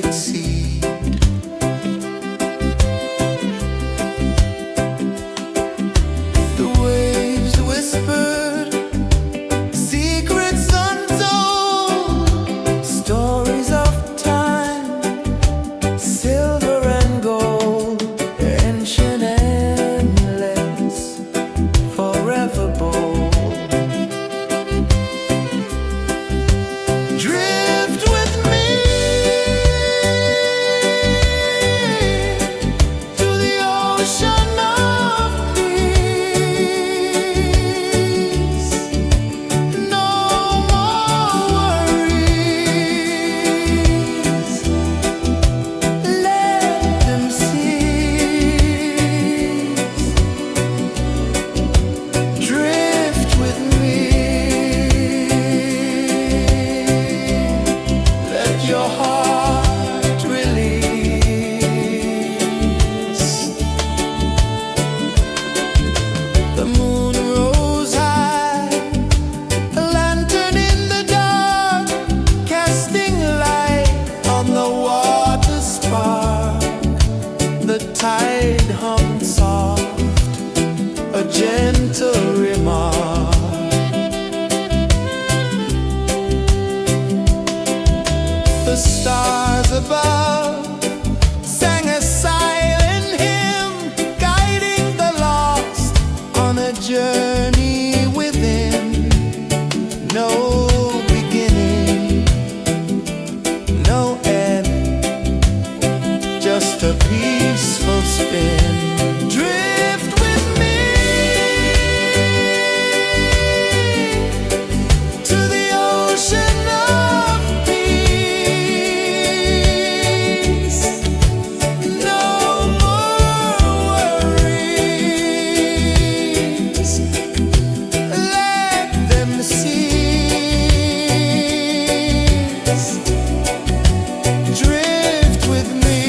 sweet seed. The waves whispered secrets untold, stories of time, silver and gold, ancient, endless, forever bold. Drift with me to the ocean of peace. No more worries. Let them cease. Drift with me. Let your heart release. The moon rose high, a lantern in the dark, casting light on the water spark. The tide hummed soft, a gentle remark. The stars above sang a silent hymn, guiding the lost on a journey within. No beginning, no end, just a peaceful spin. Drift with me to the ocean of peace. No more worries. Let them cease. Drift with me.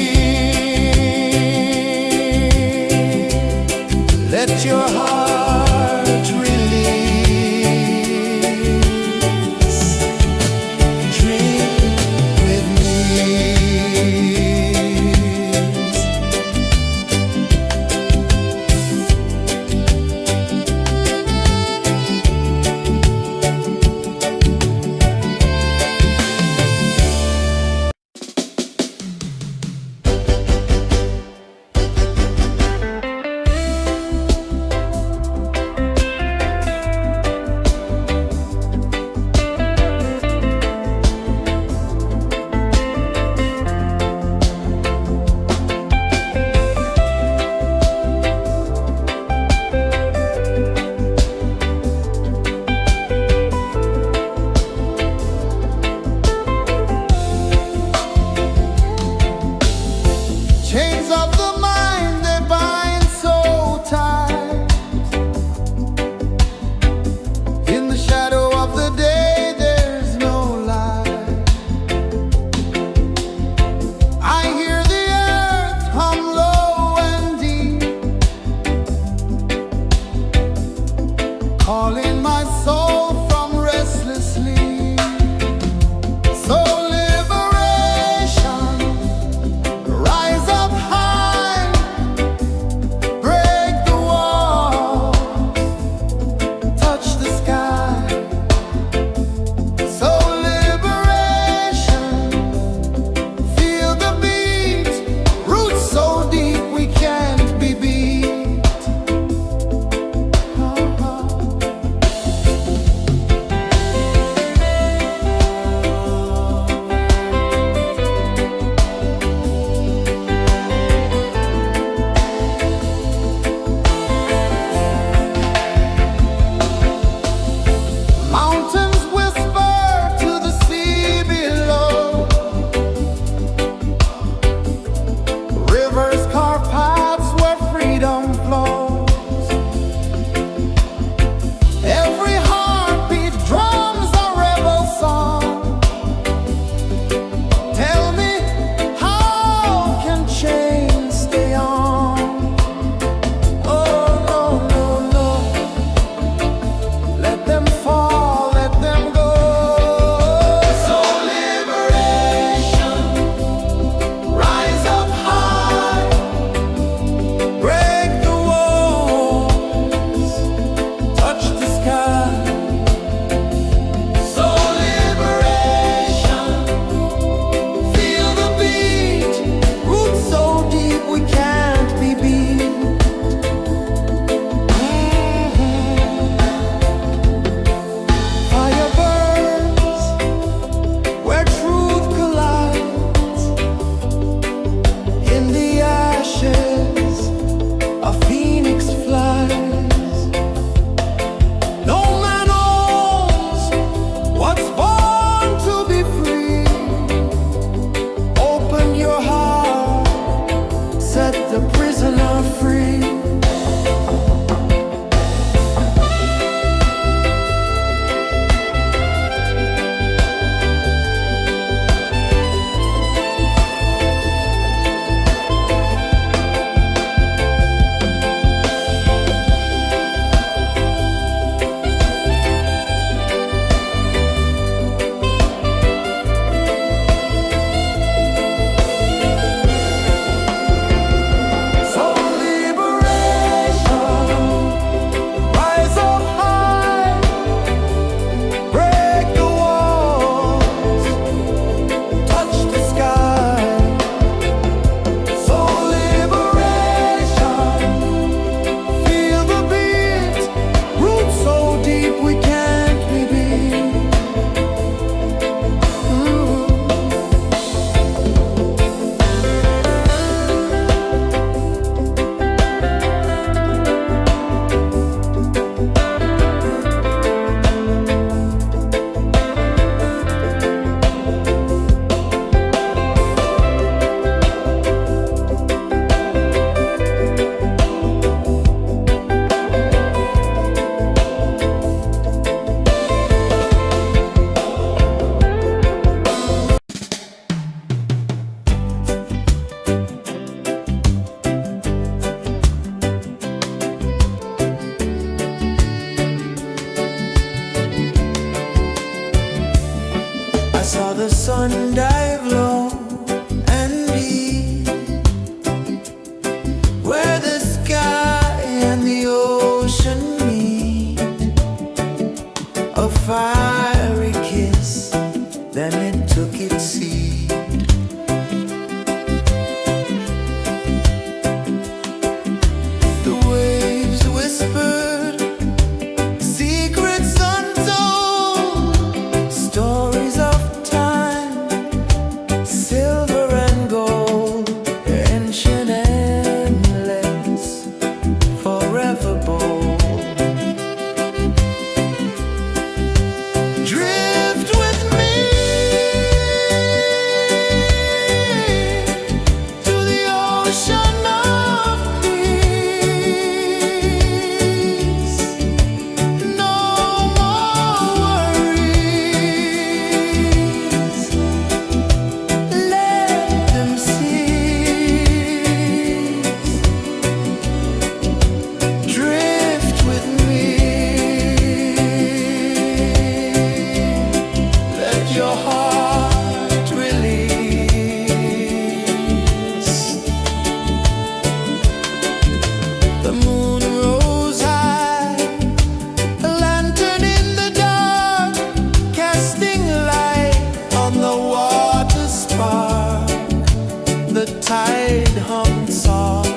The tide hung soft,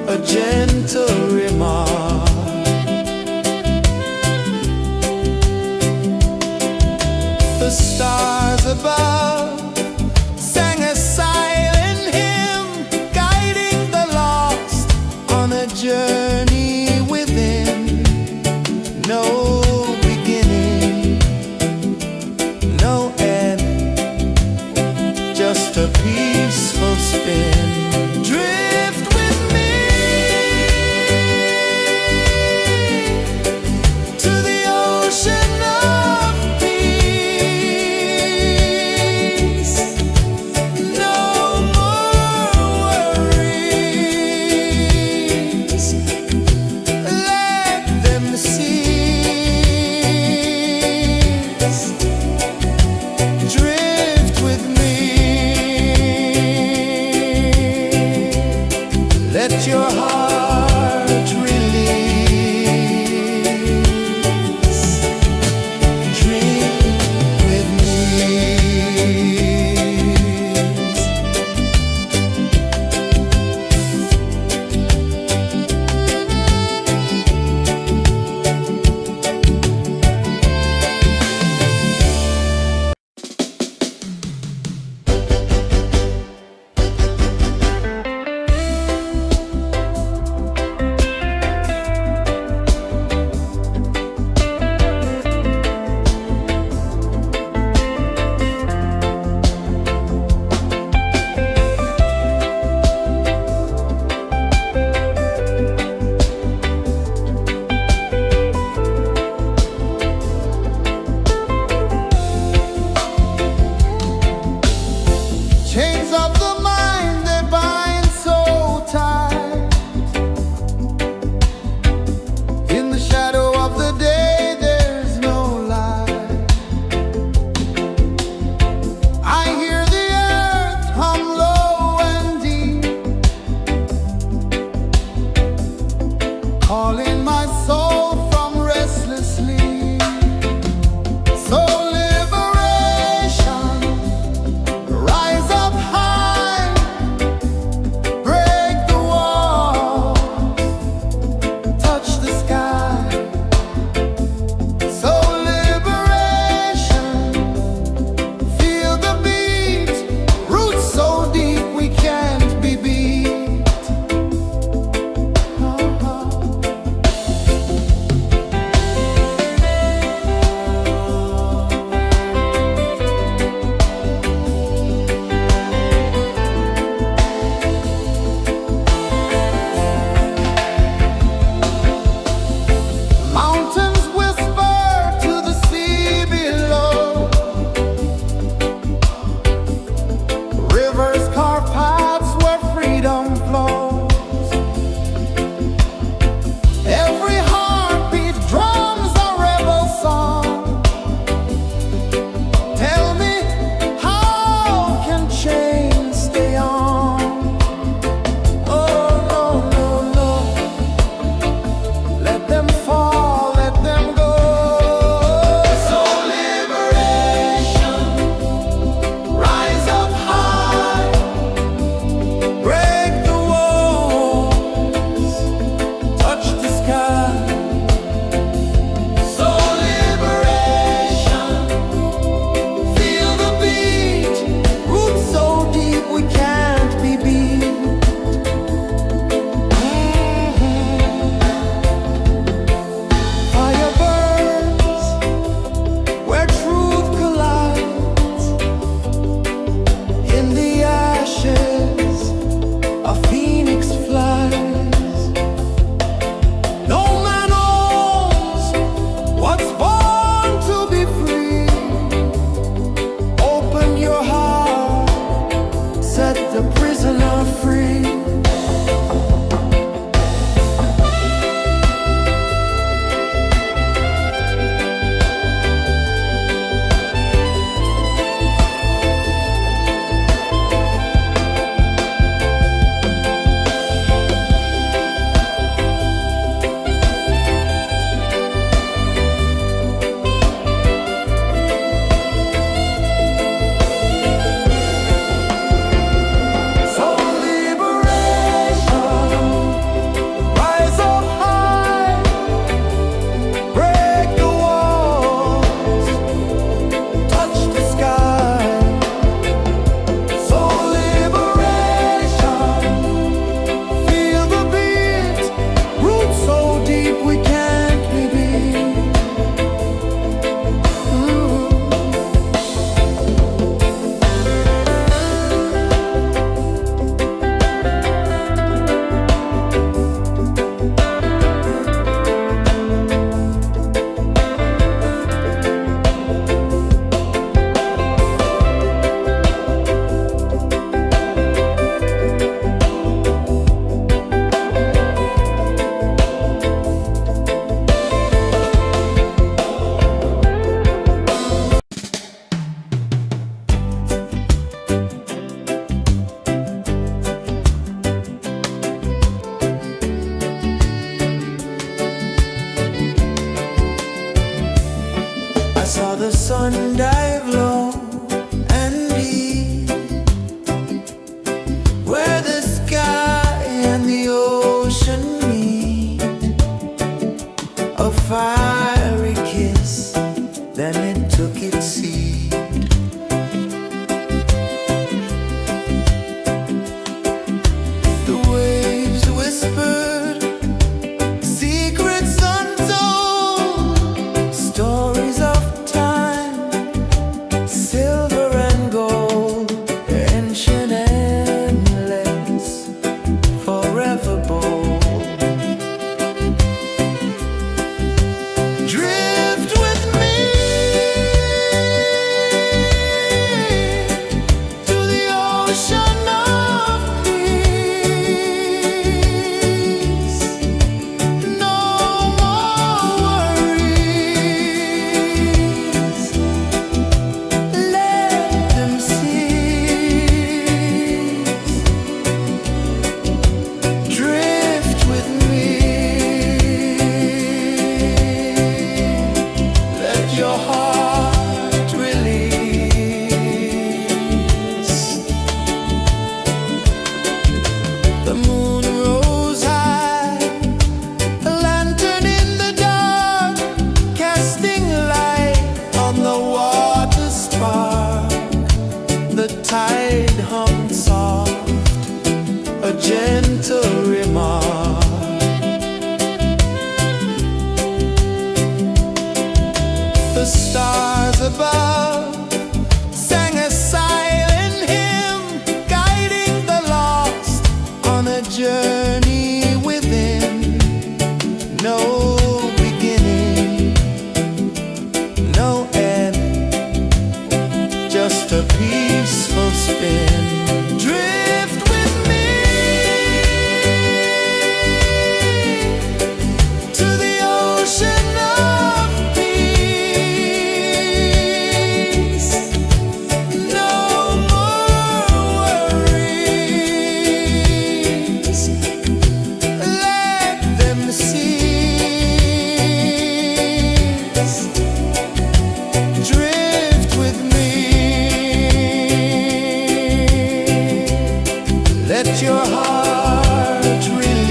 a gentle remark. The stars above sang a silent hymn, guiding the lost on a journey within. No beginning, no end, just a peaceful spin. Drift with me to the ocean of peace. No more worries, let them cease. Drift with me, let your heart release. Dream with me. Chains of the mind, they bind so tight. In the shadow of the day, there's no light. I hear the earth hum low and deep, calling my soul from restless sleep. So liberation, rise up high, break the wall, touch the sky. So liberation, feel the beat, roots so deep we can't be beat. Mountains whisper to the sea below, rivers carve paths where freedom flows. Every heartbeat drums a rebel song. Tell me, how can chains stay on? Oh no, no, no, let them fall, let them go. So liberation, rise up high, break the walls, touch the sky. So liberation, feel the beat, roots so deep we can't be beat. Fire burns where truth collides. In the ashes, a phoenix flies. No man owns what's born to be free. Open your heart, set the prisoner free. of peace. No more worries. Let them cease. Drift with me. Let your heart release. The moon rose high, a lantern in the dark, casting light on the water spark. The tide hummed soft, a gentle remark. The stars above sang a silent hymn, guiding the lost on a journey within. No beginning, no end, just a peaceful spin. Drift with me to the ocean of peace. No more worries. Let them cease. Drift with me. Let your heart release.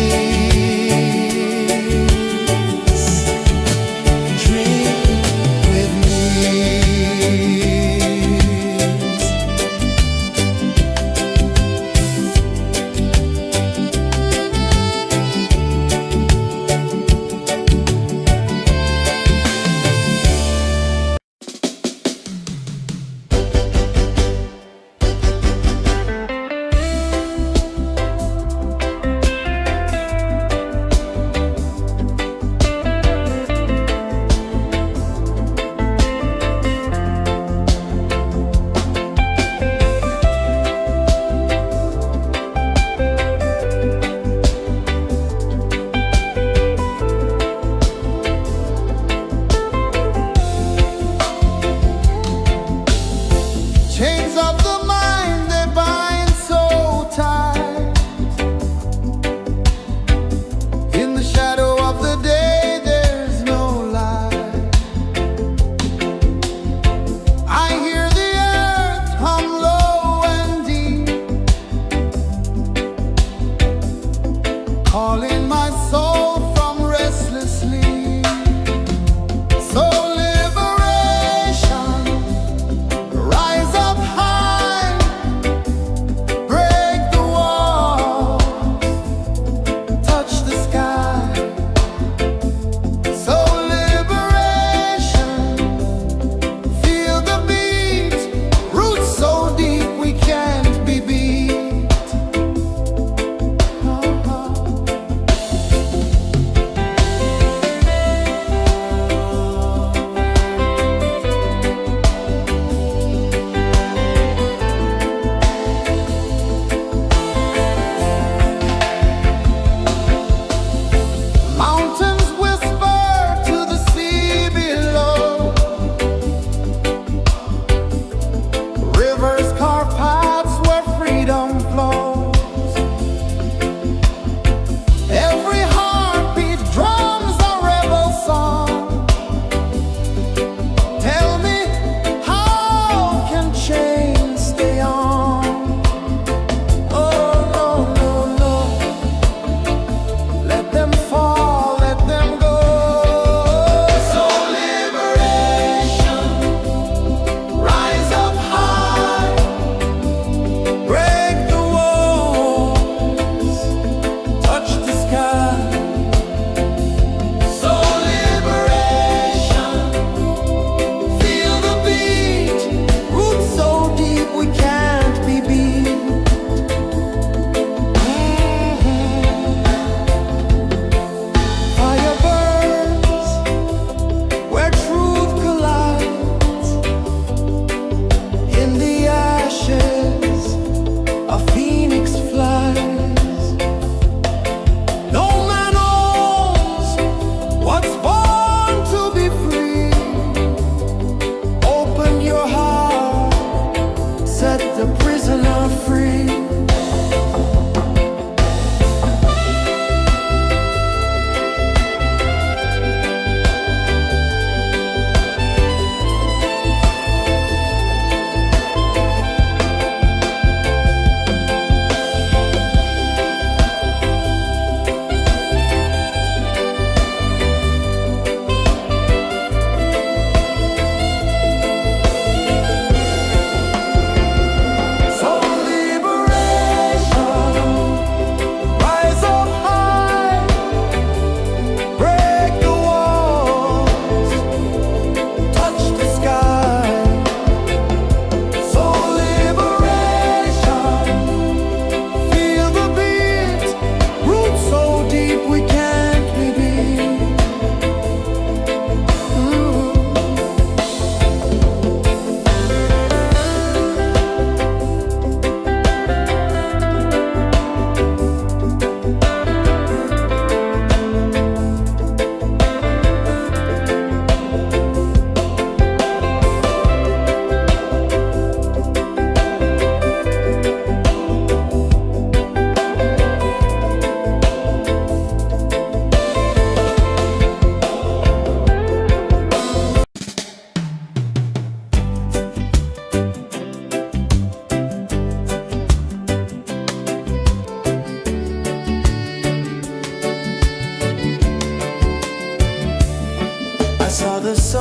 Dream with me.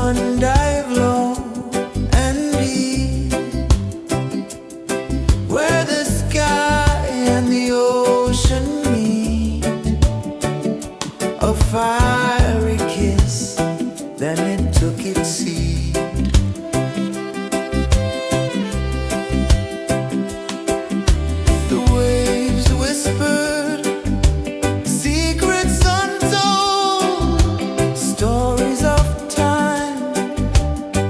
sun dive low and deep, where the sky and the ocean meet. A fiery kiss, then it took its seed. The waves whispered secrets untold, stories of time,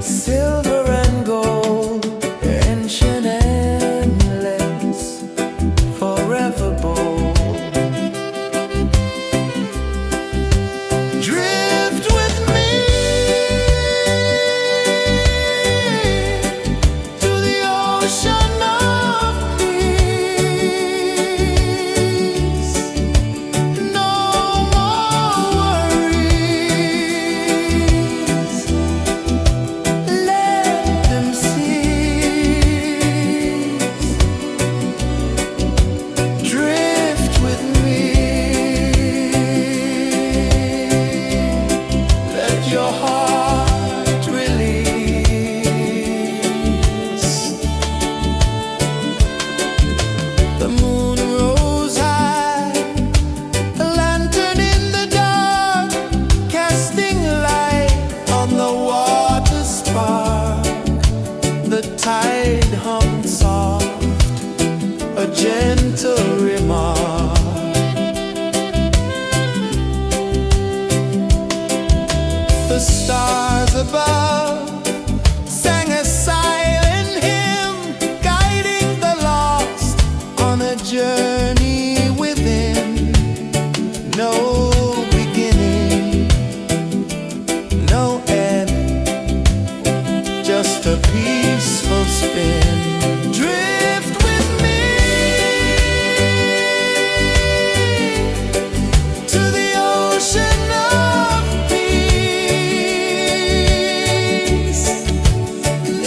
silver and gold, ancient endless, forever bold. Drift with me to the ocean of peace. No more worries, let them cease. Drift with me, let your heart release. The moon rose high, a lantern in the dark, casting light on the water spark. The tide hummed soft, a gentle remark. The stars above sang a silent hymn, guiding the lost on a journey within. No beginning, no end, just a peaceful spin. Drift with me to the ocean of peace.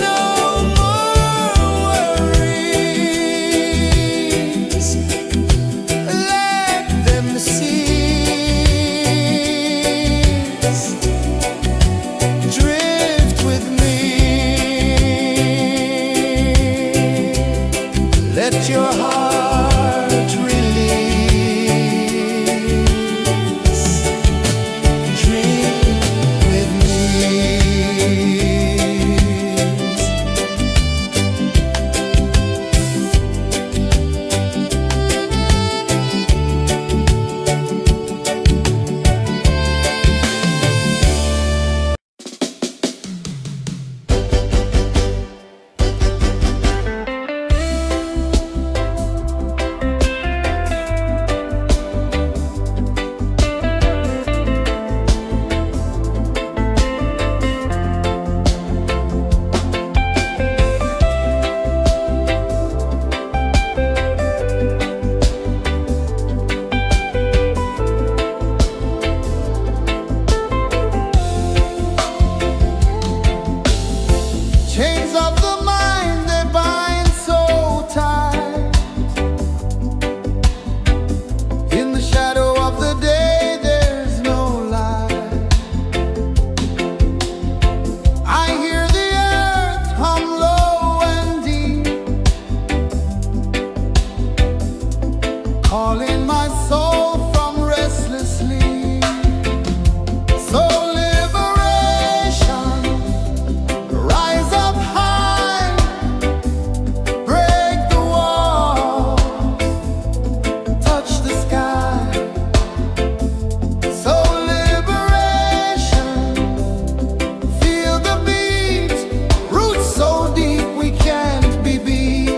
No more worries, let them cease. Drift with me, let your heart release. Dream with me. Chains of the mind, they bind so tight. In the shadow of the day, there's no light. I hear the earth hum low and deep, calling my soul from restless sleep. So liberation, rise up high, break the wall, touch the sky. So liberation, feel the beat, roots so deep we can't be beat.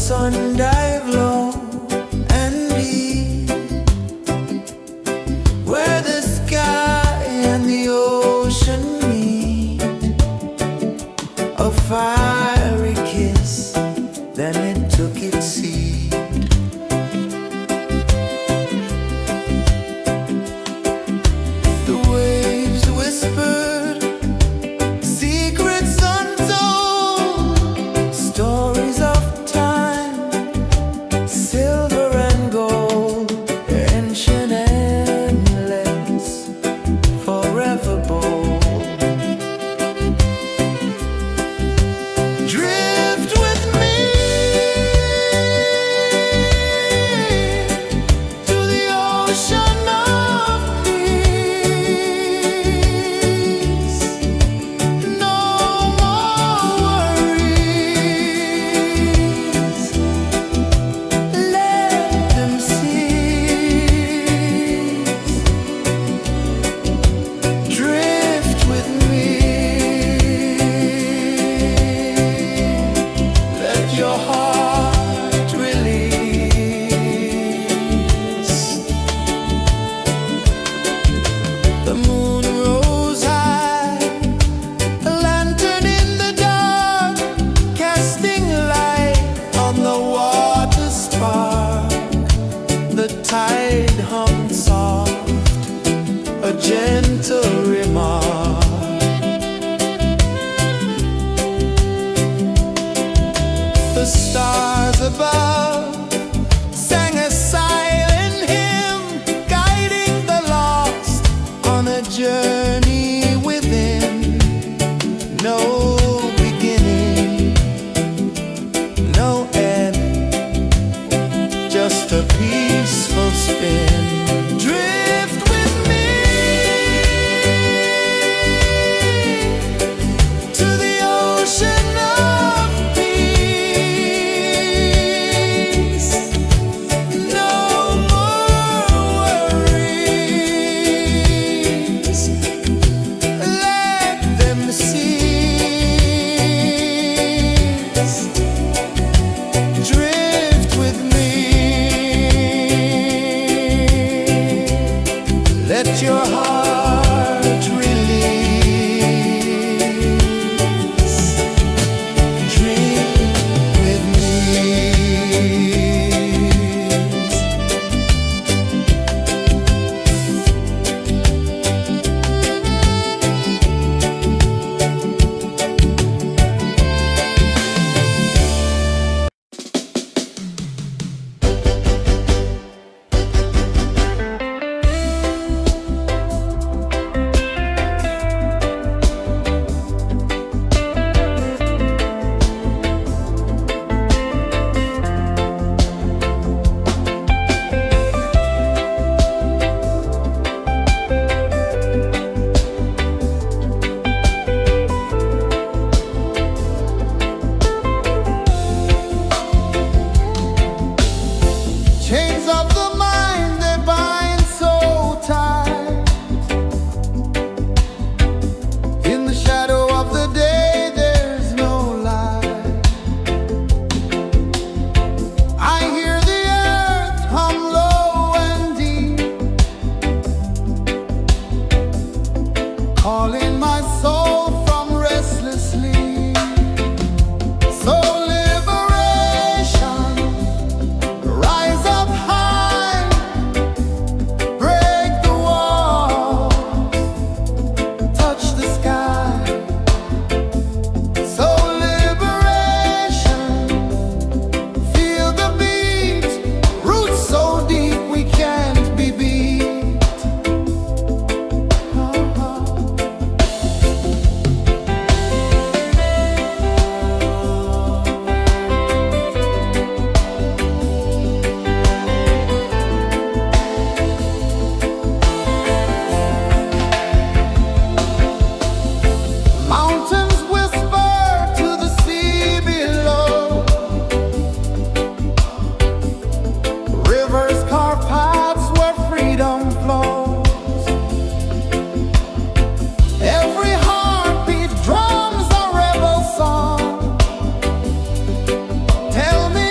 sun dive low and deep, where the sky and the ocean meet, a fiery kiss, then it took its seat. The waves whispered secrets untold, stories of time, silver and gold, ancient endless, forever bold. Drift with me to the ocean of peace. No more worries, let them cease. Drift with me, let your heart release. The moon rose high, a lantern in the dark, casting light on the water spark. The tide hummed soft, a gentle remark. The stars above sang a silent hymn, guiding the lost on a journey within. No beginning, no end, just a peaceful spin. Drift with me to the ocean of peace. No more worries, let them cease. Drift with me, let your heart release. Drift with me. Chains of the mind, they bind so tight. In the shadow of the day, there's no light. I hear the earth hum low and deep, calling my soul from restless sleep. So liberation, rise up high, break the wall, touch the sky. So liberation, feel the beat, roots so deep we can't be beat. Mountains whisper to the sea below, rivers carve paths where freedom flows. Every heartbeat drums a rebel song. Tell me,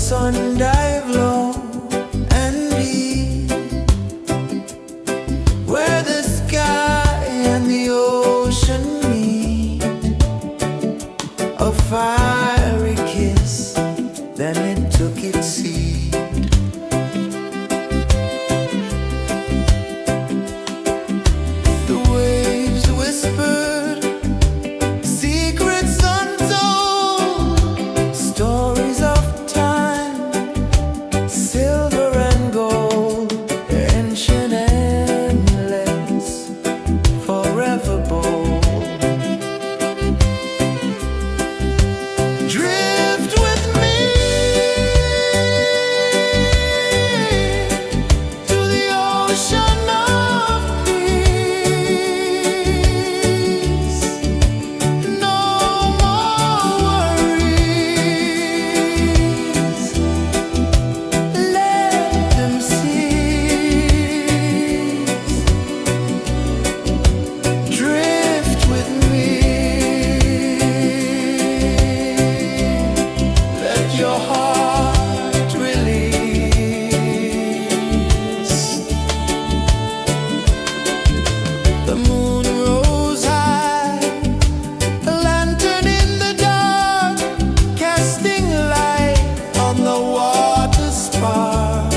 sun dive low and deep, where the sky and the ocean meet. A fiery kiss, then it took its seed. The waves whispered secrets untold, stories of time, silver and gold, ancient, endless, forever bold. Drift with me to the ocean of peace. No more worries, let them cease. Drift with me, let your heart release. The moon rose high, a lantern in the dark, casting light on the water spark.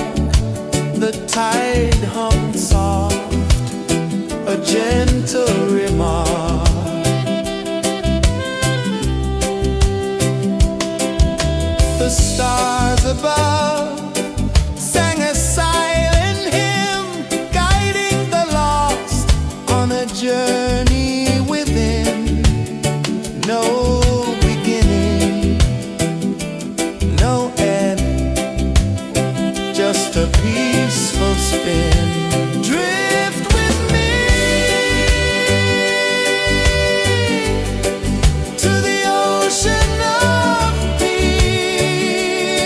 The tide hummed soft, a gentle remark. The stars above sang a silent hymn, guiding the lost on a journey within. No beginning, no end, just a peaceful spin. Drift with me to the ocean of peace.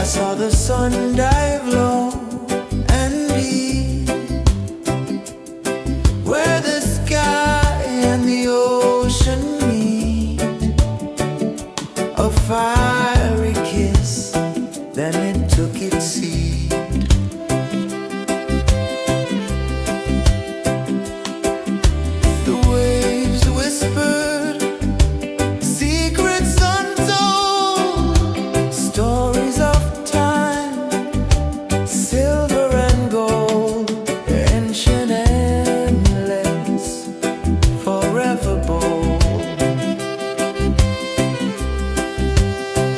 saw the sun dive low and deep, where the sky and the ocean meet. A fiery kiss, then it took its seat. The waves whispered secrets untold, stories of time, silver and gold, ancient, endless, forever bold.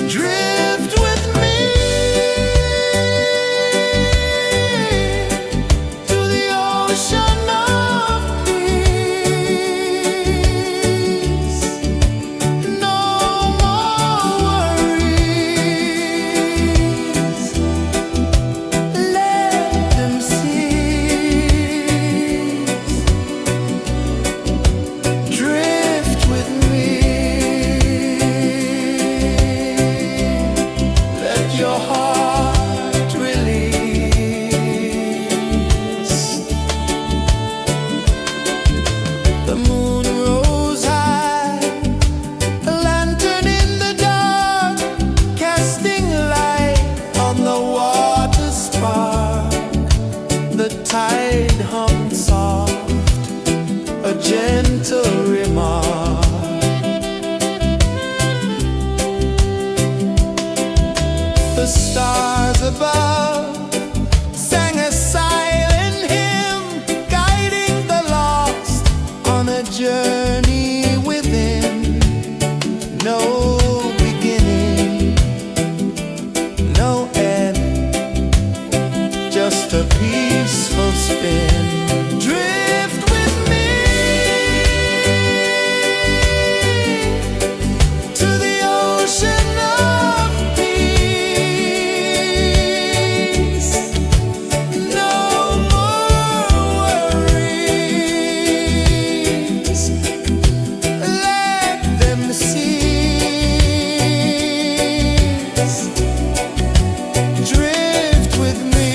Drift with me to the ocean of peace. No more worries, let them cease. Drift with me, let your heart release. The moon rose high, a lantern in the dark, casting light on the water spark. The tide hummed soft, a gentle remark. The stars above sang a silent hymn, guiding the lost on a journey within. No beginning, no end, just a peaceful spin. Drift with me to the ocean of peace. No more worries, let them cease. Drift with me.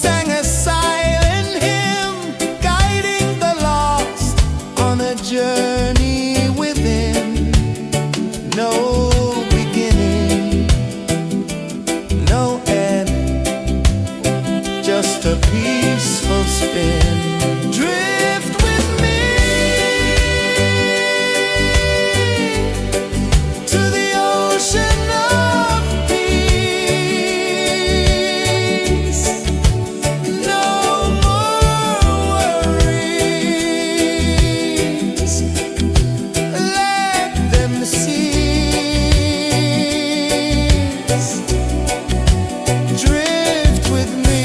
sang a silent hymn, guiding the lost on a journey within. No beginning, no end, just a peaceful spin. Drift with me to the ocean of peace. No more worries, let them cease. Drift with me.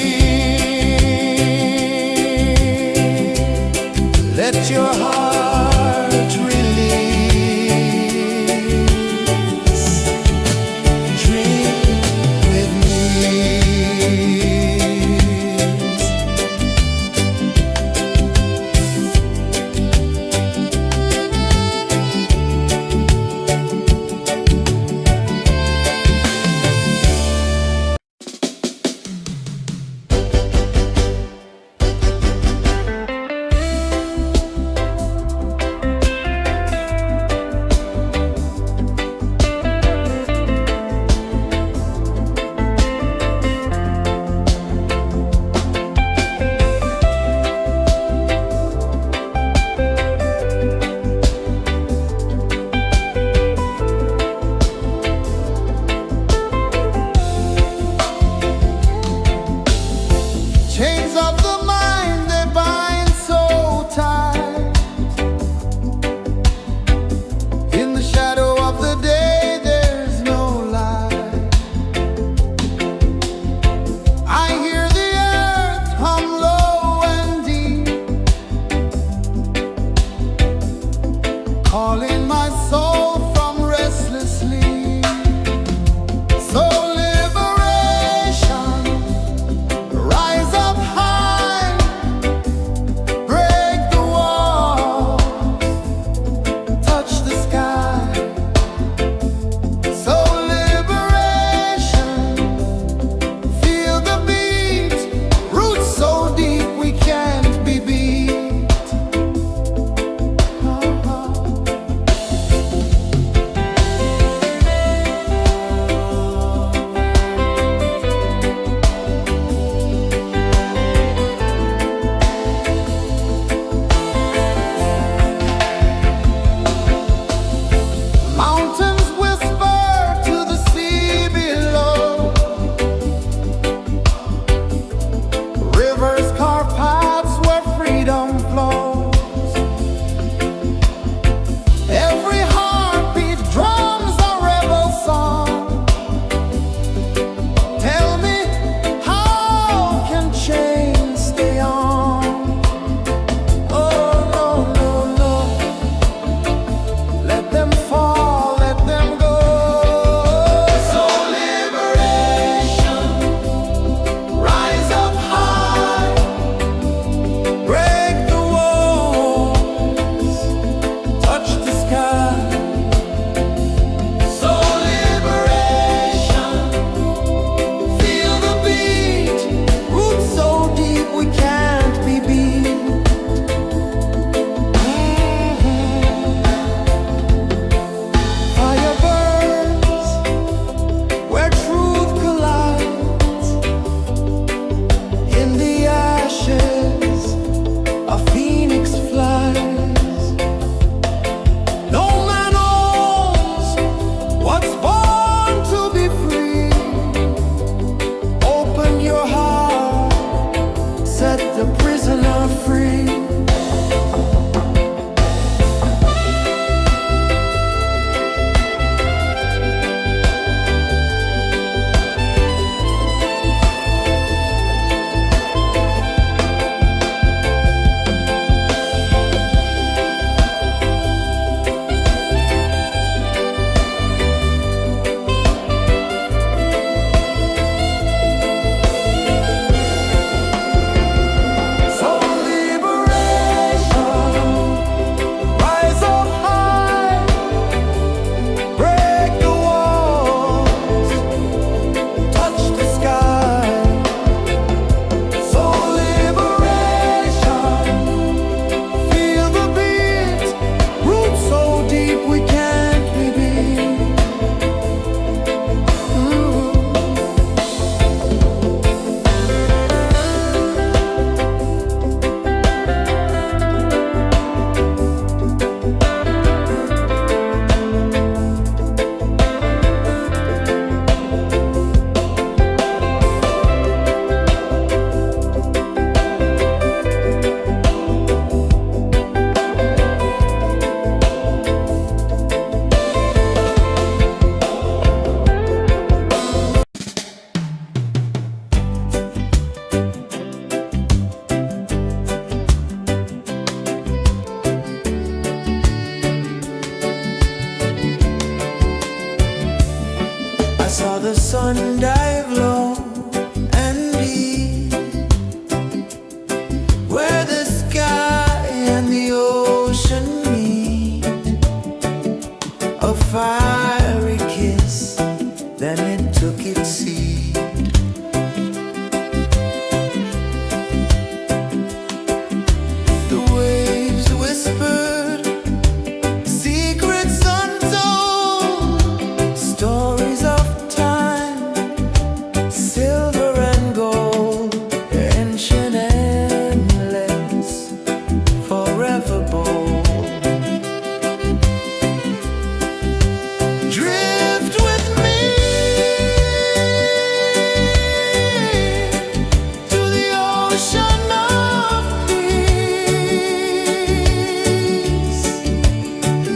ocean of peace.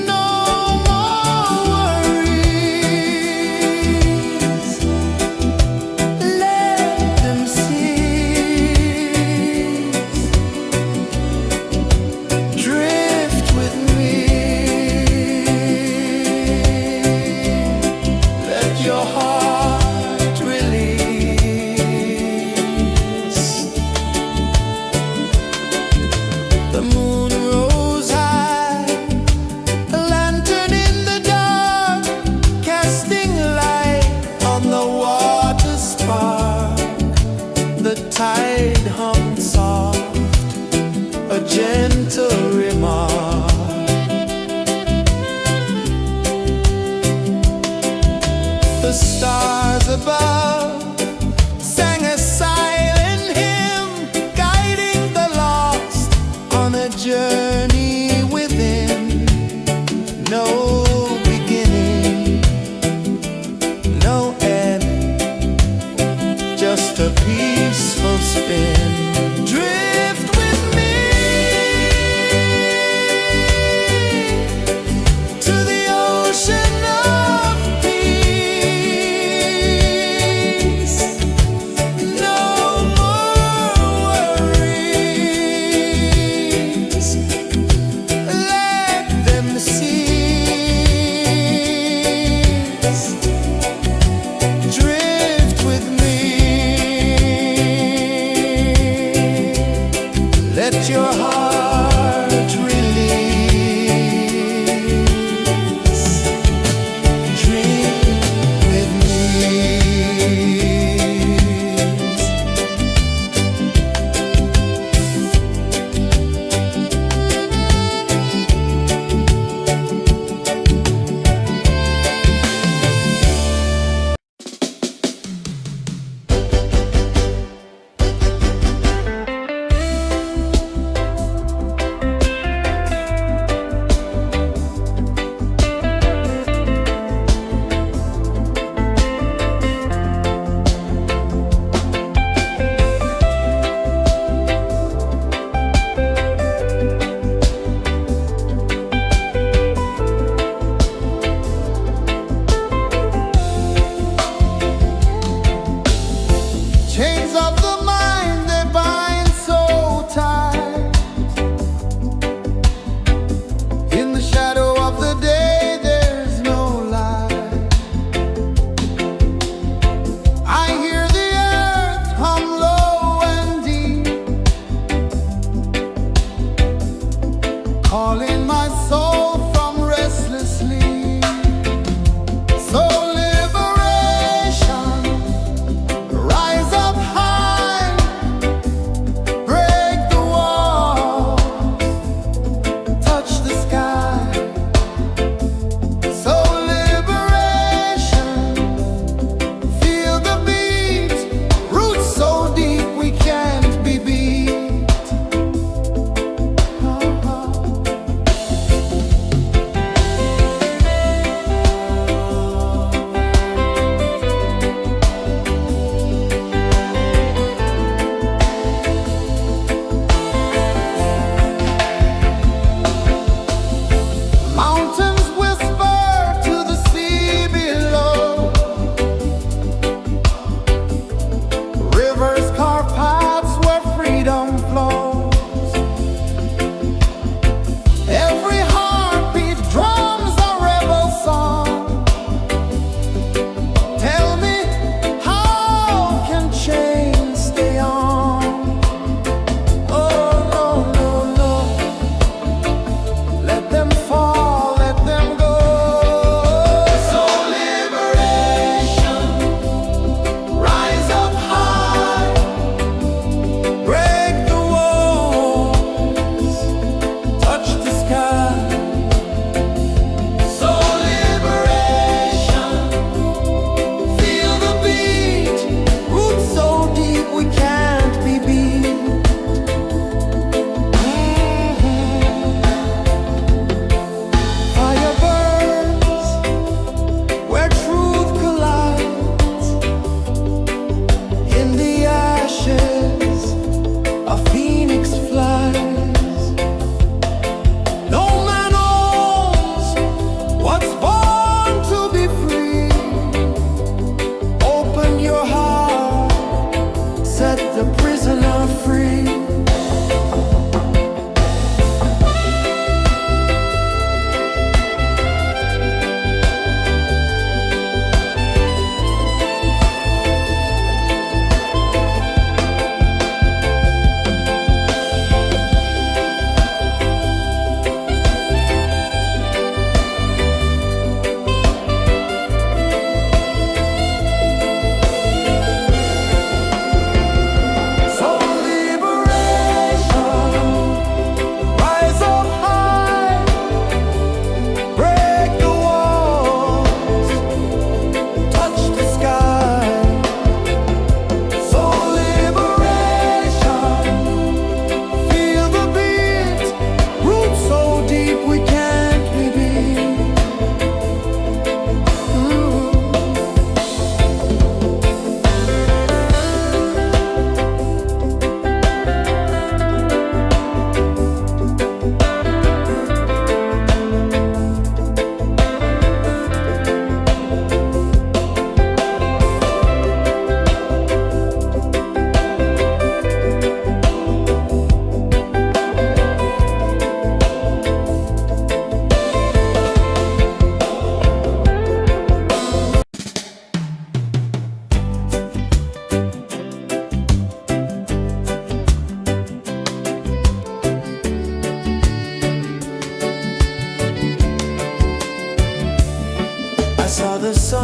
No more worries. Let them cease. Drift with me. Let your heart release. The moon rose high, a lantern in the dark, casting light on the water spark. The tide hummed soft, a gentle remark. The stars above sang a silent hymn, guiding the lost on a journey within. No beginning, no end, just a peaceful spin. Drift with me.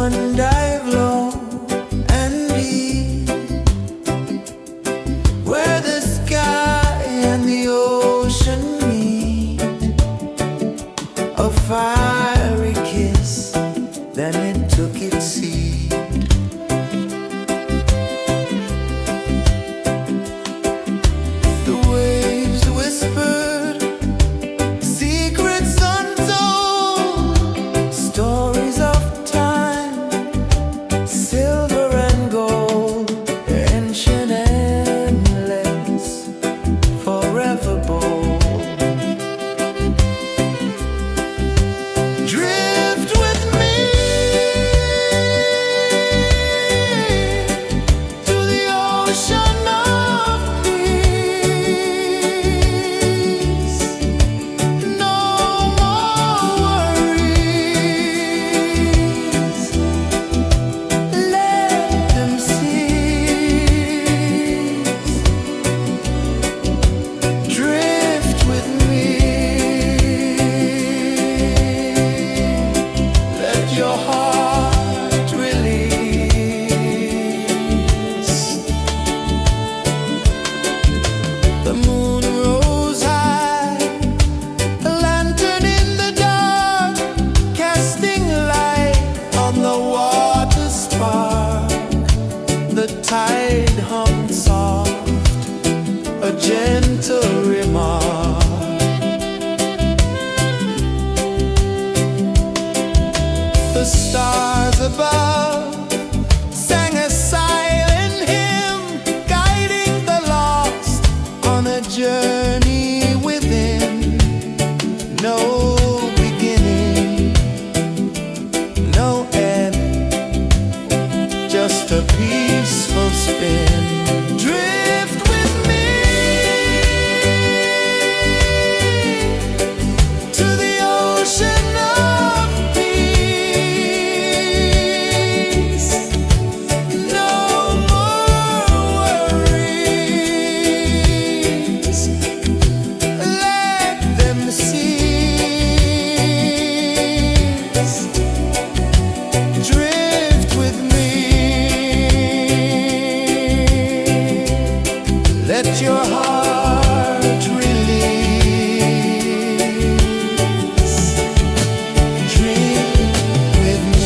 one dive low and deep, where the sky and the ocean meet. A fiery kiss, then it took its seat. The waves whispered secrets untold, stories of time, silver and gold, ancient, endless, forever bold. Drift with me to the ocean of peace. No more worries. Let them cease. Drift with me. Let your heart release. The moon rose high, a lantern in the dark, casting light on the water spark. The tide hummed soft, a gentle remark. The stars above sang a silent hymn, guiding the lost on a journey within. No beginning, no end, just a peaceful spin. Drift with me to the ocean of peace. No more worries. Let them cease. Drift with me. Let your heart release. Dream with me.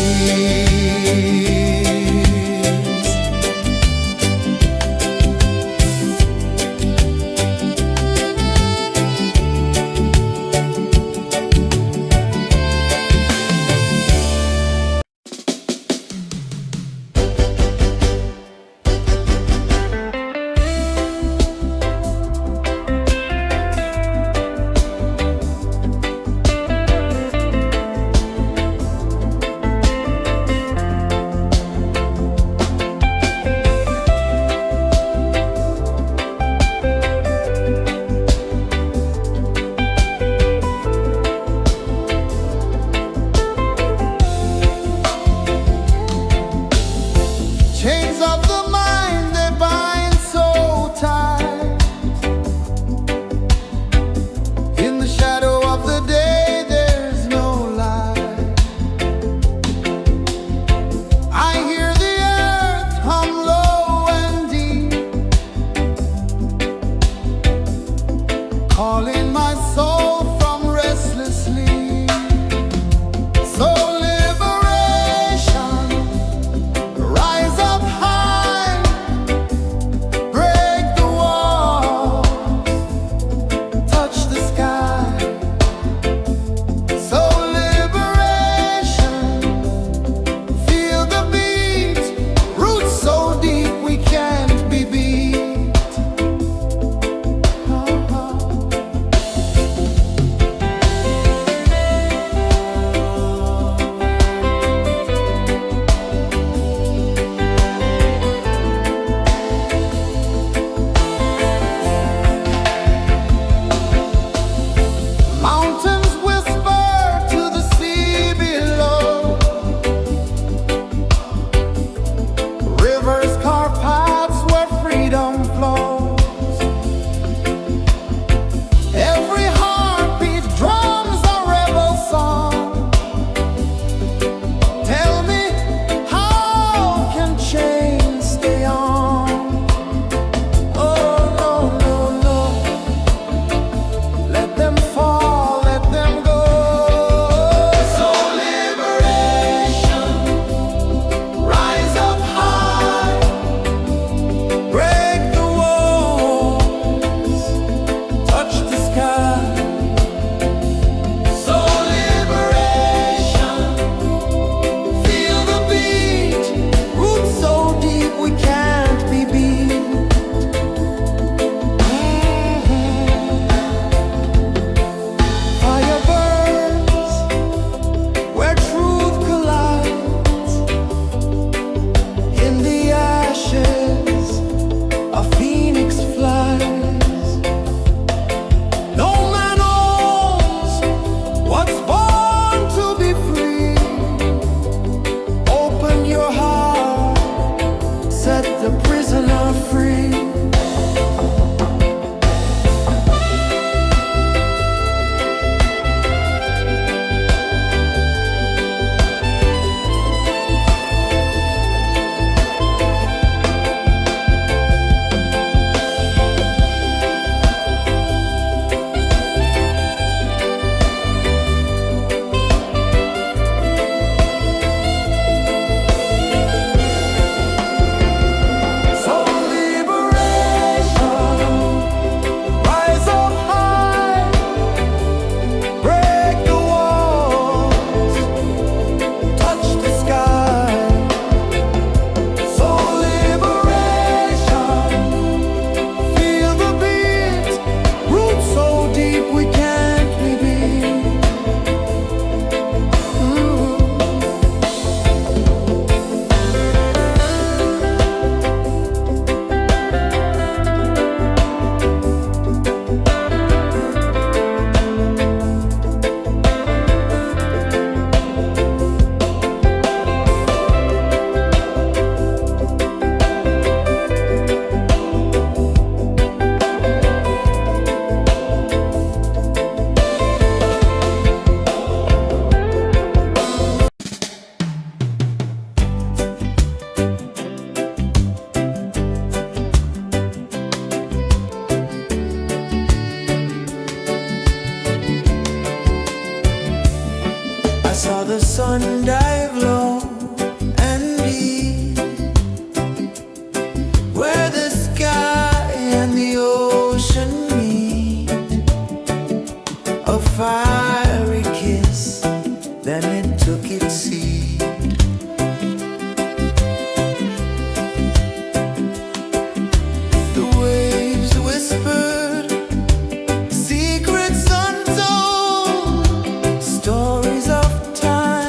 sun dive low and deep, where the sky and the ocean meet. A fiery kiss, then it took its seat. The waves whispered secrets untold, stories of time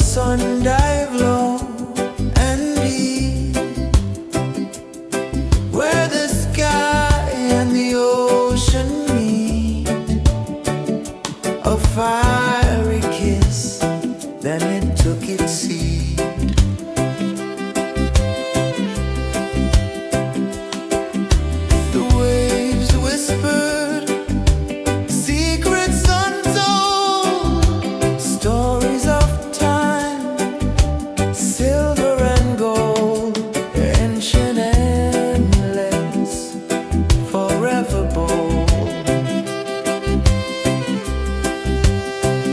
sun dive low and deep, where the sky and the ocean meet, a fiery kiss, then it took its seat. The waves whispered secrets untold, stories of time, silver and gold, ancient, endless, forever bold.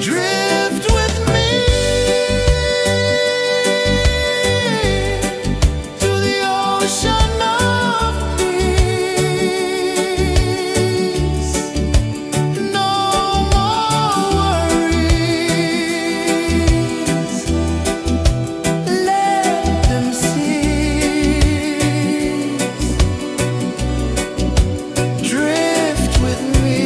Drift with me to the ocean of peace. No more worries. Let them cease. Drift with me.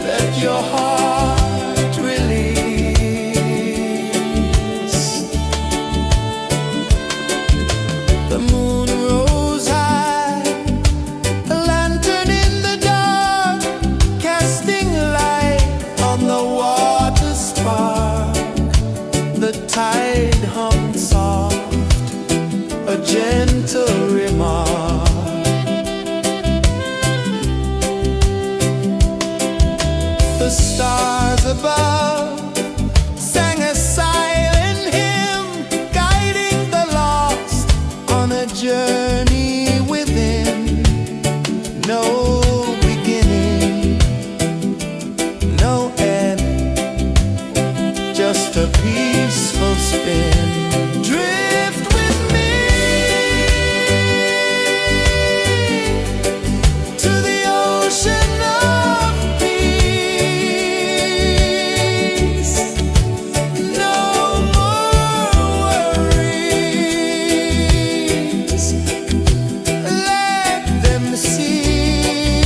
Let your heart release. The moon rose high, a lantern in the dark, casting light on the water spark. The tide hummed soft, a gentle remark. The stars above sang a silent hymn, guiding the lost on a journey within. No beginning, no end, just a peaceful spin. Drift with me to the ocean of peace. No more worries. Let them cease.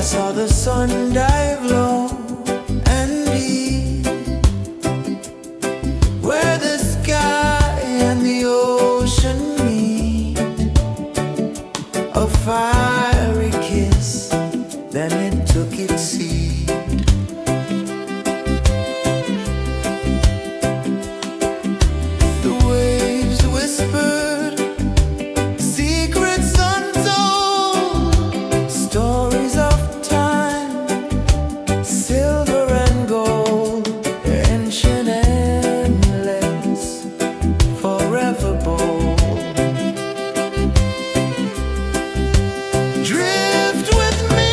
saw the sun dive low and deep, where the sky and the ocean meet. A fiery kiss, then it took its seat. The waves whispered secrets untold, stories of time, silver and gold, ancient, endless, forever bold. Drift with me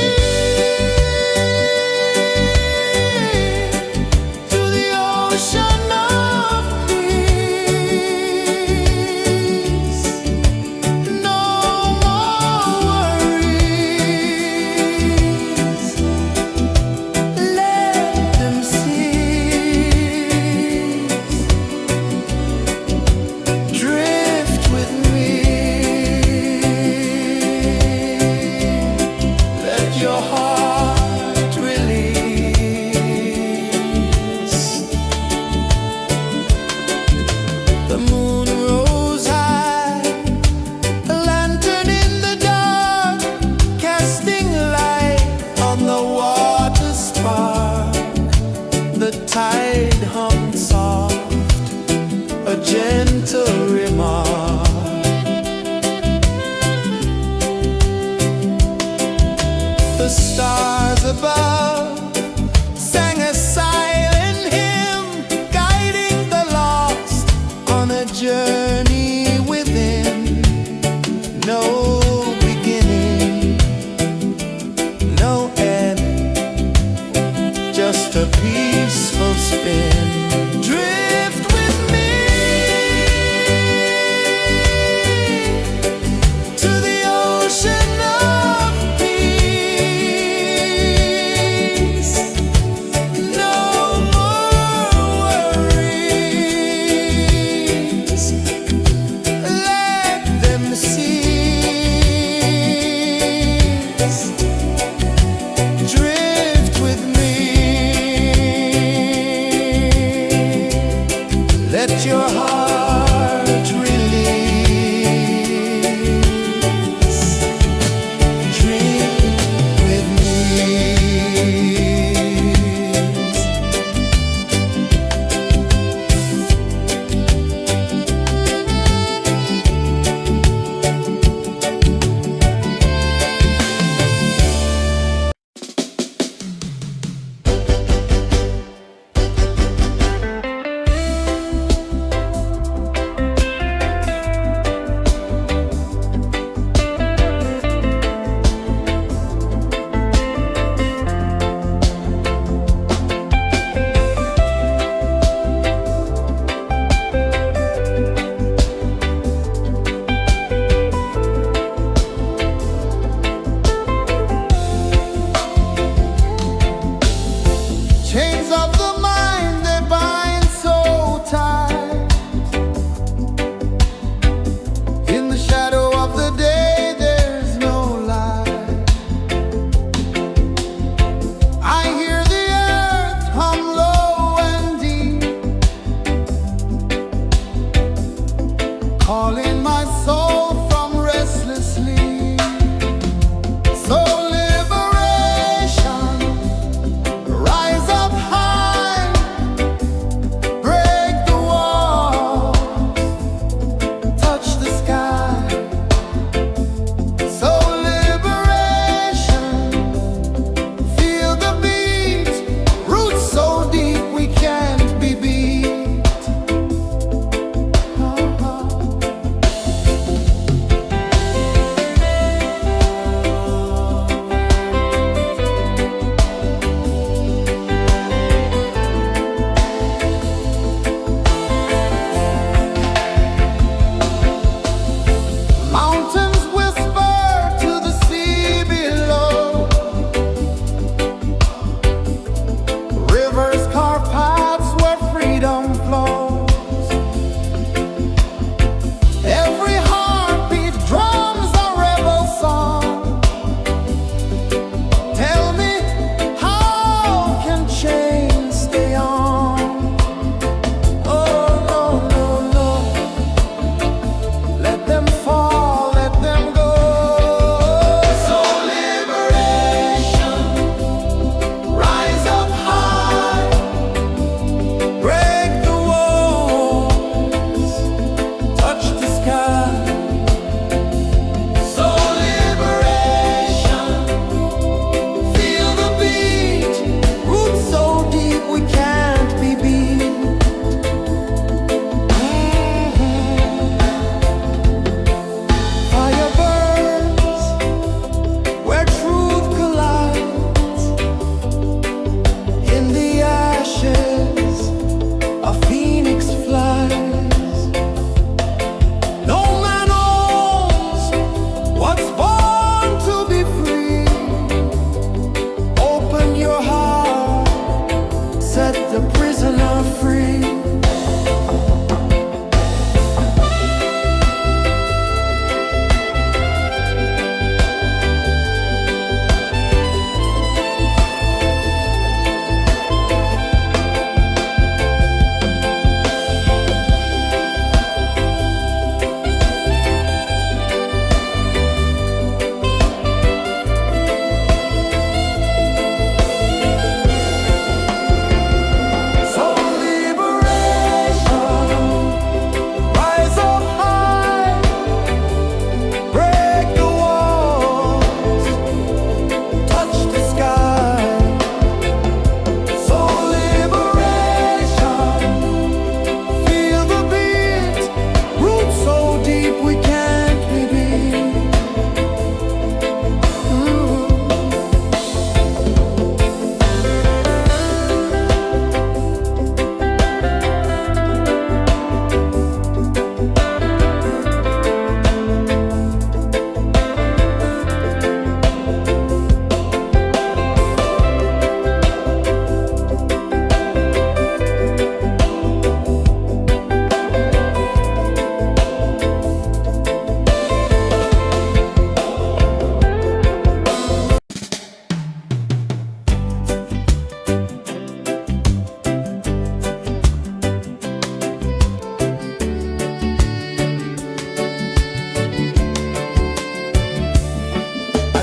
to the ocean of peace. No more worries, let them cease. Drift with me, let your heart release. The moon rose high, a lantern in the dark, casting light on the water spark. The tide hummed soft, a gentle remark. The stars above sang a silent hymn, guiding the lost on a journey within. No beginning, no end, just a peaceful spin. Drift with me to the ocean of peace.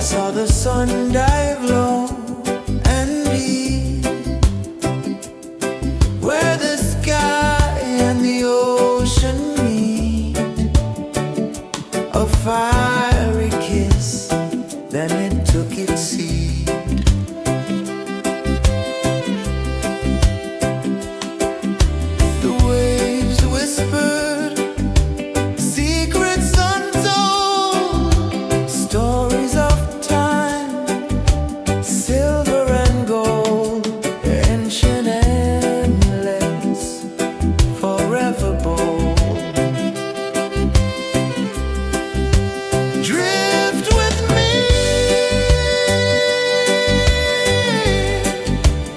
Saw the sun dive low and deep, where the sky and the ocean meet. A fiery kiss, then it took its seed. The waves whispered secrets untold, stories of time, silver and gold, ancient, endless, forever bold. Drift with me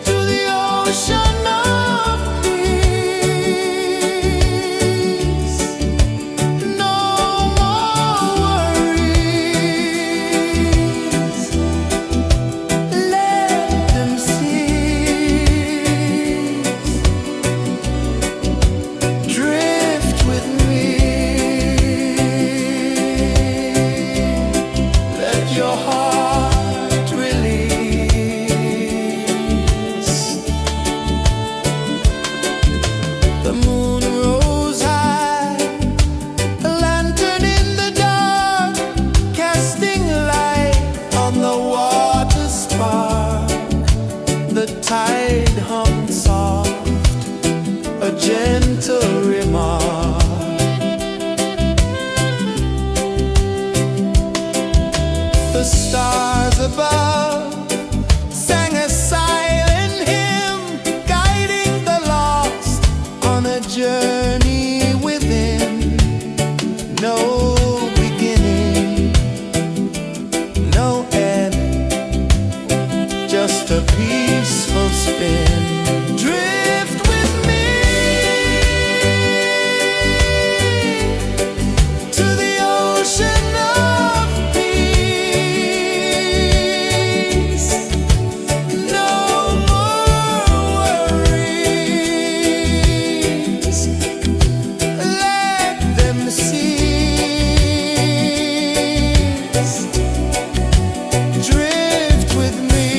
to the ocean of peace. No more worries, let them cease. Drift with me, let your heart release. The moon rose high, a lantern in the dark, casting light on the water spark. The tide hummed soft, a gentle remark. The stars above sang a silent hymn, guiding the lost on a journey within. No beginning, no end, just a peaceful spin. Drift with me to the ocean of peace. No more worries, let them cease. Drift with me.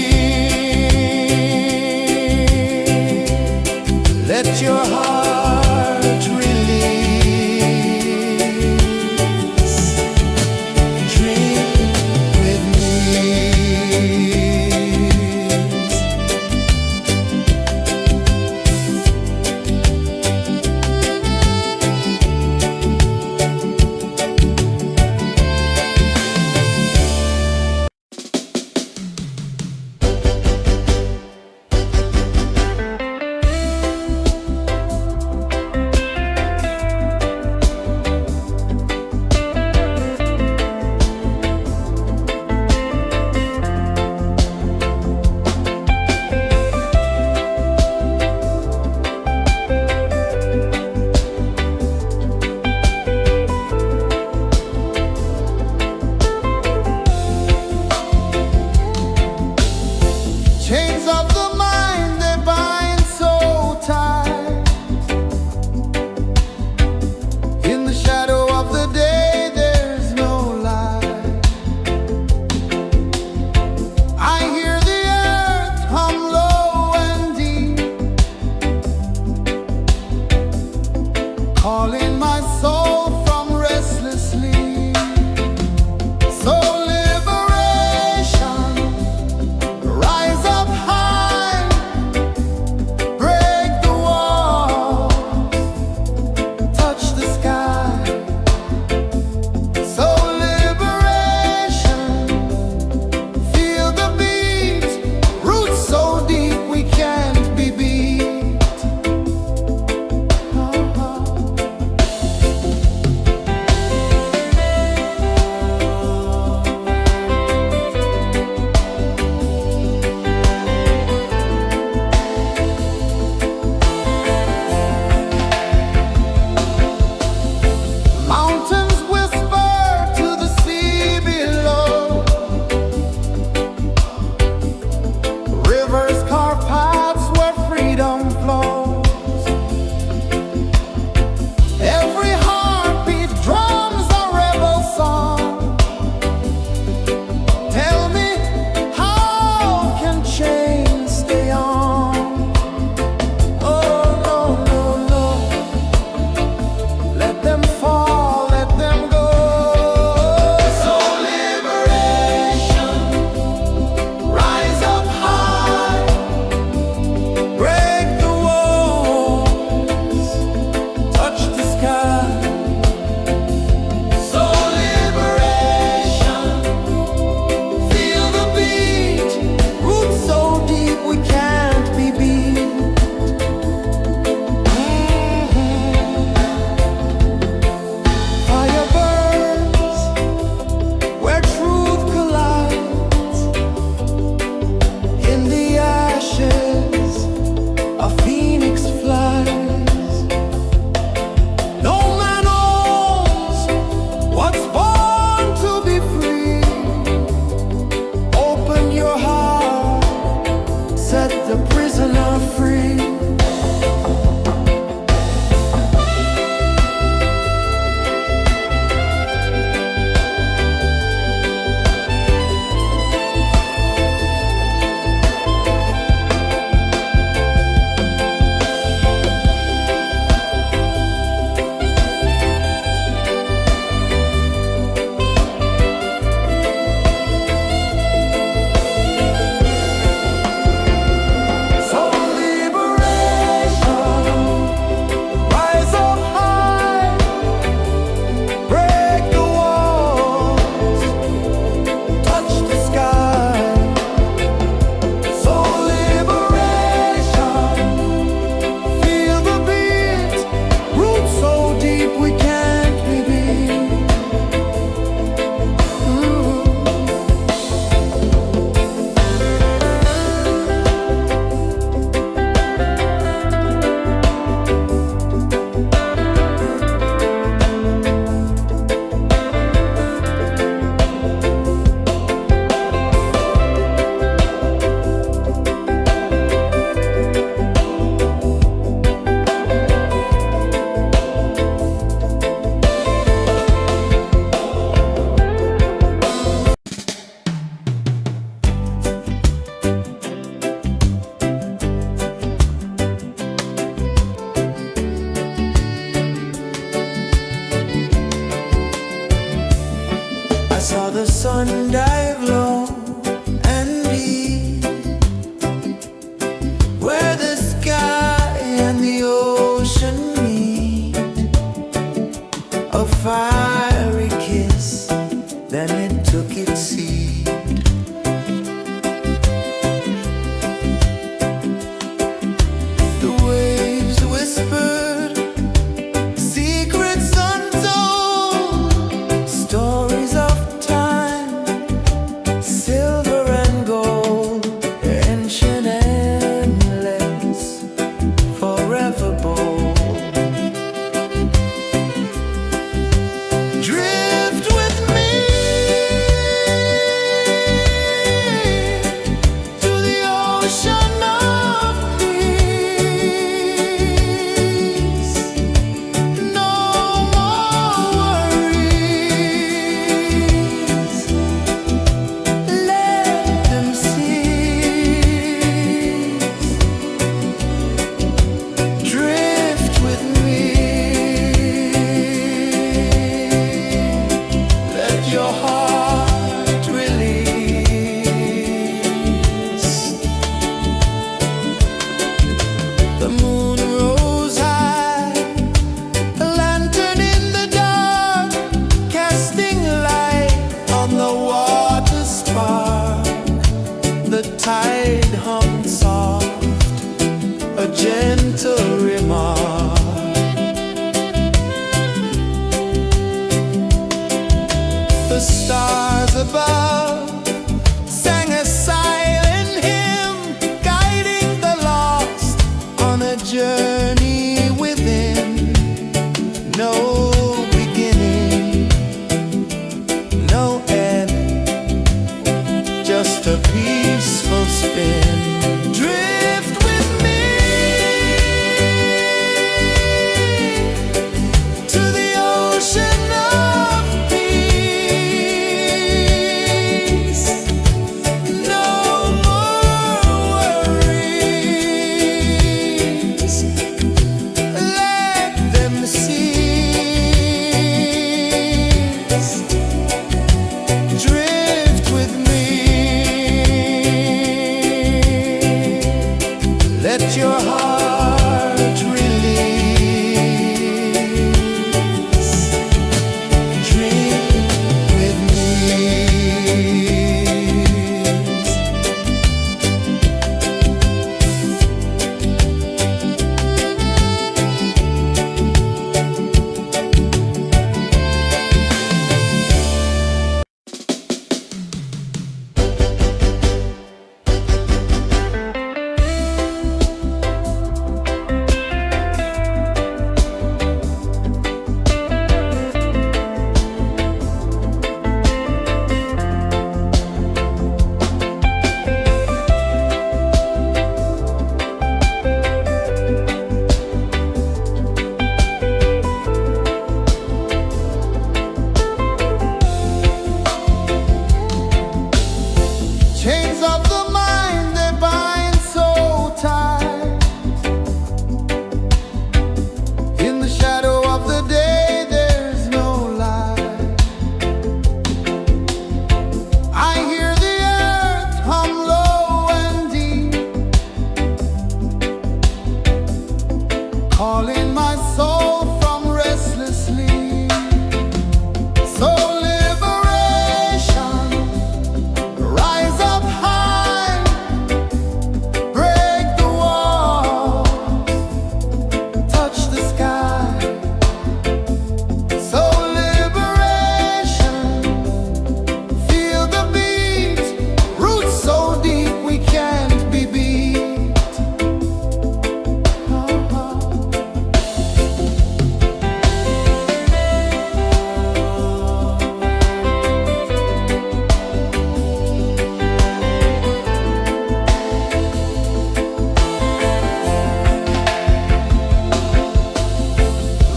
peaceful spin. Drift with me to the ocean of peace. No more worries, let them cease. Drift with me, let your heart release. Drift with me. Chains of the mind, they bind so tight. In the shadow of the day, there's no light. I hear the earth hum low and deep, calling my soul from restless sleep. So liberation, rise up high, break the wall, touch the sky. So liberation, feel the beat, roots so deep we can't be beat.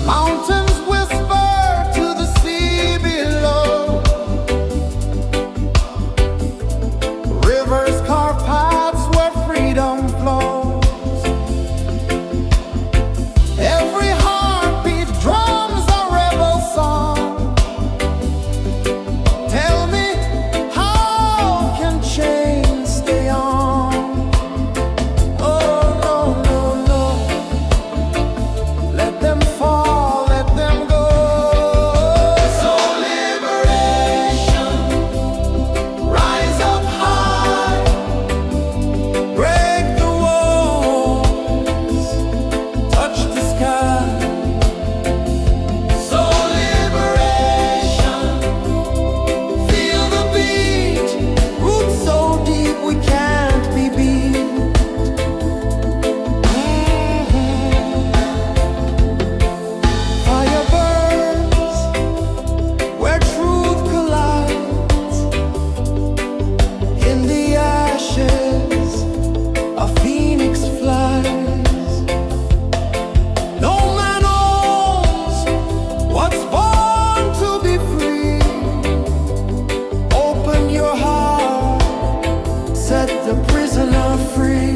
Mountains whisper to the sea below, rivers carve paths where freedom flows. Every heartbeat drums a rebel song. Tell me, how can chains stay on? Oh no, no, no, let them fall, let them go. So liberation, rise up high, break the walls, touch the sky. So liberation, feel the beat, roots so deep we can't be beat. Fire burns where truth collides. In the ashes, a phoenix flies. No man owns what's born to be free. Open your heart, set the prisoner free.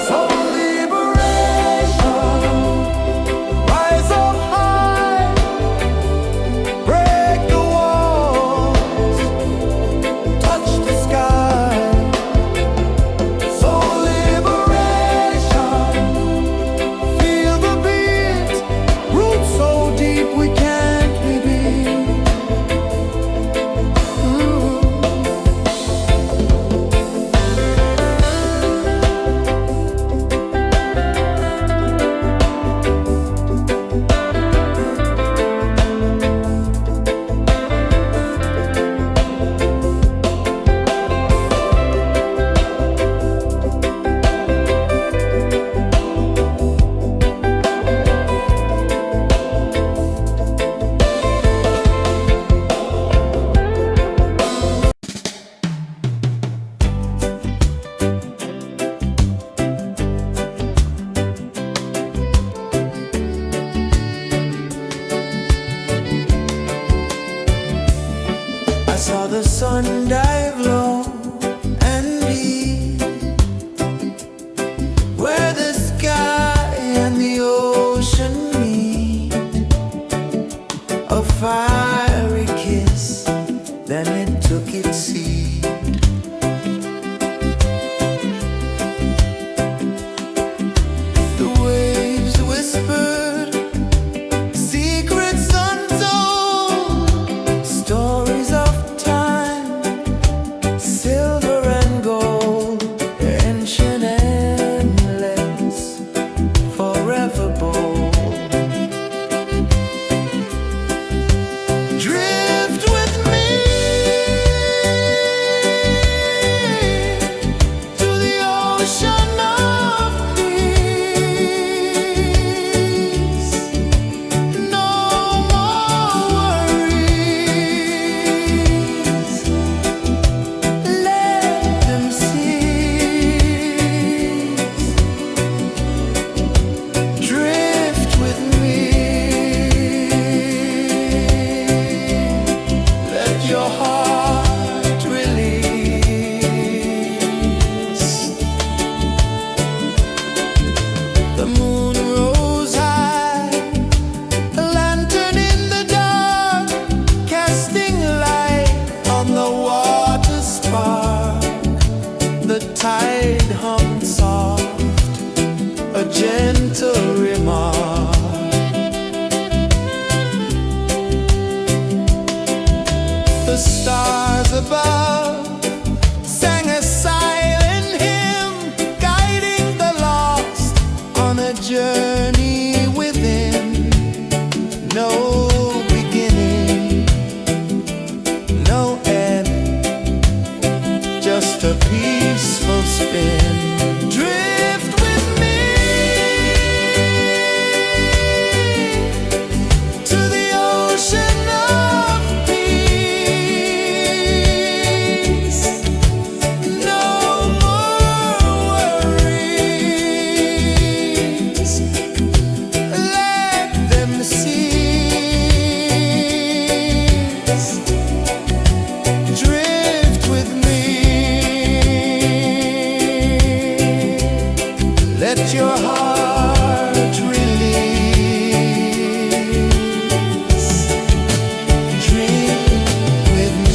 So liberation. ocean of peace. No more worries. Let them cease. Drift with me. Let your heart release. The moon rose high, a lantern in the dark, casting light on the water spark. The tide hummed soft, a gentle remark. The stars above sang a silent hymn, guiding the lost on a journey within. No beginning, no end, just a peaceful spin. Drift with me to the ocean of peace. No more worries. Let them cease. Drift with me. Let your heart release. Dream with me.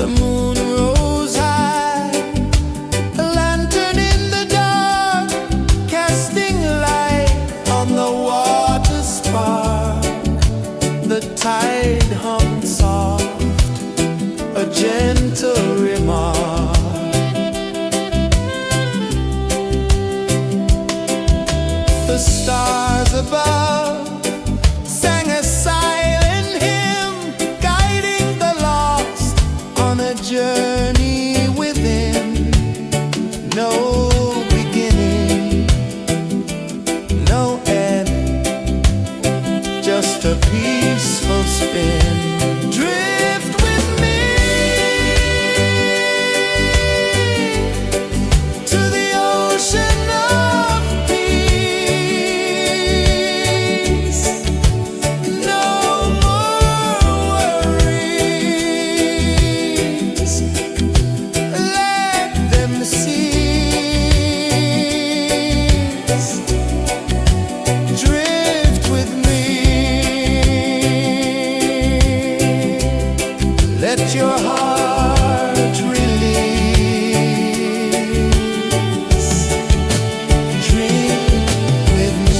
The moon rose high, a lantern in the dark, casting light on the water spark. The tide hummed soft, a gentle remark. The stars above sang a silent hymn, guiding the lost on a journey within. No beginning, no end, just a peaceful spin. Drift with me to the ocean of peace. No more worries, let them cease. Drift with me, let your heart release. Dream with me.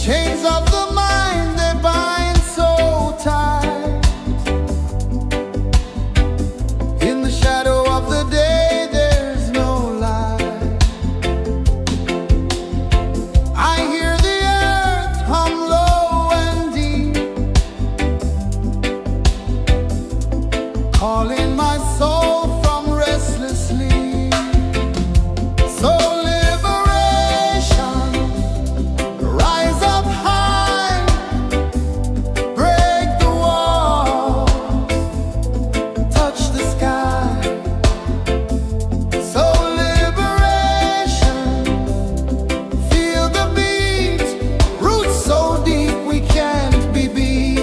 Chains of the mind, they bind so tight. In the shadow of the day, there's no light. I hear the earth hum low and deep, calling my soul from restless sleep. So liberation, rise up high, break the walls, touch the sky. So liberation, feel the beat, roots so deep we can't be beat.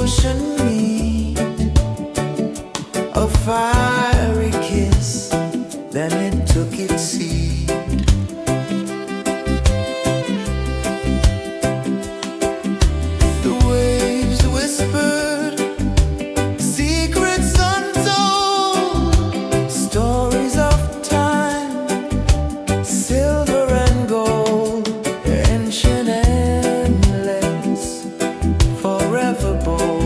ocean meet, a fiery kiss, then it took its seat. The waves whispered secrets untold, stories of time, silver and gold, ancient, endless, forever bold.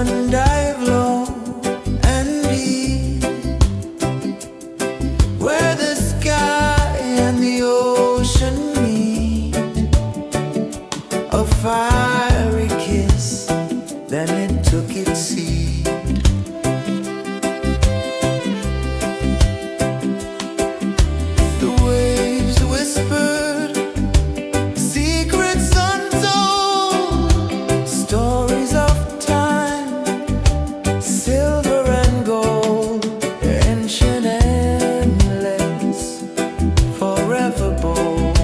sun dive low and deep, where the sky and the ocean meet. A fiery kiss, then it took its seat. The waves whispered secrets untold, stories of time, silver and gold, ancient, endless, forever bold.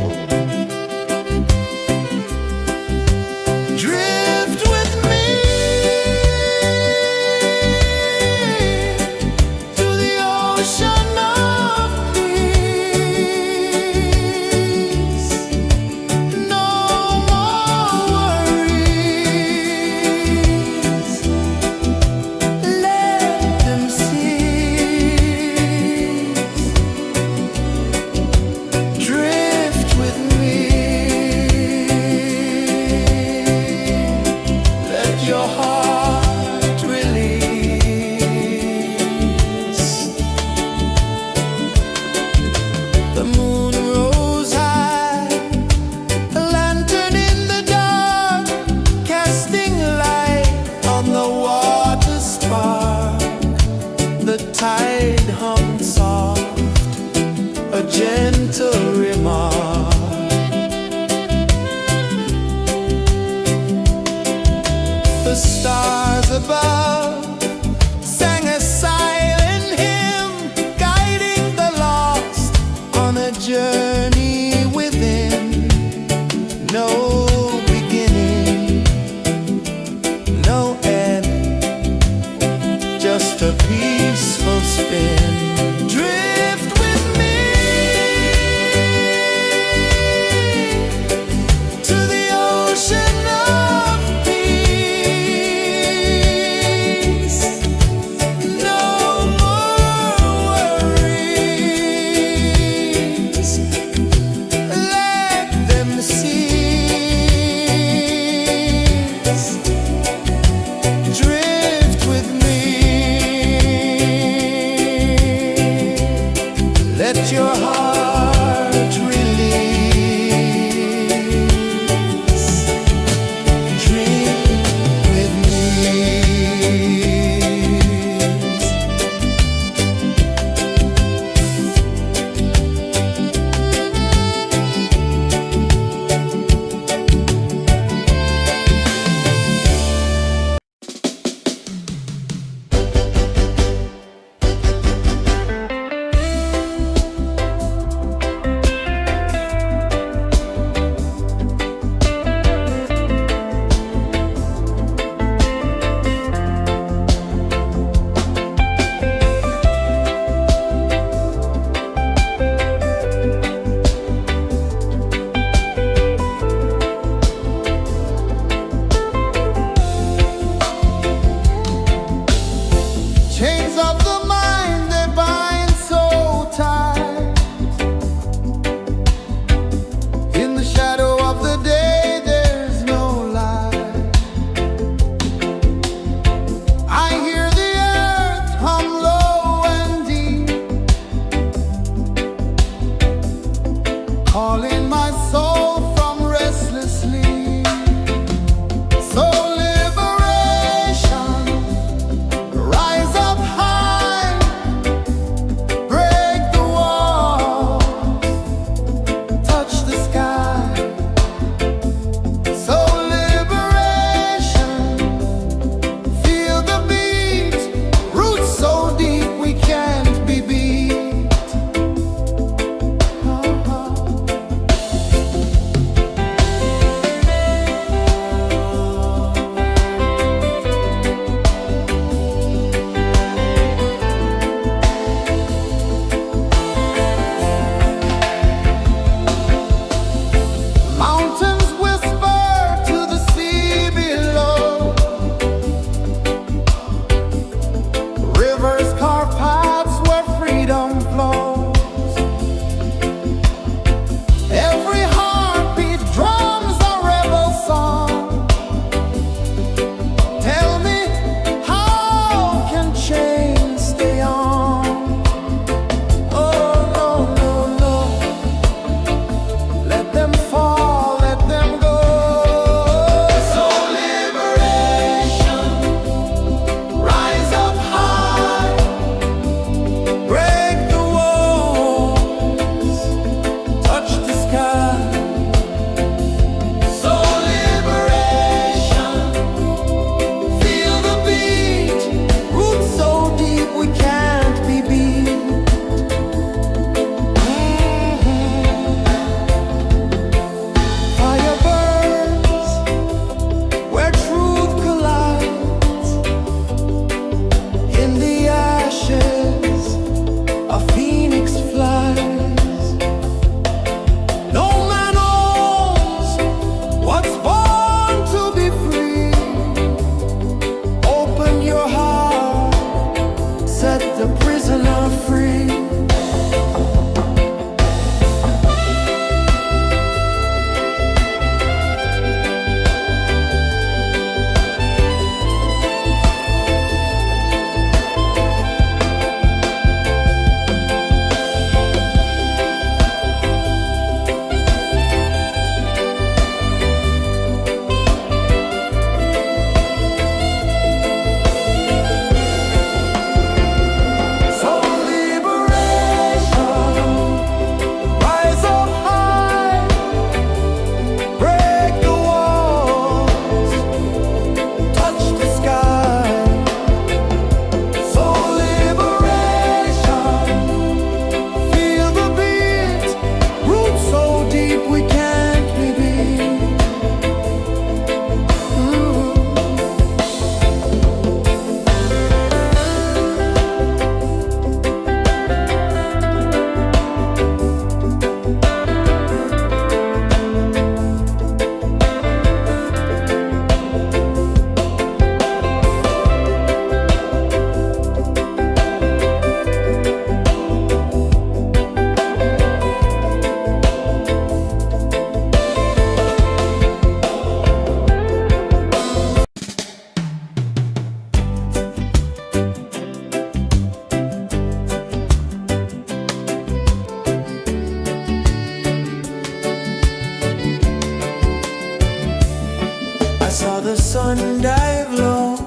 saw the sun dive low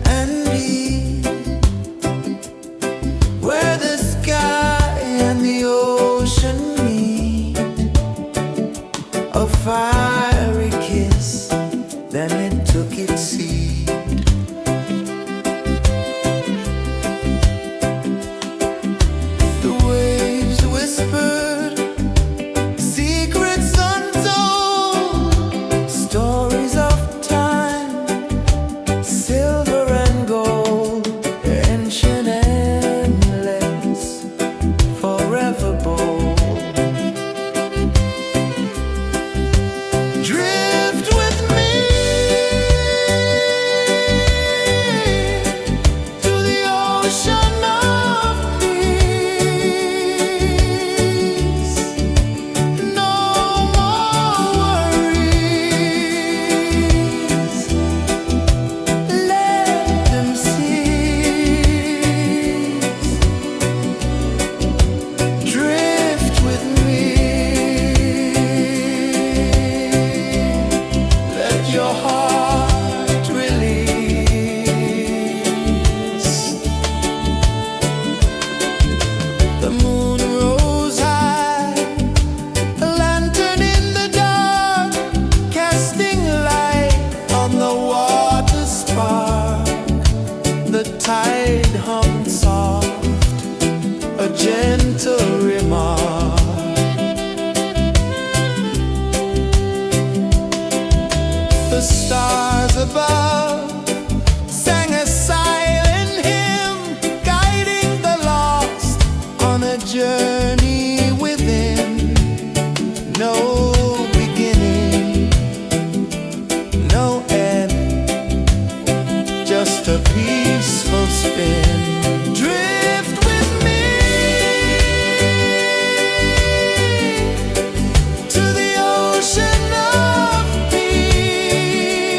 and deep, where the sky and the ocean meet. A fiery kiss, then it took its seat. The waves whispered secrets untold, stories of time, silver and gold, ancient endless, forever bold. Drift with me to the ocean of peace. No more worries, let them cease. Drift with me, let your heart release. The moon rose high, a lantern in the dark, casting light on the water spark. The tide hummed soft, a gentle remark. The stars above sang a silent hymn, guiding the lost on a journey within. No beginning, no end, just a peaceful spin. Drift with me to the ocean of peace.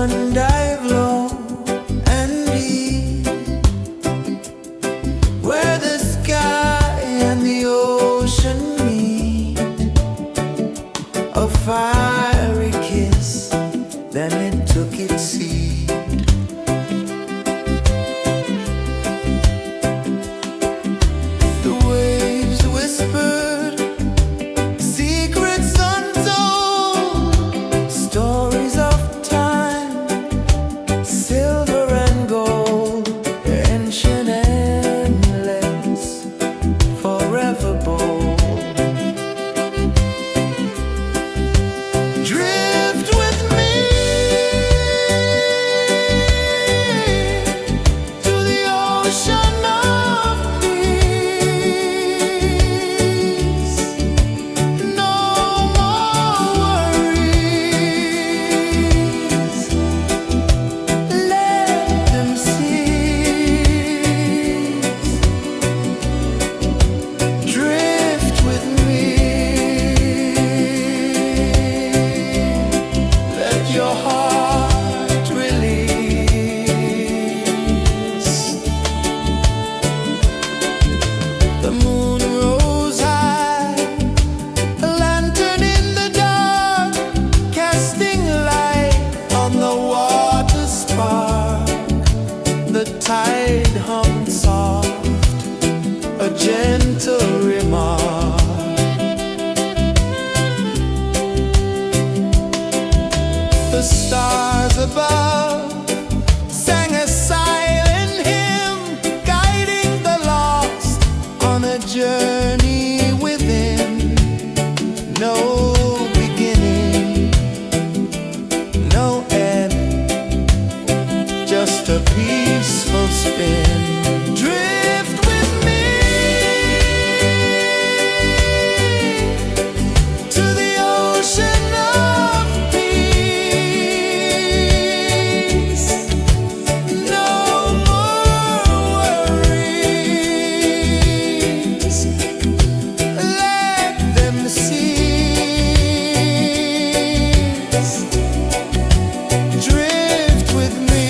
sun dive low and deep, where the sky and the ocean meet. A fiery kiss, then it took its seat. The waves whispered secrets untold, stories of time, silver and gold, ancient, endless, forever bold. Drift with me to the ocean of peace. No more worries, let them cease. Drift with me, let your heart release. The moon rose high, a lantern in the dark, casting light on the water spark. The tide hummed soft, a gentle remark. The stars above sang a silent hymn, guiding the lost on a journey within. No beginning, no end, just a peaceful spin. Drift with me to the ocean of peace. No more worries, let them cease. Drift with me.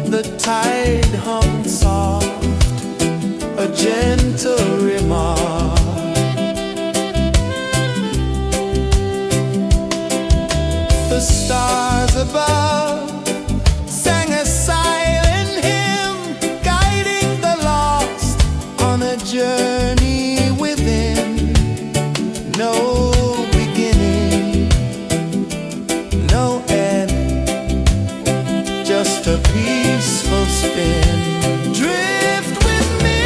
The tide hung soft, a gentle remark. The stars above sang a silent hymn, guiding the lost on a journey within. No beginning, no end, just a peaceful spin. Drift with me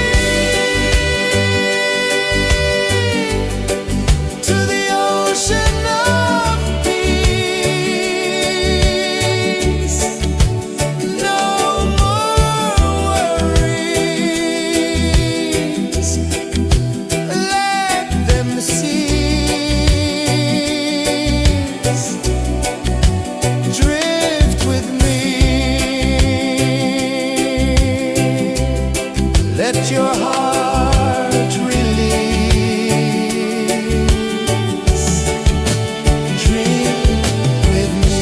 to the ocean of peace. No more worries, let them cease. Drift with me, let your heart release. Dream with me.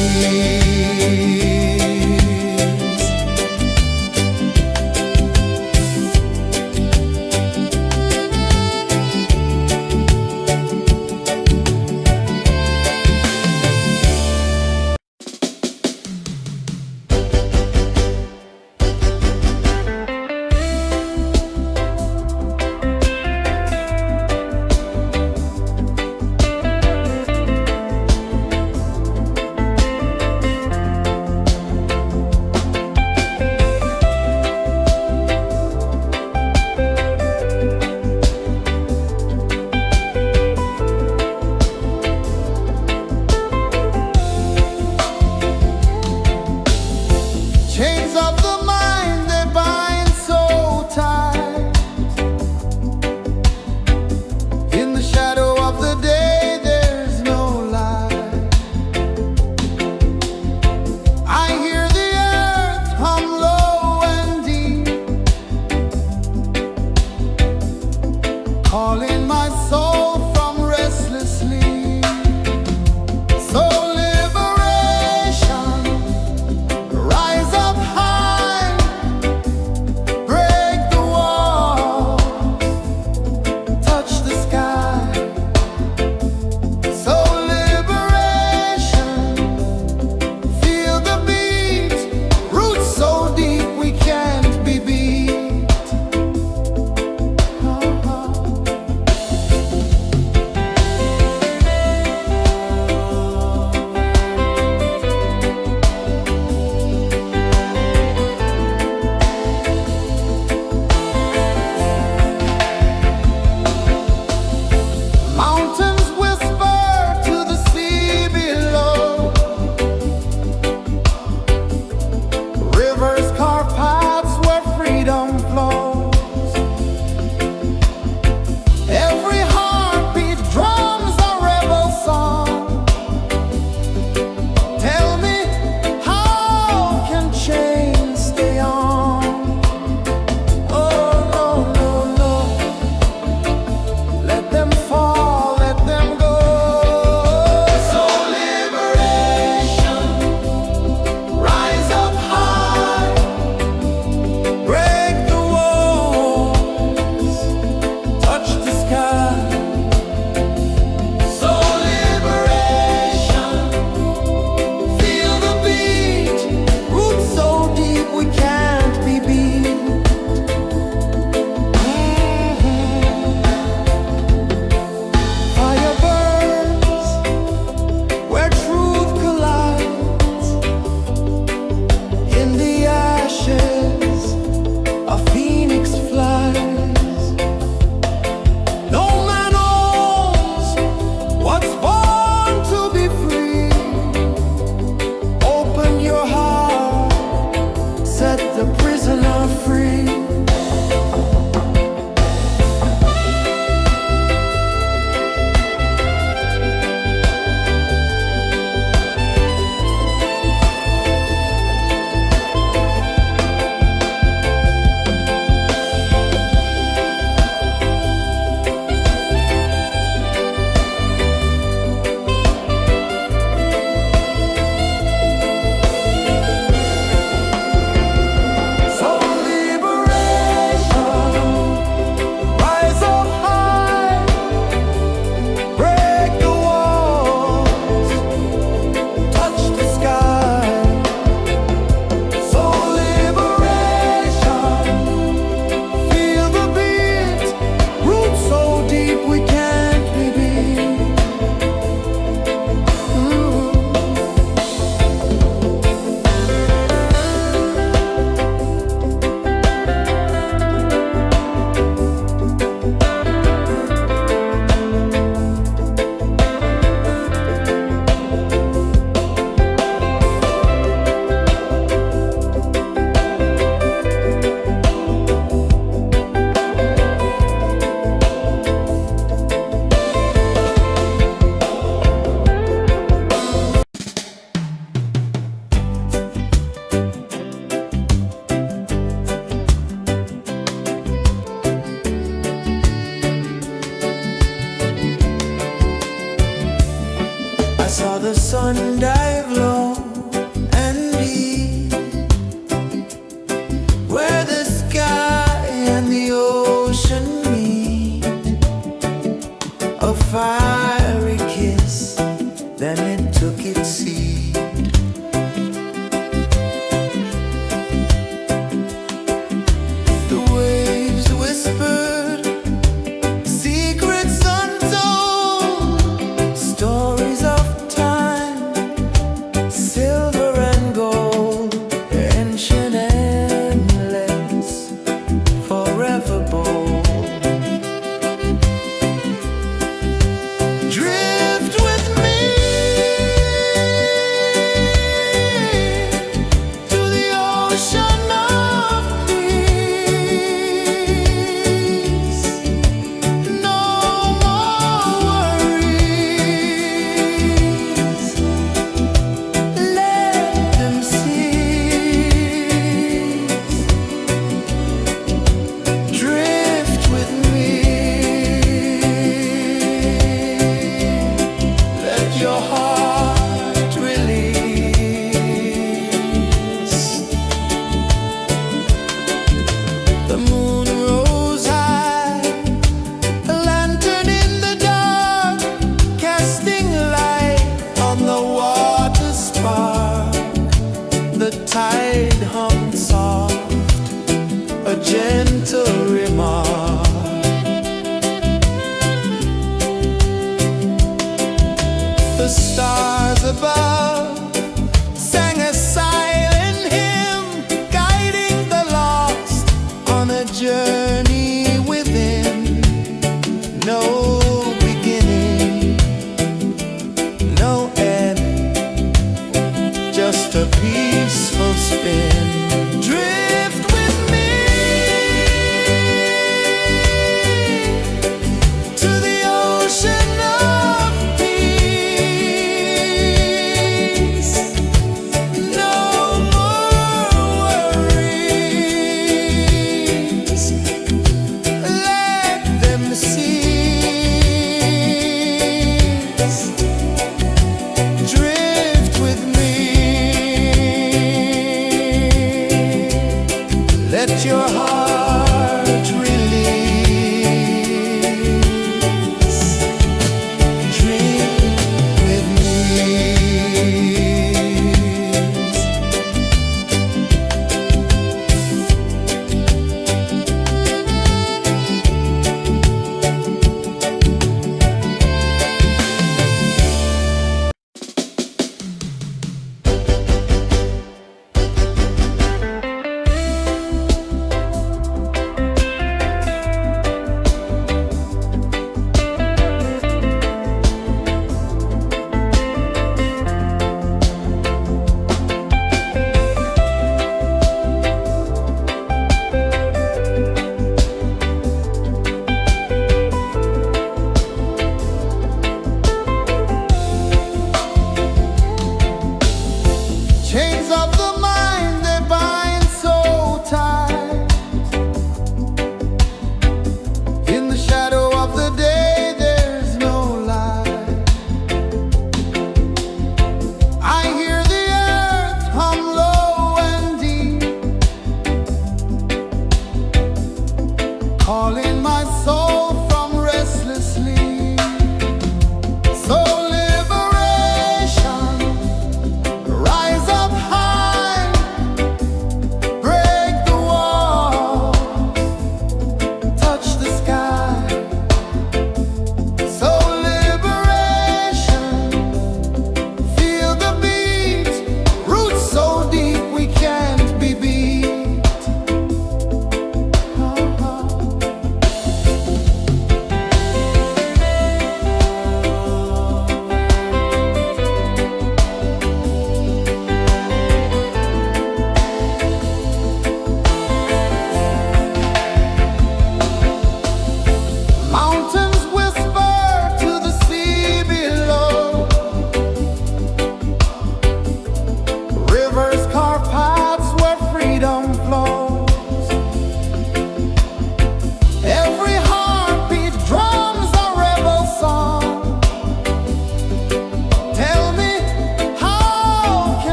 journey within, no beginning, no end, just a peaceful spin. Drift with me to the ocean of peace. No more worries, let them cease. Drift with me, let your heart release. Drift with me.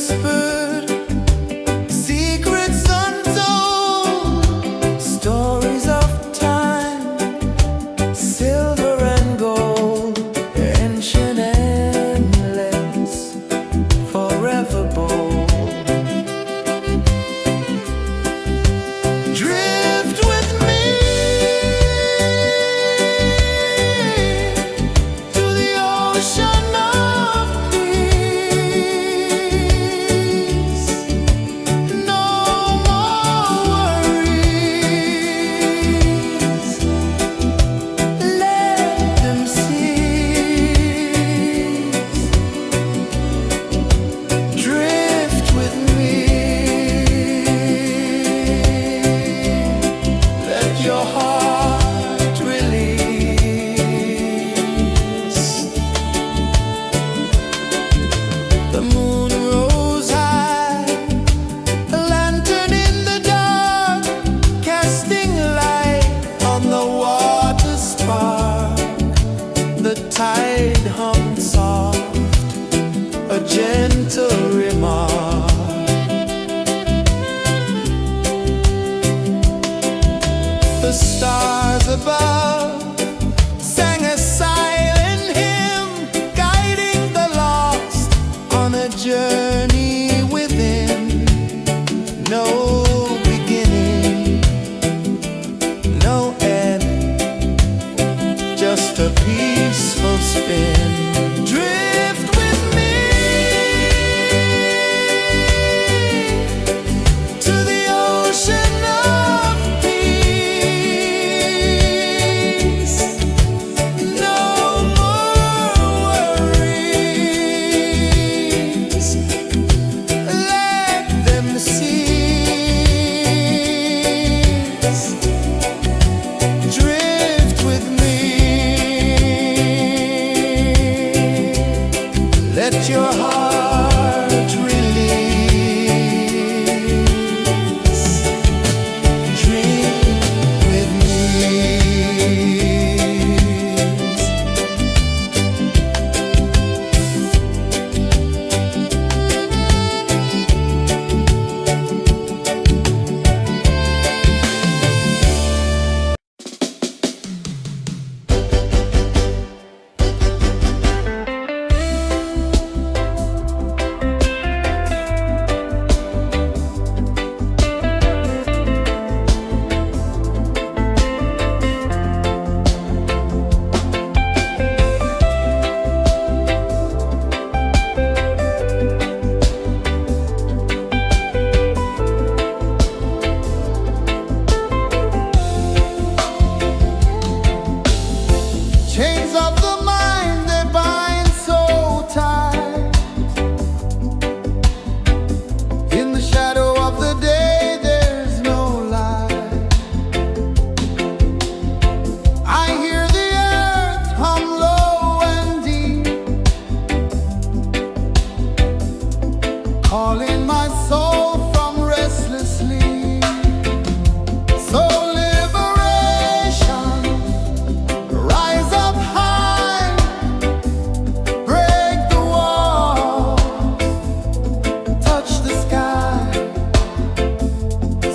whispered, secrets untold, stories of time, silver and gold, ancient, endless, forever bold. Drift with me to the ocean of peace. No more worries. Let them cease. Drift with me. Let your heart release. The moon rose high, a lantern in the dark, casting light on the water spark. The tide hummed soft, a gentle remark. The stars above sang a silent hymn, guiding the lost on a journey within. No beginning, no end, just a peaceful spin. Drift with me to the ocean of peace. No more worries. Let them cease. Drift with me. Let your heart release. Dream with me. Chains of the mind, they bind so tight. In the shadow of the day, there's no light. I hear the earth hum low and deep, calling my soul from restless sleep. So liberation, rise up high, break the walls, touch the sky.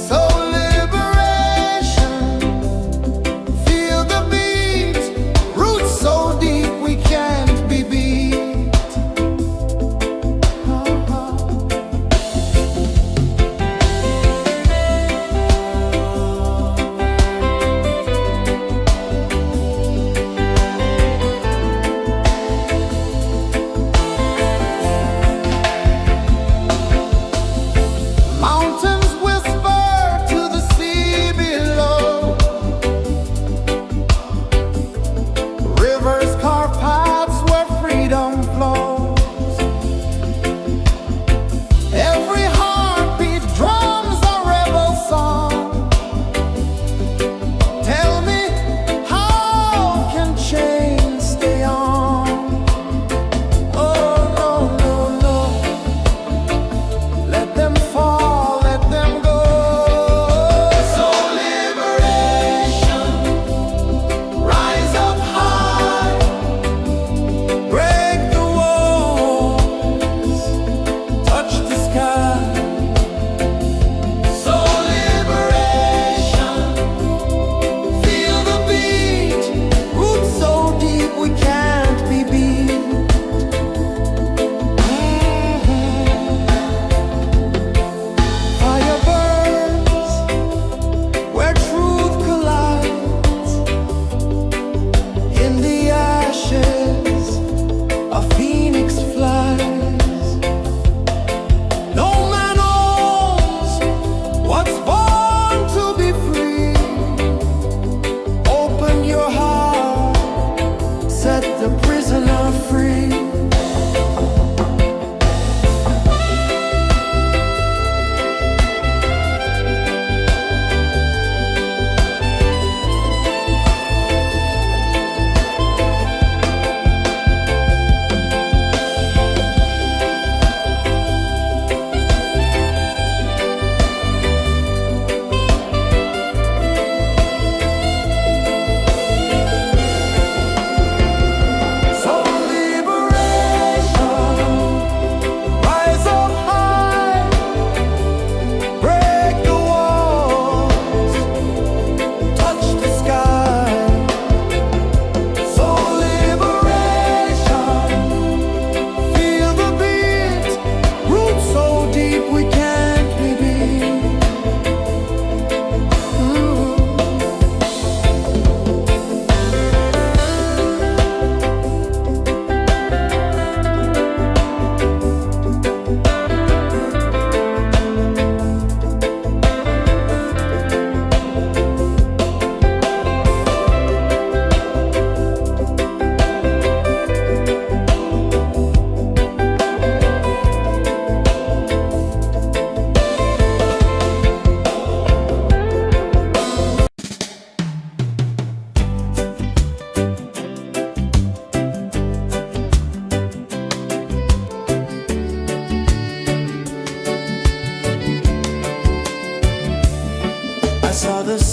So liberation, feel the beat, roots so deep we can't be beat.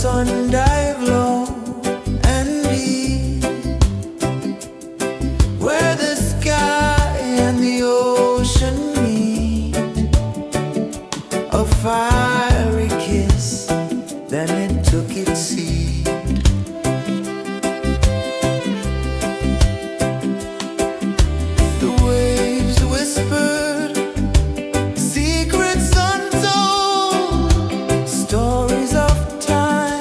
sun dive low and deep, where the sky and the ocean meet, a fiery kiss, then it took its seat. The waves whispered secrets untold, stories of time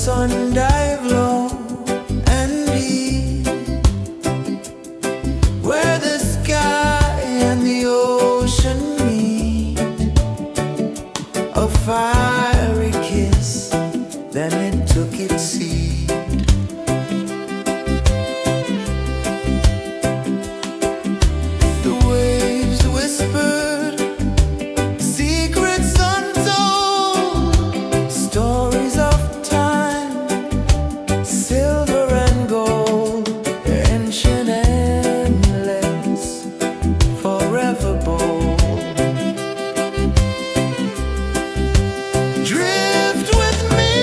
sun dive low and deep, where the sky and the ocean meet. A fiery kiss, then it took its seat. The waves whispered secrets untold, stories of time, silver and gold, ancient, endless, forever bold. Drift with me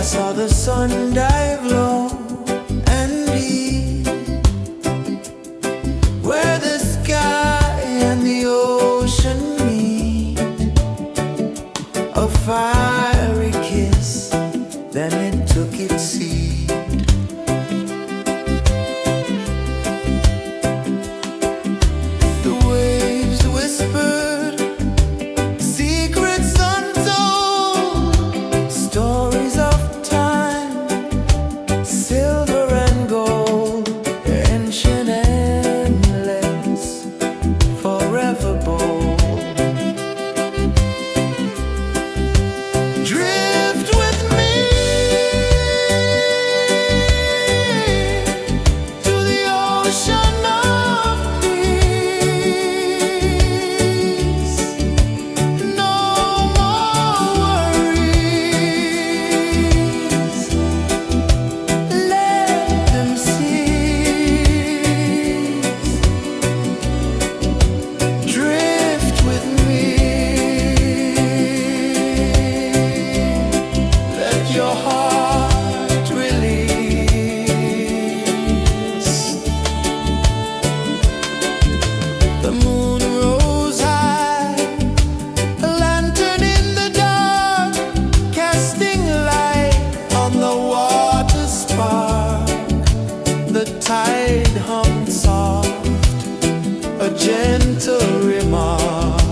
saw the sun dive low and deep, where the sky and the ocean meet. A fiery kiss, then it took its seat. The waves whispered secrets untold, stories of time, silver and gold, ancient, endless, forever bold. Drift with me to the ocean of peace. No more worries, let them cease. Drift with me, let your heart release. The moon rose high, a lantern in the dark, casting light on the water spark. The tide hummed soft, a gentle remark.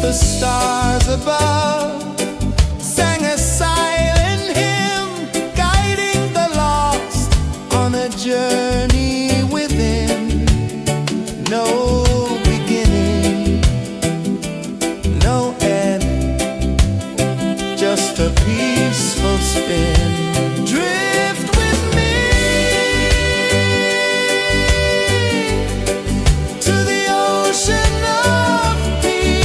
The stars above sang a silent hymn, guiding the lost on a journey within. No beginning, no end, just a peaceful spin. Drift with me to the ocean of peace.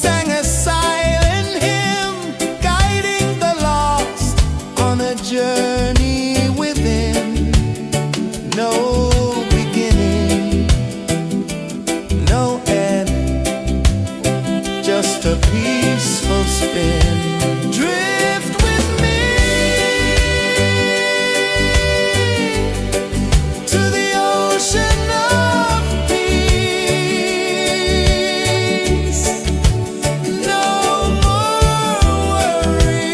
sang a silent hymn, guiding the lost on a journey within. No beginning, no end, just a peaceful spin. Drift with me to the ocean of peace. No more worries,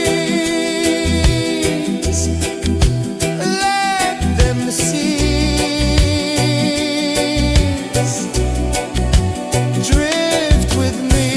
let them cease. Drift with me.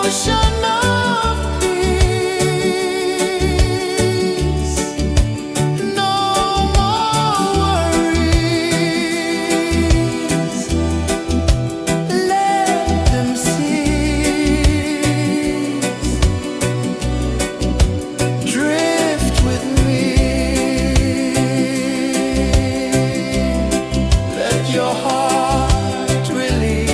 ocean of peace. No more worries. Let them cease. Drift with me. Let your heart release.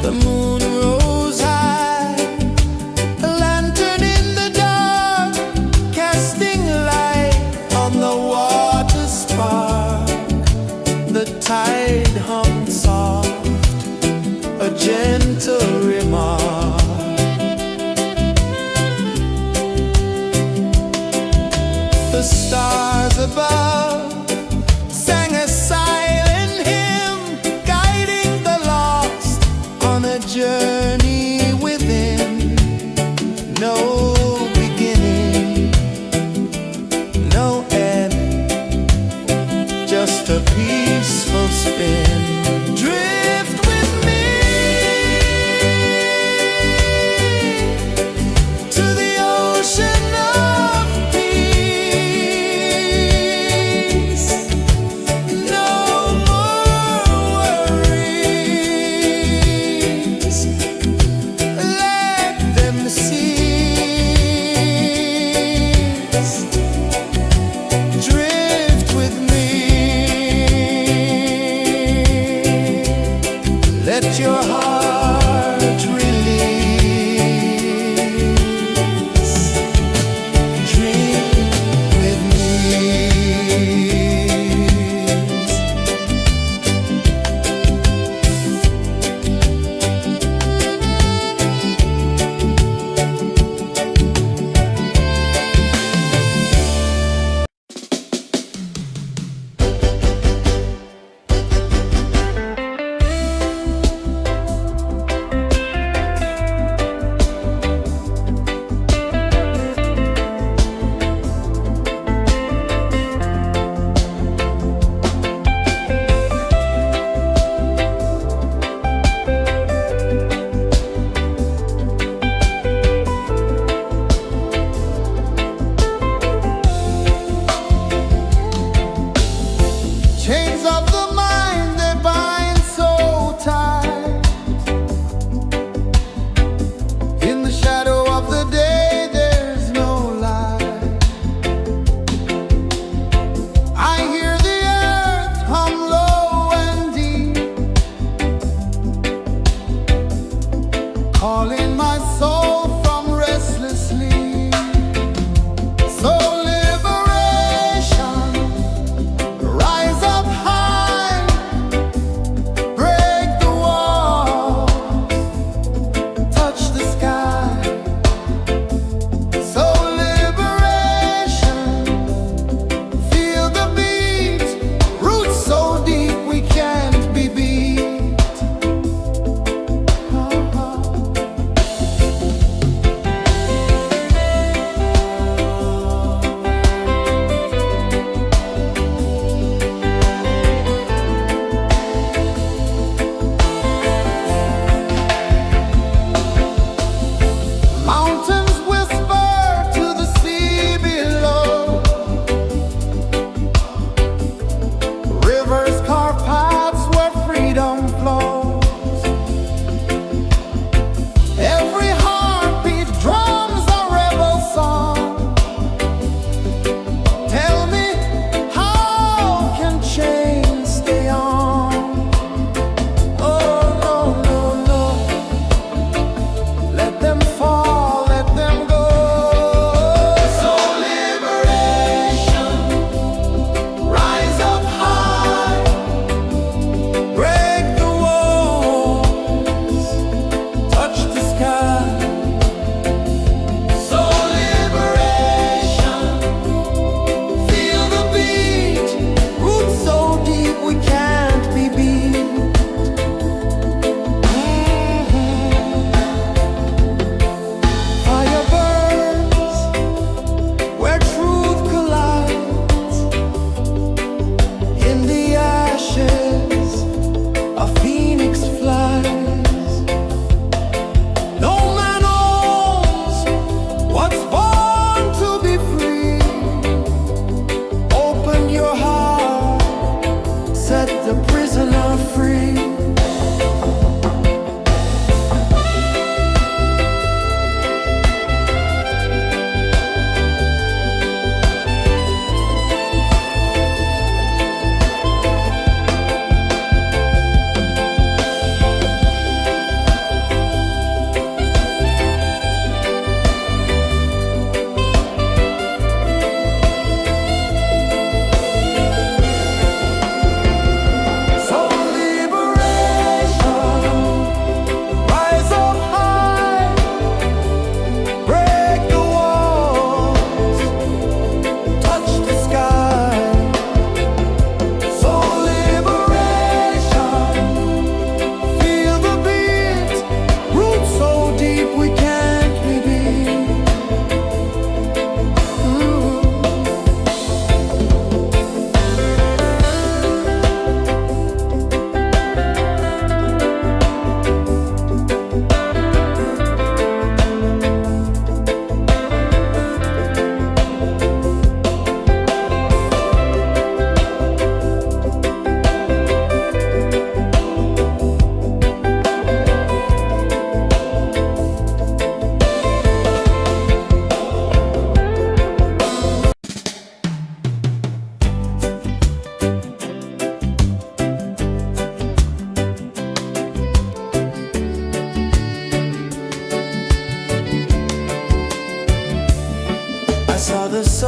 The moon rose high, a lantern in the dark, casting light on the water spark. The tide hummed soft, a gentle remark. The stars above sang a silent hymn, guiding the lost on a journey within. No beginning, no end, just a peaceful spin. Drift with me to the ocean of peace. No more worries.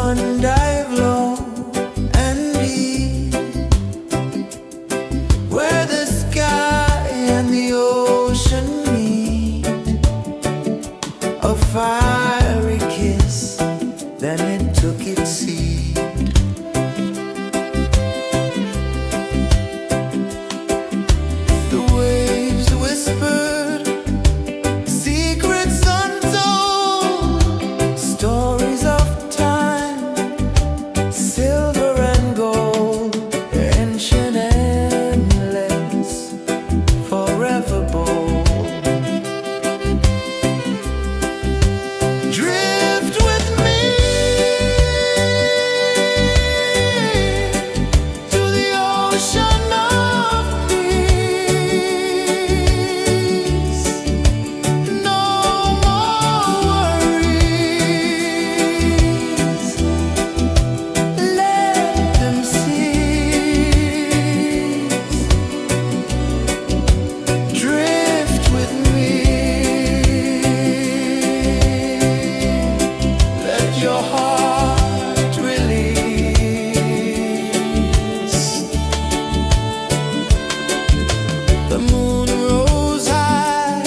sun dive low and deep, where the sky and the ocean meet. A fiery kiss, then it took its seat. The waves whispered secrets untold, stories of time, silver and gold, ancient, endless, forever bold. Drift with me to the ocean of peace. No more worries, let them cease. Drift with me, let your heart release. The moon rose high,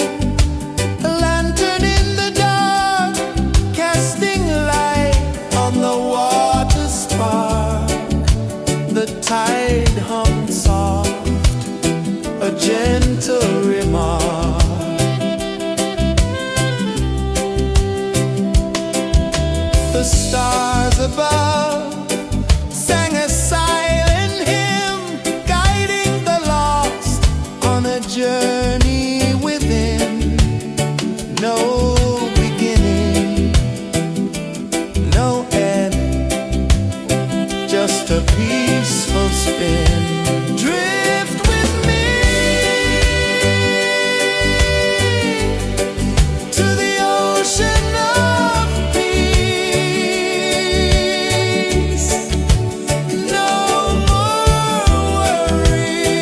a lantern in the dark, casting light on the water spark. The tide hummed soft, a gentle remark. The stars above sang a silent hymn, guiding the lost on a journey within. No beginning, no end, just a peaceful spin. Drift with me to the ocean of peace. No more worries,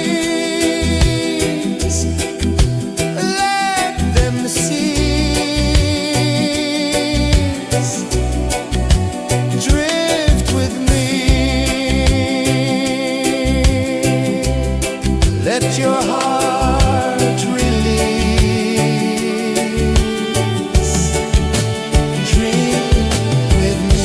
let them cease. Drift with me, let your heart release. Dream with me.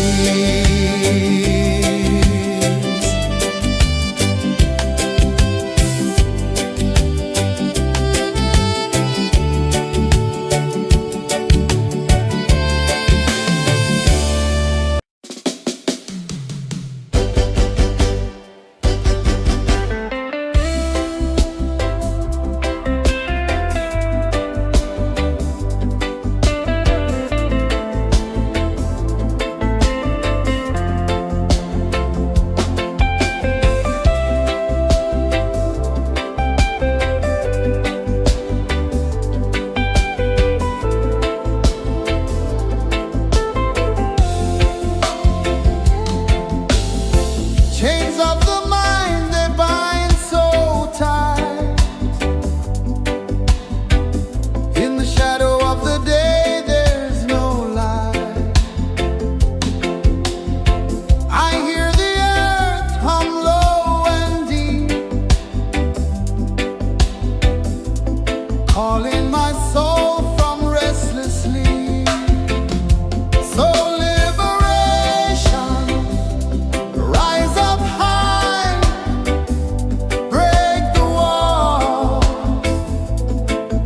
Chains of the mind, they bind so tight. In the shadow of the day, there's no light. I hear the earth hum low and deep, calling my soul from restless sleep. So liberation, rise up high, break the walls,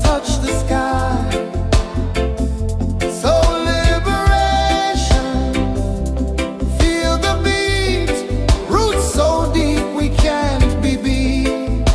touch the sky. So liberation, feel the beat, roots so deep we can't be beat.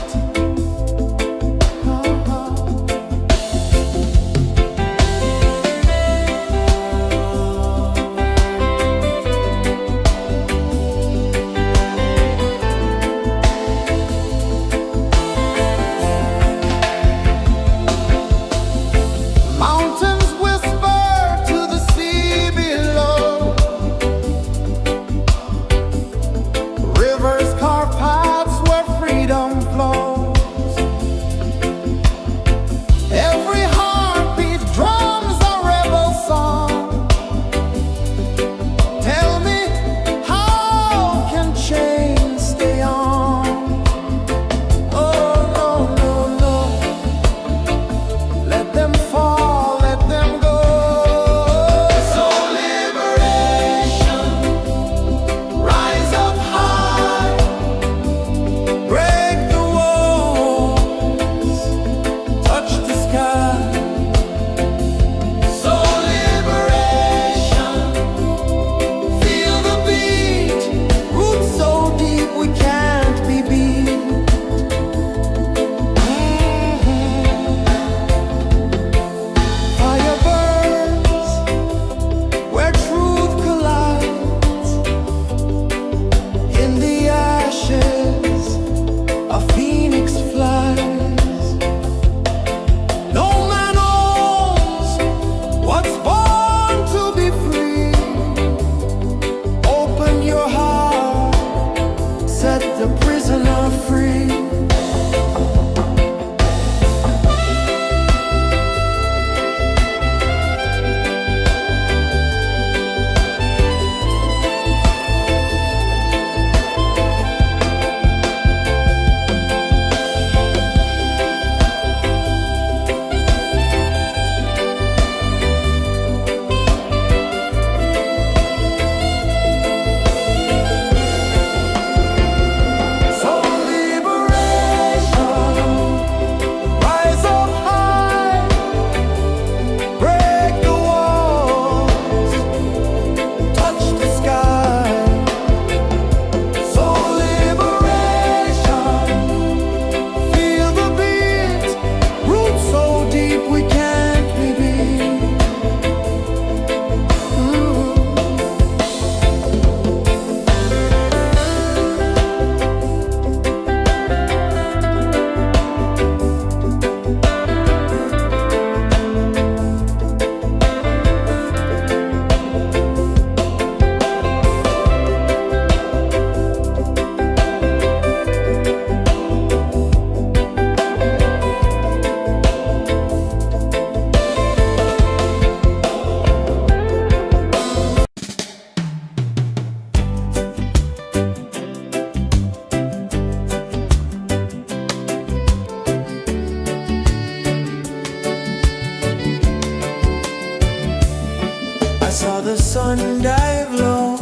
the sun dive low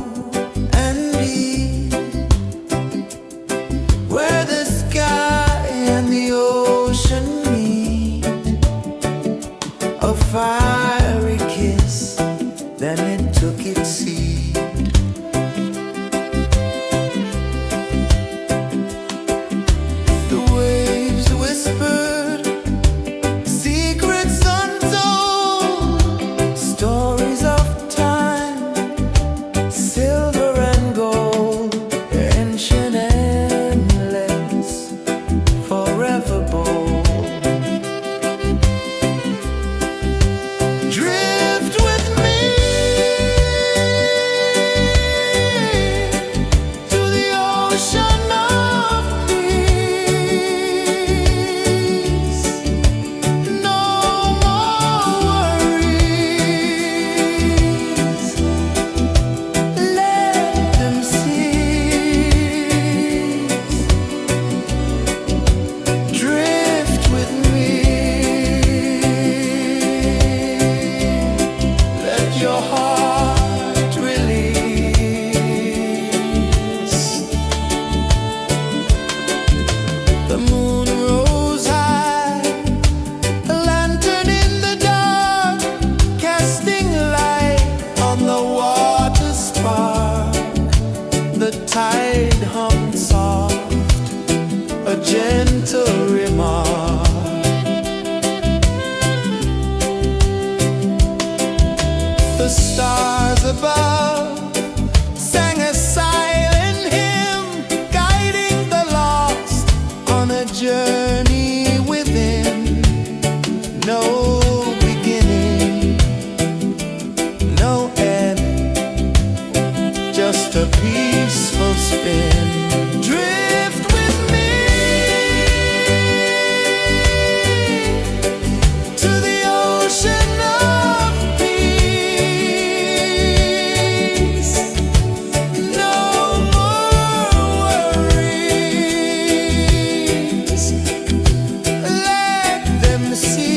and deep, where the sky and the ocean meet. A fiery kiss, then it took its seed. The waves whispered secrets untold, stories of time, silver and gold, ancient, endless, forever bold. Drift with me to the ocean of peace. No more worries, let them cease. Drift with me, let your heart release. The moon rose high, a lantern in the dark, casting light on the water spark. The tide hummed soft, a gentle remark. The stars above sang a silent hymn, guiding the lost on a journey within. No beginning, no end, just a peaceful spin. Drift with me to the ocean of peace. No more worries, let them cease.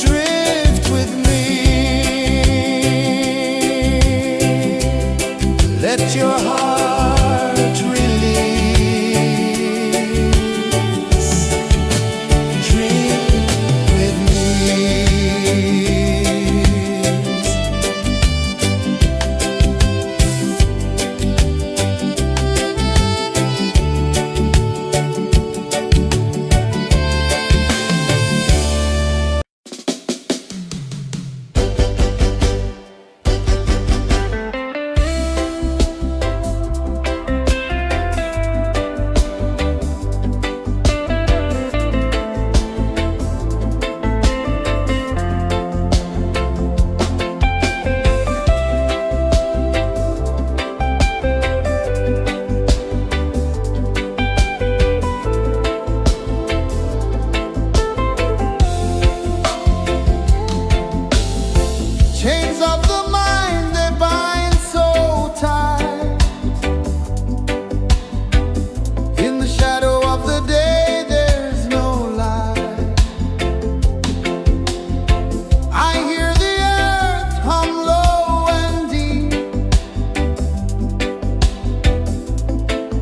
Drift with me, let your heart release. Drift with me. Chains of the mind, they bind so tight. In the shadow of the day, there's no light. I hear the earth hum low and deep,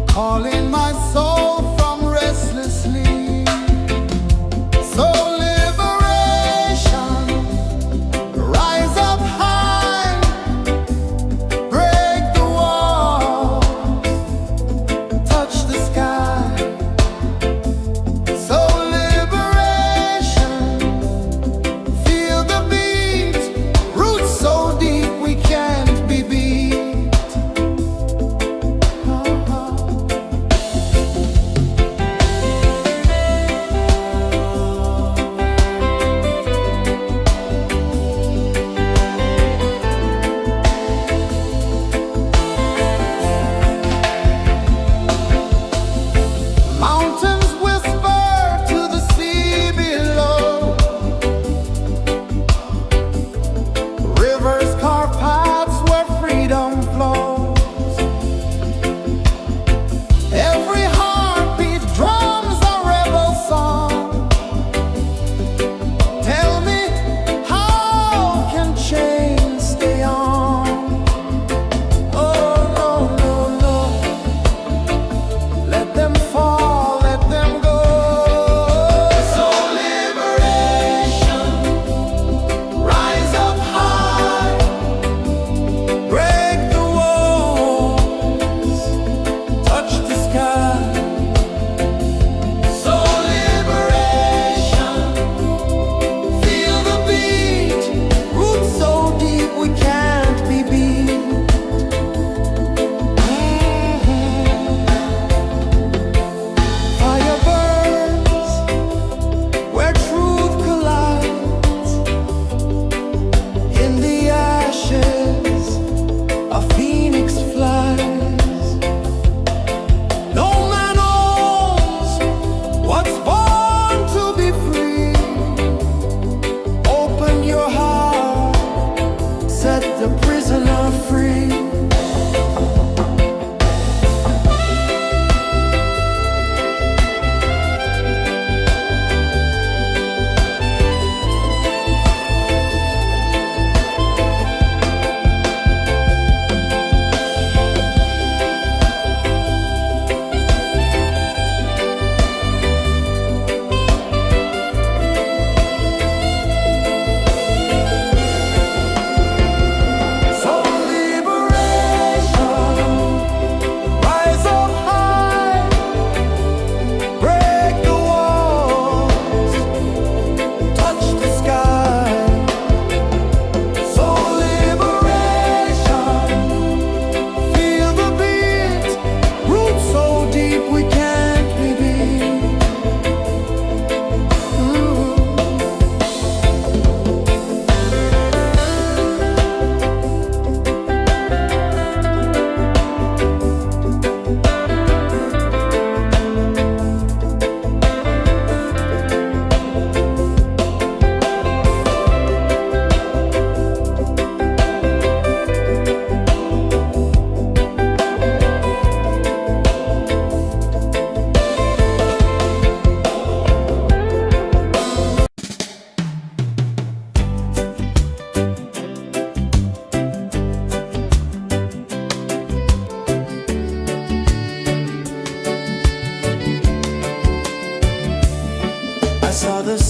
calling my soul from restless sleep. So liberation, rise up high, break the walls, touch the sky. So liberation, feel the beat, roots so deep we can't be beat.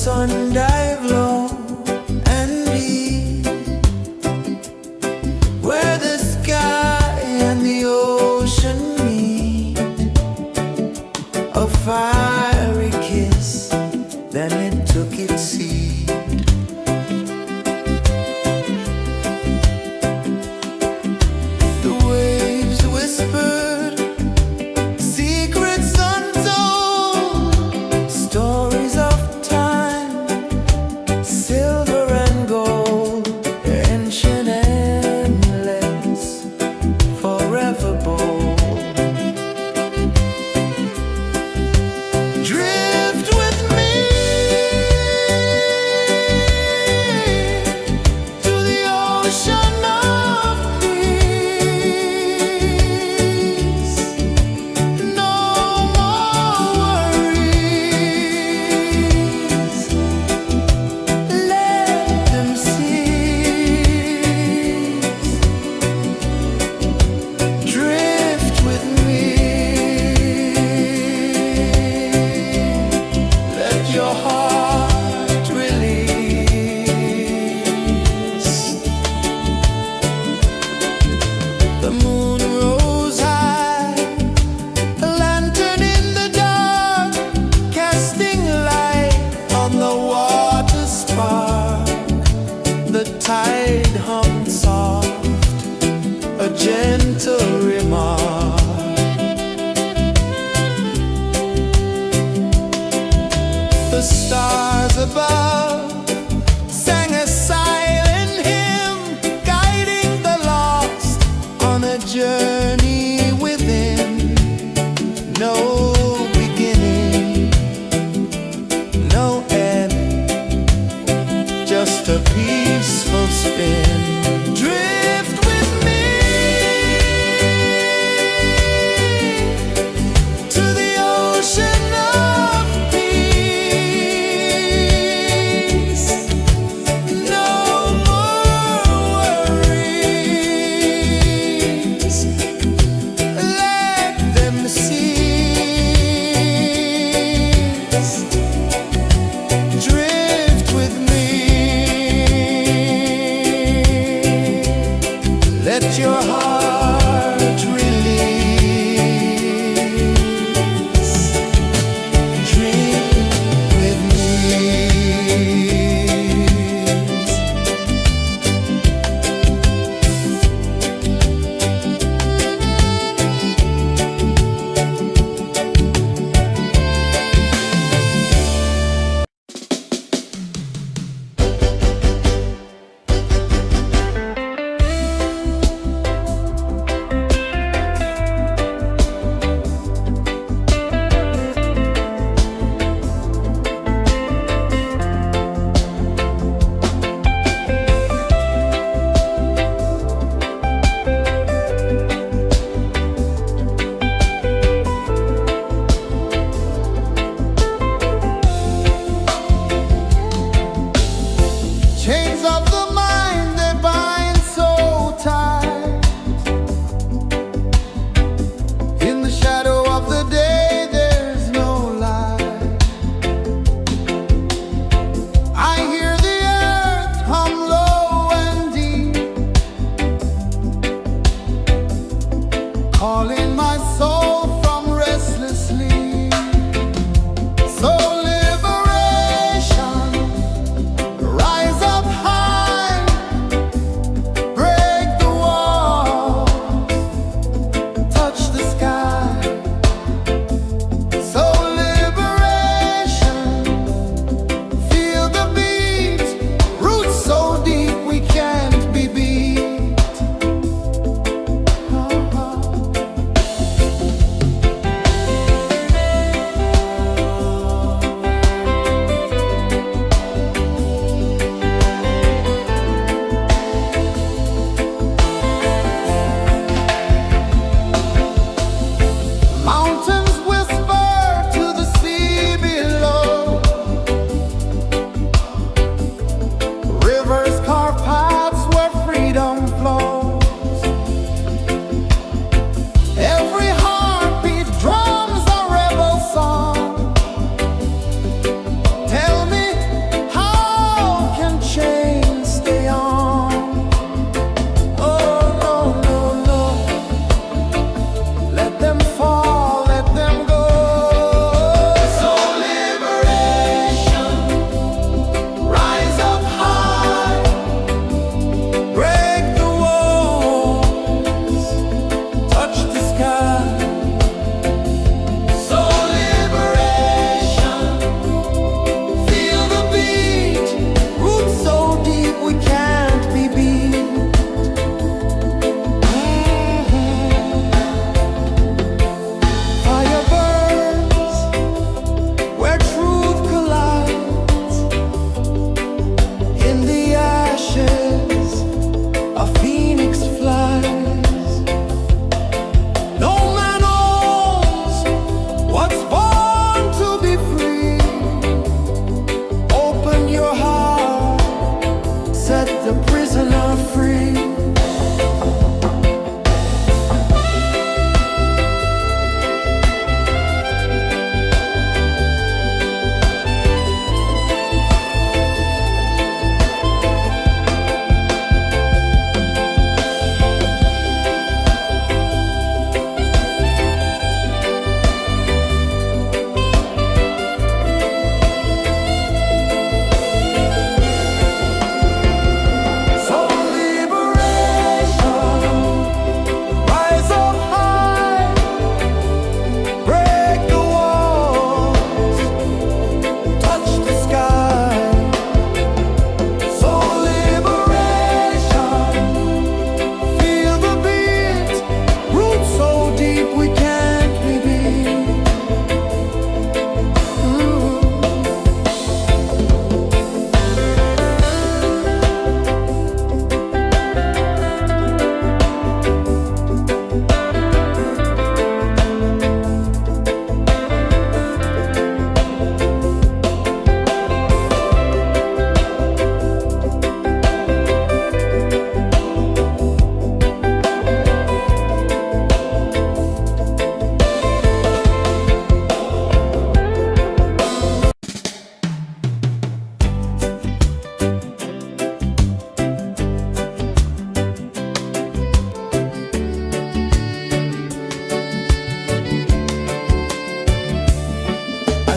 sun dive low and deep, where the sky and the ocean meet, a fiery kiss, then it took its seat. The waves whispered secrets untold, stories of time, silver and gold, ancient, endless, forever bold. Drift with me to the ocean of peace. No more worries, let them cease. Drift with me, let your heart release. The moon rose high, a lantern in the dark, casting light on the water spark. The tide hummed soft, a gentle remark. The stars above sang a silent hymn, guiding the lost on a journey within. No beginning, no end, just a peaceful spin. Drift with me to the ocean of peace.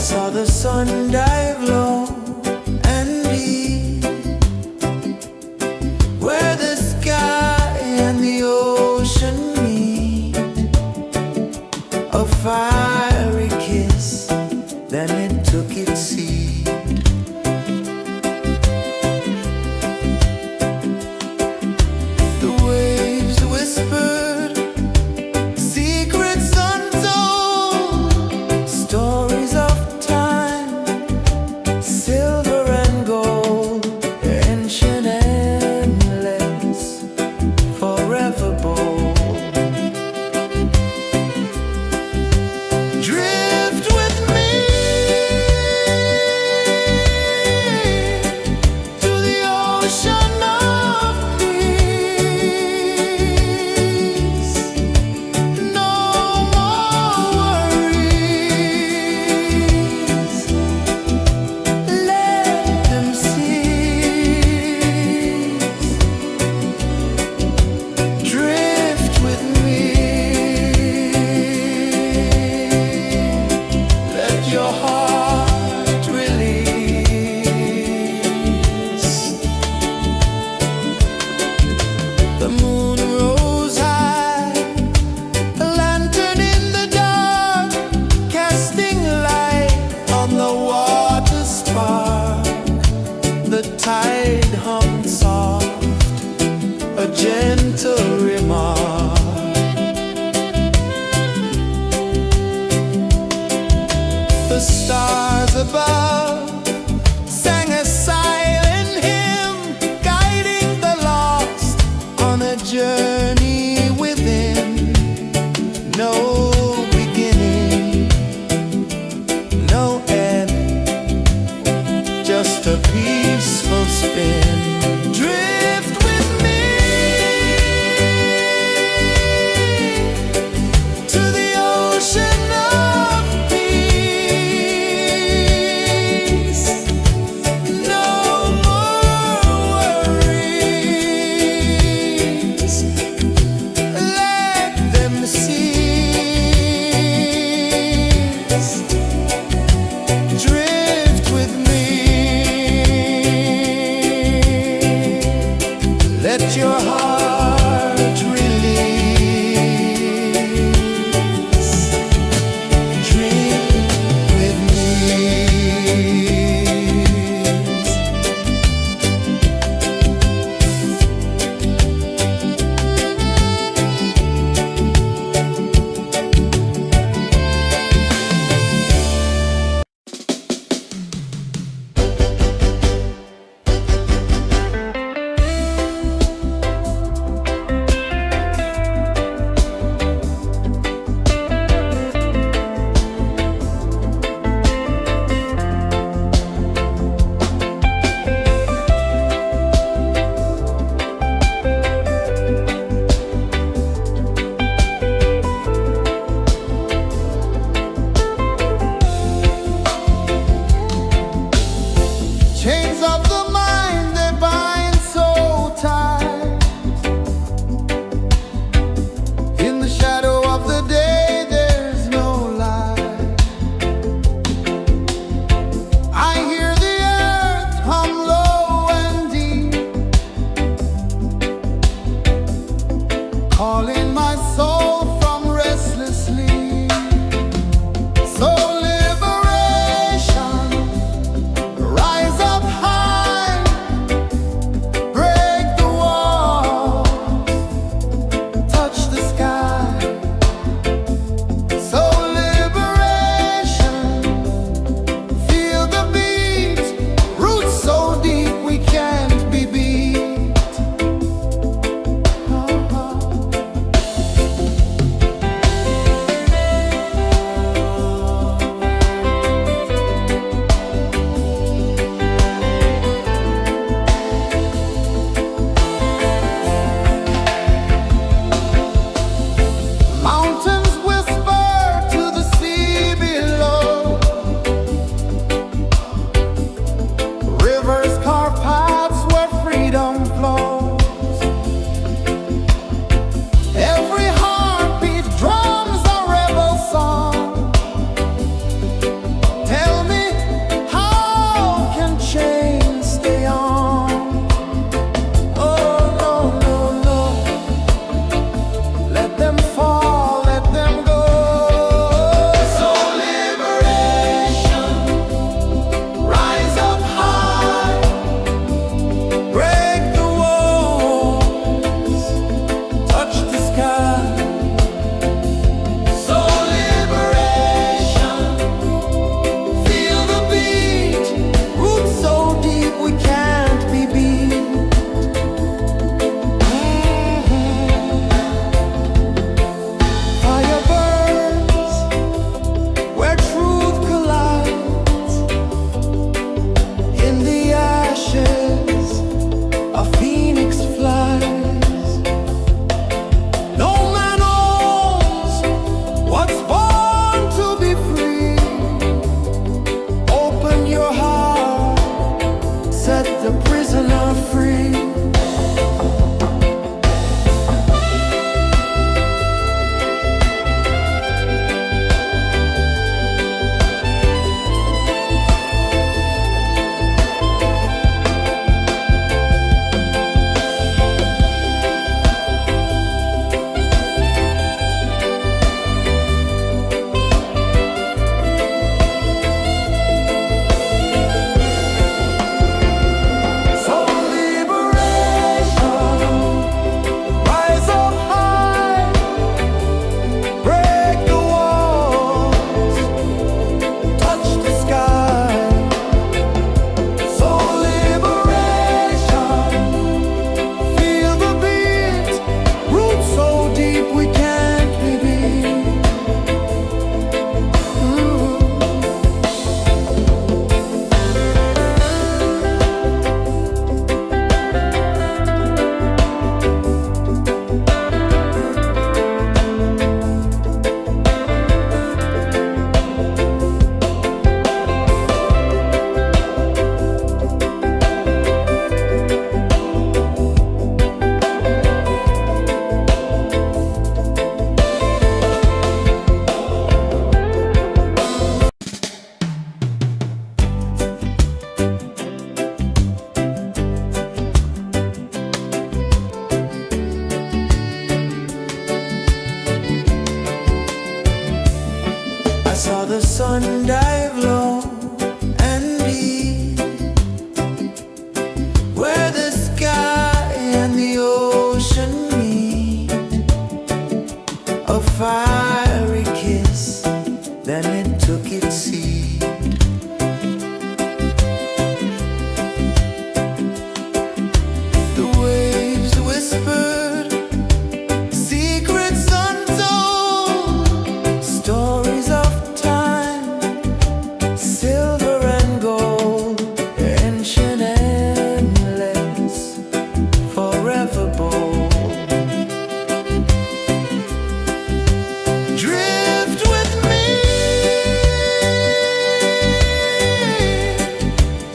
saw the sun dive low and deep, where the sky and the ocean meet. A fiery kiss, then it took its seat. The waves whispered secrets untold, stories of time, silver and gold, ancient, endless, forever bold. Drift with me to the ocean of peace. No more worries, let them cease. Drift with me, let your heart release. The moon rose high, a lantern in the dark, casting light on the water spark. The tide hummed soft, a gentle remark. The stars above sang a silent hymn, guiding the lost on a journey within. No beginning, no end, just a peaceful spin. Drift with me to the ocean of peace. the sun dive low and deep, where the sky and the ocean meet, a fiery kiss, then it took its seat. The waves whispered secrets untold, stories of time, silver and gold, ancient, endless, forever bold. Drift with me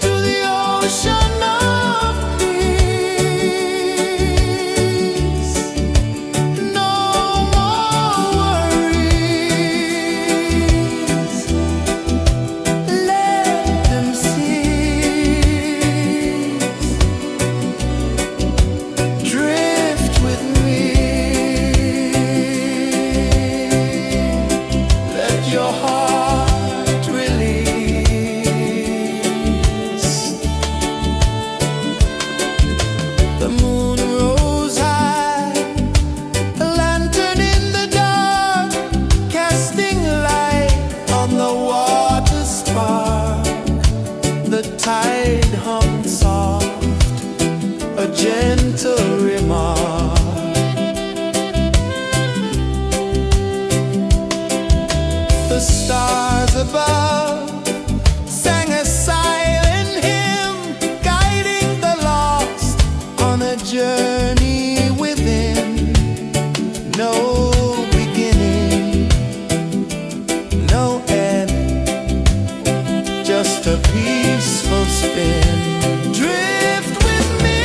to the ocean of peace. No more worries. Let them cease. Drift with me. Let your heart release. The moon rose high, a lantern in the dark, casting light on the water spark. The tide hummed soft, a gentle remark. The stars above sang a silent hymn, guiding the lost on a journey within. No beginning, no end, just a peaceful spin. Drift with me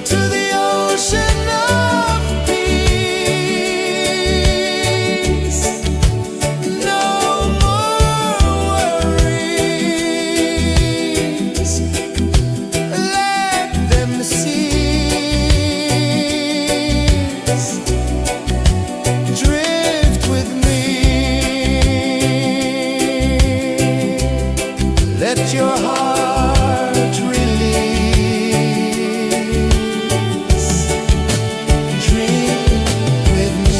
to the ocean of peace. No more worries. Let them cease. Drift with me. Let your heart release. Dream with me.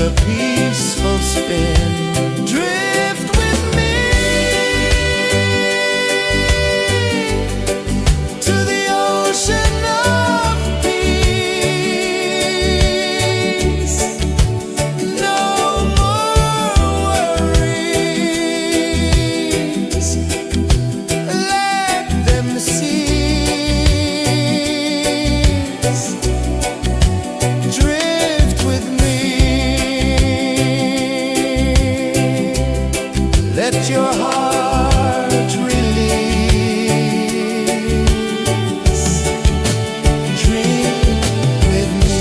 a peaceful spin. Drift with me to the ocean of peace. No more worries, let them cease. Drift with me, let your heart release. Drift with me.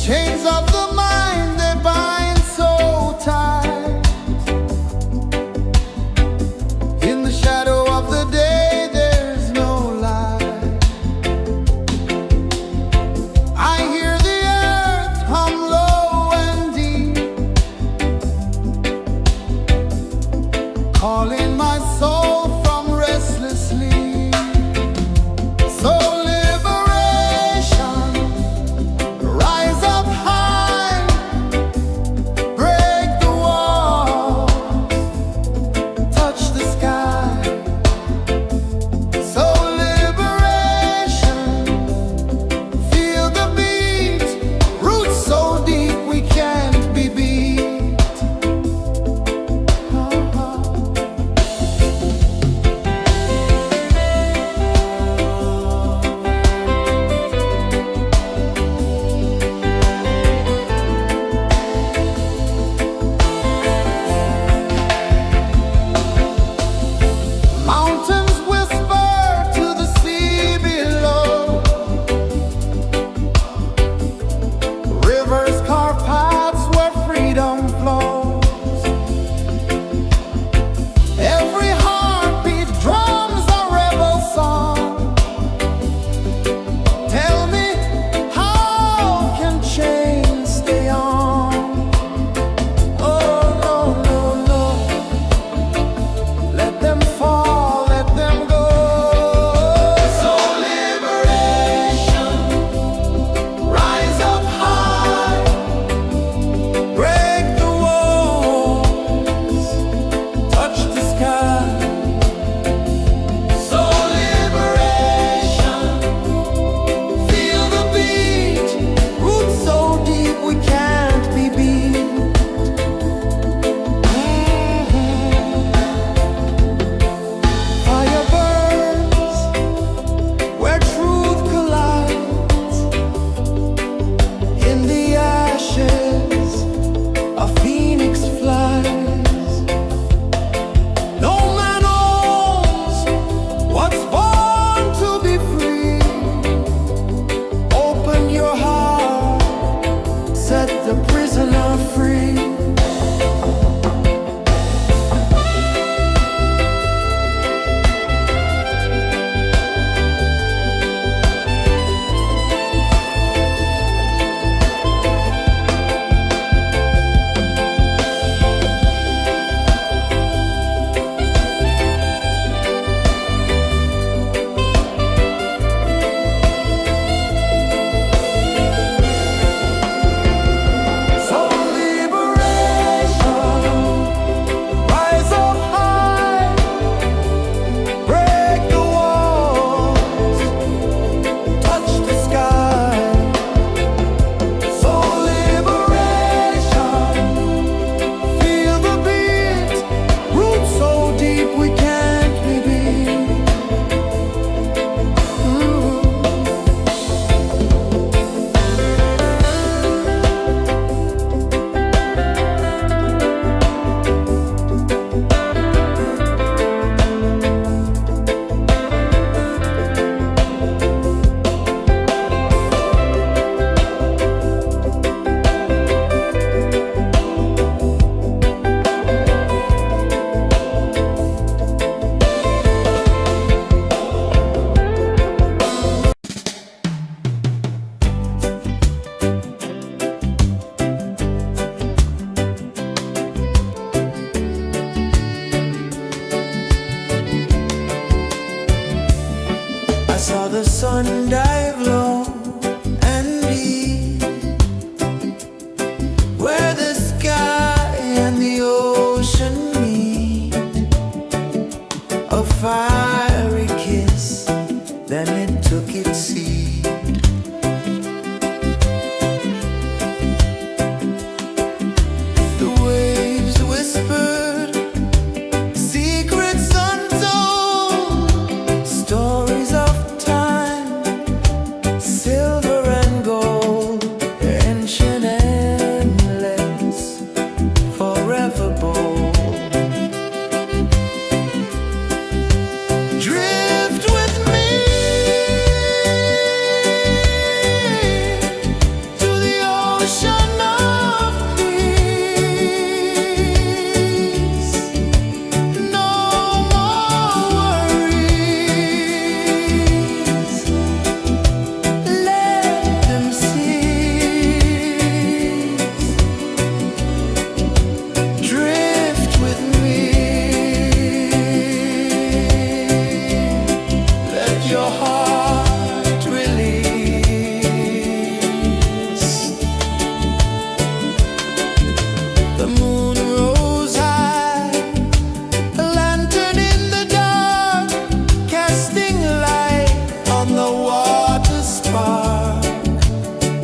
Chains of the mind, they bind so tight. In the shadow of the day, there's no light. I hear the earth hum low and deep, calling my soul from restless sleep. So liberation, rise up high. ocean of peace. No more worries. Let them cease. Drift with me. Let your heart release. The moon rose high, a lantern in the dark, casting light on the water spark.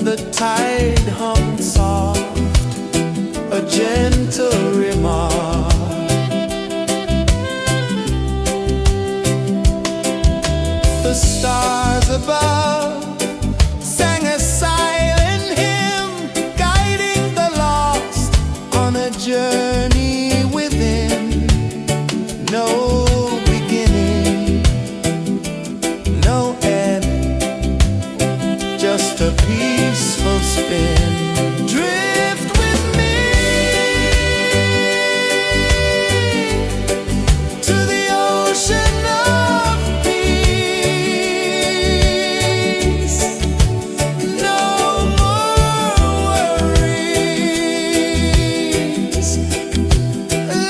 The tide hummed soft, a gentle remark. The stars above sang a silent hymn, guiding the lost on a journey within. No beginning, no end, just a peaceful spin. Drift with me to the ocean of peace. No more worries.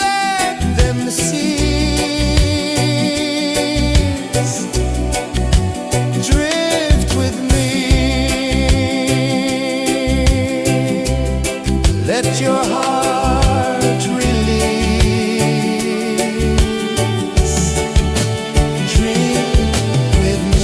Let them cease. Drift with me. Let your heart release. Dream with me.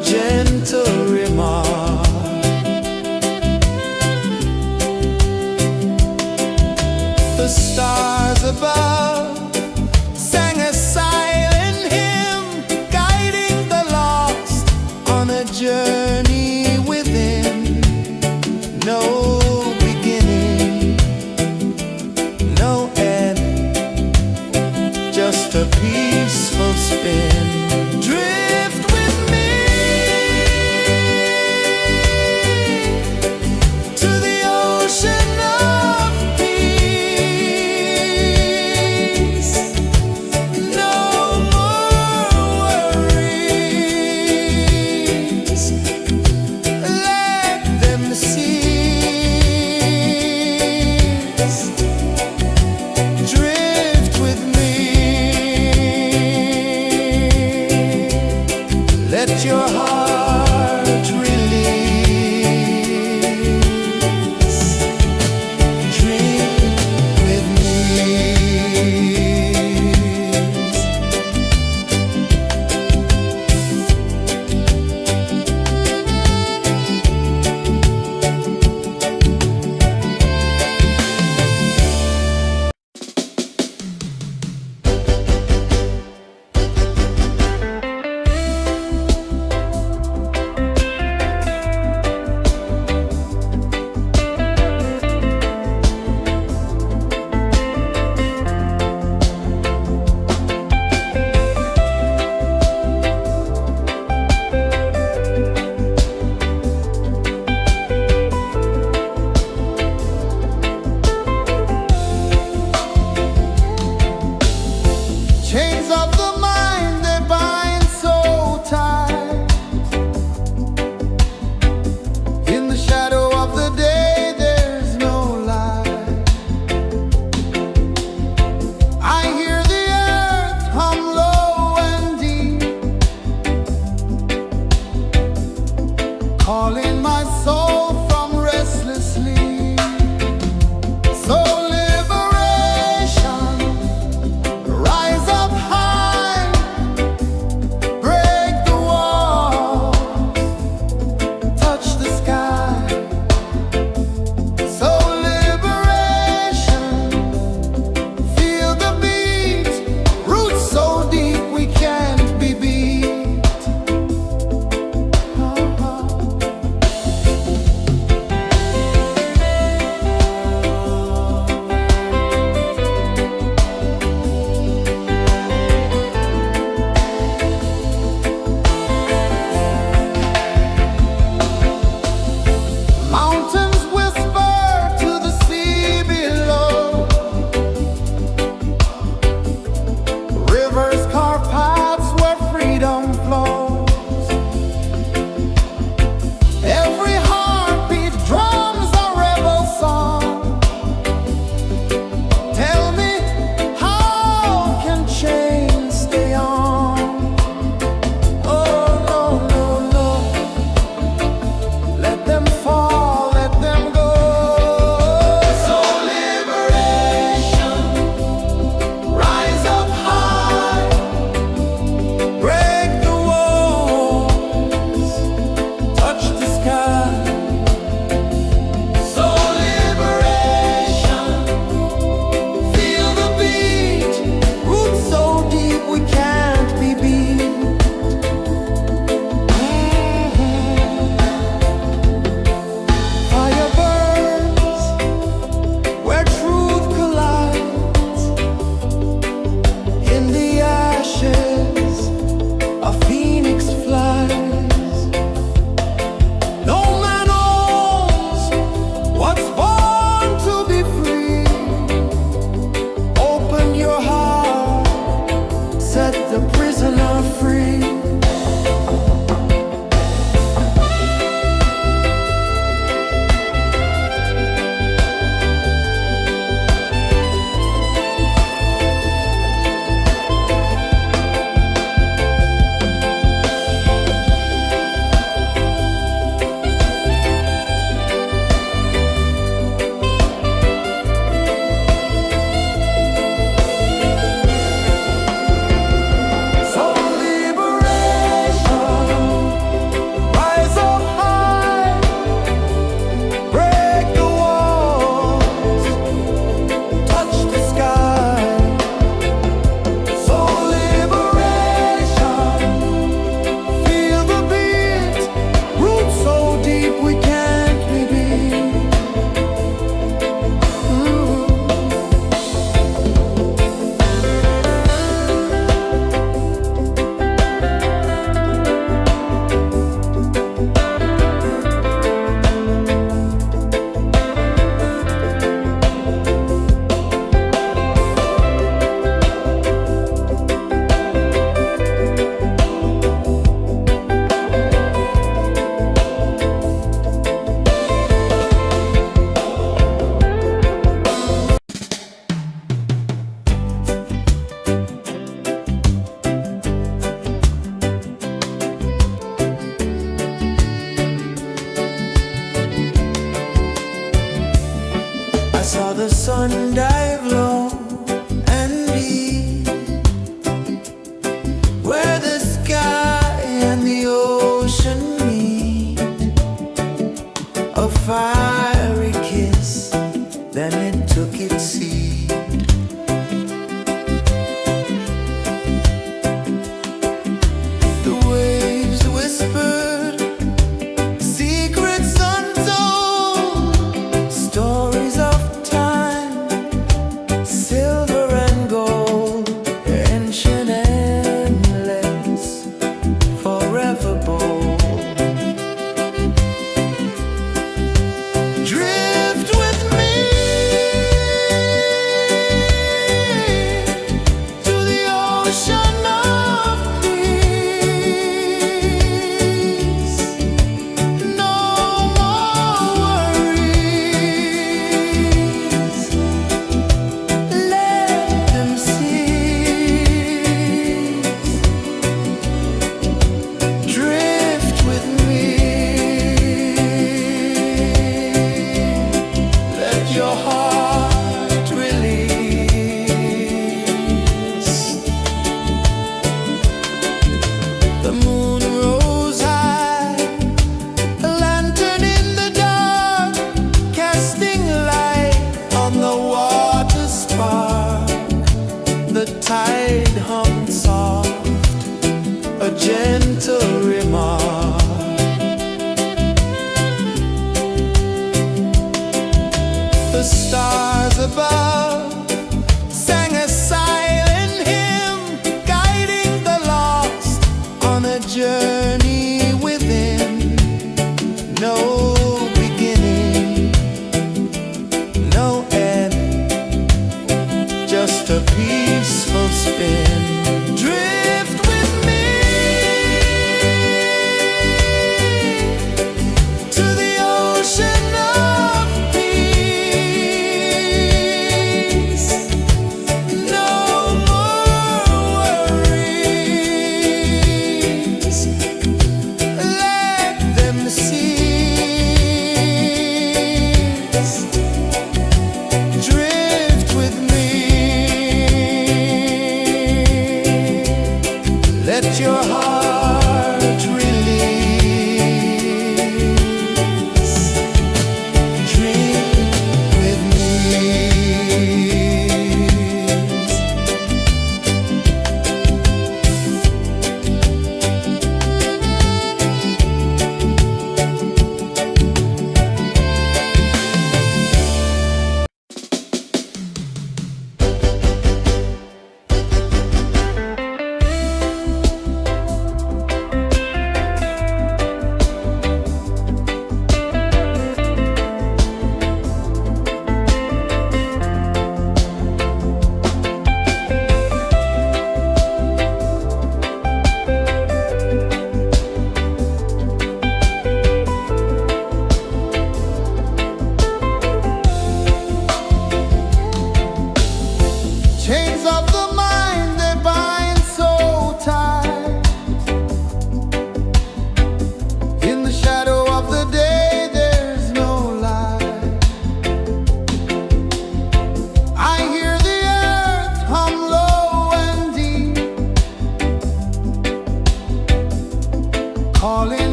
gentle remark. The stars above sang a silent hymn, guiding the lost on a journey within. No beginning, no end, just a peaceful spin. Drift with me to the ocean of peace. No more worries, let them cease. Drift with me, let your heart release. Drift with me. Chains of the mind, they bind so tight. In the shadow of the day, there's no light. I hear the earth hum low and deep, calling my soul from restless sleep. So liberation, rise up high, break the walls, touch the sky. So liberation, feel the beat, roots so deep we can't be beat.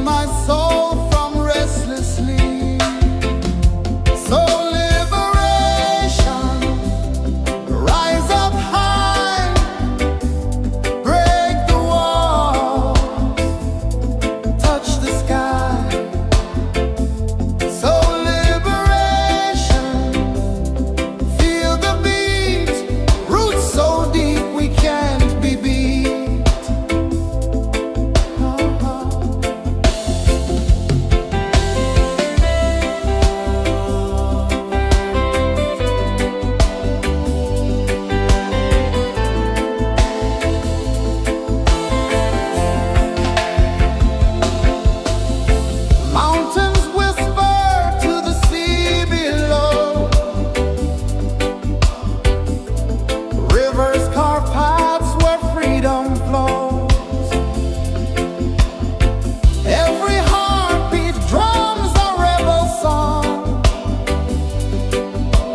my soul from restless sleep. So liberation, rise up high, break the walls, touch the sky. So liberation, feel the beat, roots so deep we can't be beat. Mountains whisper to the sea below. Rivers carve paths where freedom flows. Every heartbeat drums a rebel song.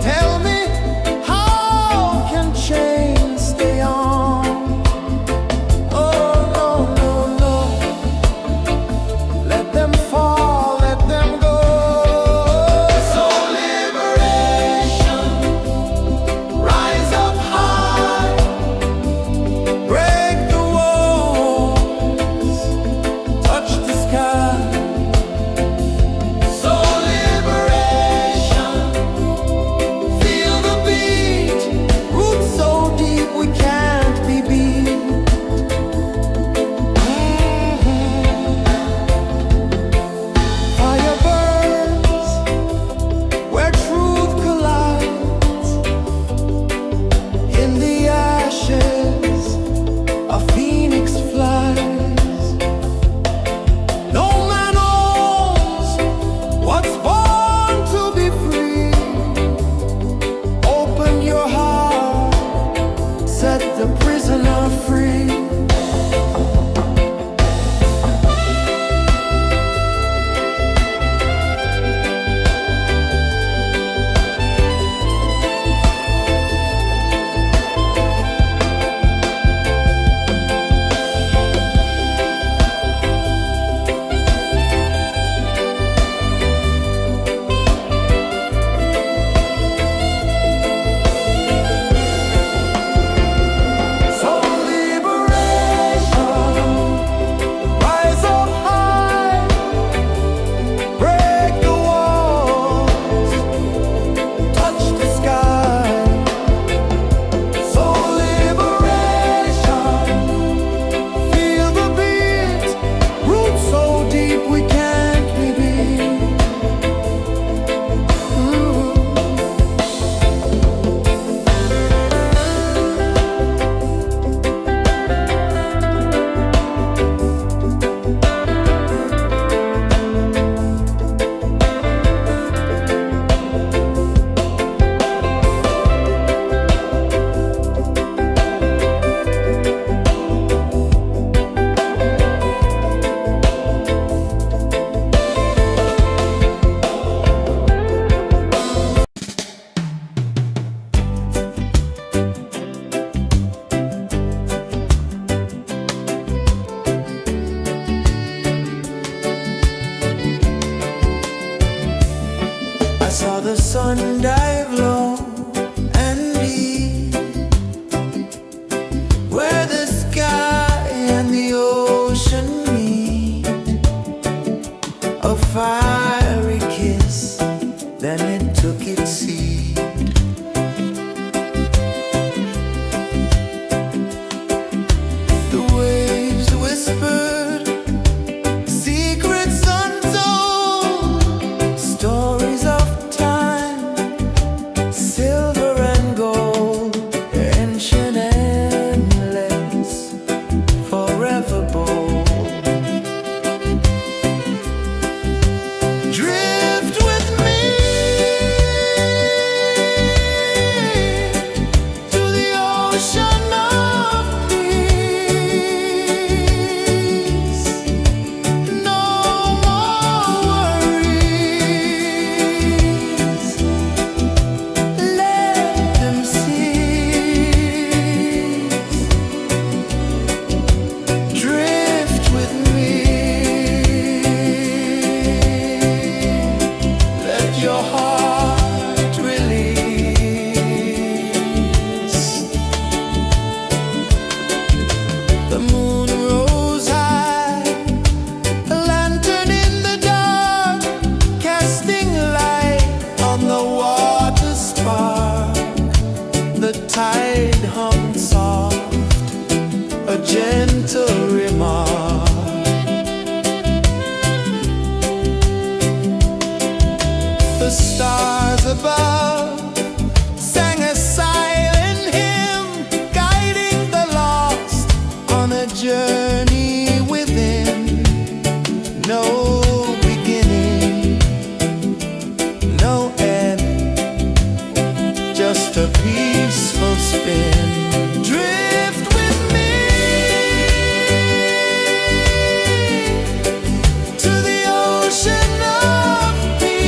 Tell me, how can chains stay on? Oh, no, no, no. Let them fall, let them go. So liberation, rise up high, break the walls, touch the sky. So liberation, feel the beat, roots so deep we can't be beat. Fire burns where truth collides. In the ashes, a phoenix flies. No man owns what's born to be free. Open your heart, set the prisoner free. So liberation, rise up high, break the walls, touch the sky. So liberation, feel the beat, roots so deep we can't be beat. I saw the sun dive low and deep, where the sky and the ocean meet. A fiery kiss, then it took its seat. The waves whispered secrets untold, stories of time, silver and gold, ancient, endless, forever bold. above sang a silent hymn, guiding the lost on a journey within. No beginning, no end, just a peaceful spin. Drift with me to the ocean of peace.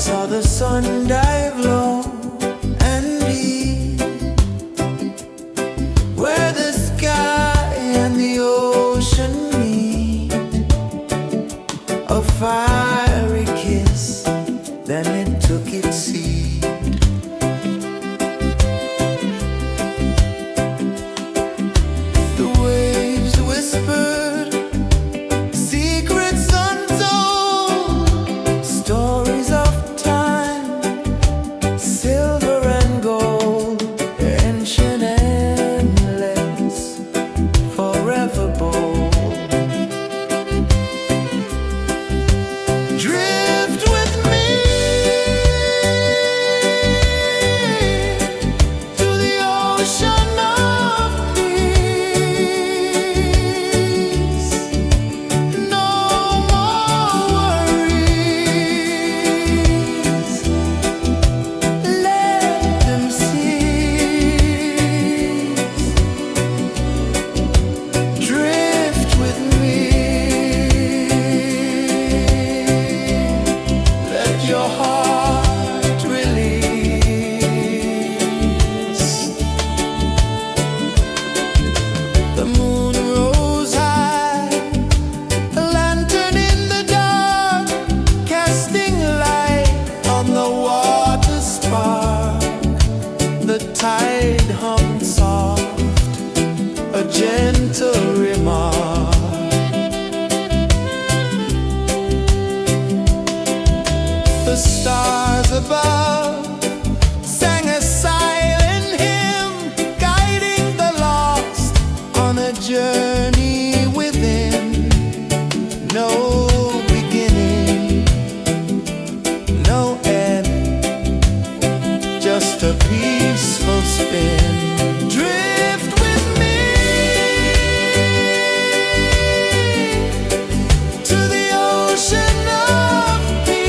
saw the sun dive low and deep, where the sky and the ocean meet. A fiery kiss, then it took its seat. The waves whispered secrets untold, stories of time, silver and gold, ancient, endless, forever bold. Drift with me to the ocean of peace. No more worries, let them cease. Drift with me, let your heart release. The moon rose high, a lantern in the dark, casting light on the water spark. The tide hummed soft, a gentle remark. The stars above sang a silent hymn, guiding the lost on a journey within. No beginning, no end, just a peaceful spin. Drift with me to the ocean of peace.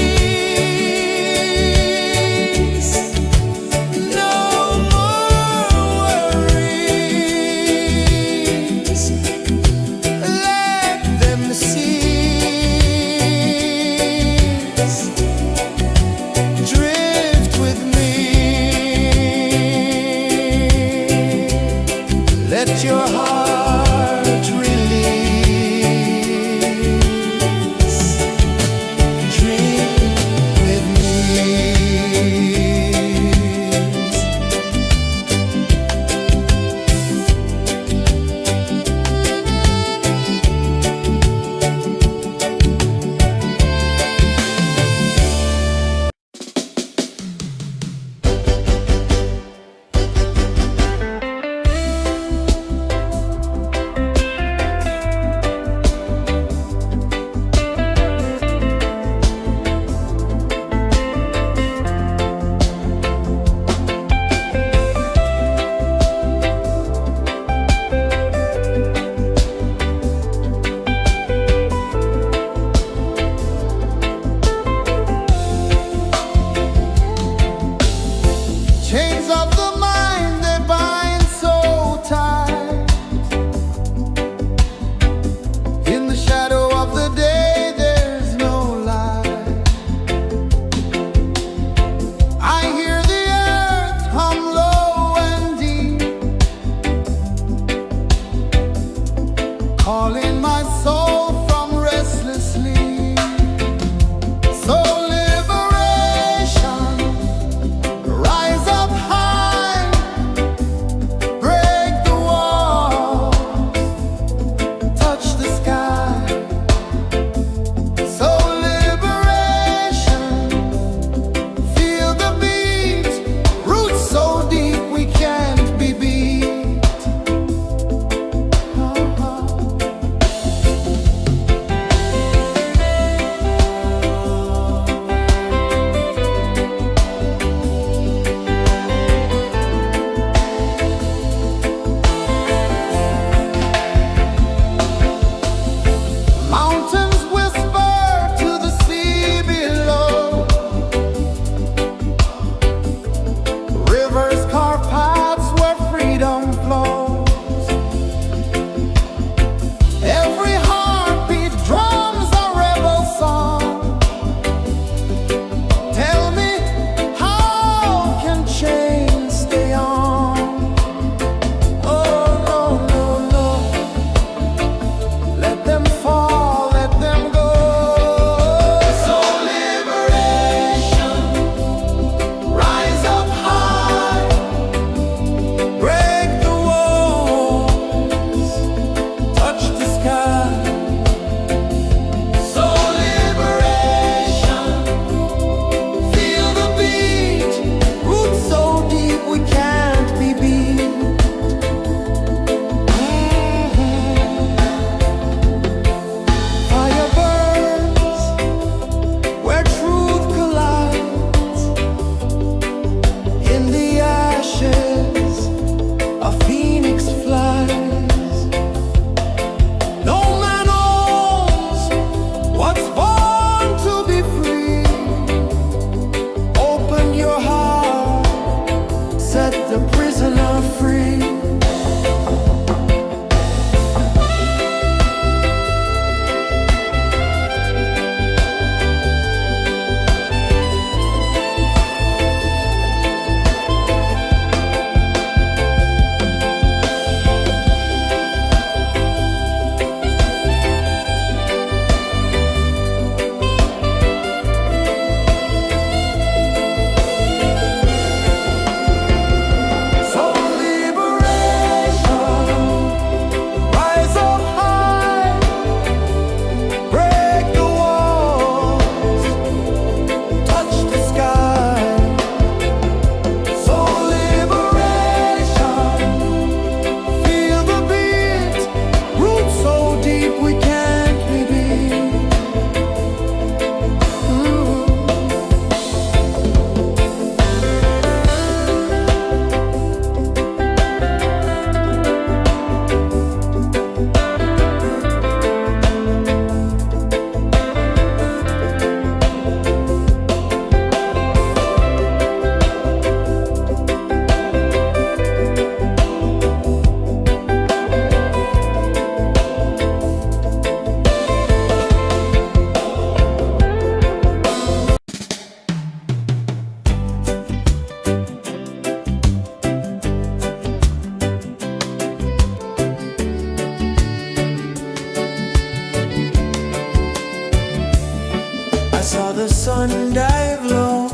dive low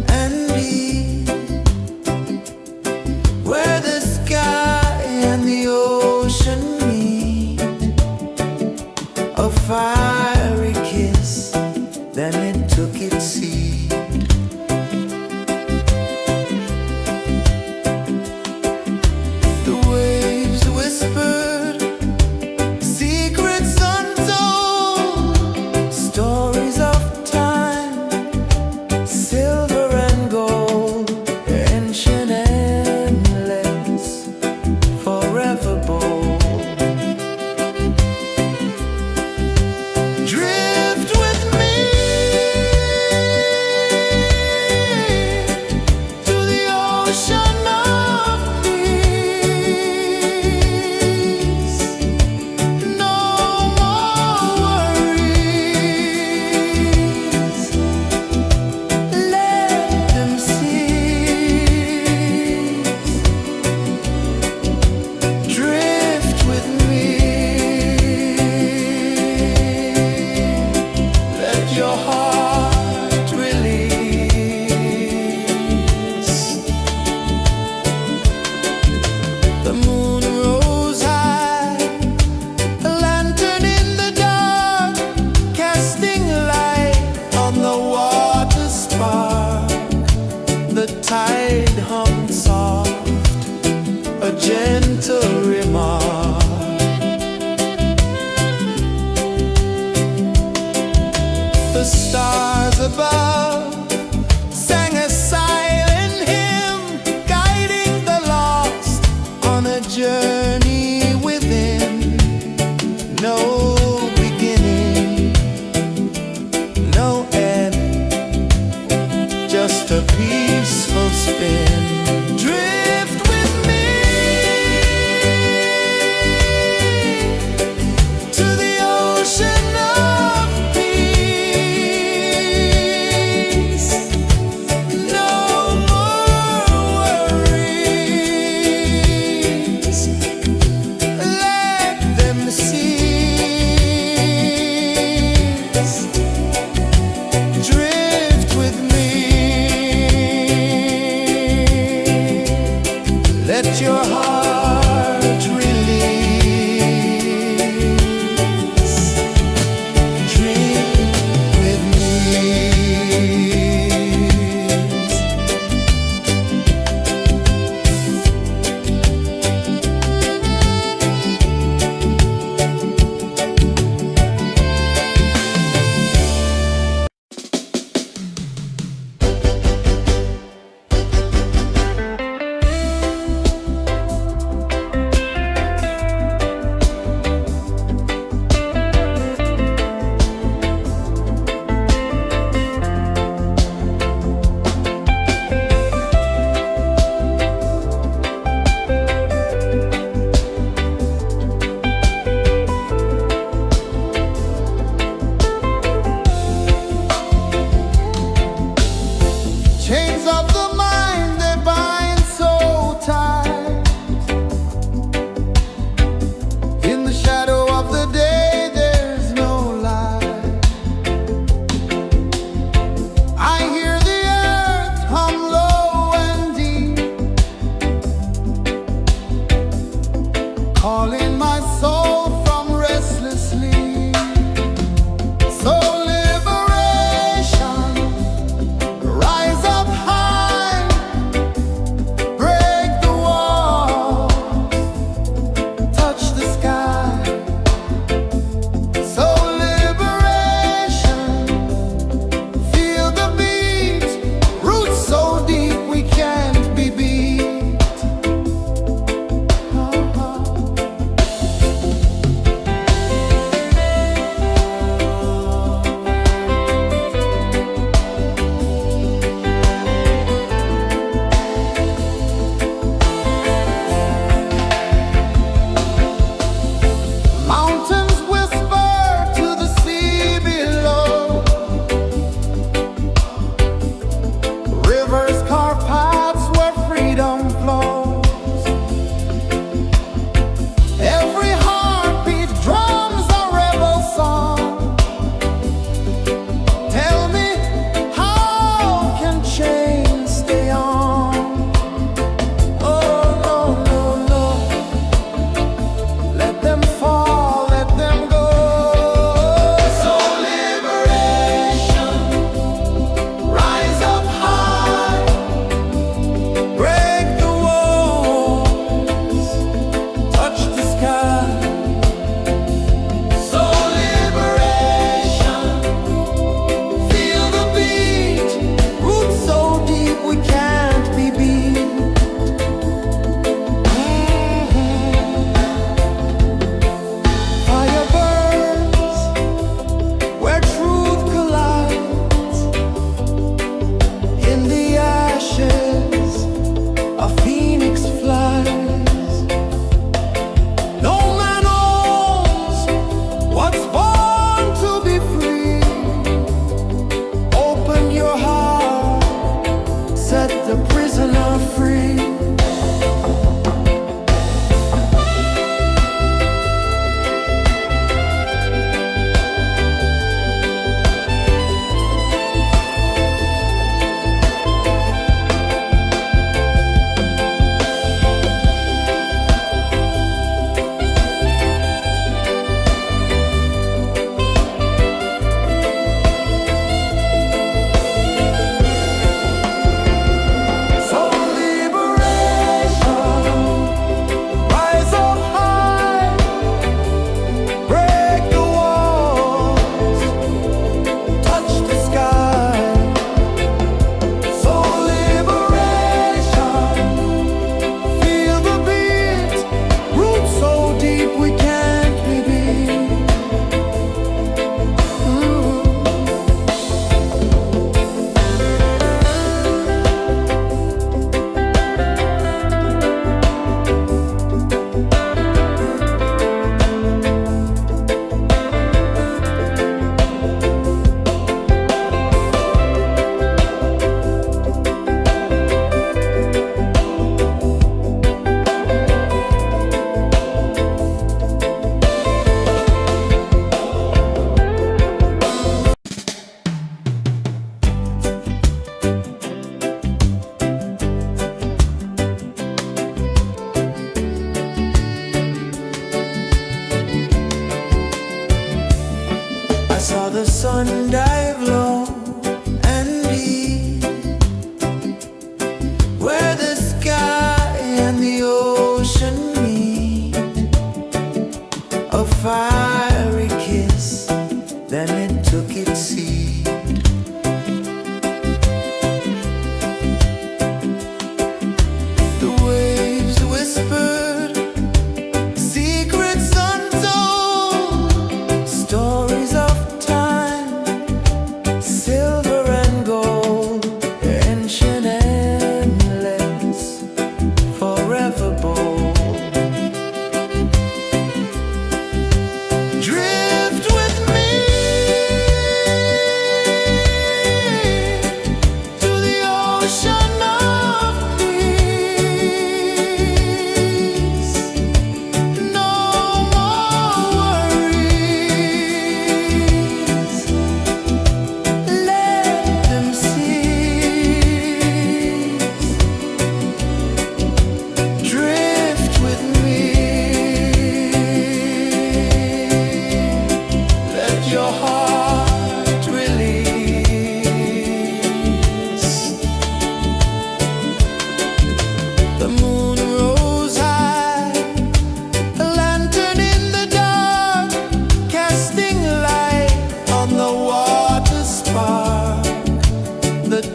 and deep, where the sky and the ocean meet. A fiery kiss, then it took its seat. The waves whispered secrets untold, stories of time, silver and gold, ancient, endless, forever bold. Drift with me to the ocean of peace. No more worries. Let them cease. Drift with me. Let your heart release. The moon rose high, a lantern in the dark, casting light on the water spark. The tide hummed soft, a gentle remark. The stars above sang a silent hymn, guiding the lost on a journey within. No beginning, no end, just a peaceful spin. Drift with me to the ocean of peace. No more worries. Let them cease. Drift with me.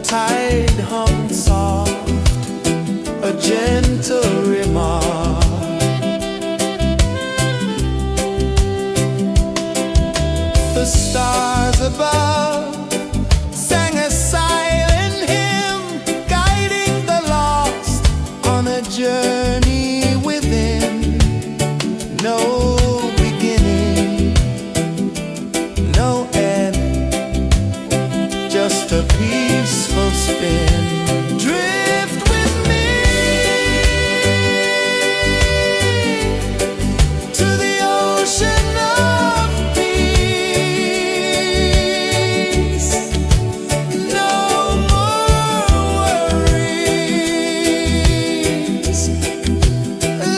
tide hung soft, a gentle remark. The stars above sang a silent hymn, guiding the lost on a journey within. No beginning, no end, just a peaceful spin. Drift with me to the ocean of peace. No more worries,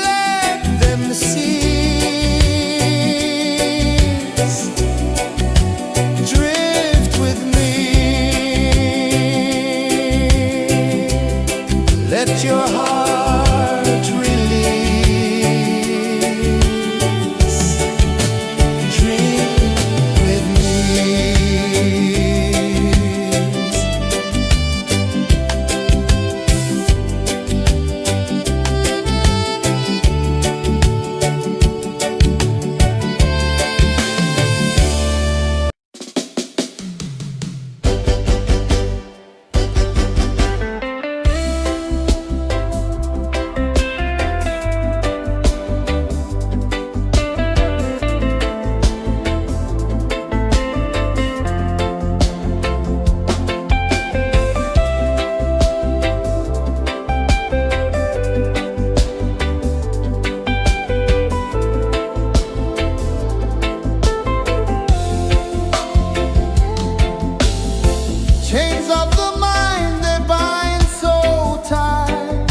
let them cease. Drift with me, let your heart release. Dream with me. Chains of the mind, they bind so tight.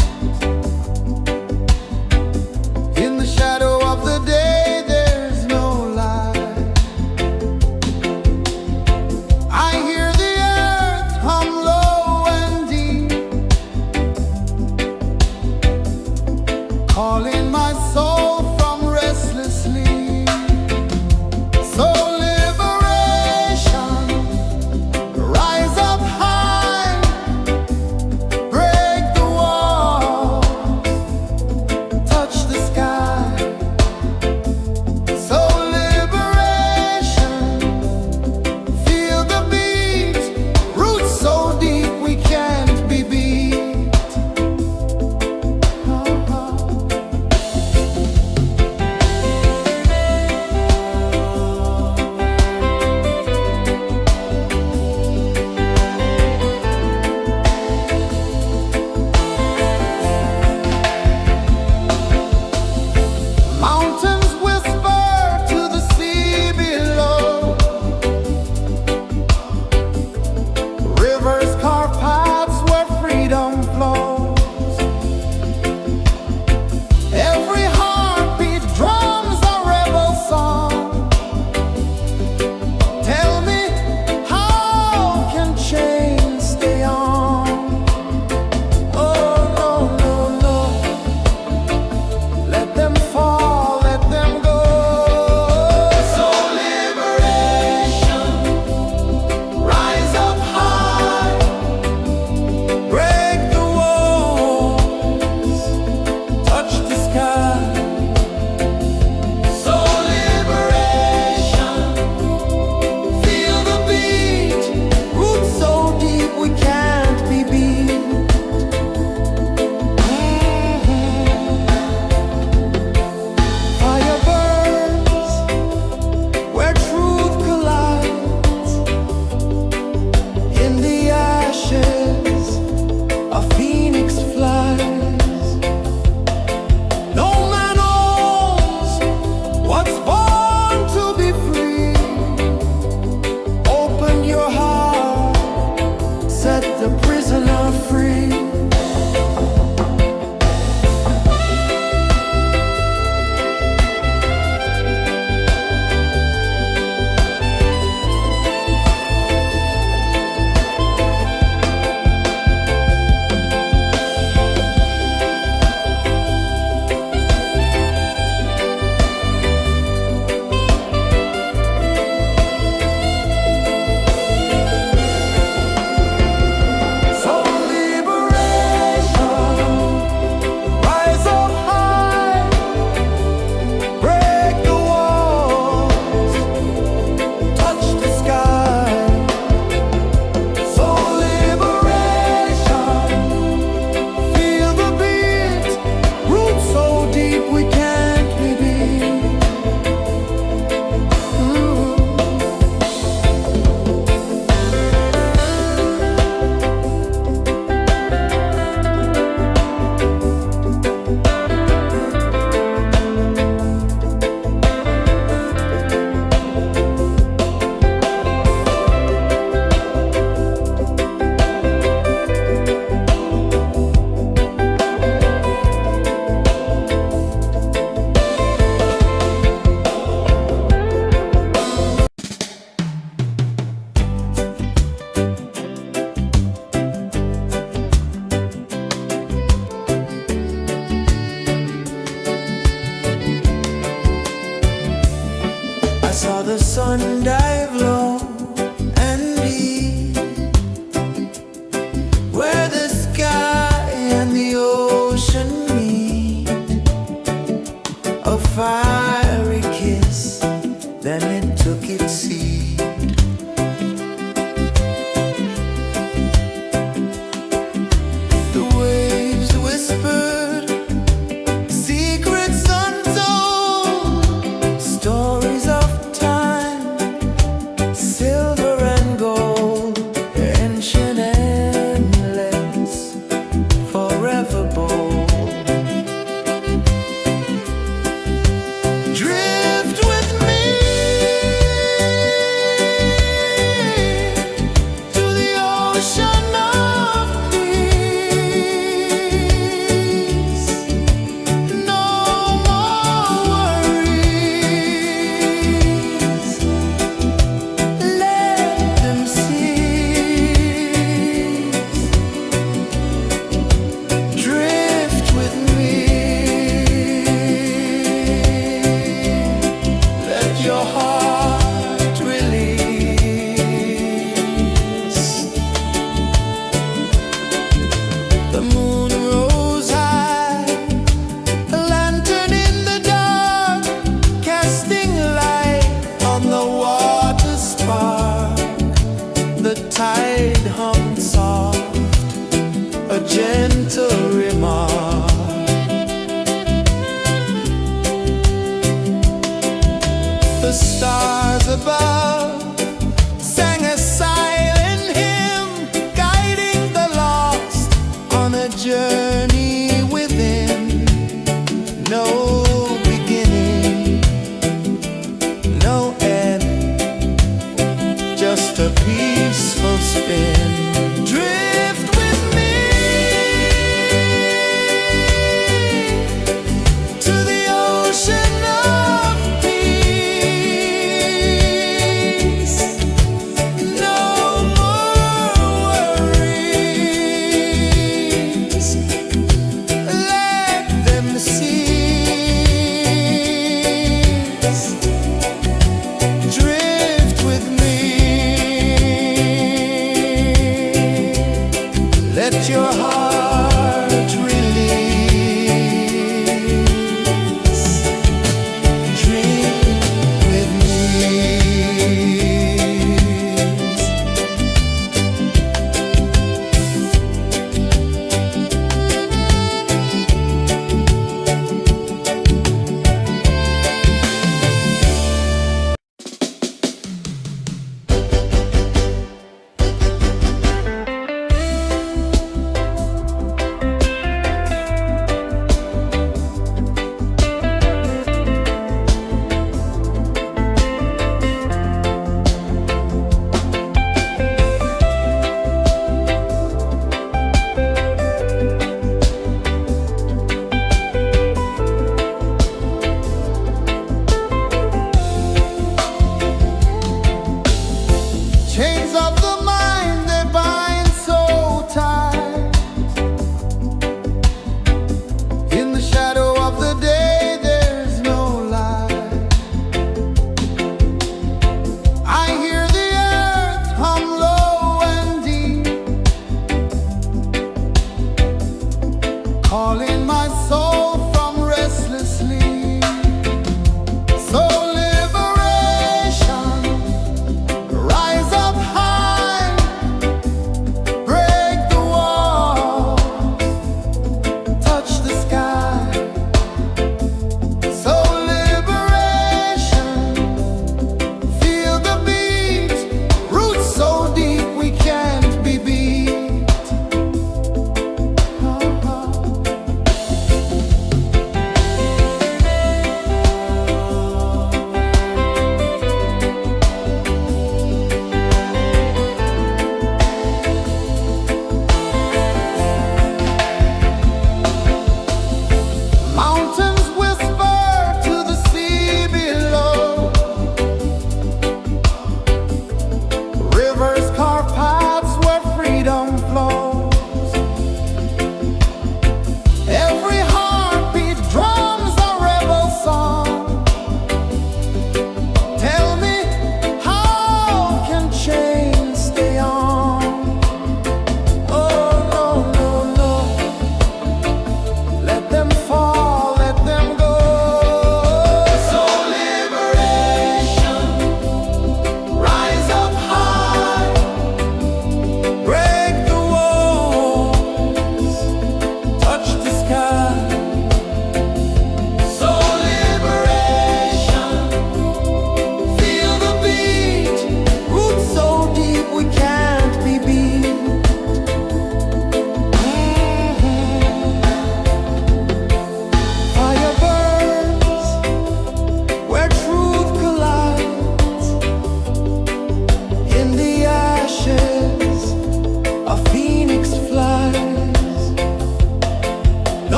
In the shadow of the day, there's no light. I hear the earth hum low and deep, calling my soul from restless sleep. So liberation, rise up high, break the walls, touch the sky. So liberation, feel the beat, roots so deep we can't be beat. Mountains whisper to the sea below, rivers carve paths where freedom flows. Every heartbeat drums a rebel song. Tell me, how can chains stay on? Oh no, no, no, let them fall, let them go. So liberation, rise up high, break the walls, touch the sky. So liberation, feel the beat, roots so deep we can't be beat. Fire burns where truth collides. In the ashes, a phoenix flies. No man owns what's born to be free. Open your heart, set the prisoner free. The moon rose high, a lantern in the dark, casting light on the water spark. The tide hummed soft, a gentle remark. The stars above sang a silent hymn, guiding the lost on a journey within. No beginning, no end, just a peaceful spin. Drift with me to the ocean of peace. No more worries, let them cease. Drift with me, let your heart release. Dream with me.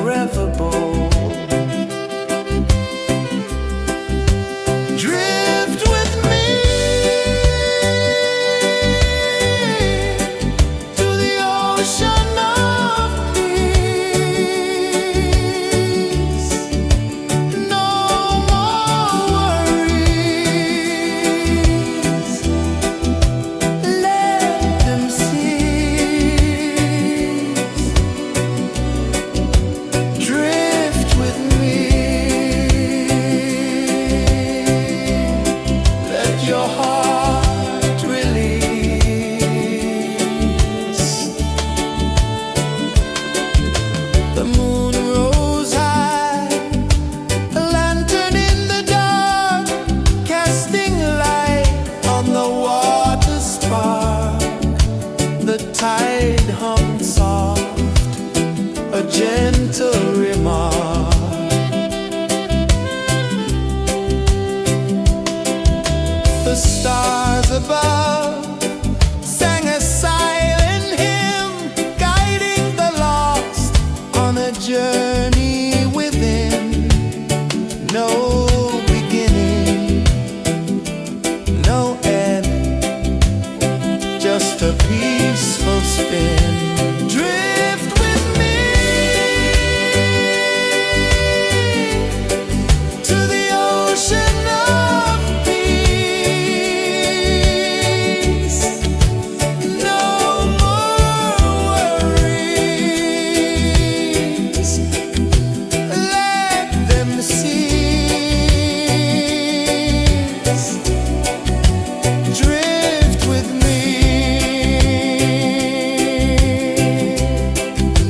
forever bold. Drift with me to the ocean of peace. No more worries. Let them cease. Drift with me. Let your heart release. The moon rose high, a lantern in the dark, casting light on the water spark. The tide hummed soft, a gentle remark. The stars above sang a silent hymn, guiding the lost on a journey within. No beginning, no end, just a peaceful spin. Drift with me to the ocean of peace. No more worries. Let them cease. Drift with me.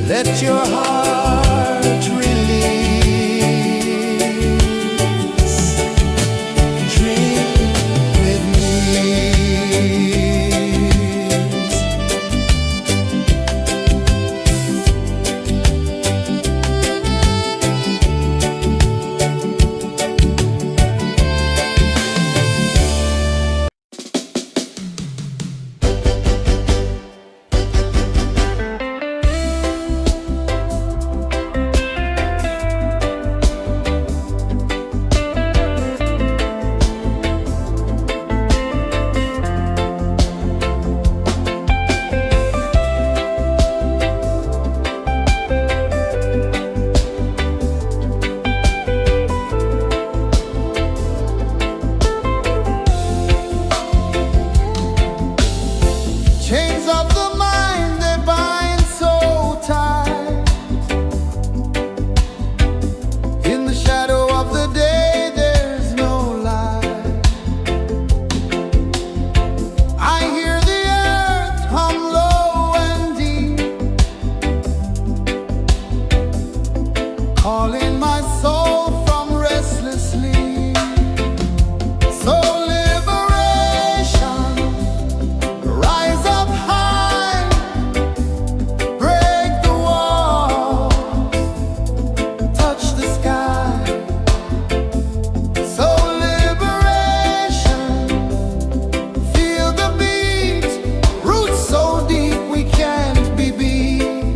Let your heart release. Dream with me. Chains of the mind, they bind so tight. In the shadow of the day, there's no light. I hear the earth hum low and deep, calling my soul from restless sleep. So liberation, rise up high, break the walls, touch the sky. So liberation, feel the beat, roots so deep we can't be beat.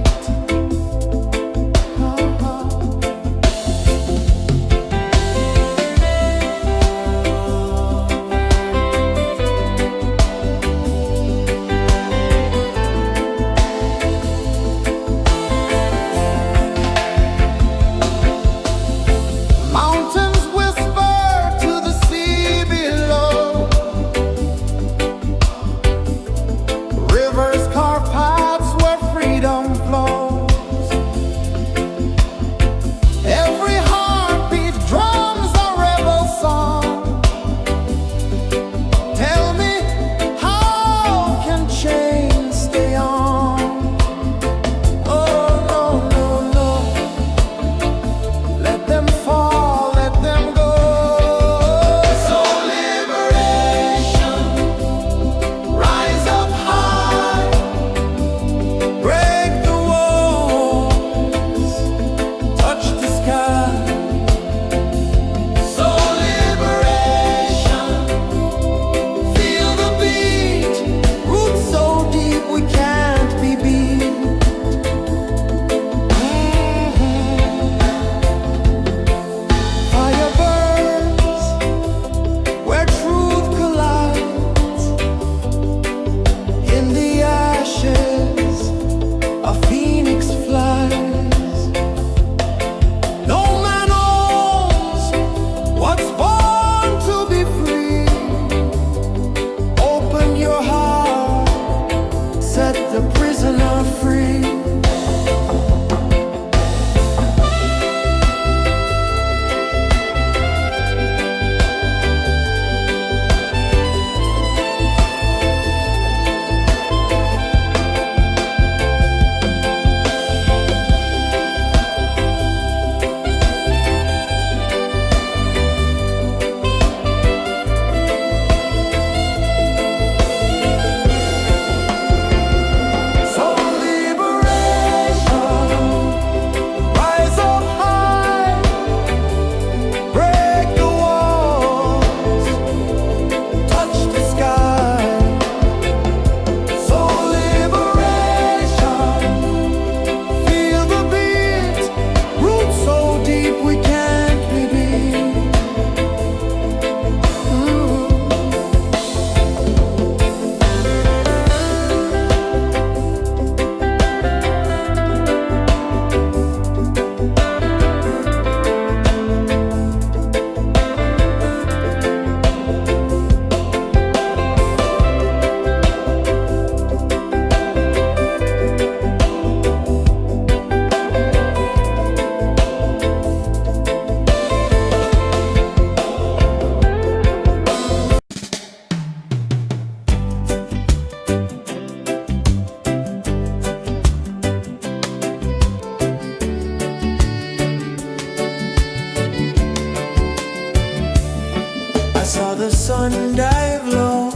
one dive low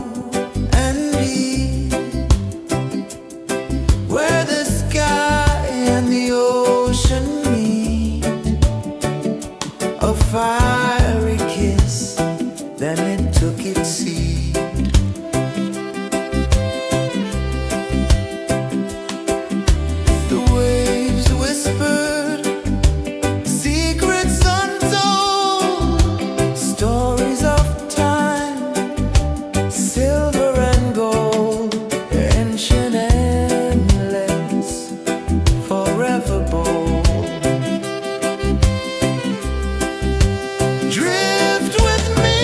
and deep, where the sky and the ocean meet. A fiery kiss, then it took its seat. The waves whispered secrets untold, stories of time, silver and gold, ancient, endless, forever bold. Drift with me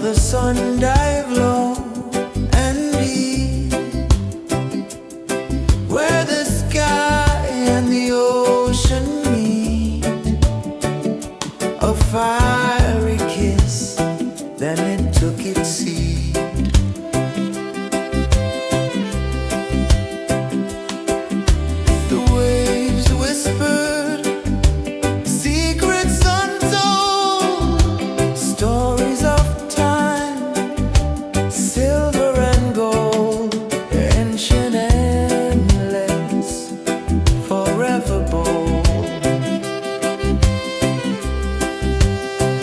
the sun dive low and deep, where the sky and the ocean meet, a fiery kiss, then it took its seat. The waves whispered secrets untold, stories of time, silver and gold, ancient, endless, forever bold.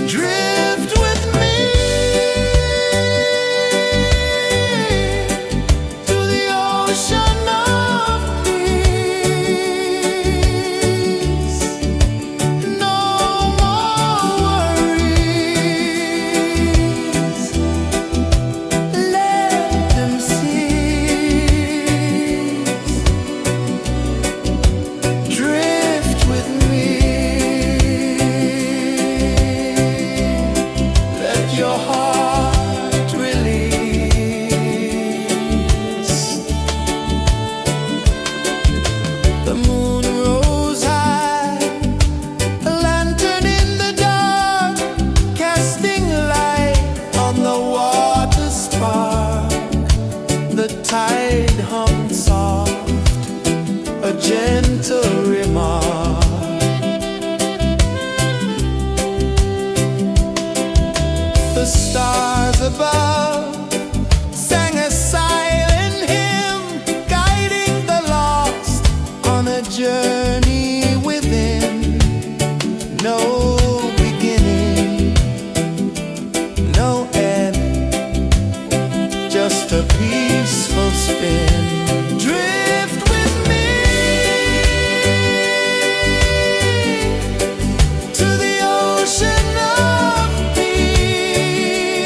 Drift with me to the ocean of peace. No more worries, let them cease. Drift with me, let your heart release. The moon rose high, a lantern in the dark, casting light on the water spark. The tide hummed soft, a gentle remark. The stars above sang a silent hymn, guiding the lost on a journey within. No beginning, no end, just a peaceful spin. Drift with me to the ocean of peace.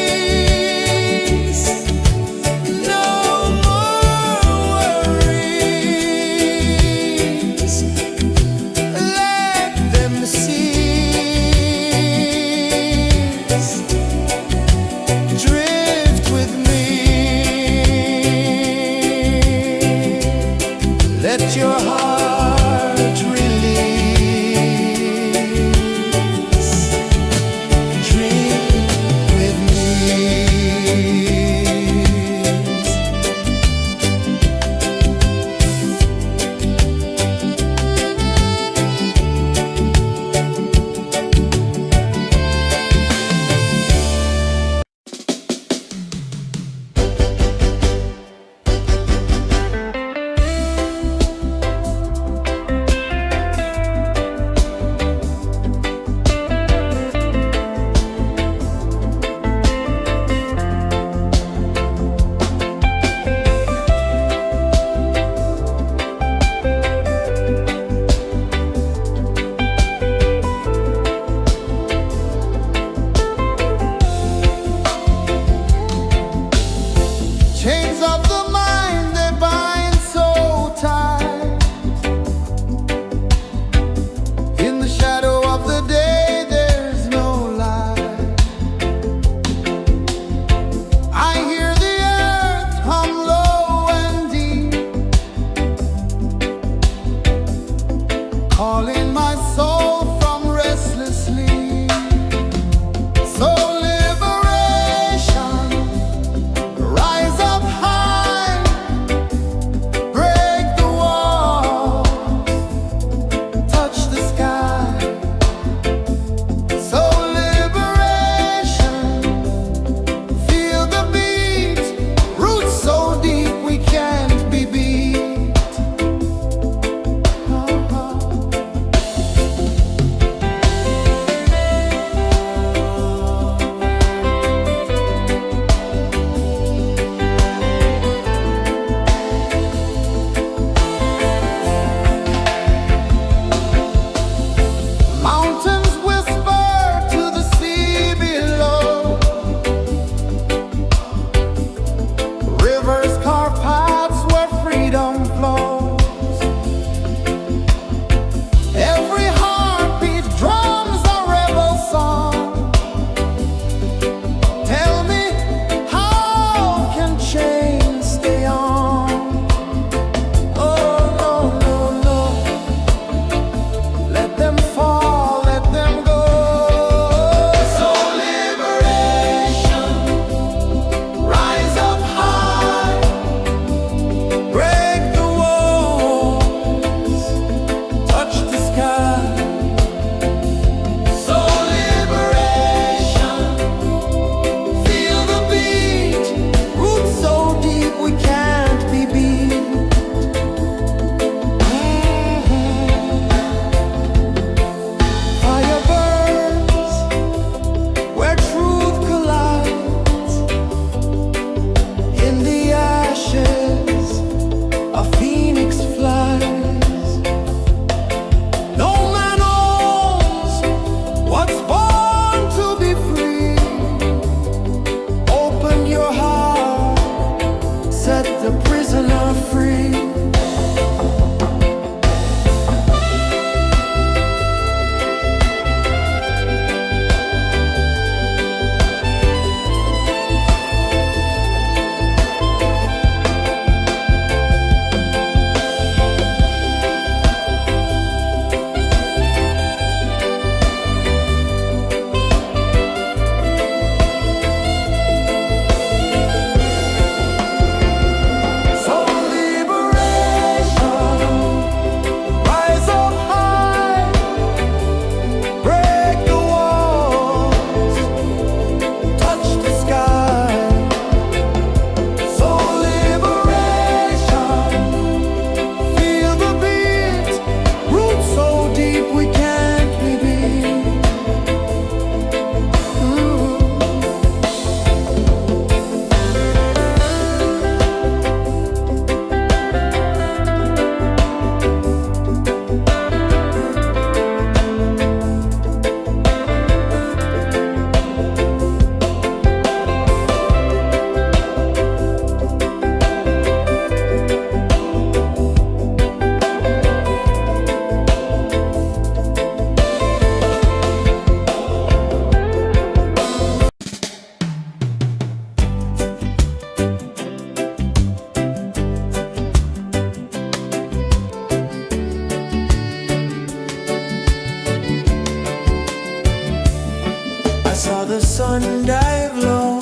saw the sun dive low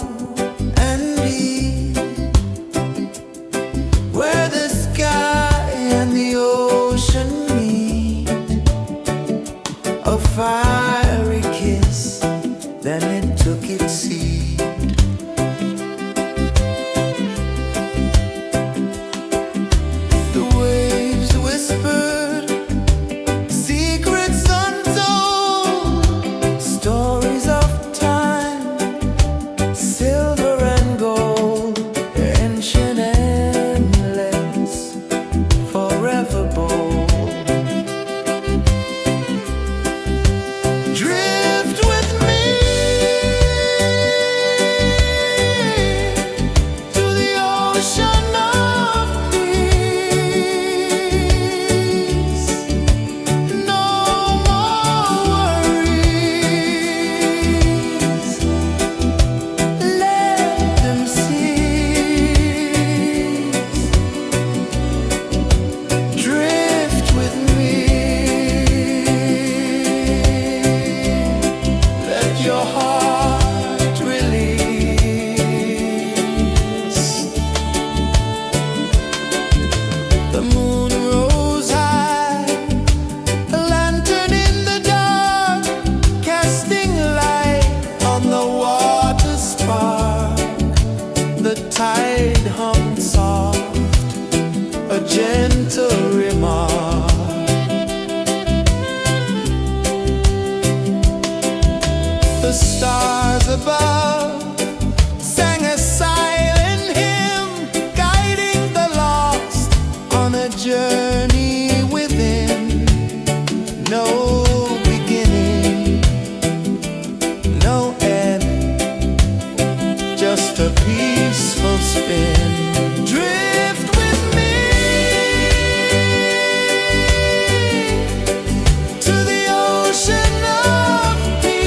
and deep, where the sky and the ocean meet. A fiery kiss, then it took its seat. The waves whispered secrets untold, stories of time, silver and gold, ancient, endless, forever bold. Drift with me to the ocean of peace. No more worries, let them cease. Drift with me, let your heart release. The moon rose high, a lantern in the dark, casting light on the water spark. The tide hummed soft, a gentle remark. The stars above sang a silent hymn, guiding the lost on a journey within. No beginning, no end, just a peaceful spin. Drift with me to the ocean of peace.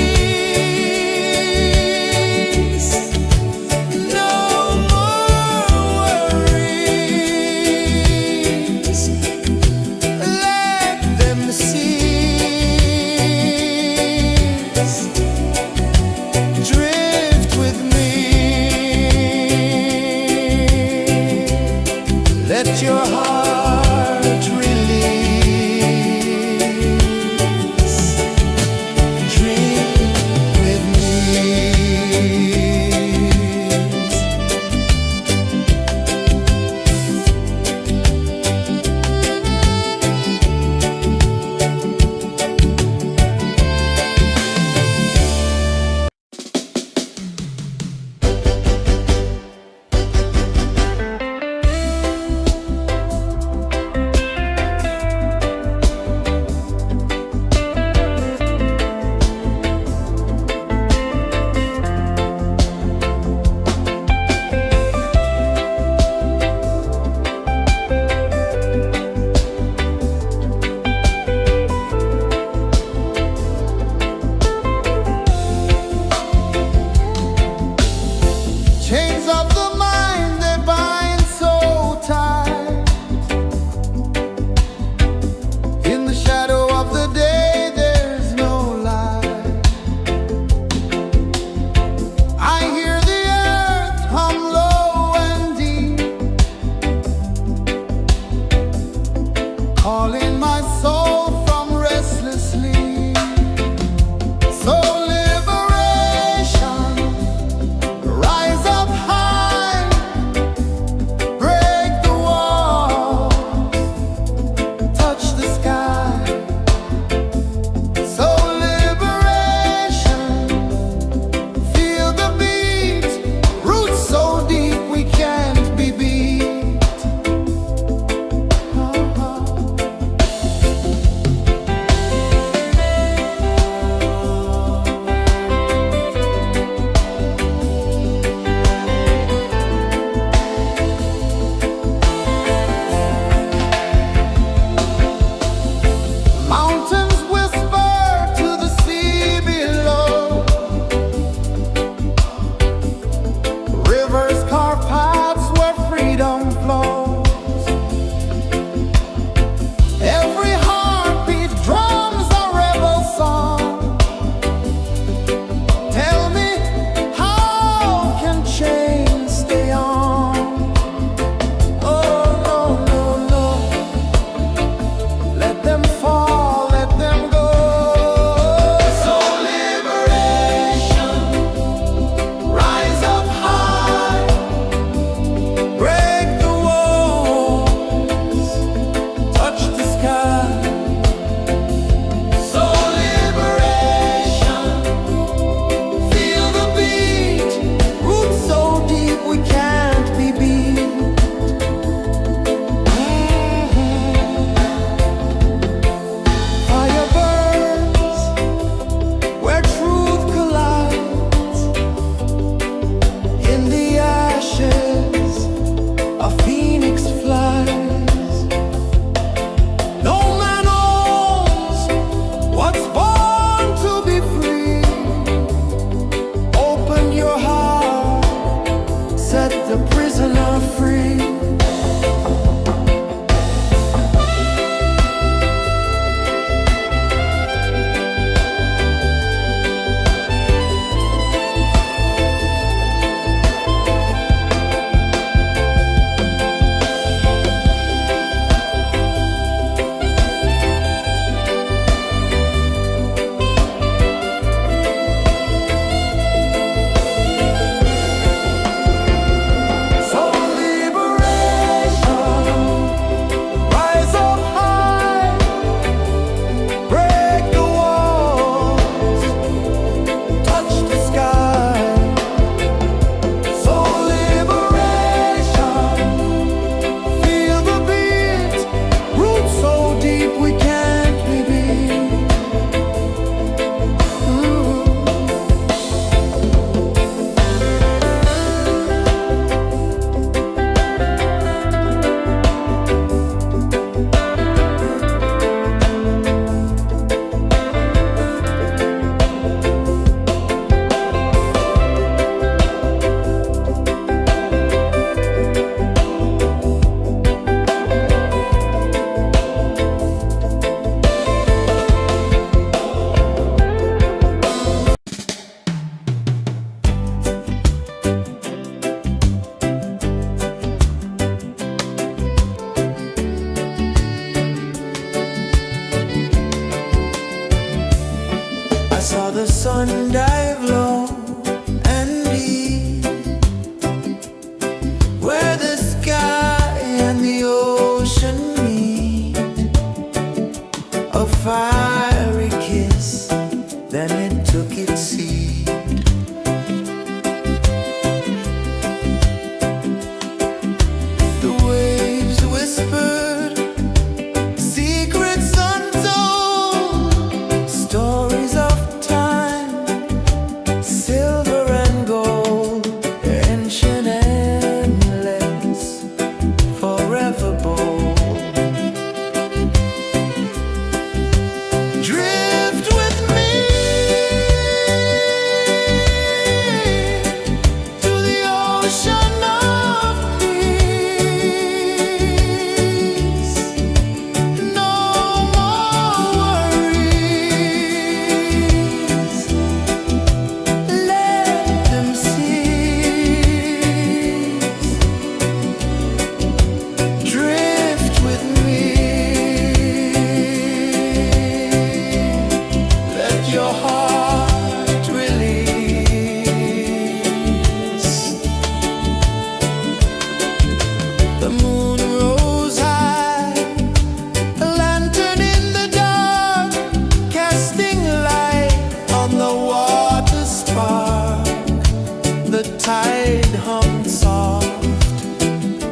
tide hummed soft,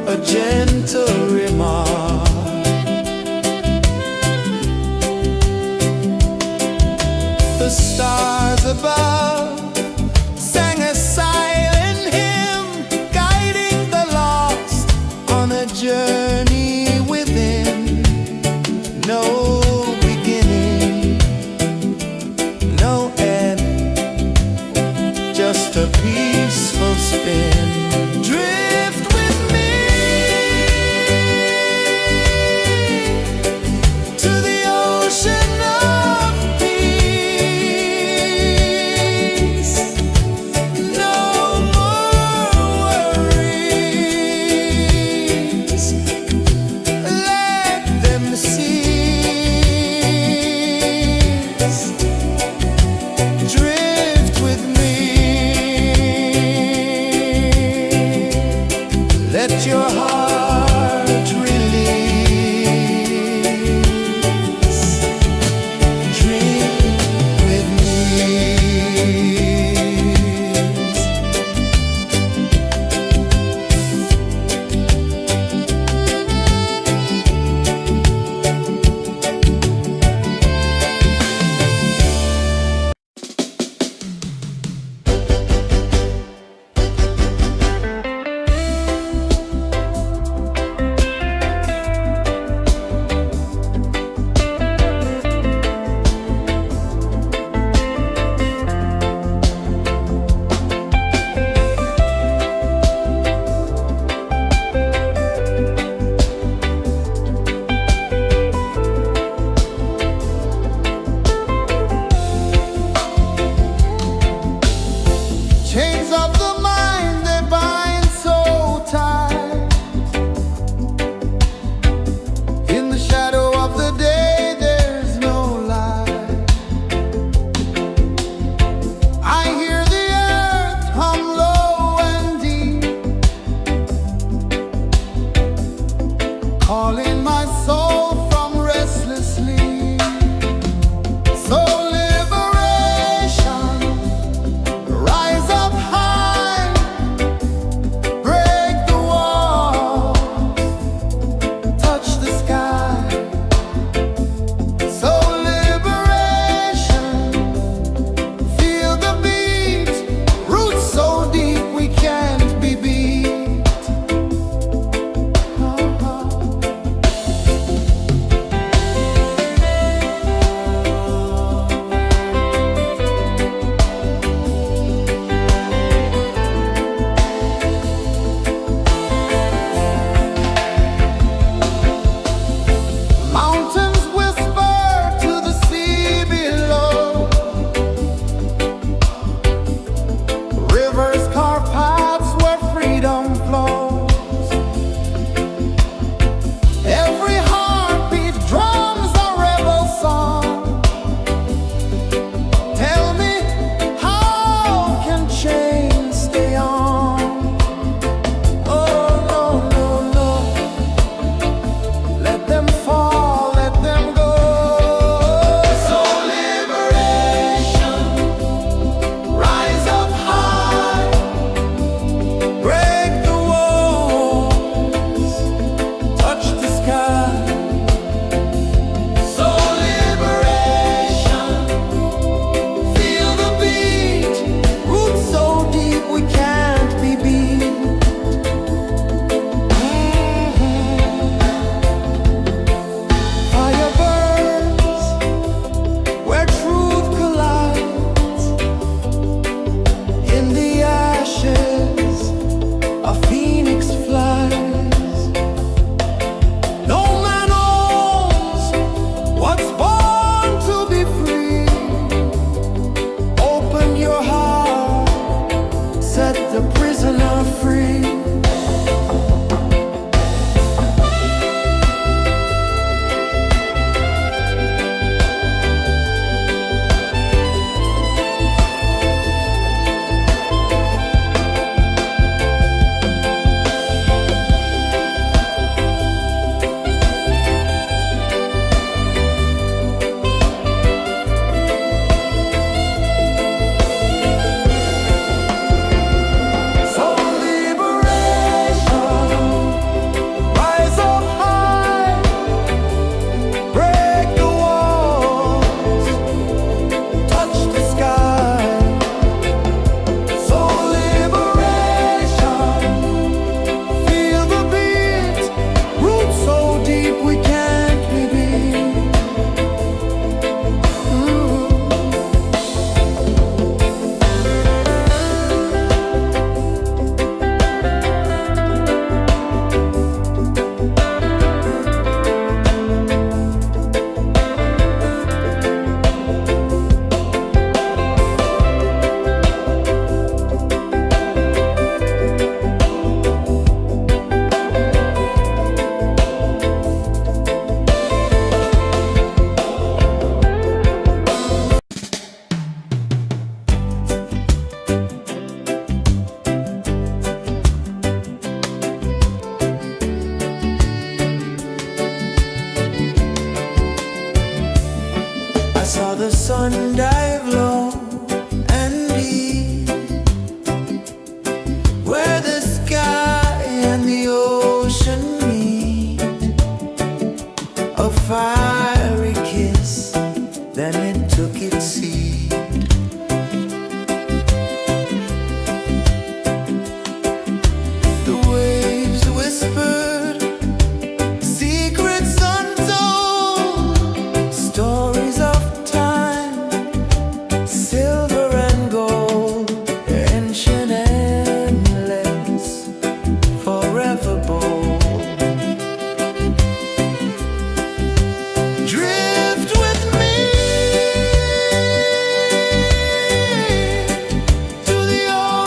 a gentle remark. The stars above sang a silent hymn, guiding the lost on a journey within. No beginning, no end, just a peaceful spin. Drift with me to the ocean of peace. No more worries, let them cease. Drift with me, let your heart release. Dream with me. Chains of the mind, they bind so tight. In the shadow of the day, there's no light. I hear the earth hum low and deep, calling my soul from restless sleep. So liberation, rise up high.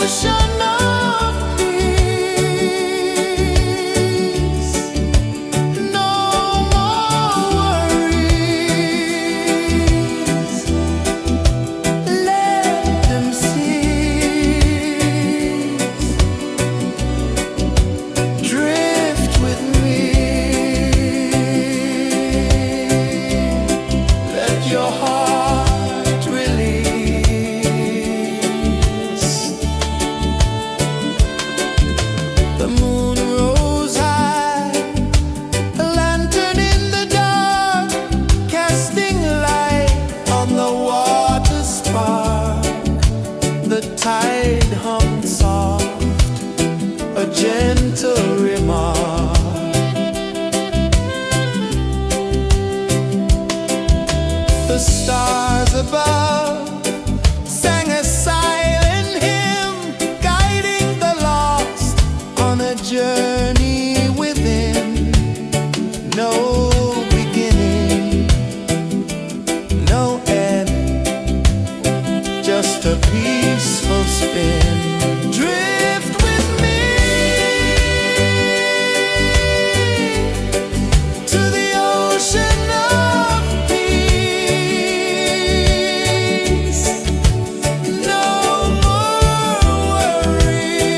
ocean of peace. No more worries. Let them cease. Drift with me. Let your heart release. The moon rose high, a lantern in the dark, casting light on the water spark. The tide hummed soft, a gentle remark. The stars above sang a silent hymn, guiding the lost on a journey within. No beginning, no end, just a peaceful spin. Drift with me to the ocean of peace. No more worries.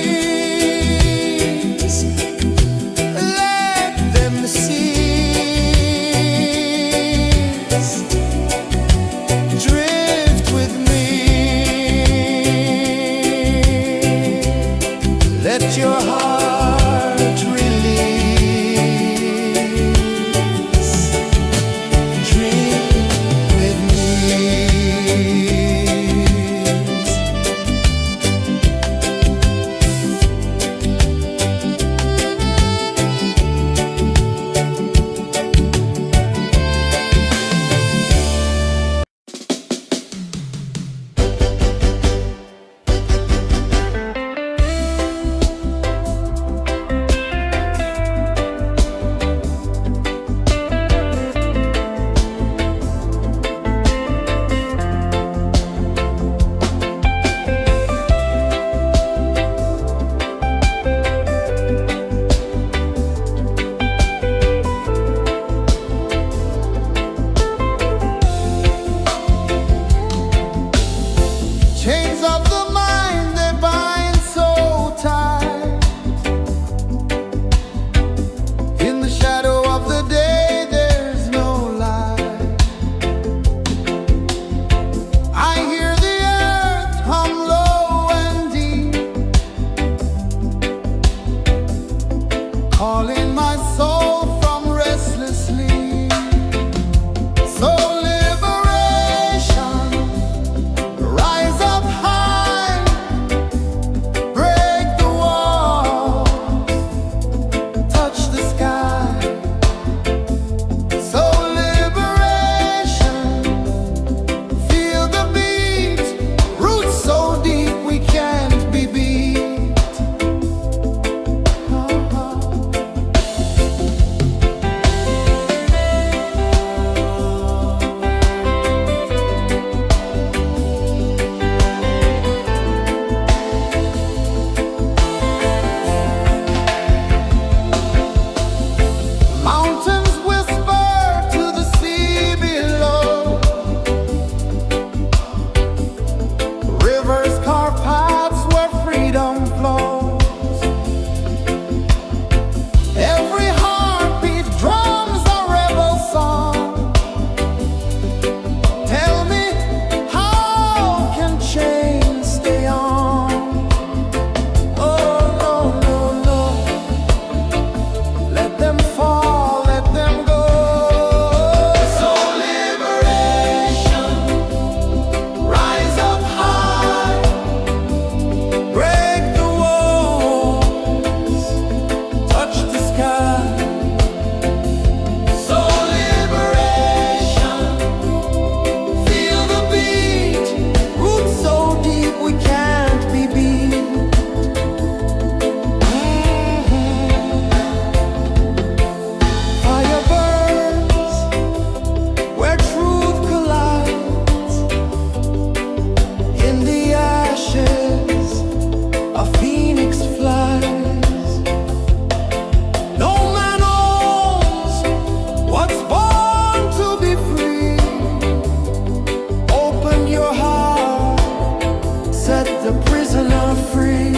free.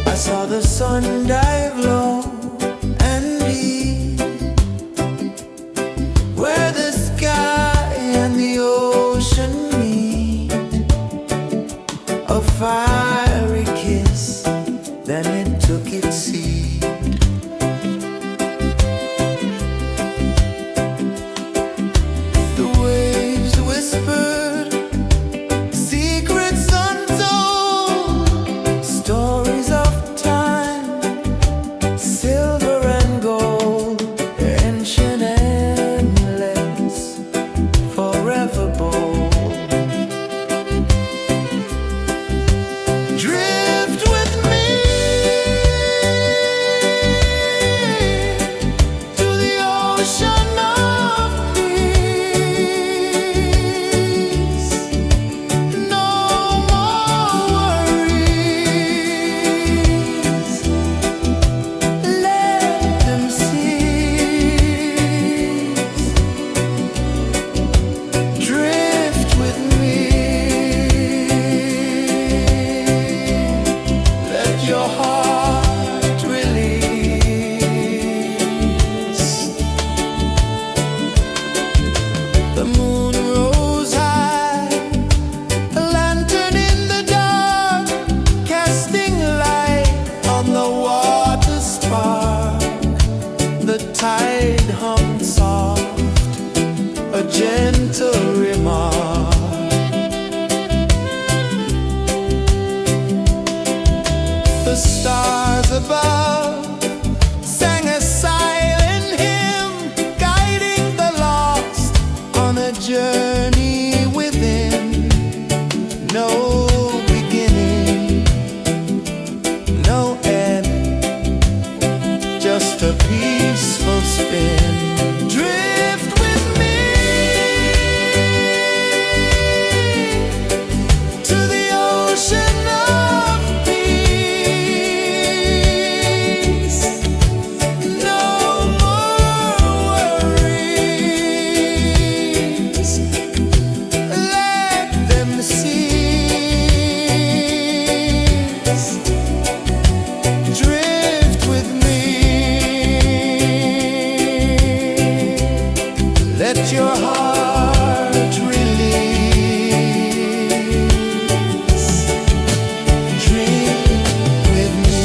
I saw the sun dive low and deep, where the sky and the ocean meet. A fiery kiss, then it took its seat. The waves whispered secrets untold, stories of time, silver and gold, ancient, endless, forever bold. Drift with me to the ocean of peace. No more worries. Let them cease. Drift with me. Let your heart release. The moon rose high, a lantern in the dark, casting light on the water spark. The tide hummed soft, a gentle remark. The stars above sang a silent hymn, guiding the lost on a journey within. No beginning, no end, just a peaceful spin. Drift with me to the ocean of peace. No more worries. Let them cease. Drift with me. Let your heart release. Dream with me.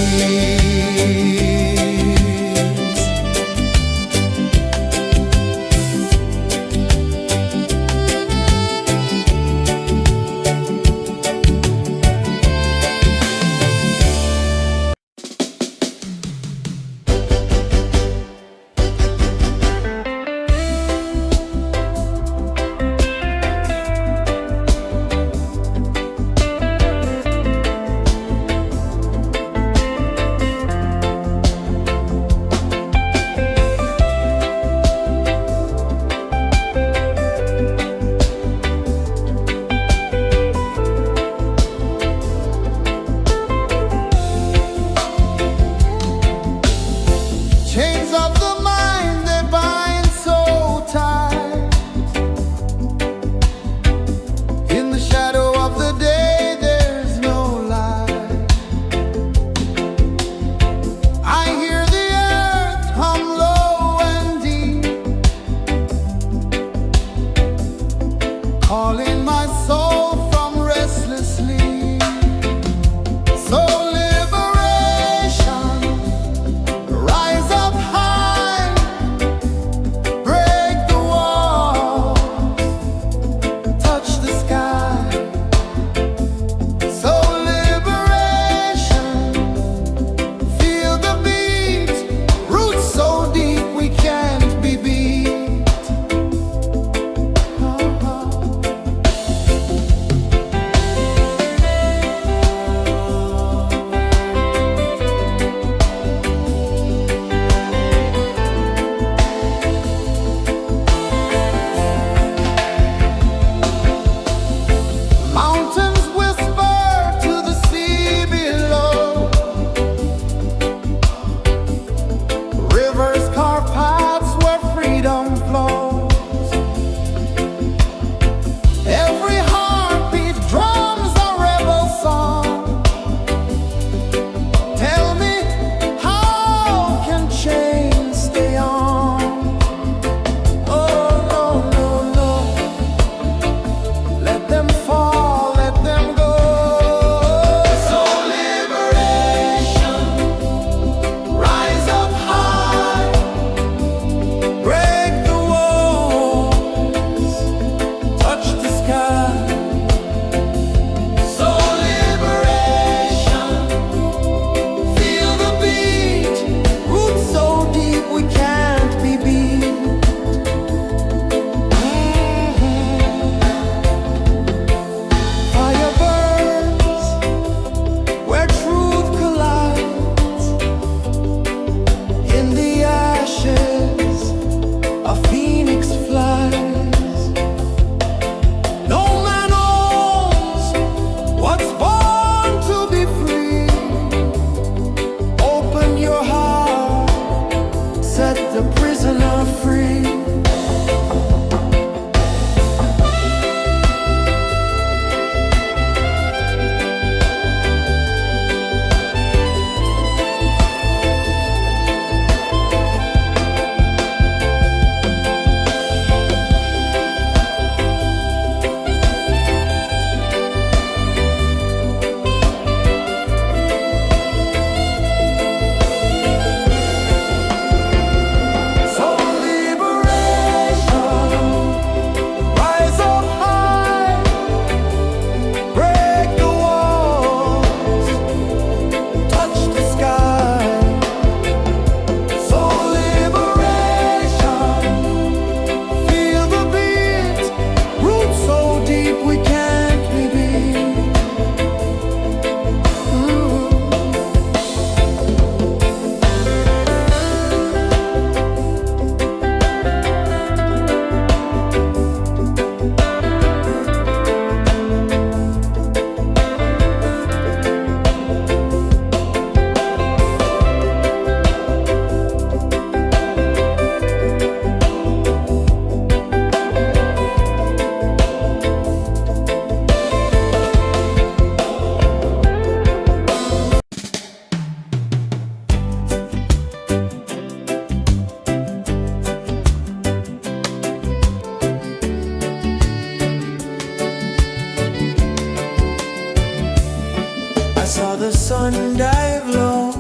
the sun dive low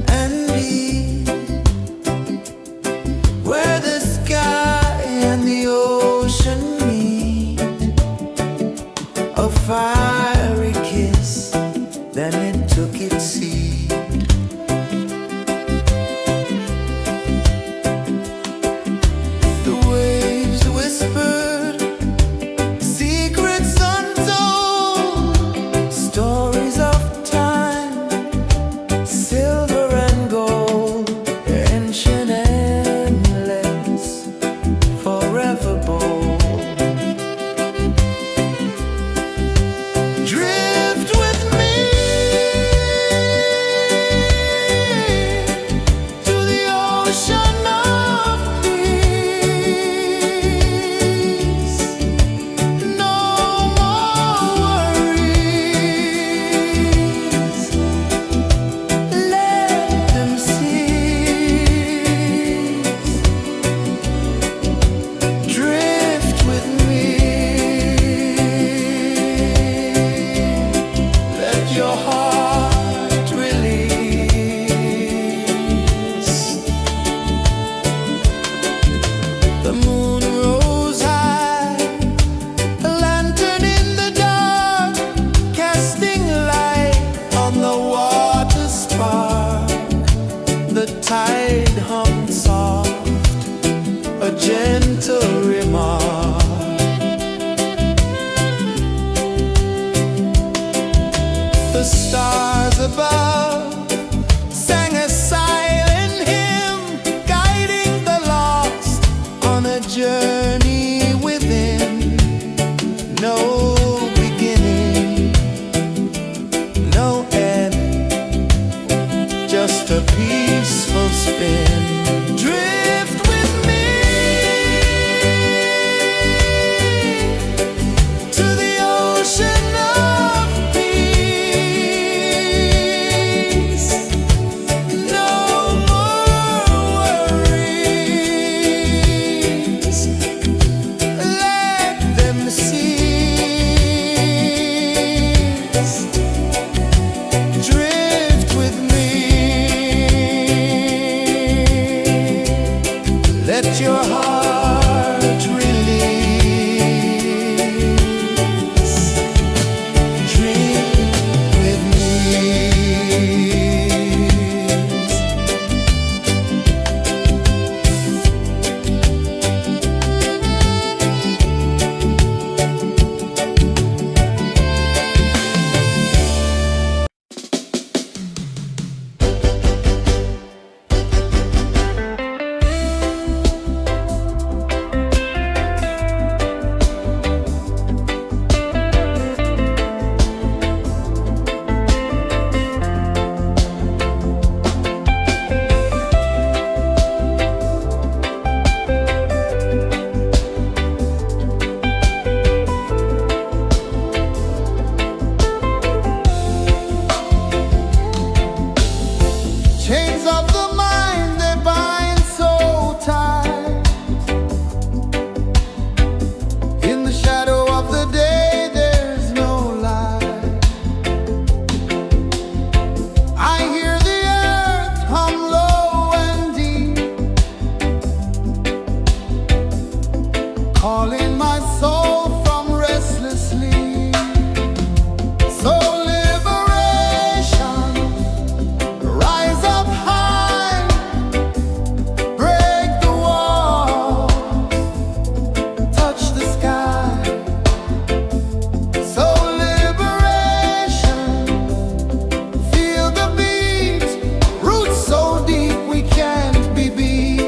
and deep, where the sky and the ocean meet. A fiery kiss, then it took its seat. The waves whispered secrets untold, stories of time, silver and gold, ancient, endless, forever bold. Drift with me to the ocean of peace. No more worries, let them cease. Drift with me, let your heart release. The moon rose high, a lantern in the dark, casting light on the water spark. The tide hummed soft, a gentle remark. The stars above sang a silent hymn, guiding the lost on a journey within. No beginning, no end, just a peaceful spin. Drift with me to the ocean of peace. No more worries, let them cease. Drift with me, let your heart release. Drift with me. Chains of the mind, they bind so tight. In the shadow of the day, there's no light. I hear the earth hum low and deep, calling my soul from restless sleep. So liberation, rise up high, break the walls, touch the sky. So liberation, feel the beat, roots so deep we can't be beat.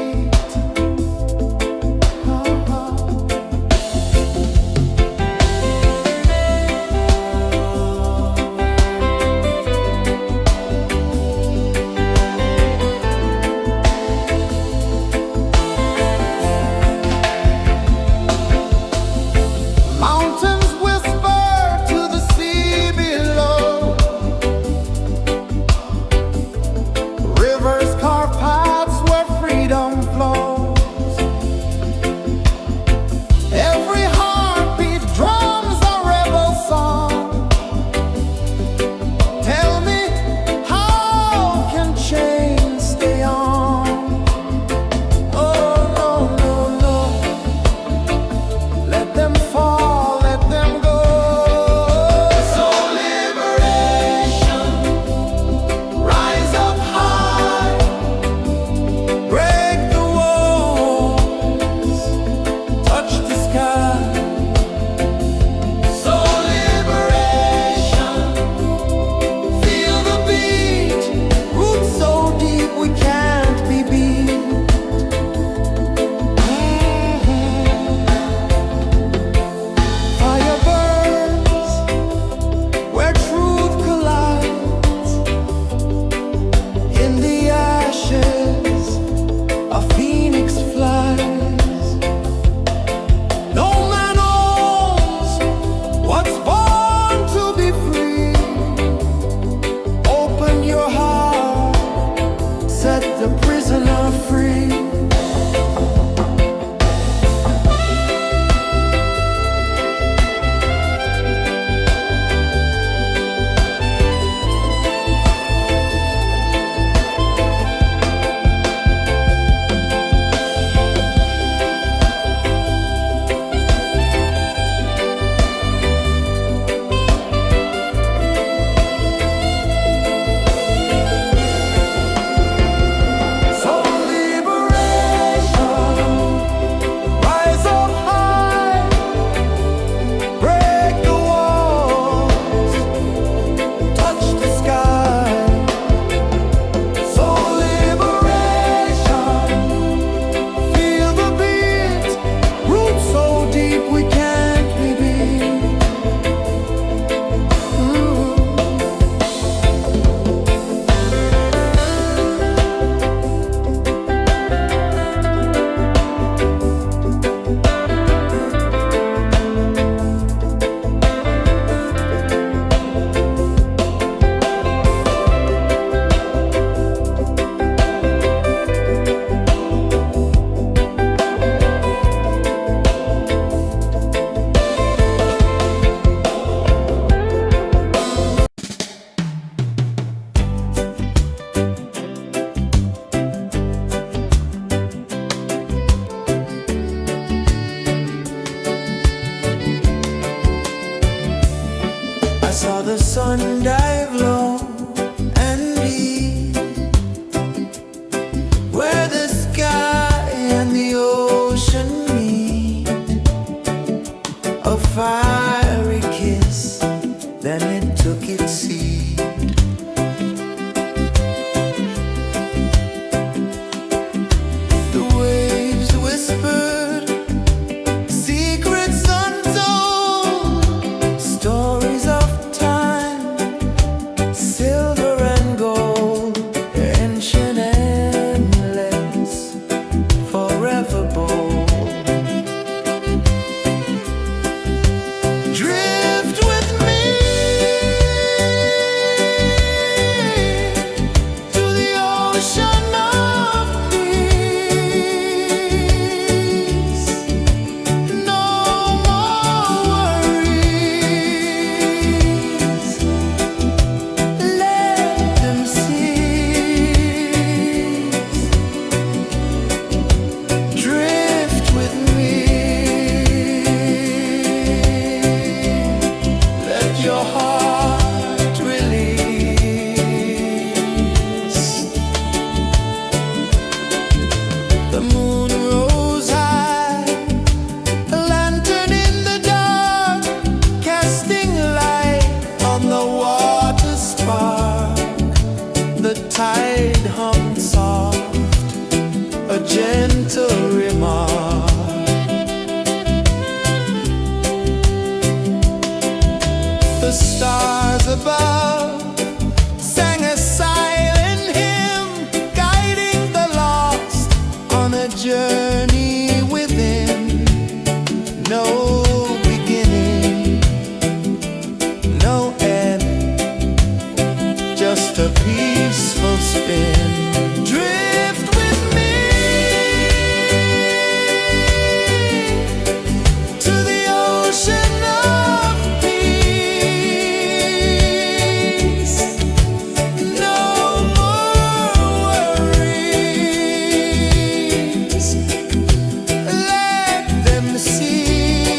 the sun dive low and deep, where the sky and the ocean meet. A fiery kiss, then it took its seat. The waves whispered secrets untold, stories of time, silver and gold, ancient, endless, forever bold. Drift with me to the ocean of peace. No more worries. Let them cease. Drift with me. Let your heart release. The moon rose high, a lantern in the dark, casting light on the water spark. The tide hummed soft, a gentle remark. The stars above sang a silent hymn, guiding the lost on a journey within. No beginning, no end, just a peaceful spin. Drift with me to the ocean of peace. No more worries. Let them cease.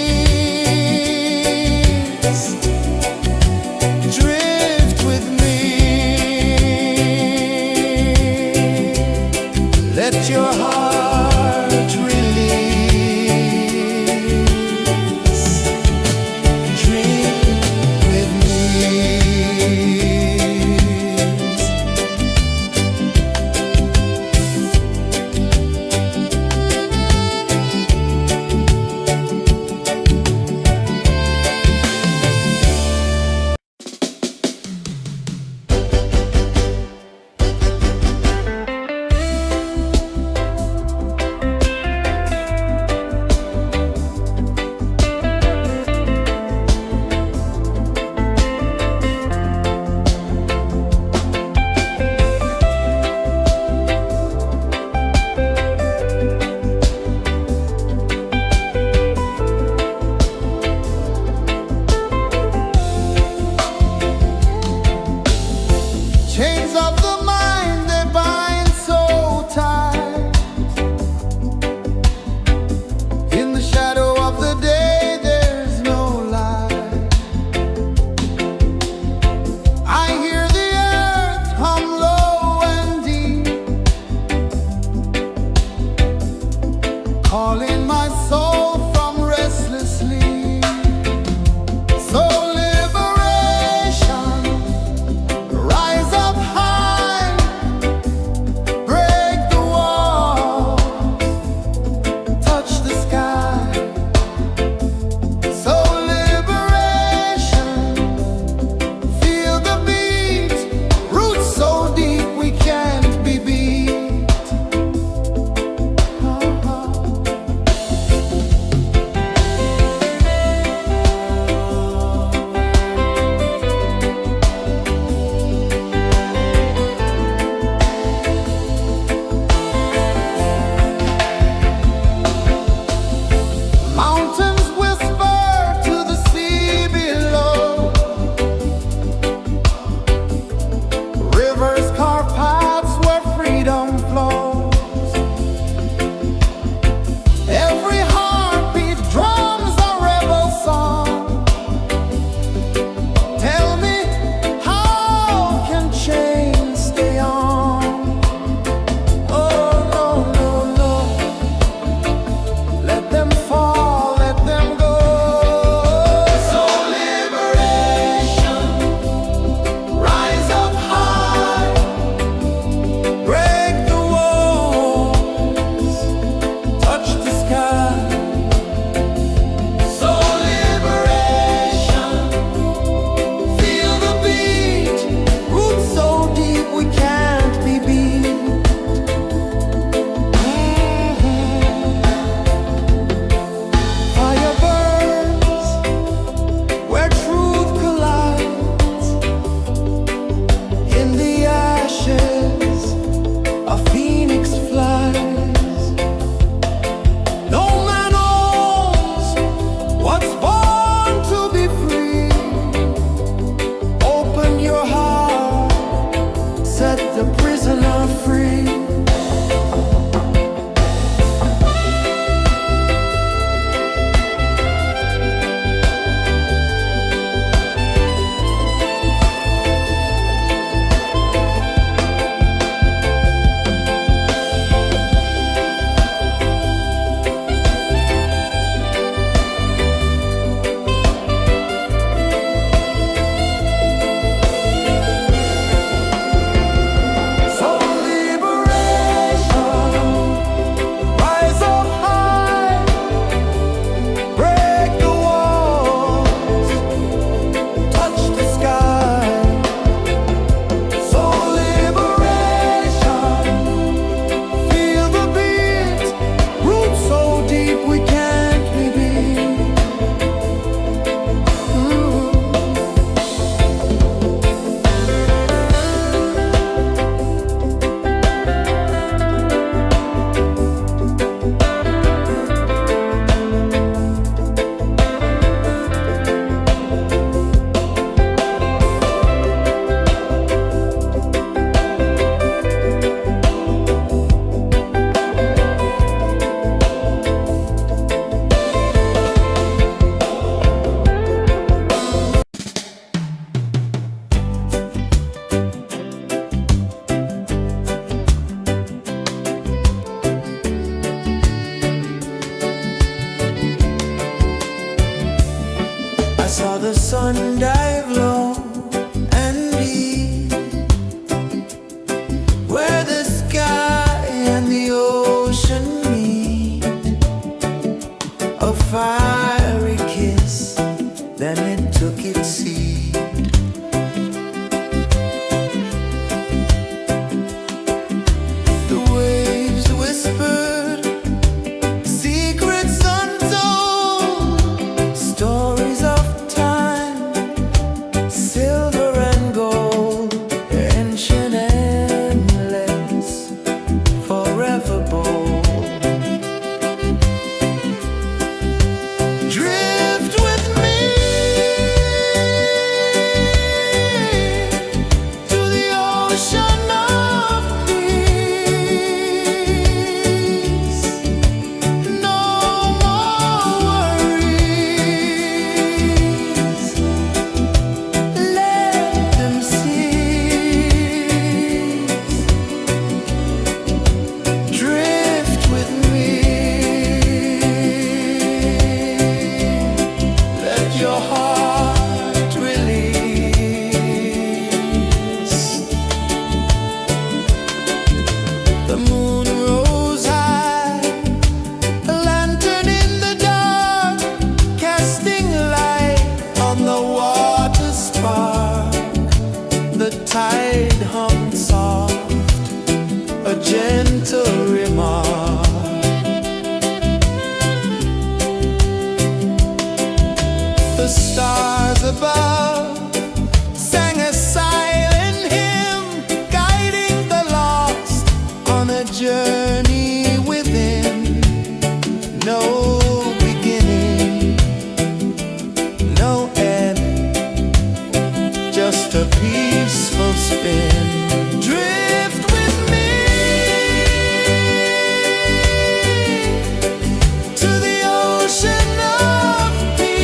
saw the sun dive low and deep, where the sky and the ocean meet. A fiery kiss, then it took its seat. The waves whispered secrets untold, stories of time, silver and gold, ancient, endless, forever bold. Drift with me to the ocean of peace. No more worries, let them cease. Drift with me, let your heart release. The moon rose high, a lantern in the dark, casting light on the water spark. The tide hummed soft, a gentle remark. The stars above sang a silent hymn, guiding the lost on a journey within. No beginning, no end, just a peaceful spin. Drift with me to the ocean of peace.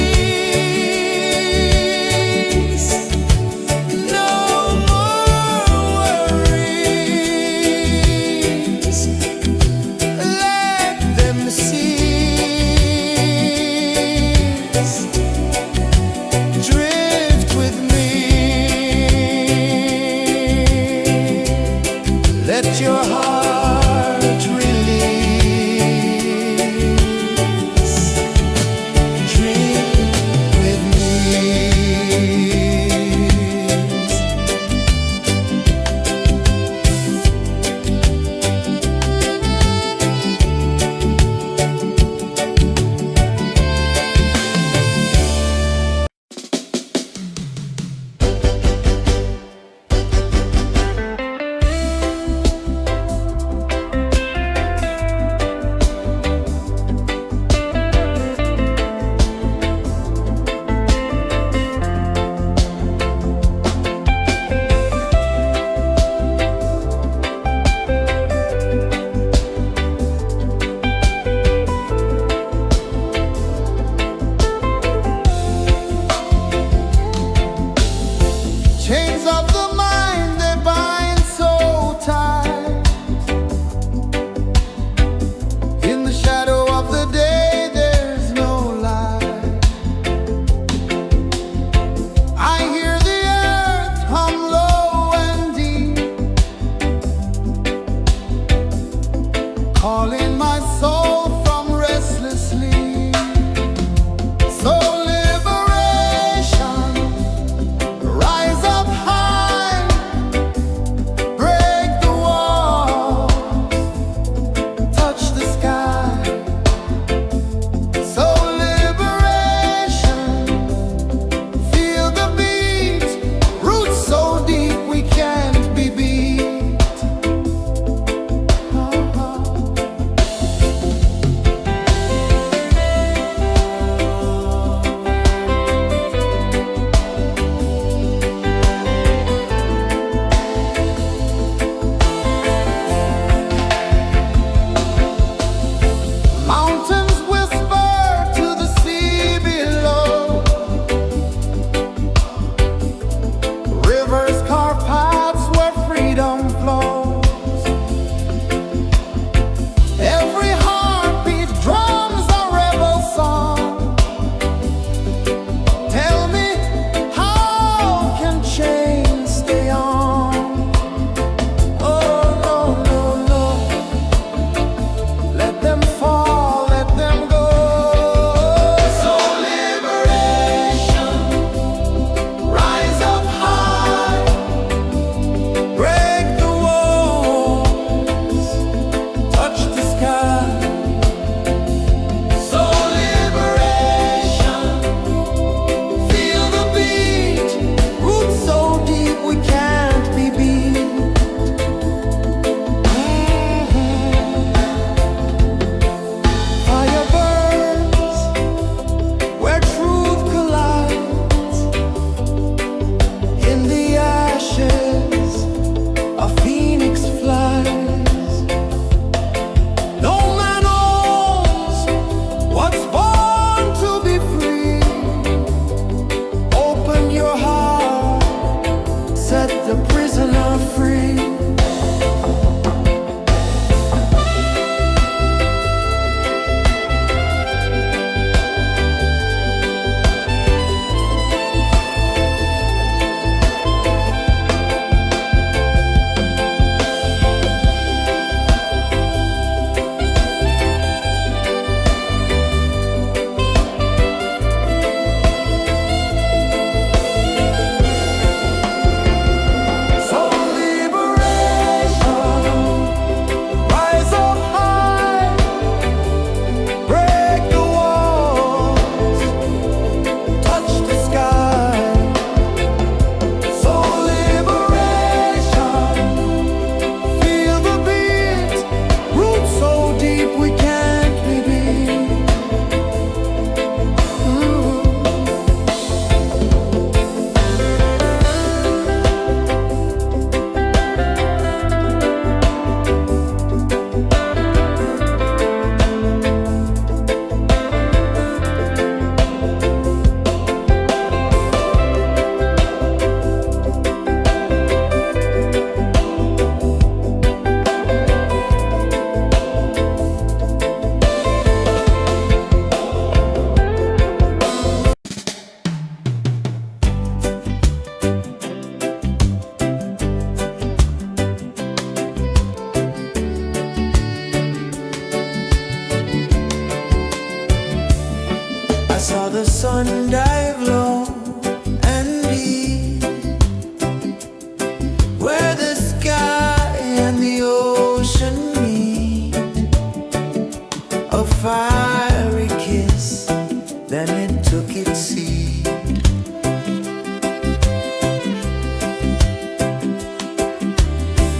sun dive low and deep, where the sky and the ocean meet, a fiery kiss, then it took its seat.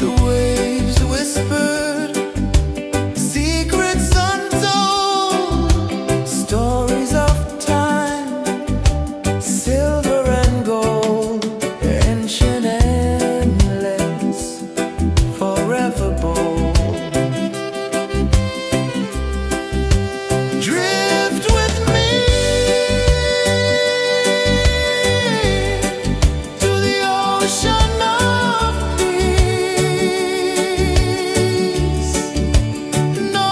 The waves whispered secrets untold, stories of time, silver and gold, ancient, endless, forever bold. Drift with me to the ocean of peace. No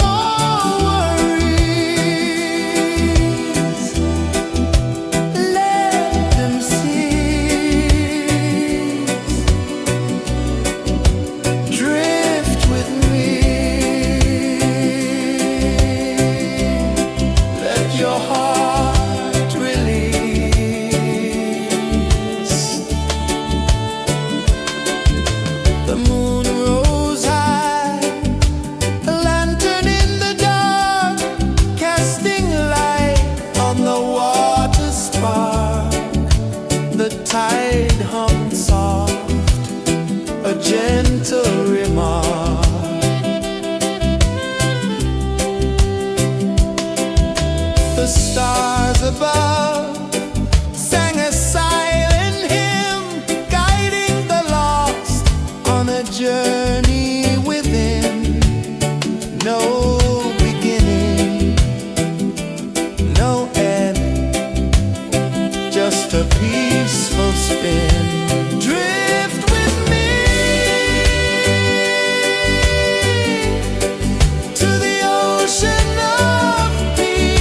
more worries, let them cease. Drift with me, let your heart release. The moon rose high, a lantern in the dark, casting light on the water spark. The tide hummed soft, a gentle remark. The stars above sang a silent hymn, guiding the lost on a journey within. No beginning, no end, just a peaceful spin. Drift with me to the ocean of peace.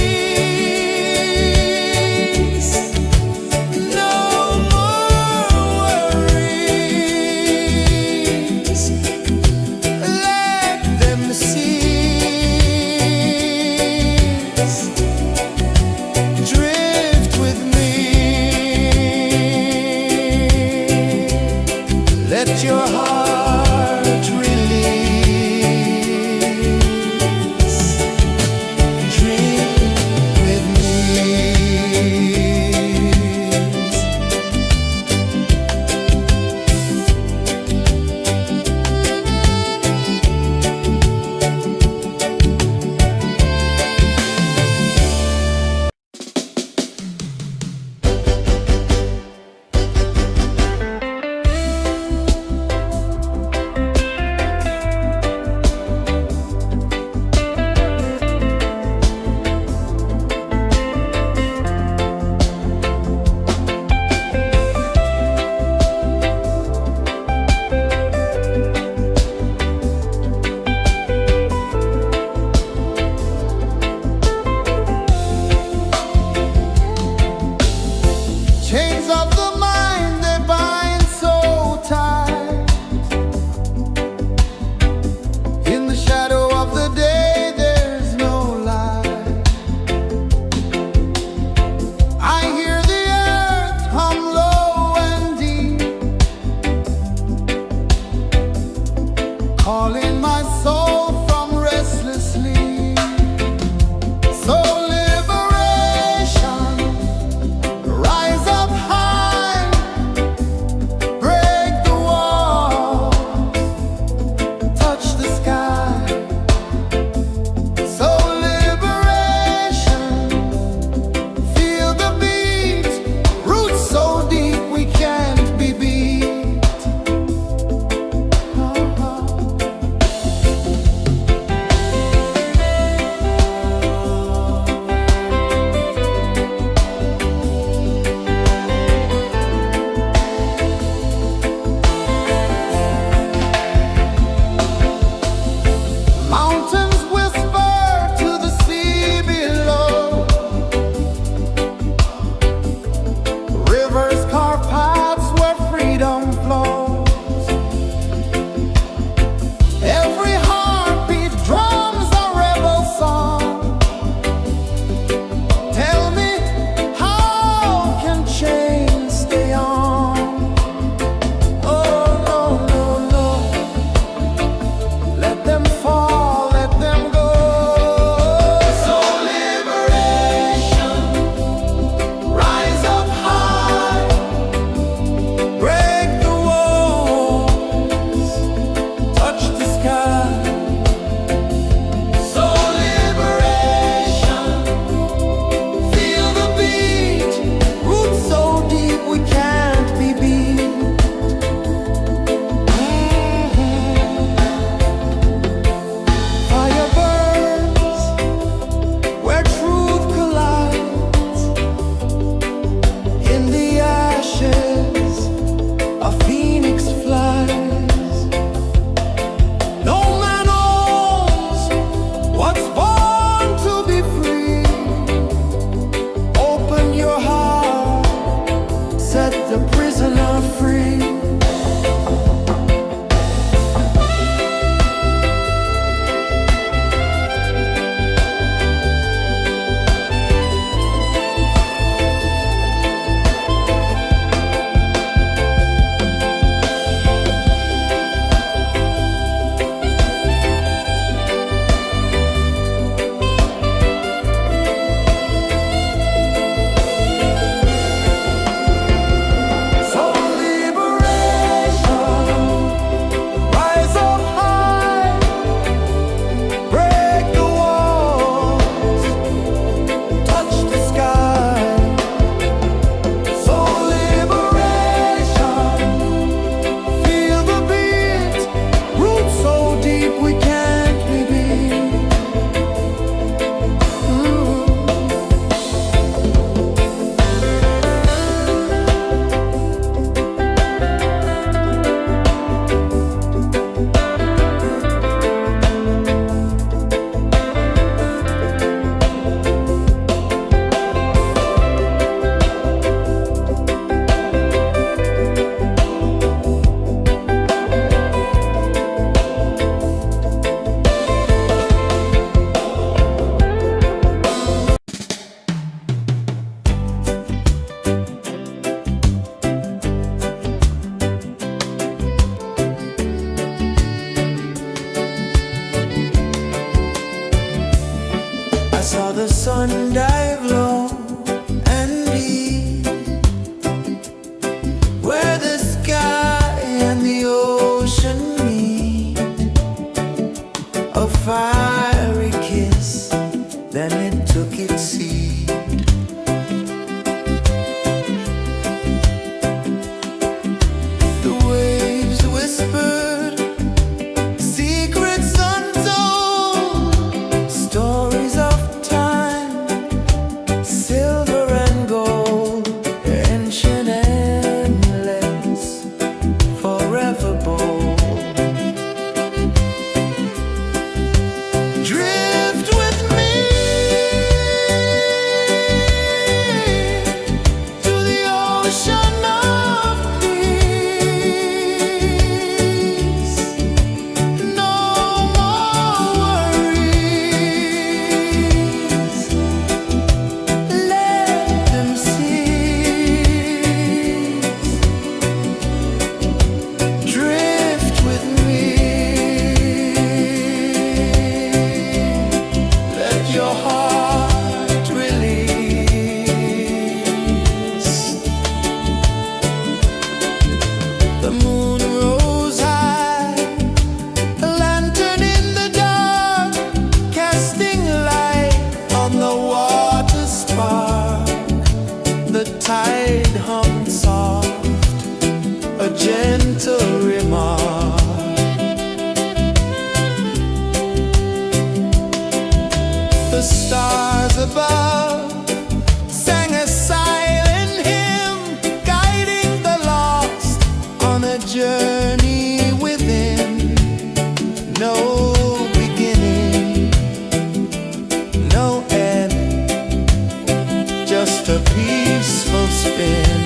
a peaceful spin.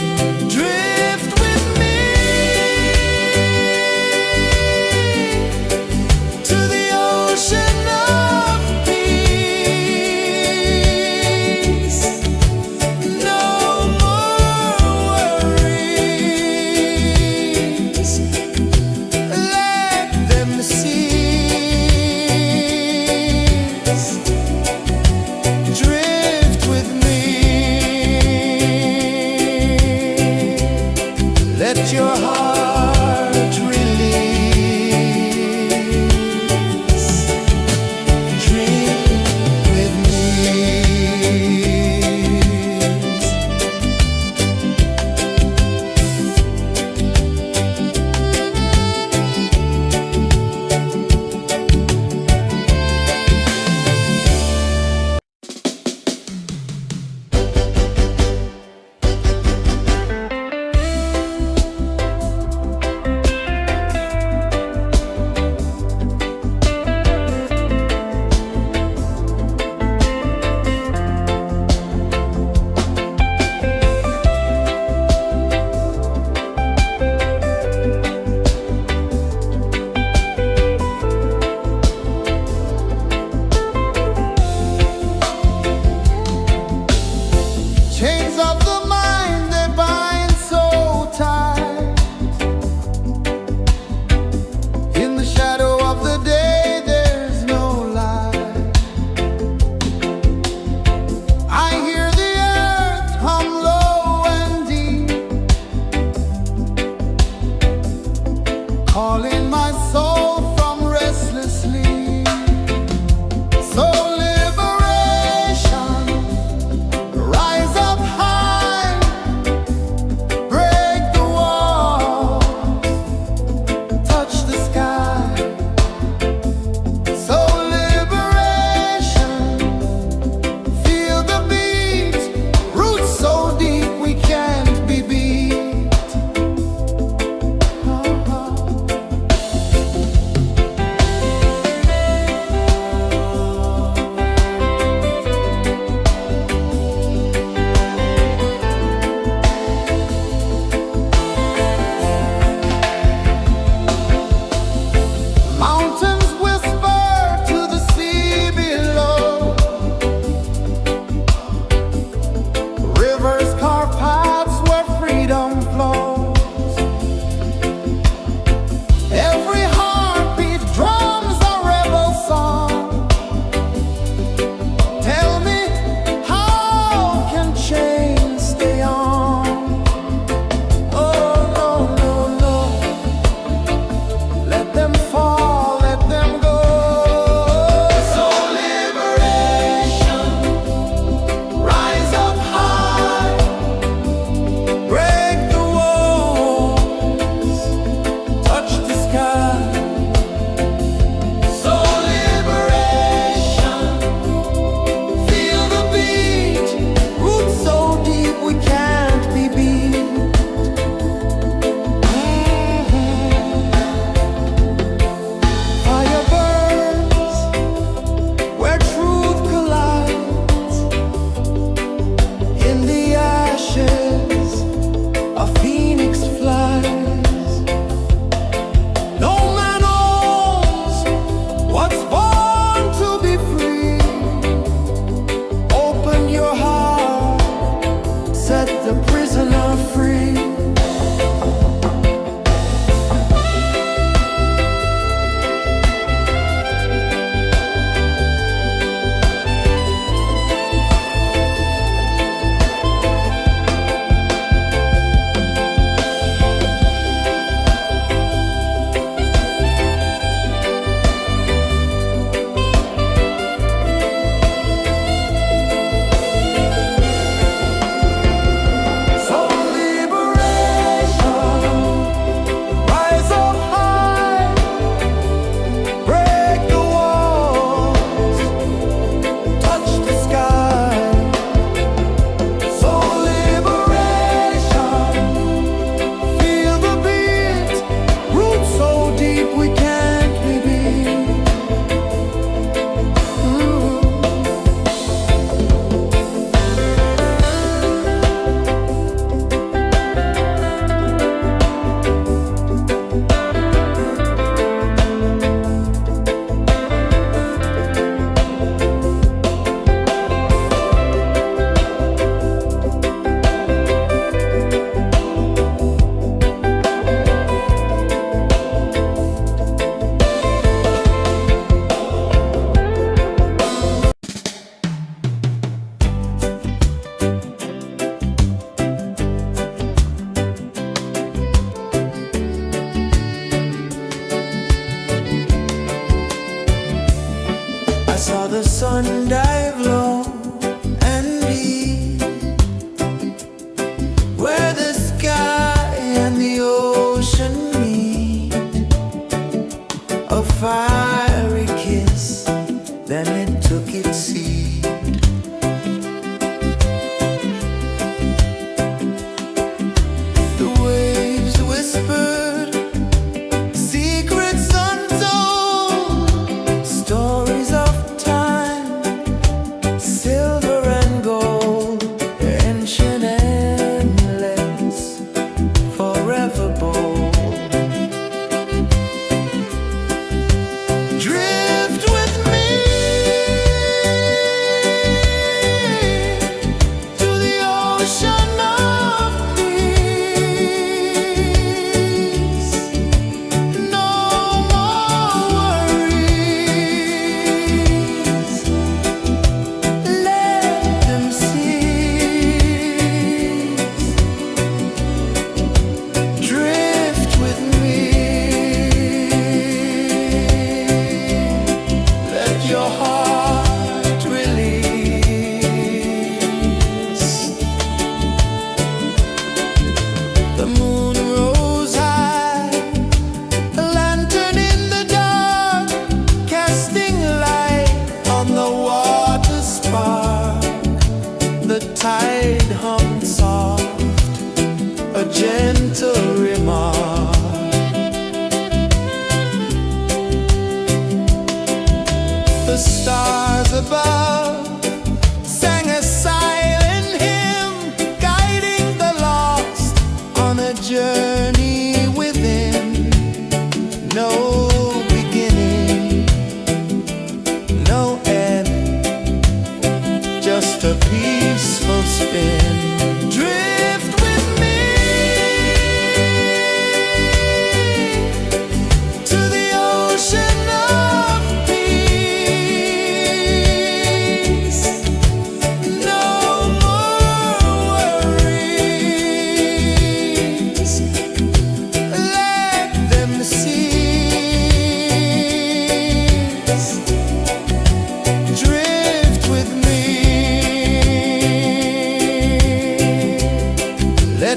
Drift with me to the ocean of peace. No more worries, let them cease. Drift with me.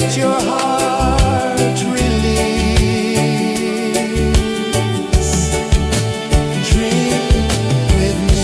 let your heart release. Drink with me.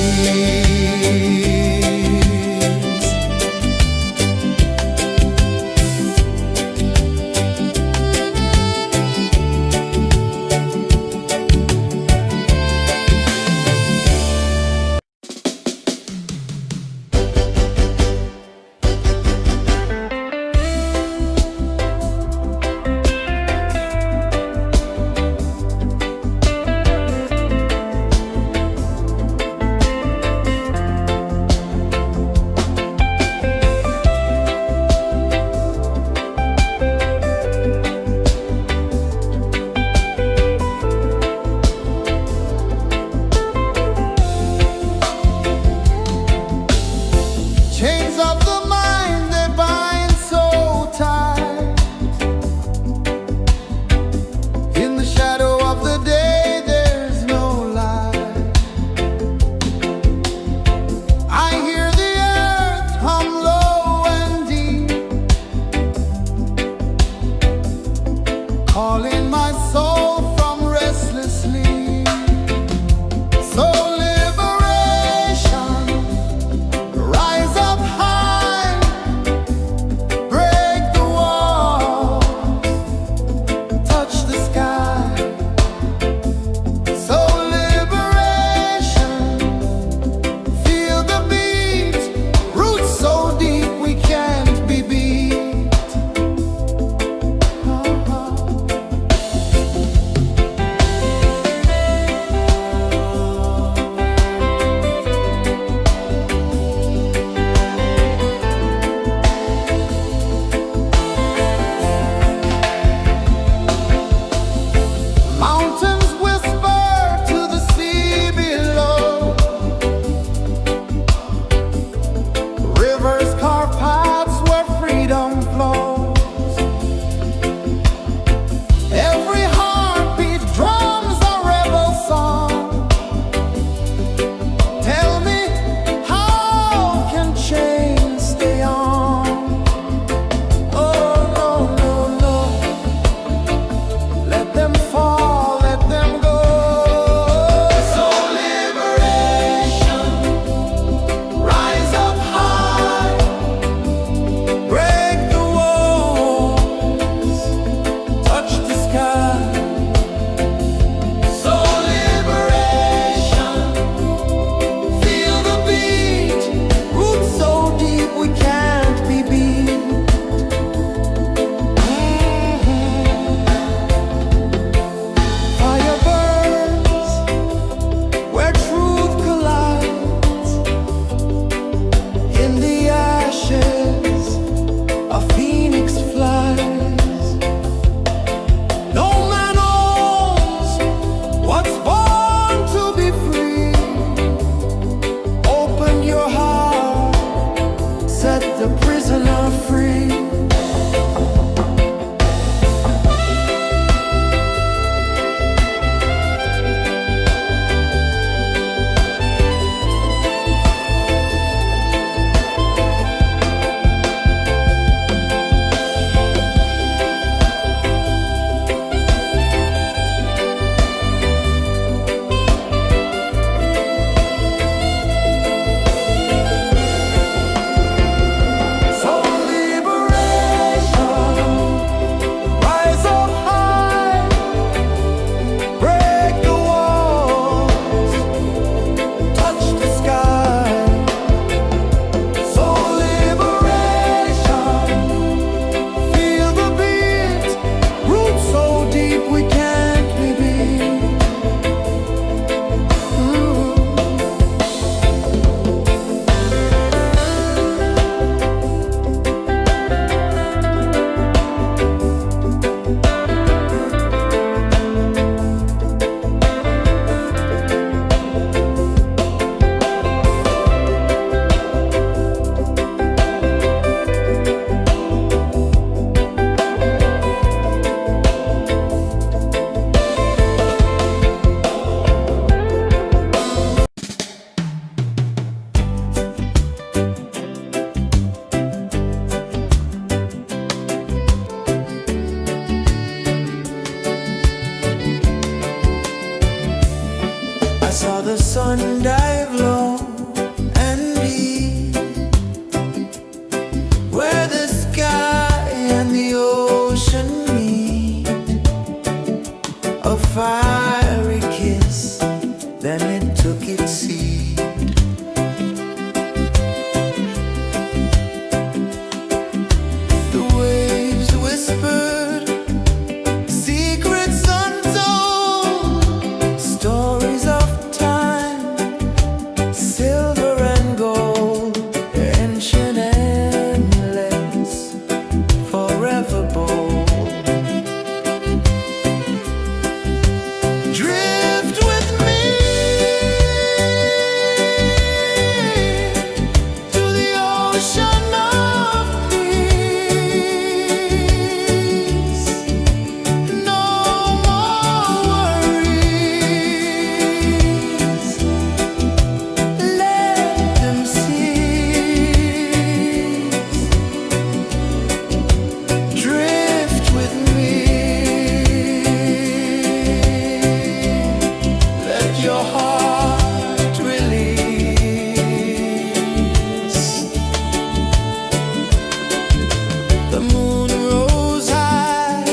The moon rose high,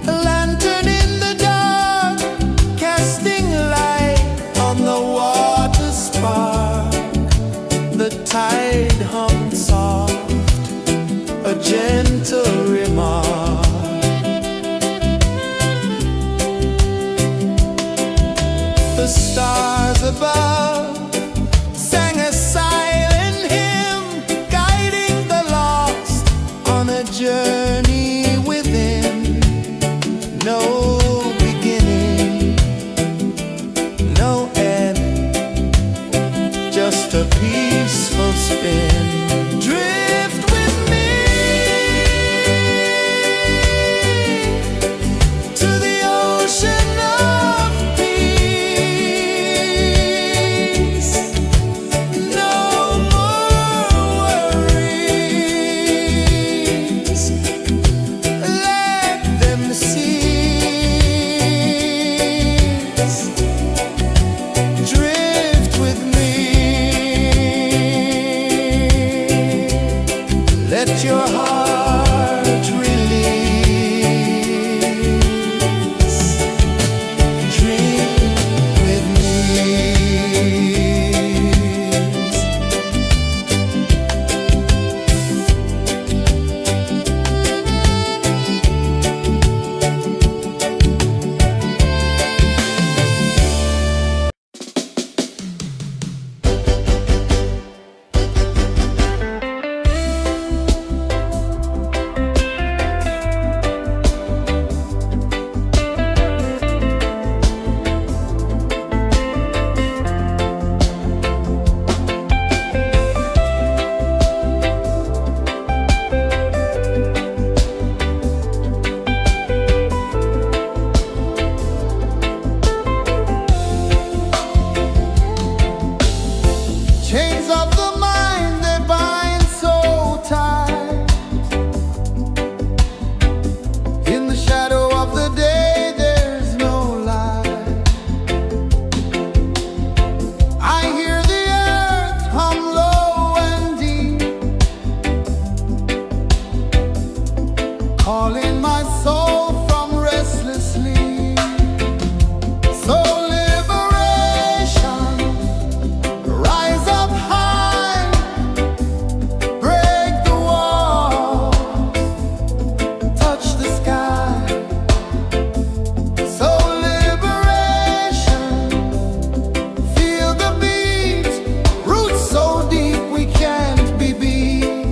a lantern in the dark, casting light on the water spark. The tide hummed soft, a gentle remark. The stars above sang a silent hymn, guiding the lost on a journey within. No beginning, no end, just a peaceful spin. Drift with me to the ocean of peace. No more worries, let them cease. Drift with me, let your heart release. Dream with me. Chains of the mind, they bind so tight. In the shadow of the day, there's no light. I hear the earth hum low and deep, calling my soul from restless sleep. So liberation, rise up high, break the walls, touch the sky. So liberation, feel the beat, roots so deep we can't be beat.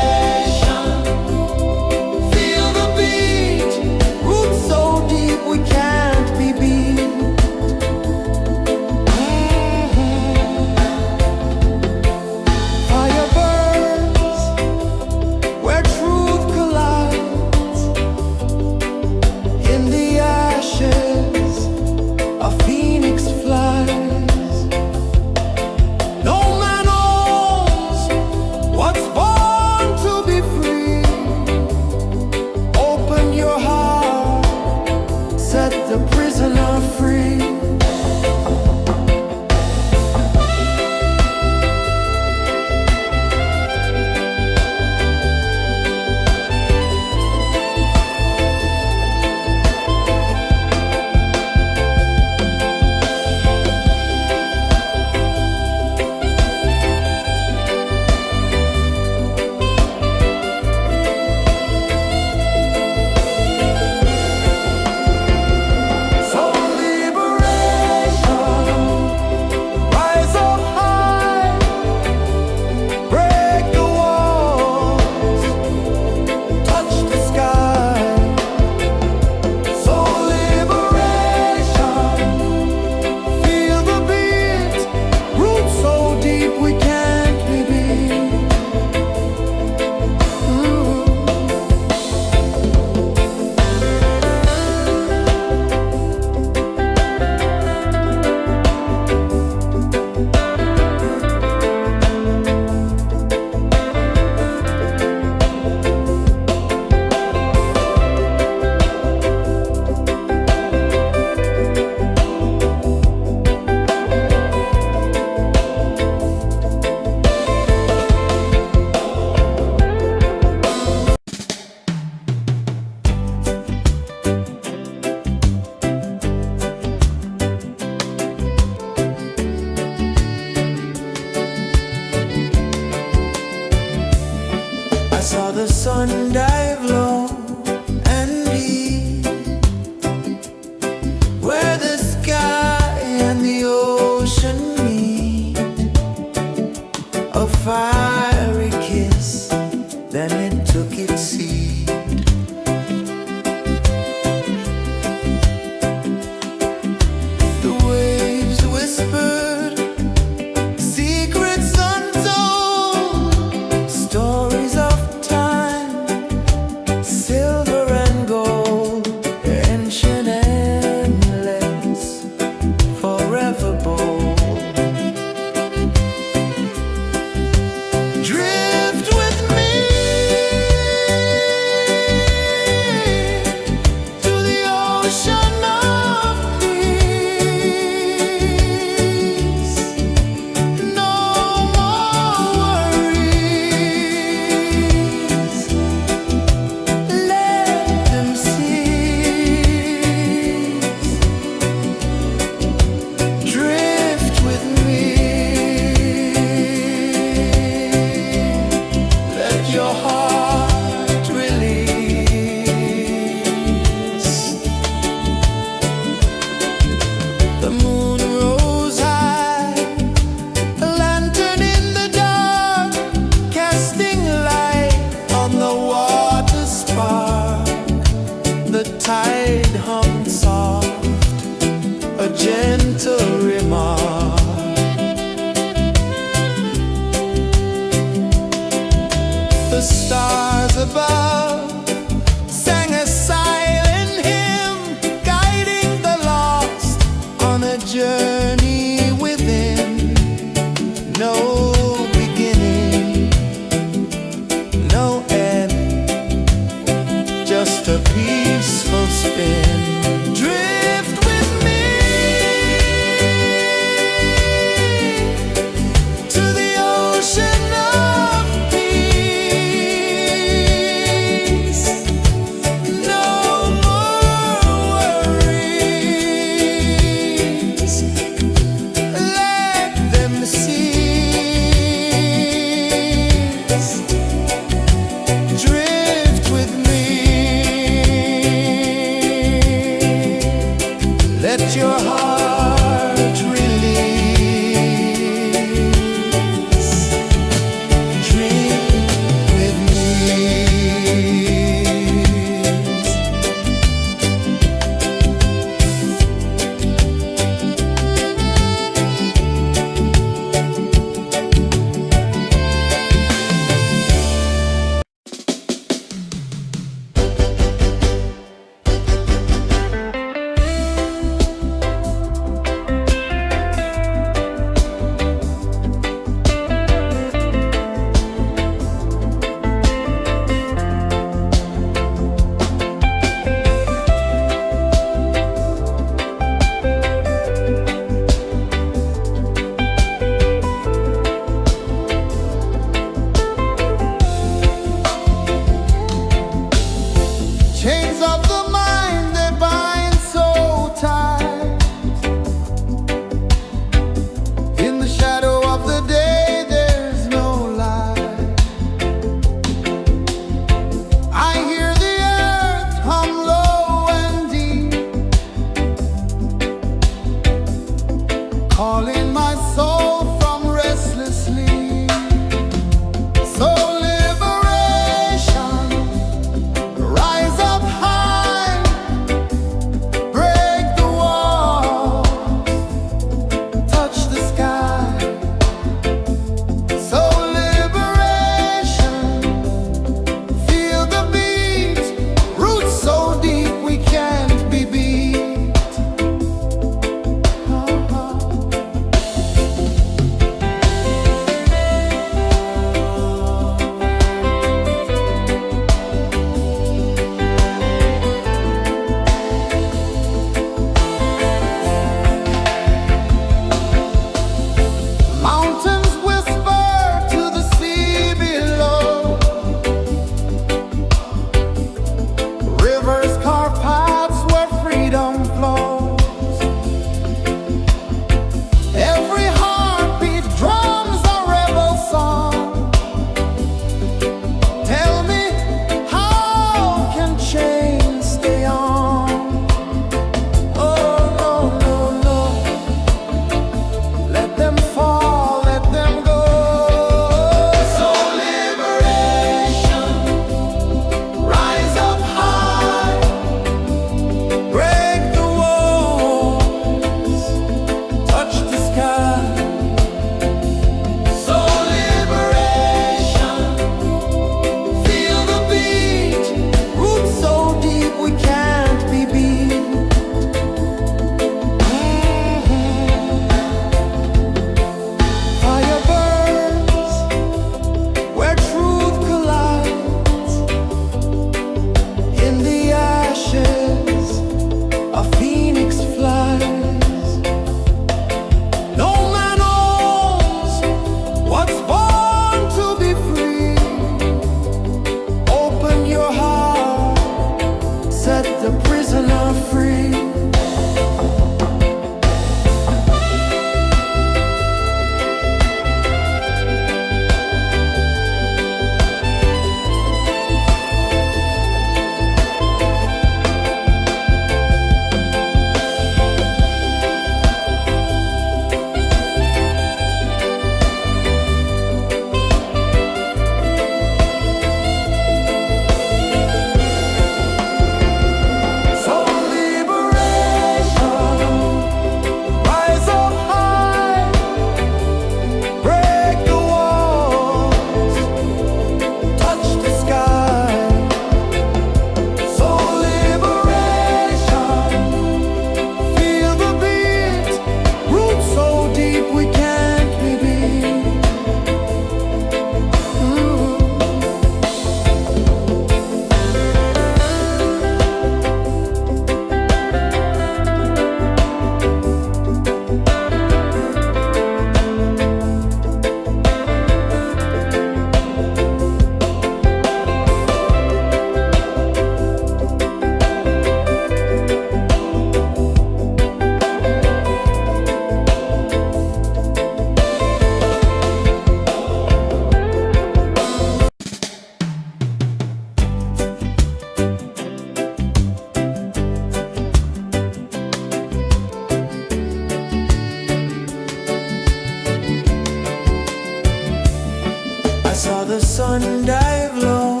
saw the sun dive low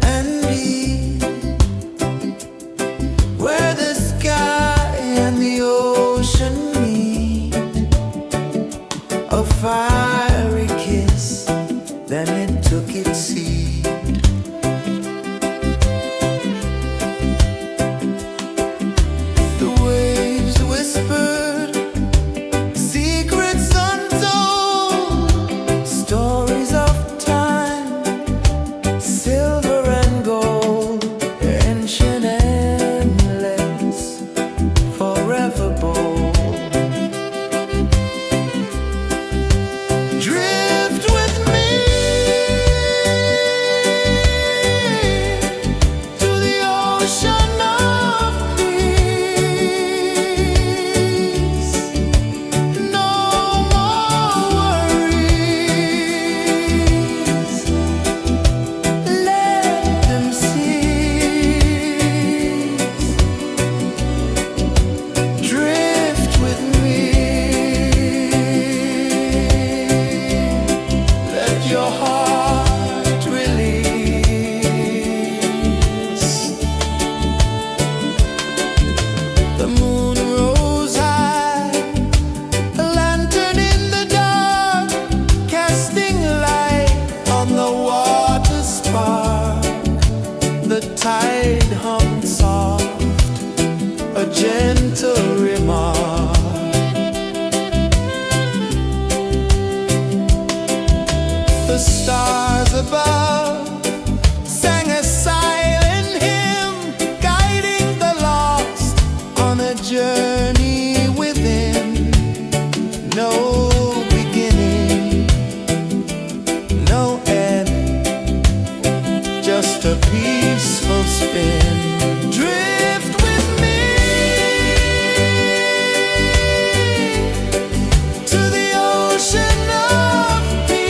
and deep, where the sky and the ocean meet. A fiery kiss, then it took its seat. The waves whispered secrets untold, stories of time, silver and gold, ancient, endless, forever bold. Drift with me to the ocean of peace. No more worries, let them cease. Drift with me, let your heart release. The moon rose high, a lantern in the dark, casting light on the water spark. The tide hummed soft, a gentle remark. The stars above sang a silent hymn, guiding the lost on a journey within. No beginning, no end, just a peaceful spin. Drift with me to the ocean of peace.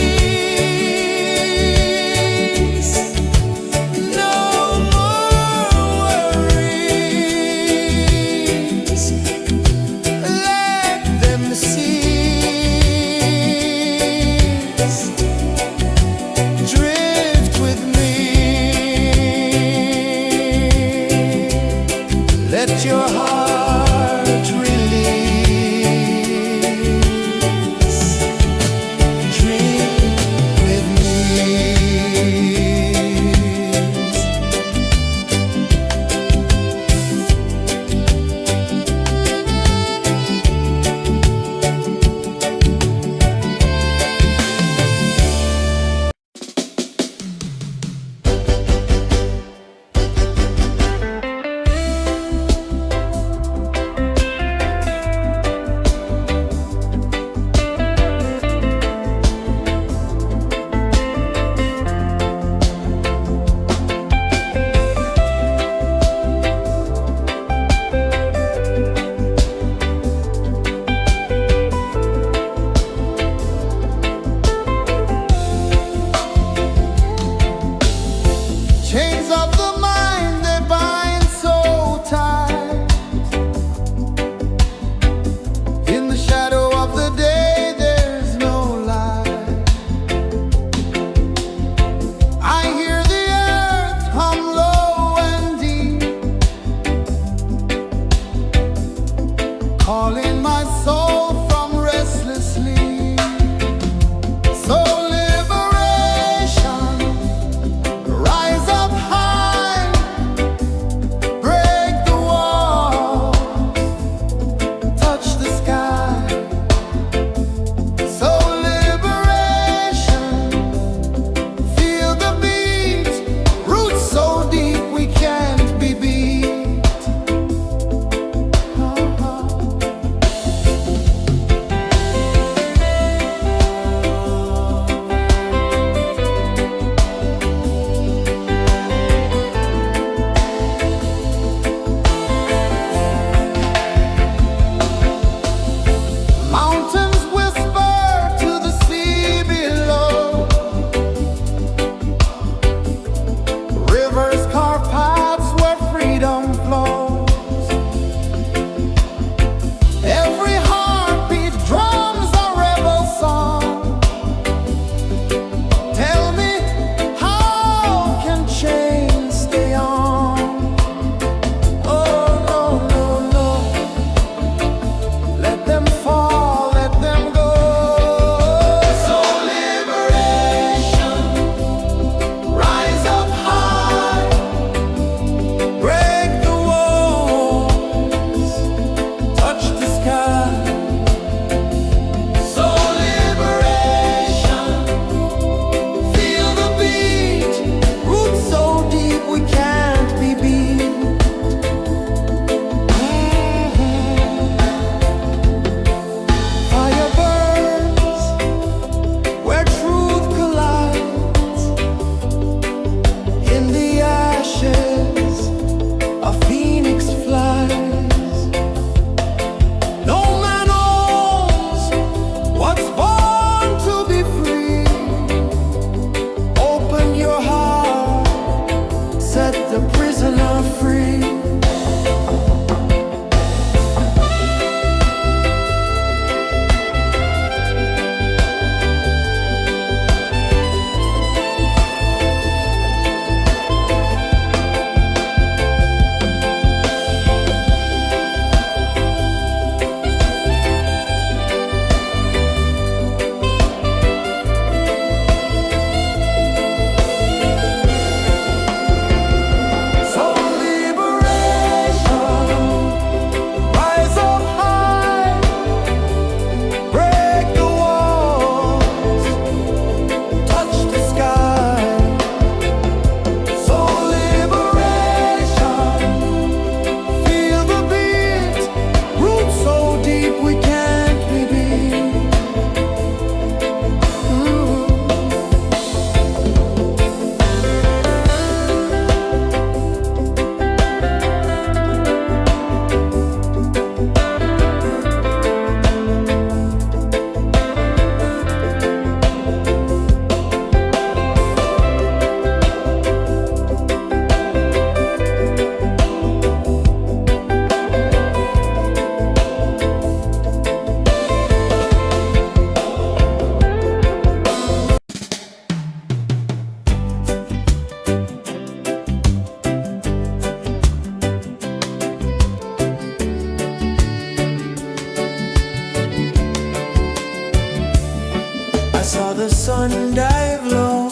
saw the sun dive low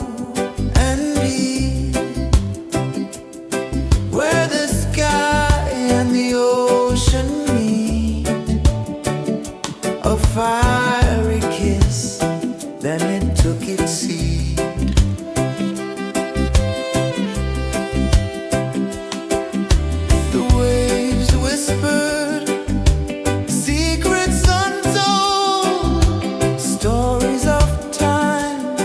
and deep, where the sky and the ocean meet. A fiery kiss, then it took its seat. The waves whispered secrets untold, stories of time,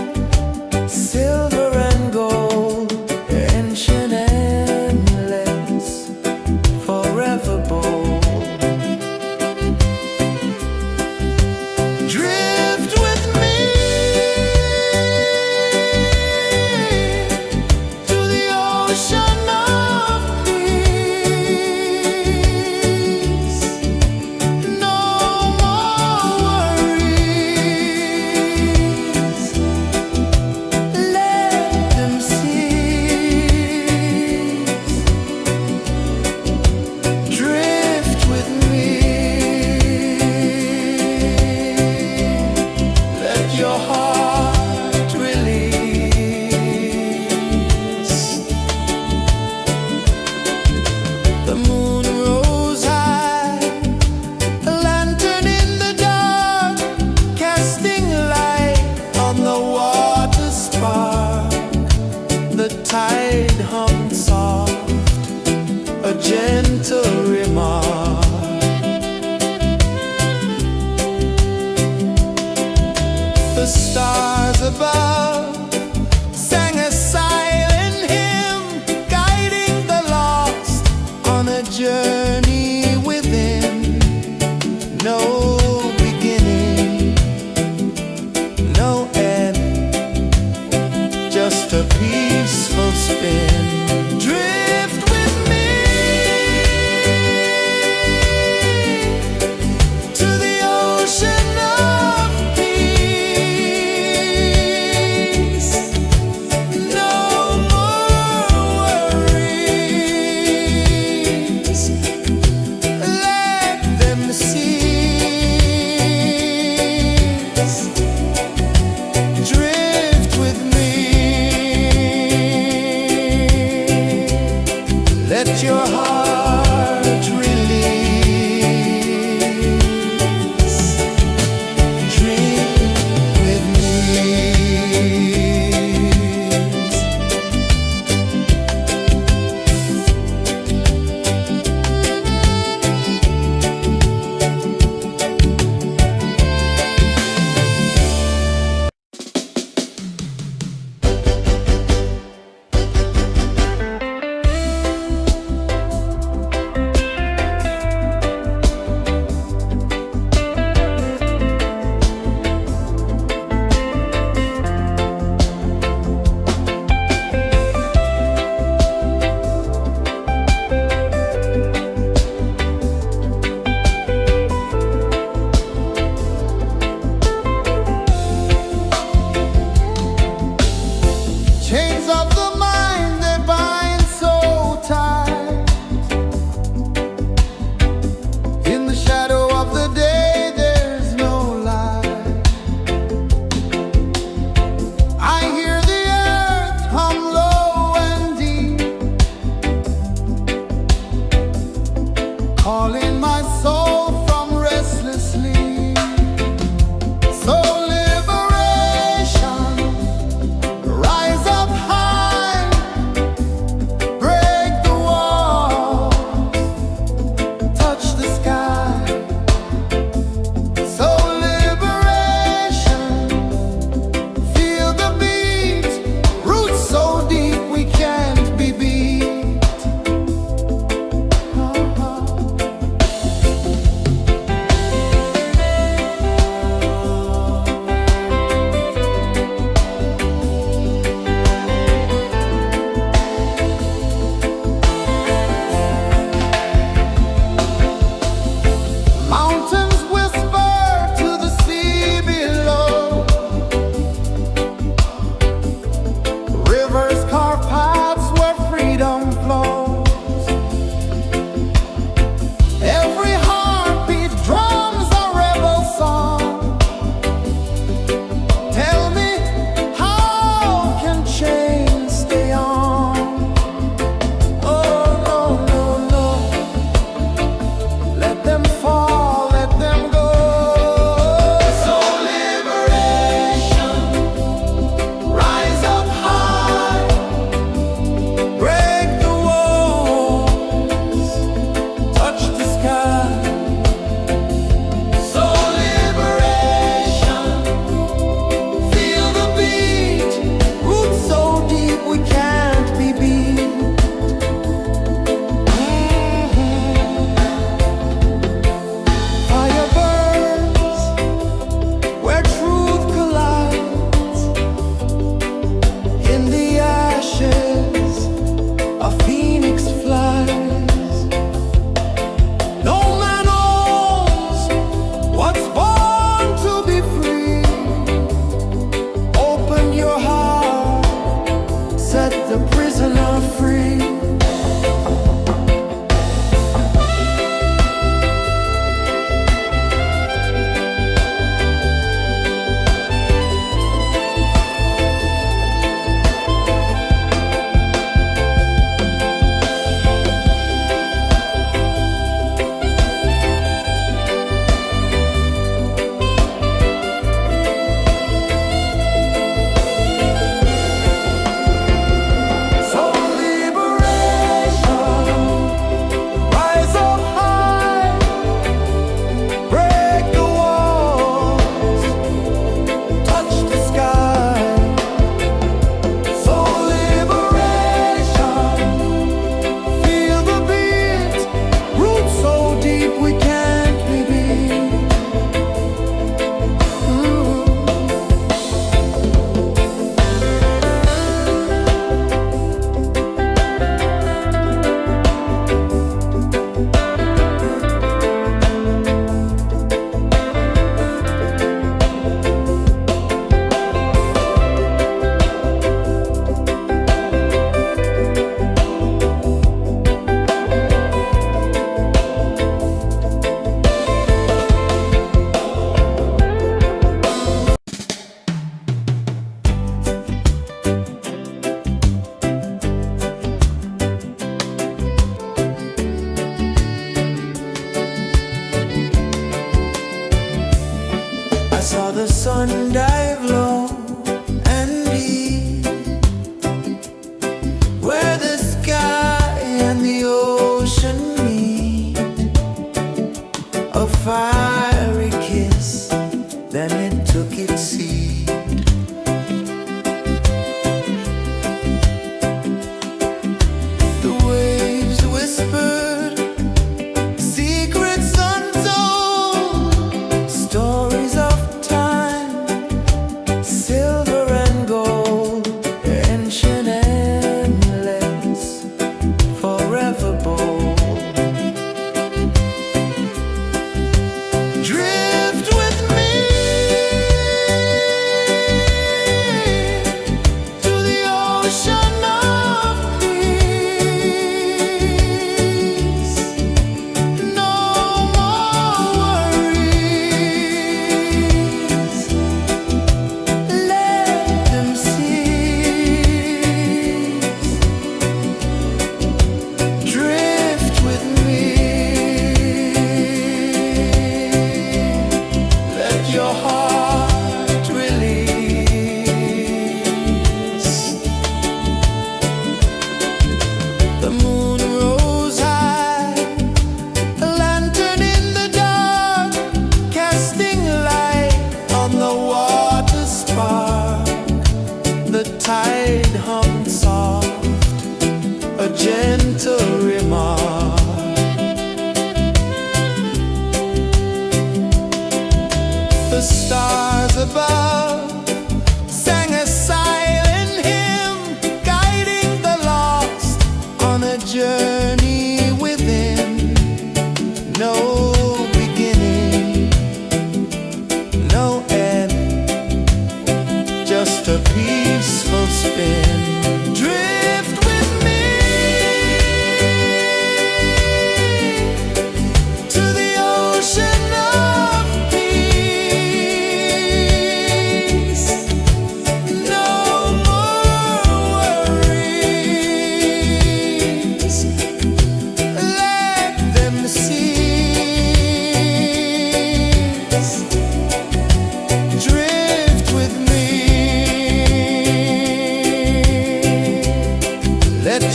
silver and gold, ancient, endless, forever bold. Drift with me to the ocean of peace. No more worries. Let them cease. Drift with me. Let your heart release. The moon rose high, a lantern in the dark, casting light on the water spark. The tide hummed soft, a gentle remark. The stars above sang a silent hymn, guiding the lost on a journey within. No beginning, no end, just a peaceful spin. Drift with me to the ocean of peace. No more worries. Let them cease. Drift with me.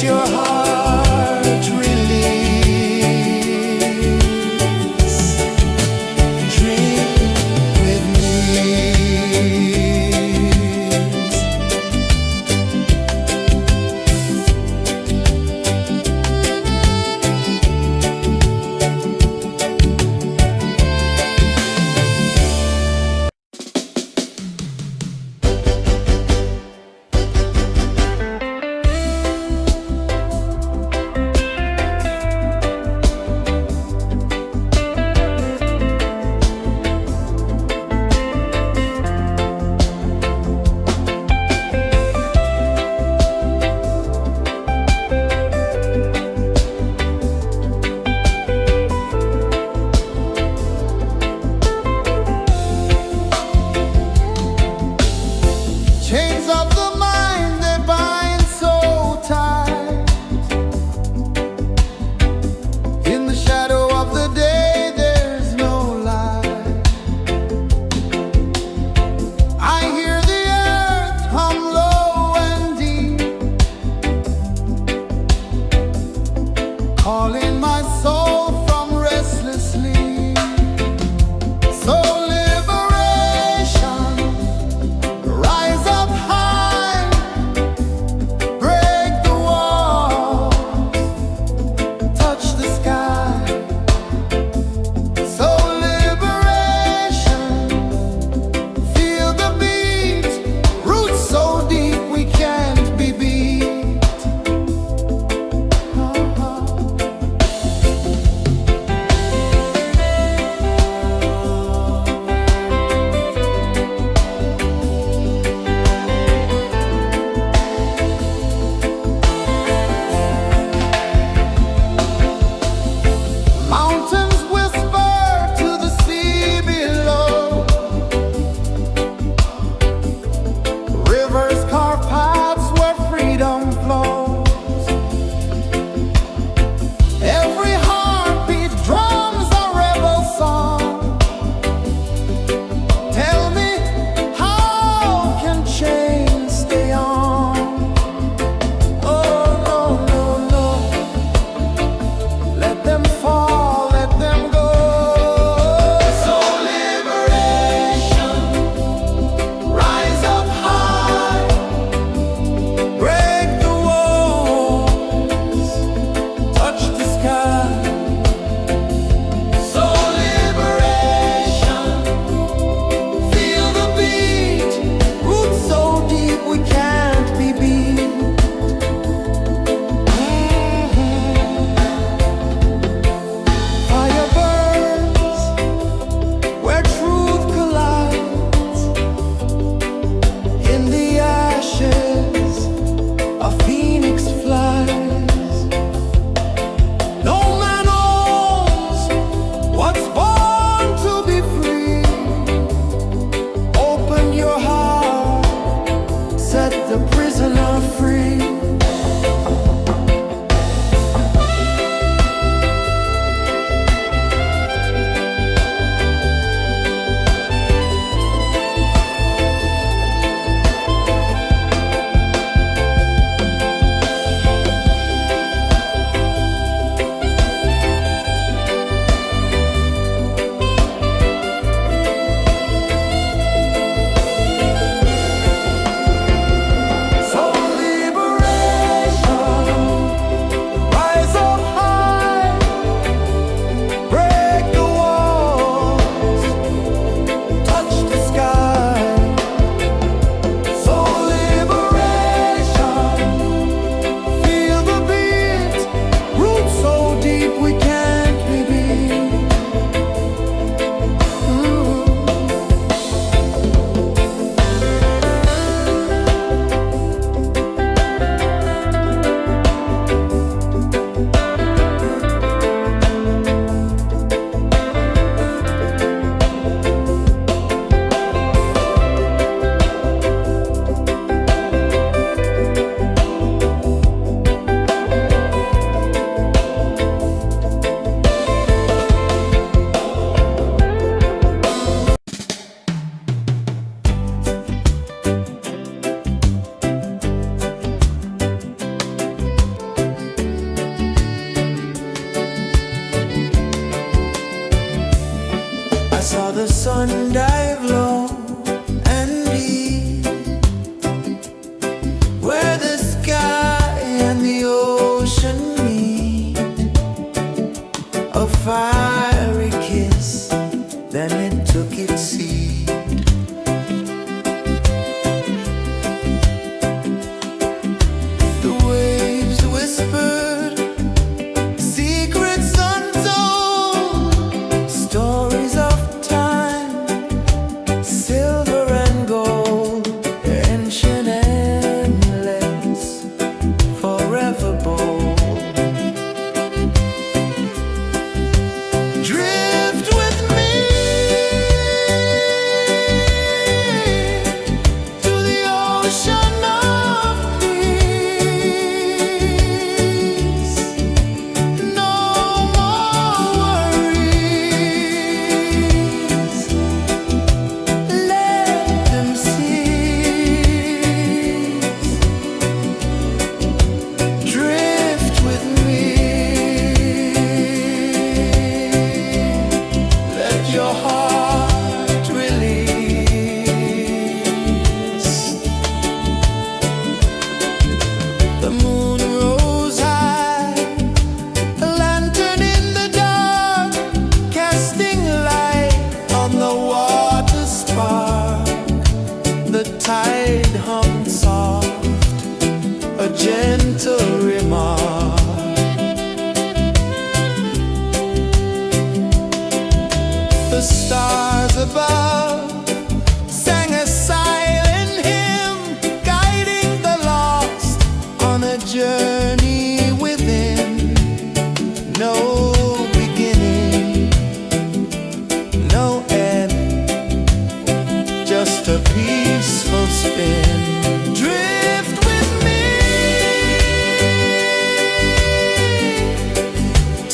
your heart release. Dream with me. Chains of the mind, they bind so tight. In the shadow of the day, there's no light. I hear the earth hum low and deep, calling my soul from restless sleep. So liberation, rise up high, break the walls, touch the sky. So liberation, feel the beat, roots so deep we can't be beat. Mountains whisper to the sea below. Rivers carve paths where freedom flows. Every heartbeat drums a rebel song. Tell me, how can chains stay on? Oh, no, no, no. Let them fall, let them go. So liberation, rise up high, break the walls, touch the sky. So liberation, feel the beat, roots so deep we can't be beat. Fire burns where truth collides. In the ashes, a phoenix flies. No man owns what's born to be free. Open your heart, set the prisoner free. tide hung soft, a gentle remark. The stars above sang a silent hymn, guiding the lost on a journey within. No beginning, no end, just a peaceful spin. Drift with me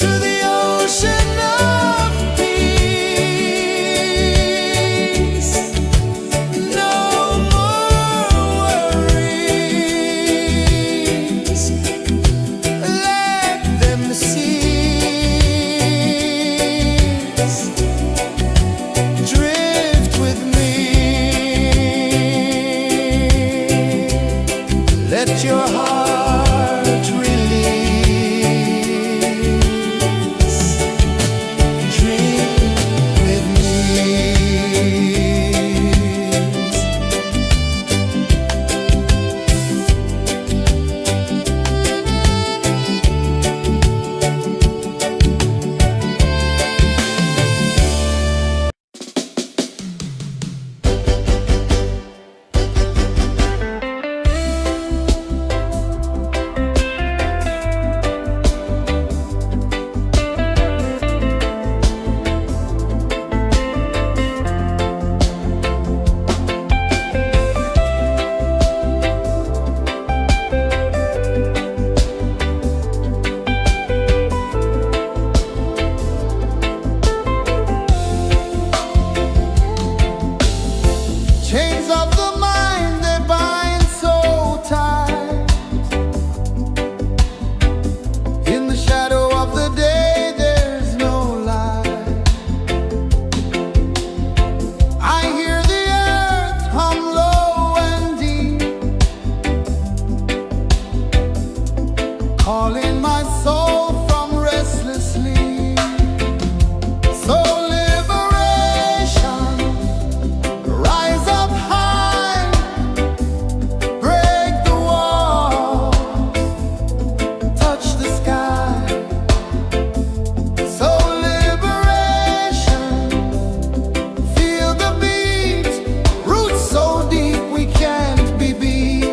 to the ocean of peace. No more worries, let them cease. Drift with me, let your heart release. Dream with me. Chains of the mind, they bind so tight. In the shadow of the day, there's no light. I hear the earth hum low and deep, calling my soul from restless sleep. So liberation, rise up high, break the walls, touch the sky. So liberation, feel the beat, roots so deep we can't be beat.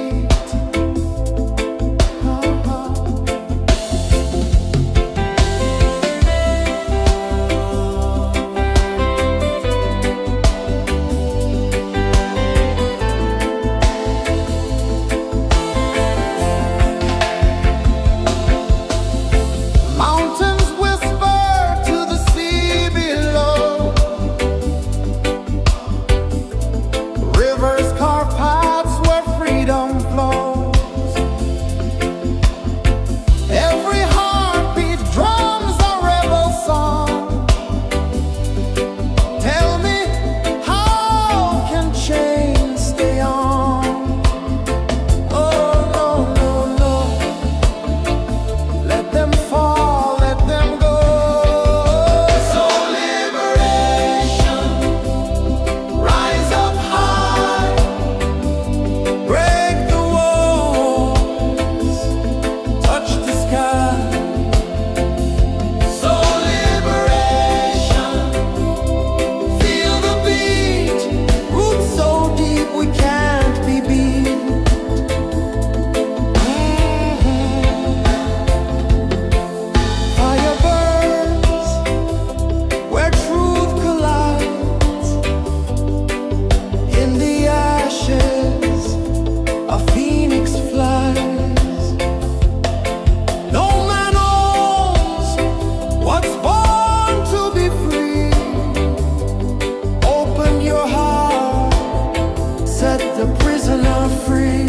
Mountains whisper to the sea below, rivers carve paths where freedom flows. Every heartbeat drums a rebel song. Tell me, how can chains stay on? Oh no, no, no, let them fall, let them go. So liberation, rise up high, break the walls, touch the sky. So liberation, feel the beat, roots so deep we can't be beat. Fire burns where truth collides. In the ashes, a phoenix flies. No man owns what's born to be free. Open your heart, set the prisoner free.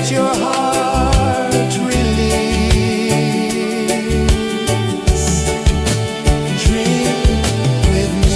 let your heart release. Dream with me.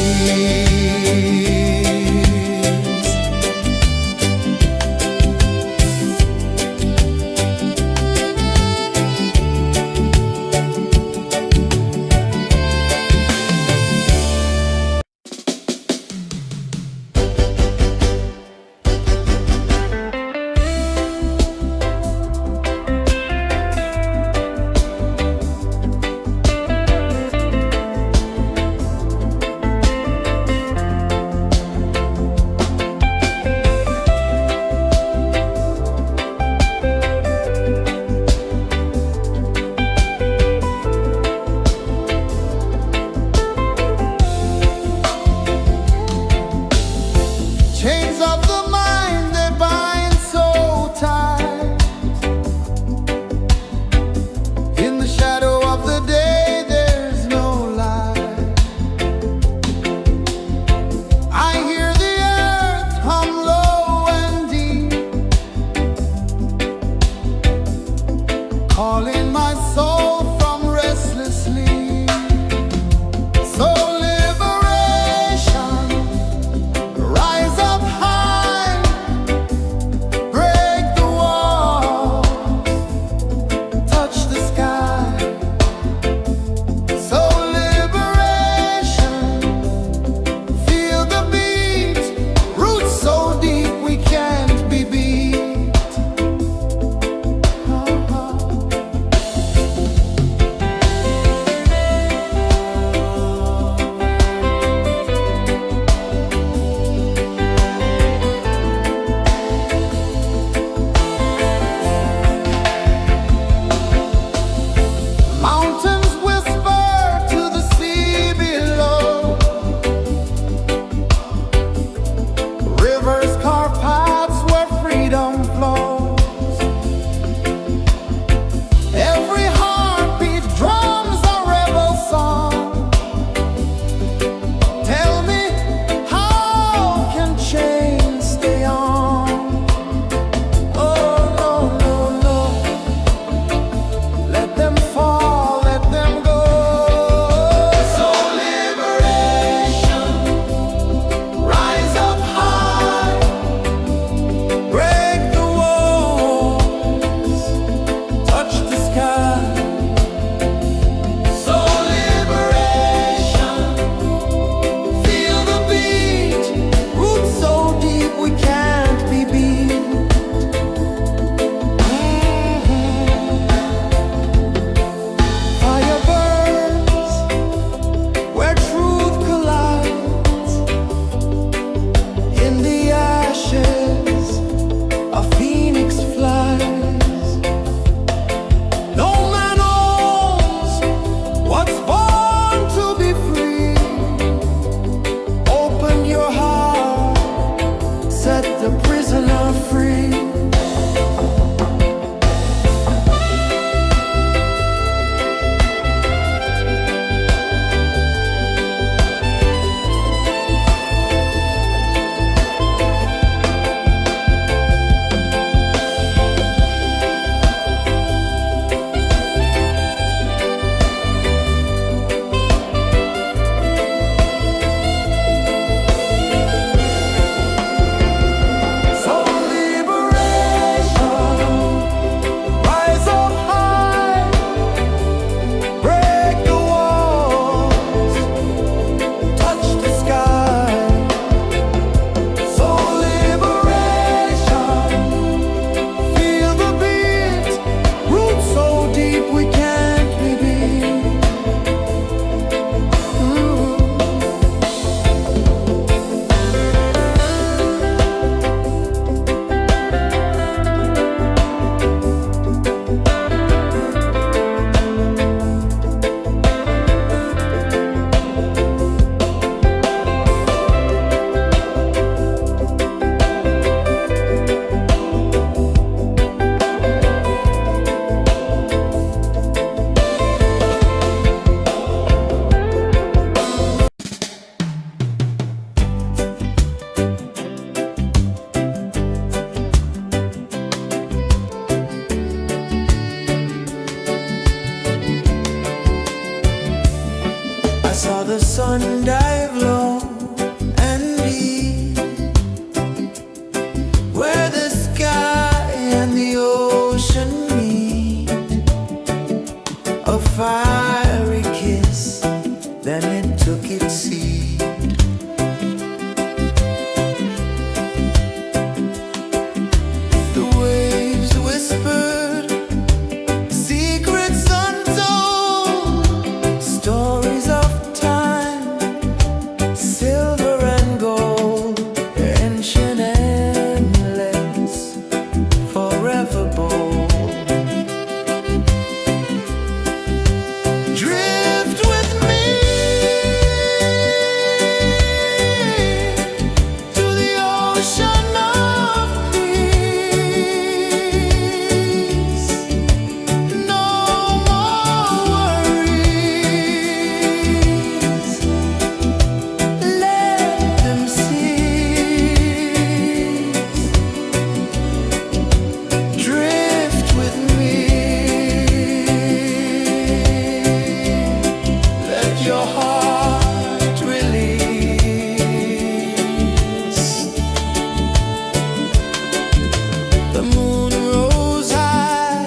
moon rose high,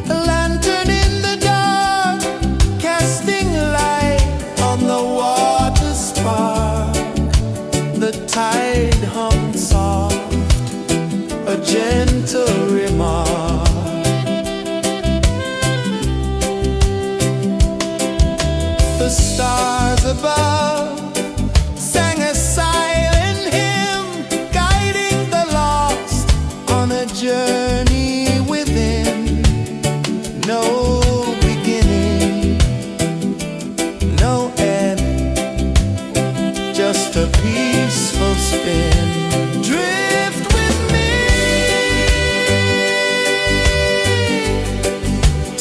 a lantern in the dark, casting light on the water spark. The tide hummed soft, a gentle remark. The stars above sang a silent hymn, guiding the lost on a journey within. No beginning, no end, just a peaceful spin. Drift with me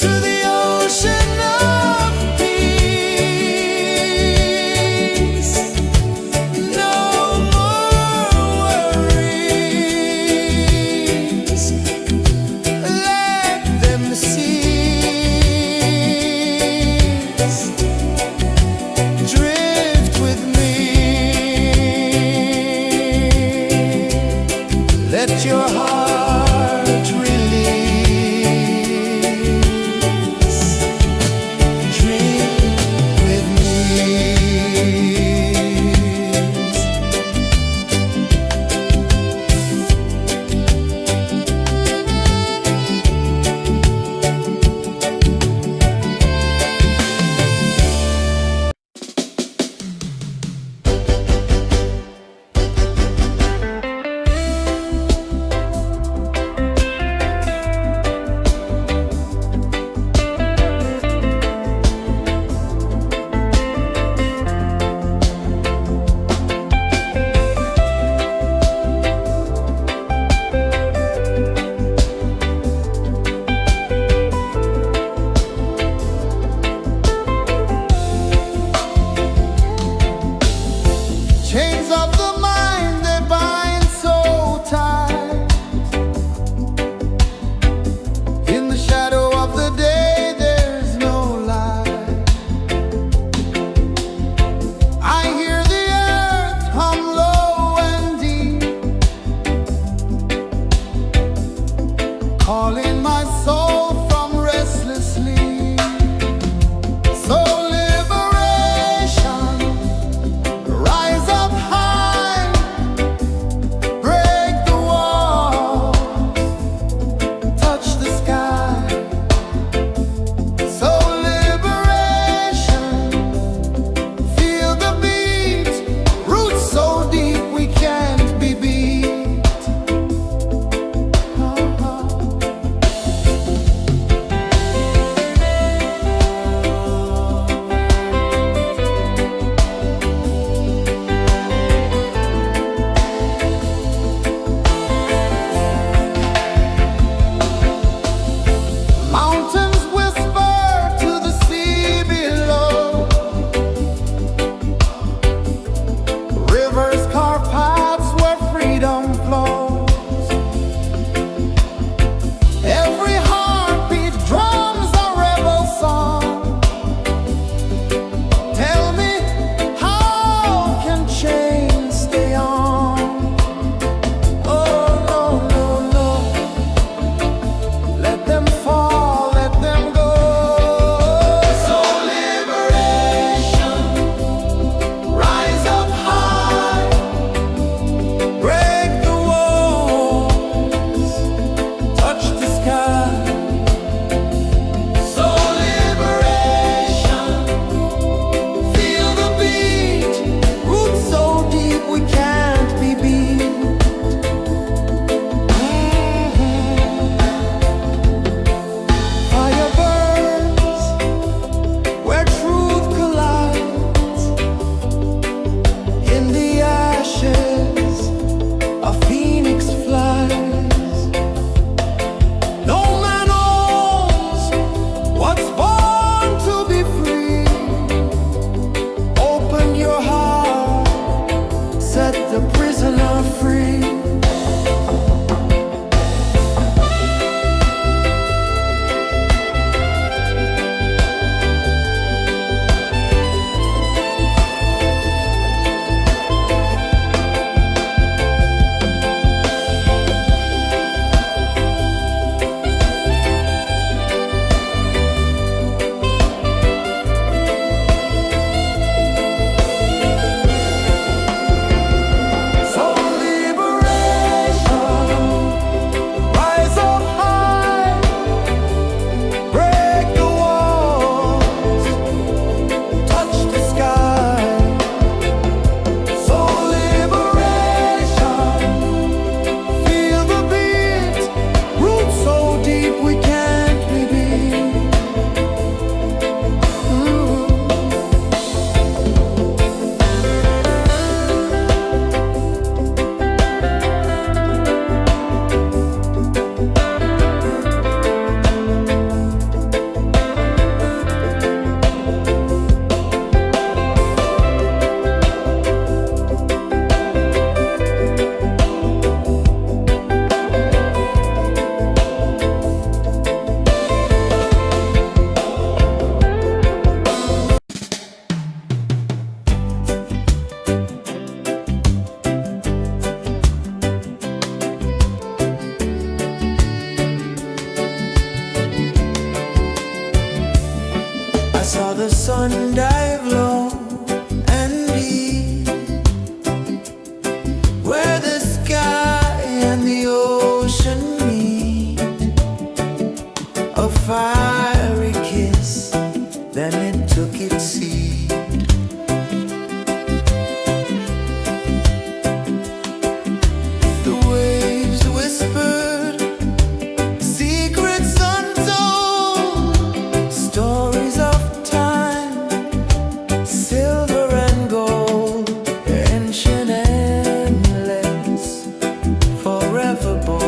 to the ocean of peace. No more worries, let them cease. Drift with me, let your heart release. Dream with me. Chains of the mind, they bind so tight. In the shadow of the day, there's no light. I hear the earth hum low and deep, calling my soul from restless sleep. So liberation, rise up high, break the walls, touch the sky. So liberation, feel the beat, roots so deep we can't be beat. fiery kiss, then it took its seed. The waves whispered secrets untold, stories of time, silver and gold, ancient, endless, forever bold.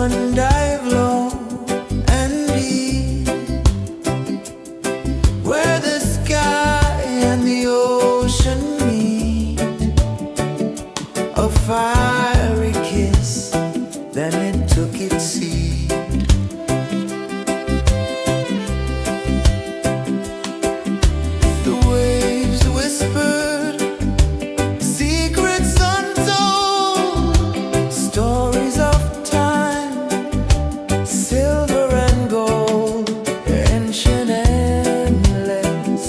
sun dive low and deep, where the sky and the ocean meet. A fiery kiss, then it took its seat. The waves whispered secrets untold, stories of time, silver and gold, ancient, endless,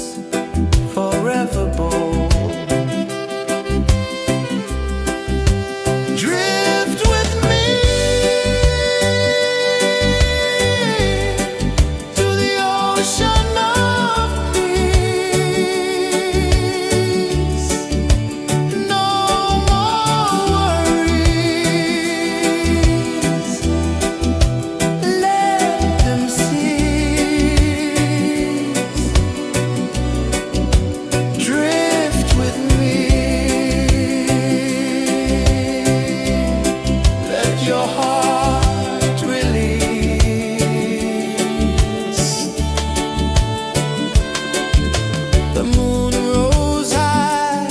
forever bold. Drift with me to the ocean of peace. No more worries, let them cease. Drift with me, let your heart release. The moon rose high,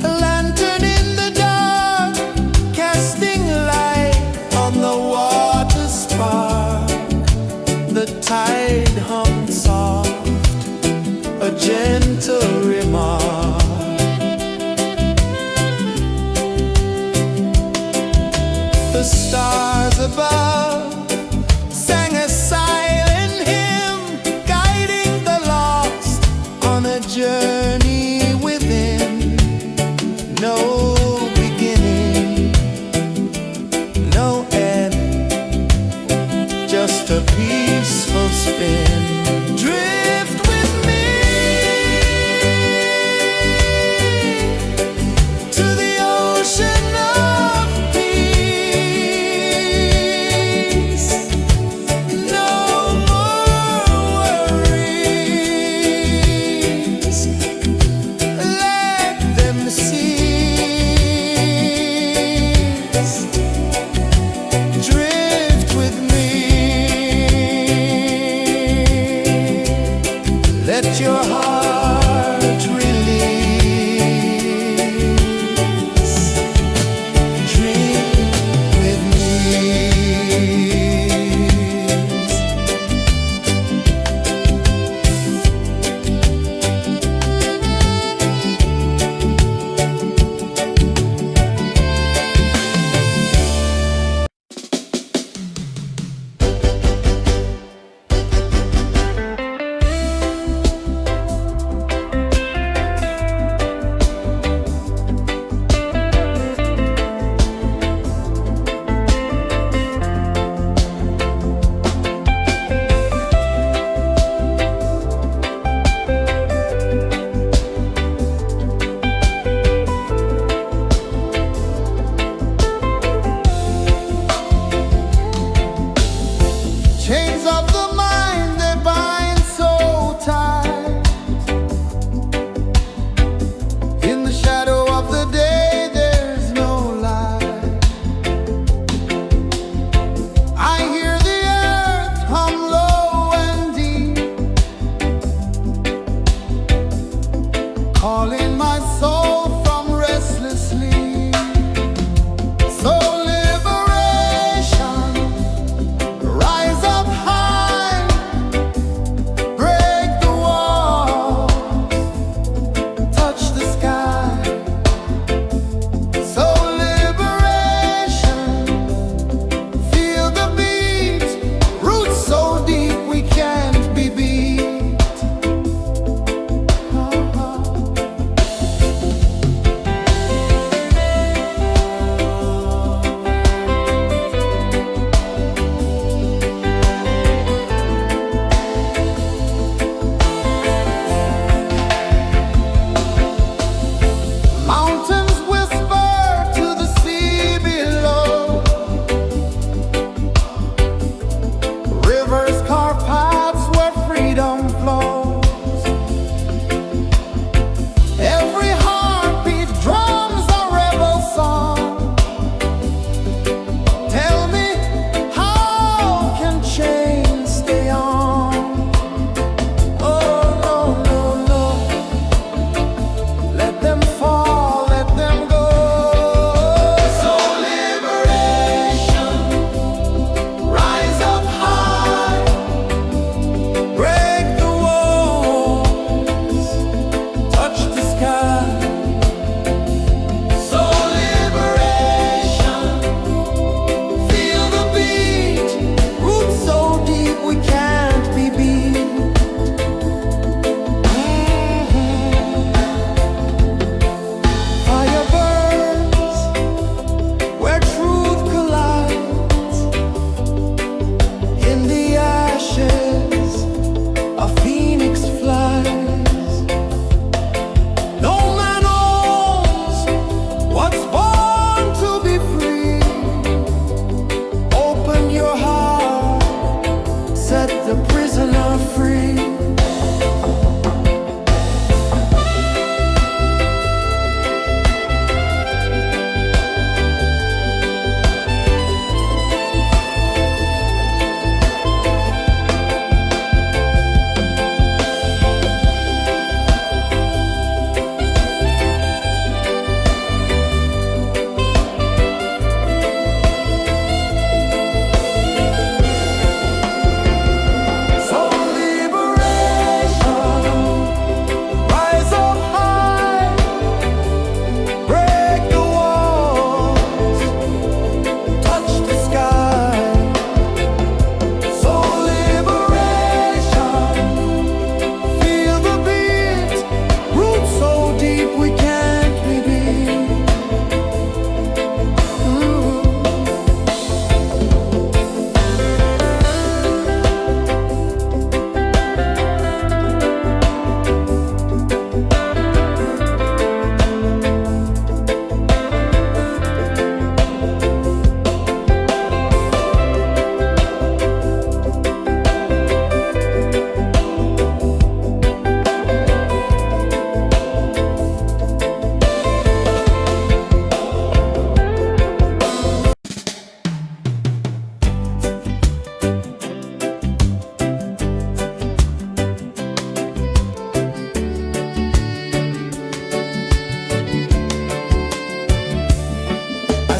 a lantern in the dark, casting light on the water spark. The tide hummed soft, a gentle remark. The stars above sang a silent hymn, guiding the lost on a journey within. No beginning, no end, just a peaceful spin. Drift with me to the ocean of peace.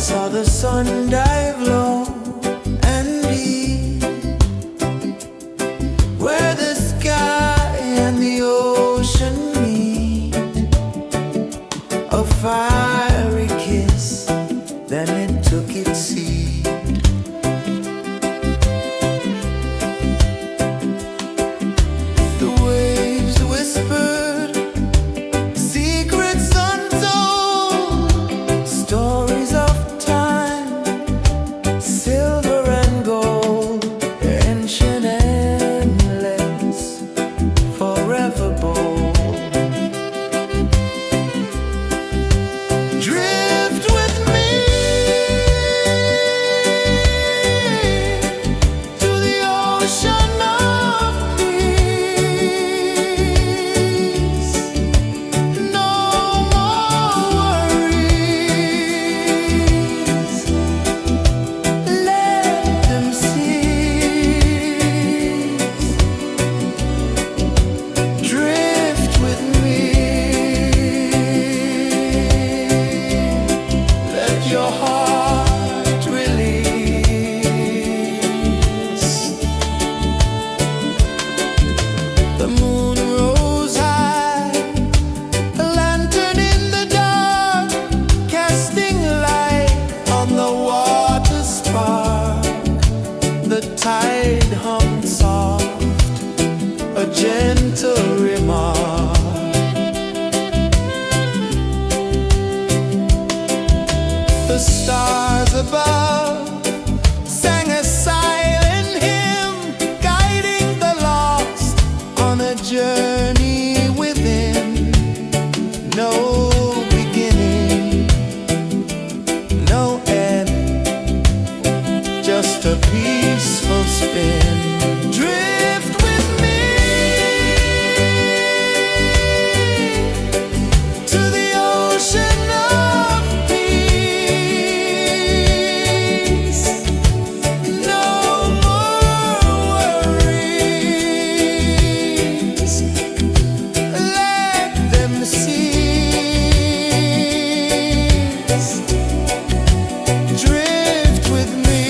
saw the sun dive low and deep, where the sky and the ocean meet. A fiery kiss, then it took its seat. The waves whispered secrets untold, stories of time, silver and gold, ancient, endless, forever bold. Drift with me to the ocean of peace. No more worries. Let them cease. Drift with me. Let your heart release. The moon rose high, a lantern in the dark, casting light on the water spark. The tide hummed soft, a gentle remark. The stars above sang a silent hymn, guiding the lost on a journey within. No beginning, no end, just a peaceful spin. Drift with me to the ocean of peace. No more worries. Let them cease. Drift with me.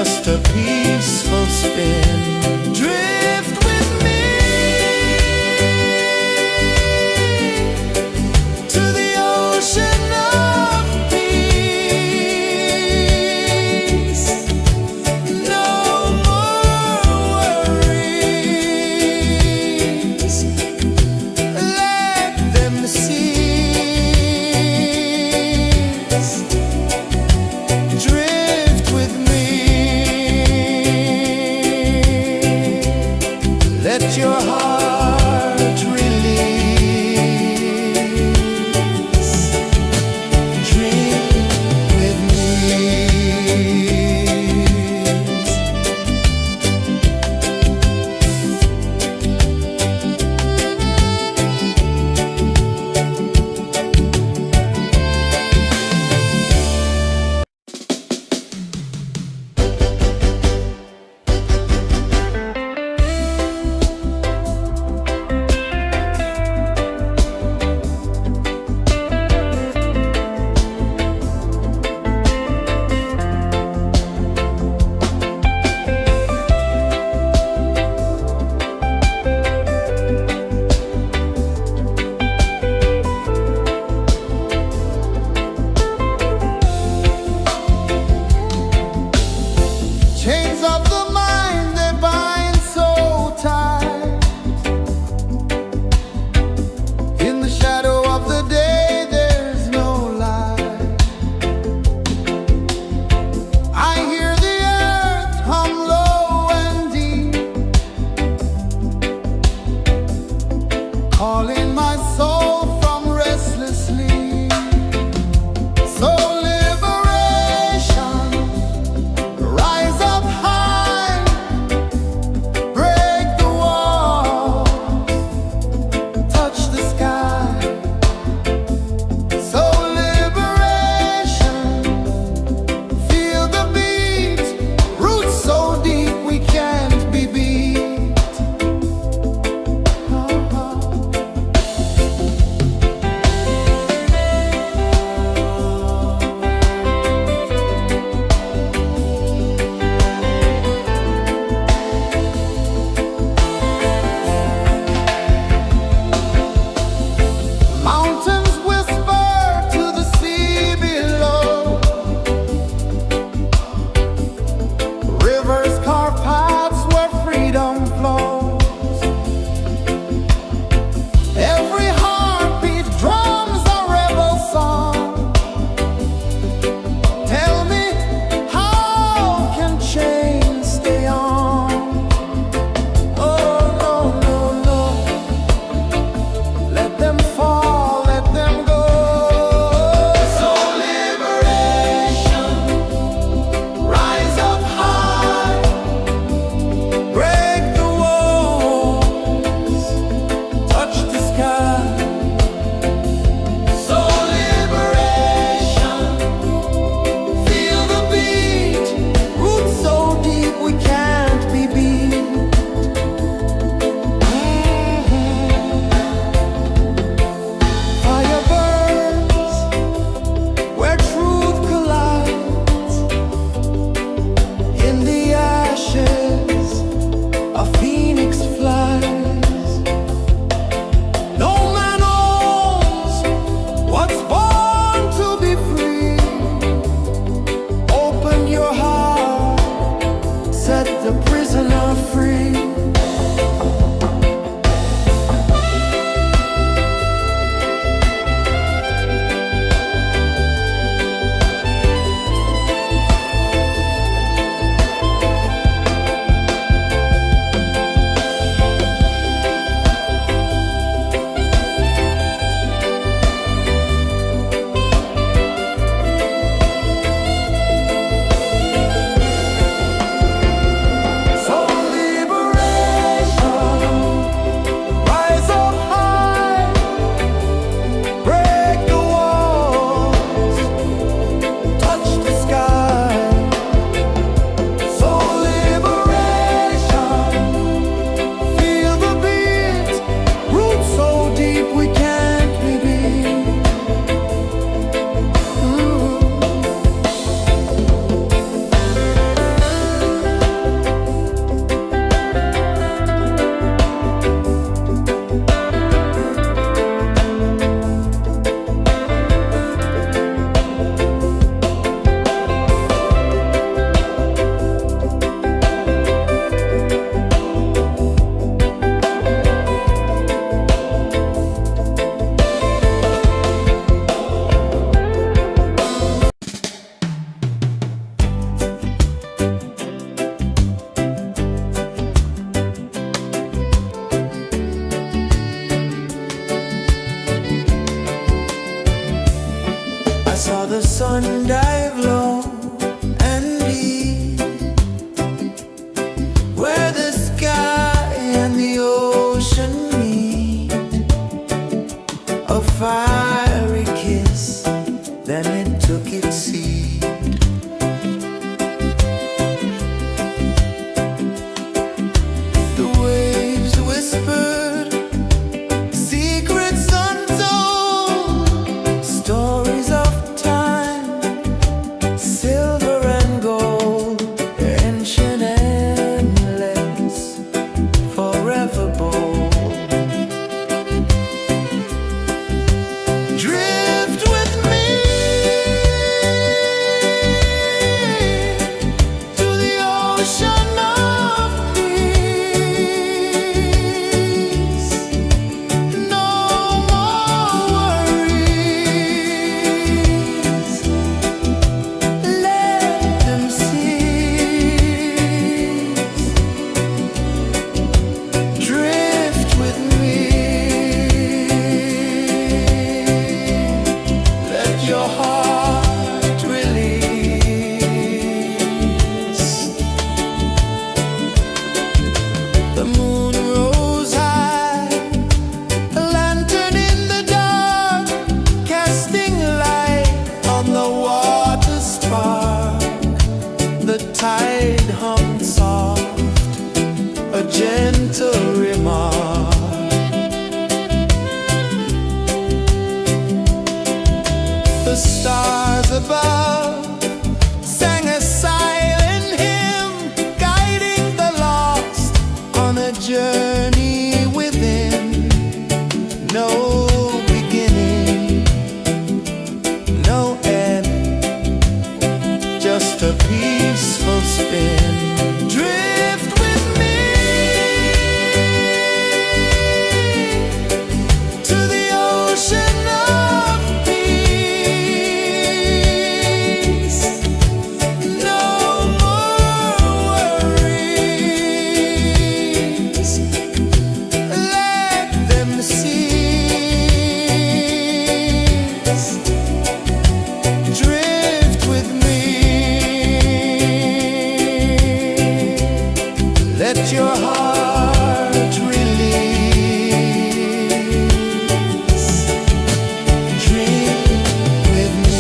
just a peaceful spin. Drift with me to the ocean of peace. No more worries, let them cease. Drift with me. gentle remark. The stars above sang a silent hymn, guiding the lost on a journey within. No beginning, no end, just a peaceful spin. Drift with me to the ocean of peace. No more worries, let them cease. Drift with me, let your heart release. Dream with me.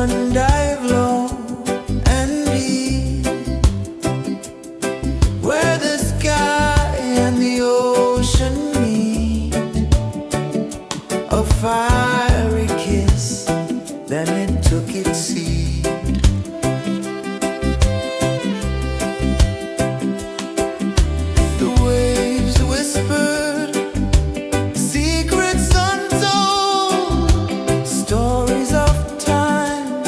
sun dive low and deep, where the sky and the ocean meet. A fiery kiss, then it took its seed. The waves whispered secrets untold, stories of time,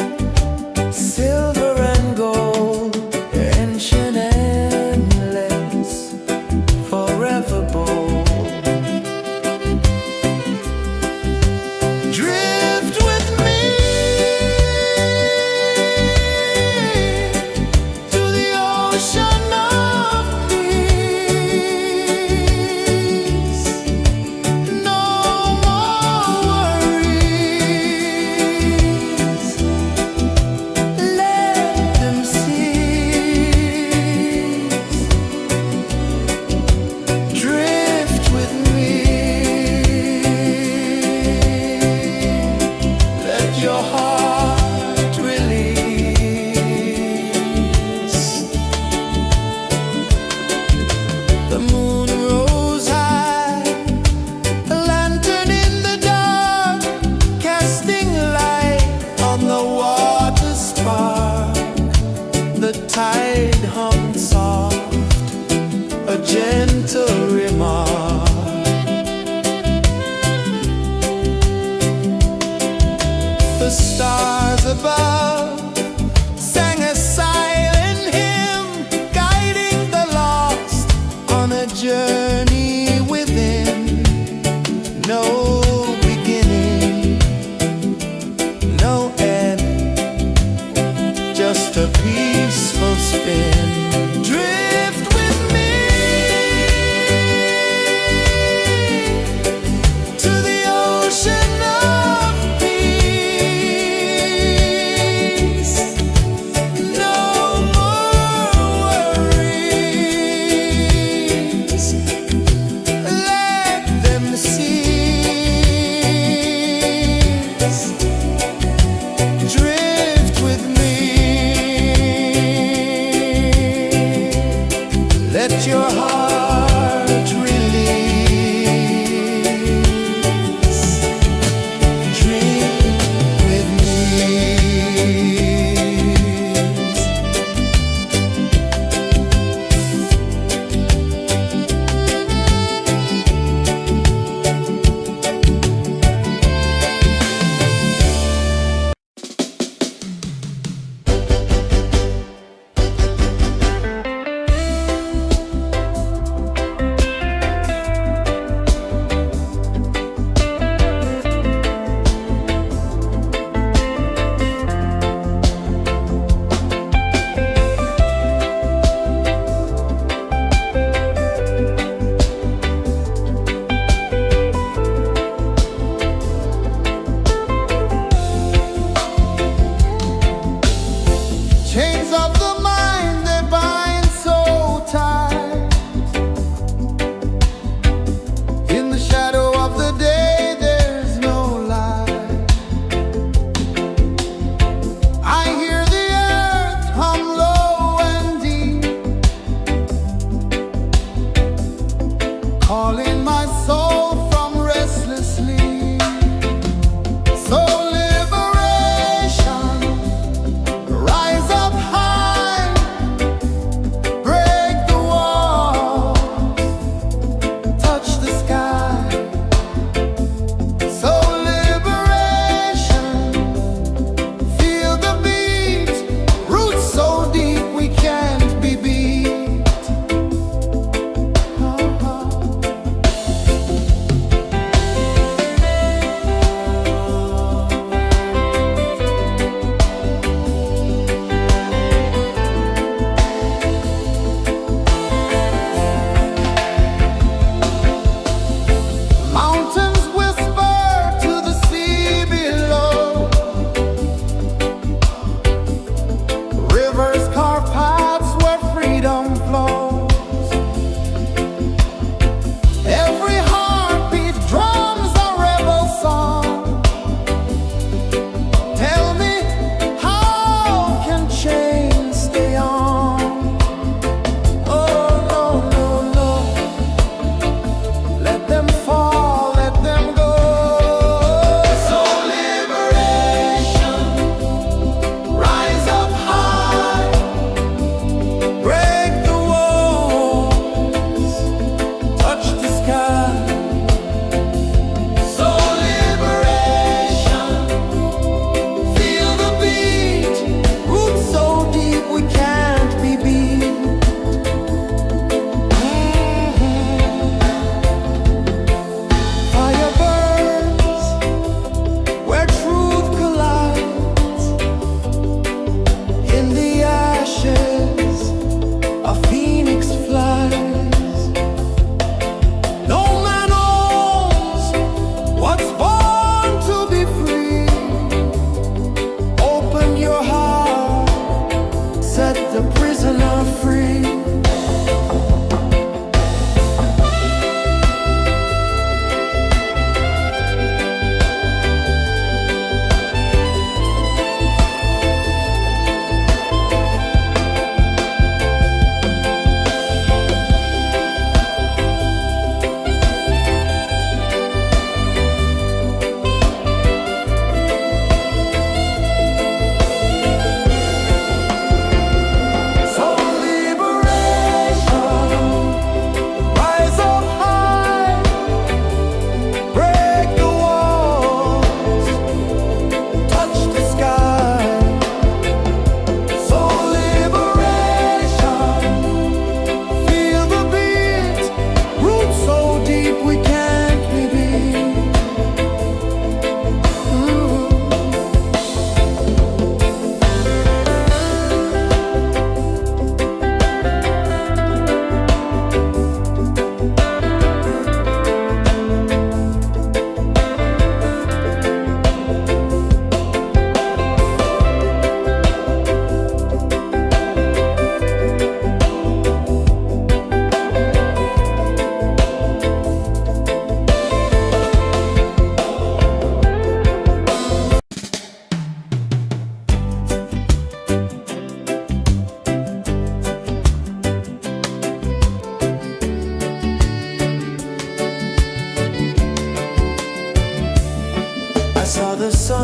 silver and gold, ancient, endless, forever bold. Drift with me to the ocean of peace. No more worries, let them cease. Drift with me, let your heart release. The moon rose high, a lantern in the dark, casting light on the water spark. The tide hummed soft, a gentle remark. The stars above sang a silent hymn, guiding the lost on a journey within. No beginning, no end, just a peaceful spin. Drift with me to the ocean of peace. No more worries, let them cease. Drift with me, let your heart release. Dream with me. Chains of the mind, they bind so tight. In the shadow of the day, there's no light. I hear the earth hum low and deep, calling my soul from restless sleep. So liberation, rise up high, break the walls, touch the sky. So liberation, feel the beat, roots so deep we can't be beat.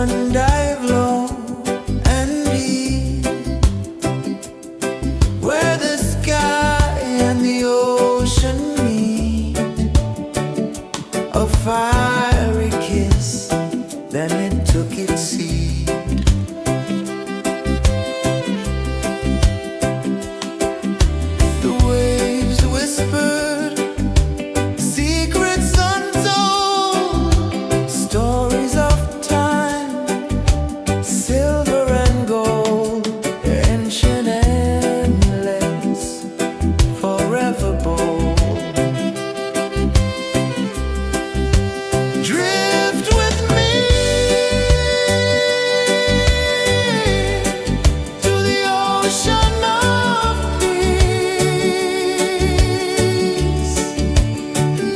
one dive low and deep, where the sky and the ocean meet. A fiery kiss, then it took its seed. The waves whispered secrets untold, stories of time, silver and gold, ancient, endless, forever bold. Drift with me to the ocean of peace.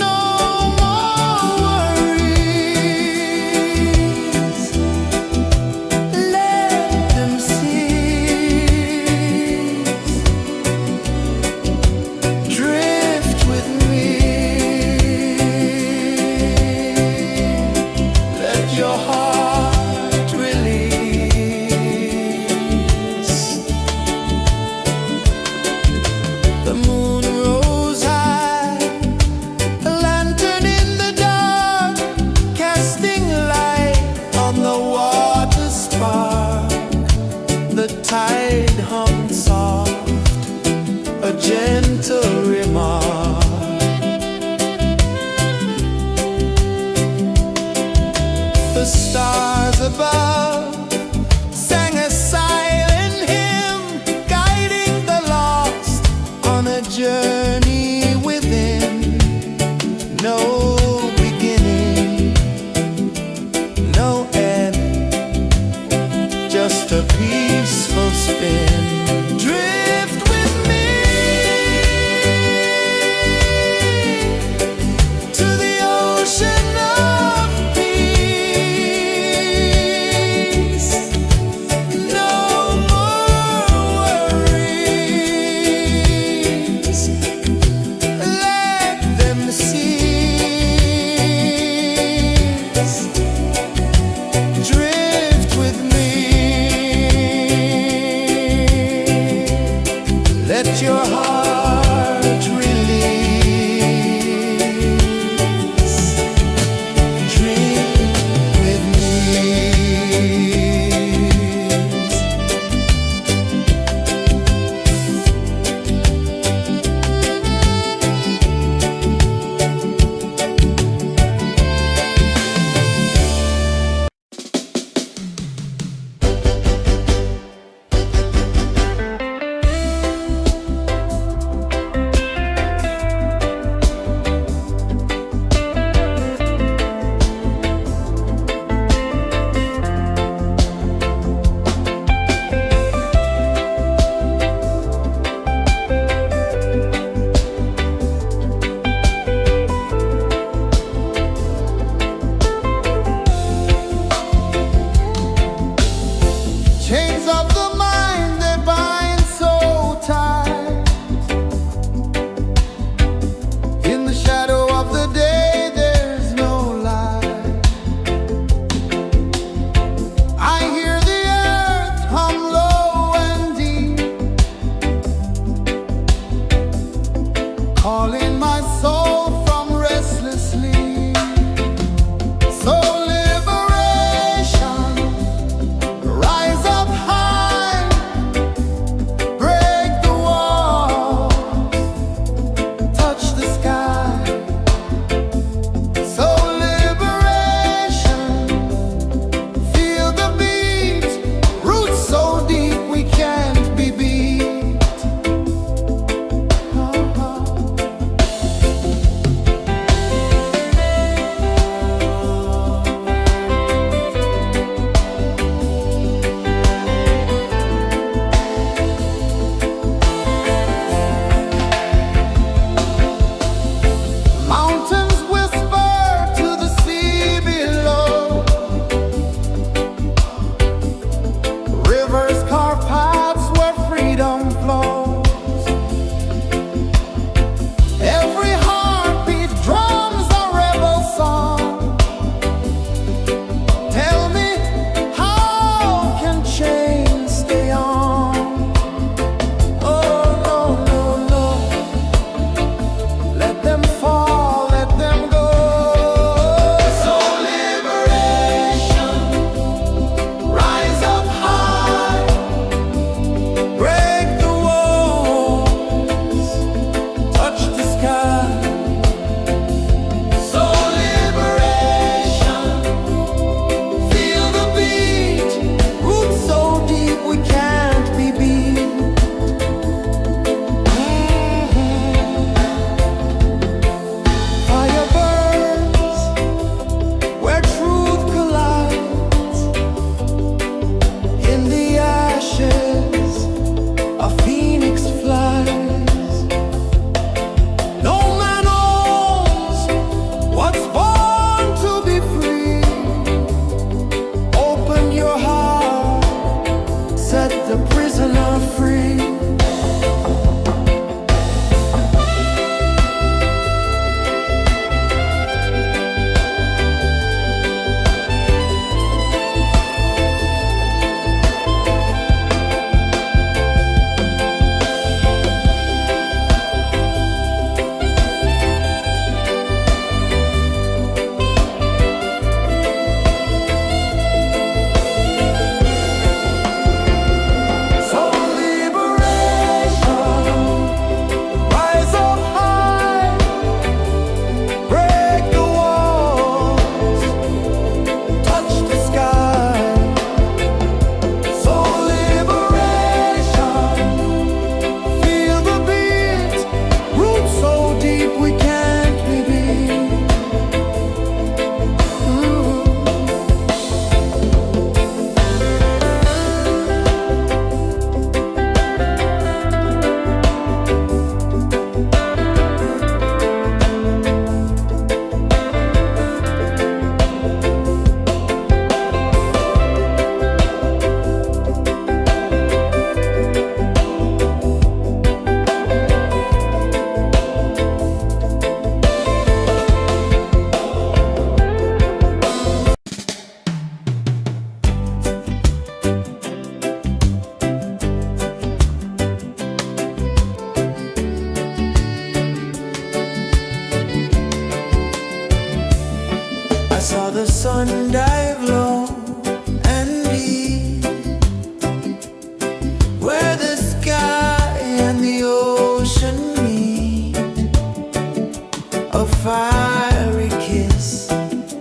No more worries. Let them cease. Drift with me. Let your heart release. The moon rose high, a lantern in the dark, casting light on the water spark. The tide hummed soft, a gentle remark. The stars above sang a silent hymn, guiding the lost on a journey within. No beginning, no end, just a peaceful spin. Drift with me to the ocean of peace. No more worries. Let them cease. Drift with me. Let your heart release. Drift with me. Chains of the mind, they bind so tight. In the shadow of the day, there's no light. I hear the earth hum low and deep, calling my soul from restless sleep. So liberation, rise up high, break the walls, touch the sky. So liberation, feel the beat, roots so deep we can't be beat. sun dive low and deep, where the sky and the ocean meet. A fiery kiss,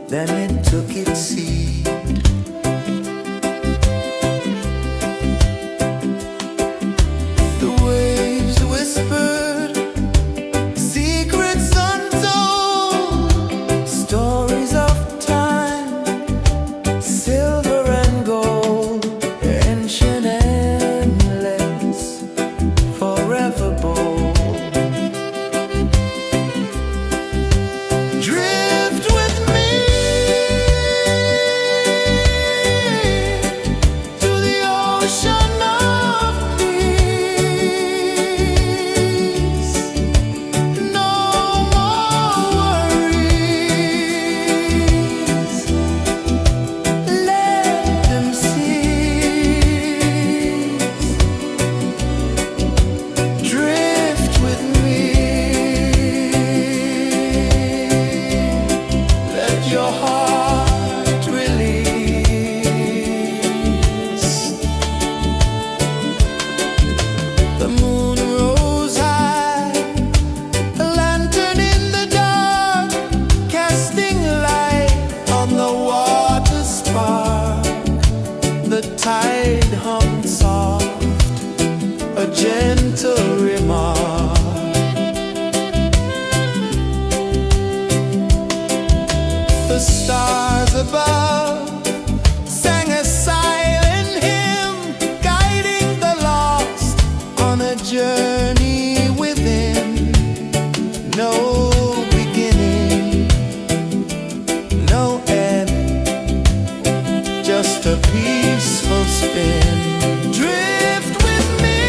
then it took its seed. The waves whispered secrets untold, stories of time, silver and gold, ancient, endless, forever bold. Drift with me to the ocean of peace. No more worries. Let them cease. Drift with me. Let your heart release. The moon rose high, a lantern in the dark, casting light on the water spark. The tide hummed soft, a gentle remark. The stars above sang a silent hymn, guiding the lost on a journey within. No beginning, no end, just a peaceful spin. Drift with me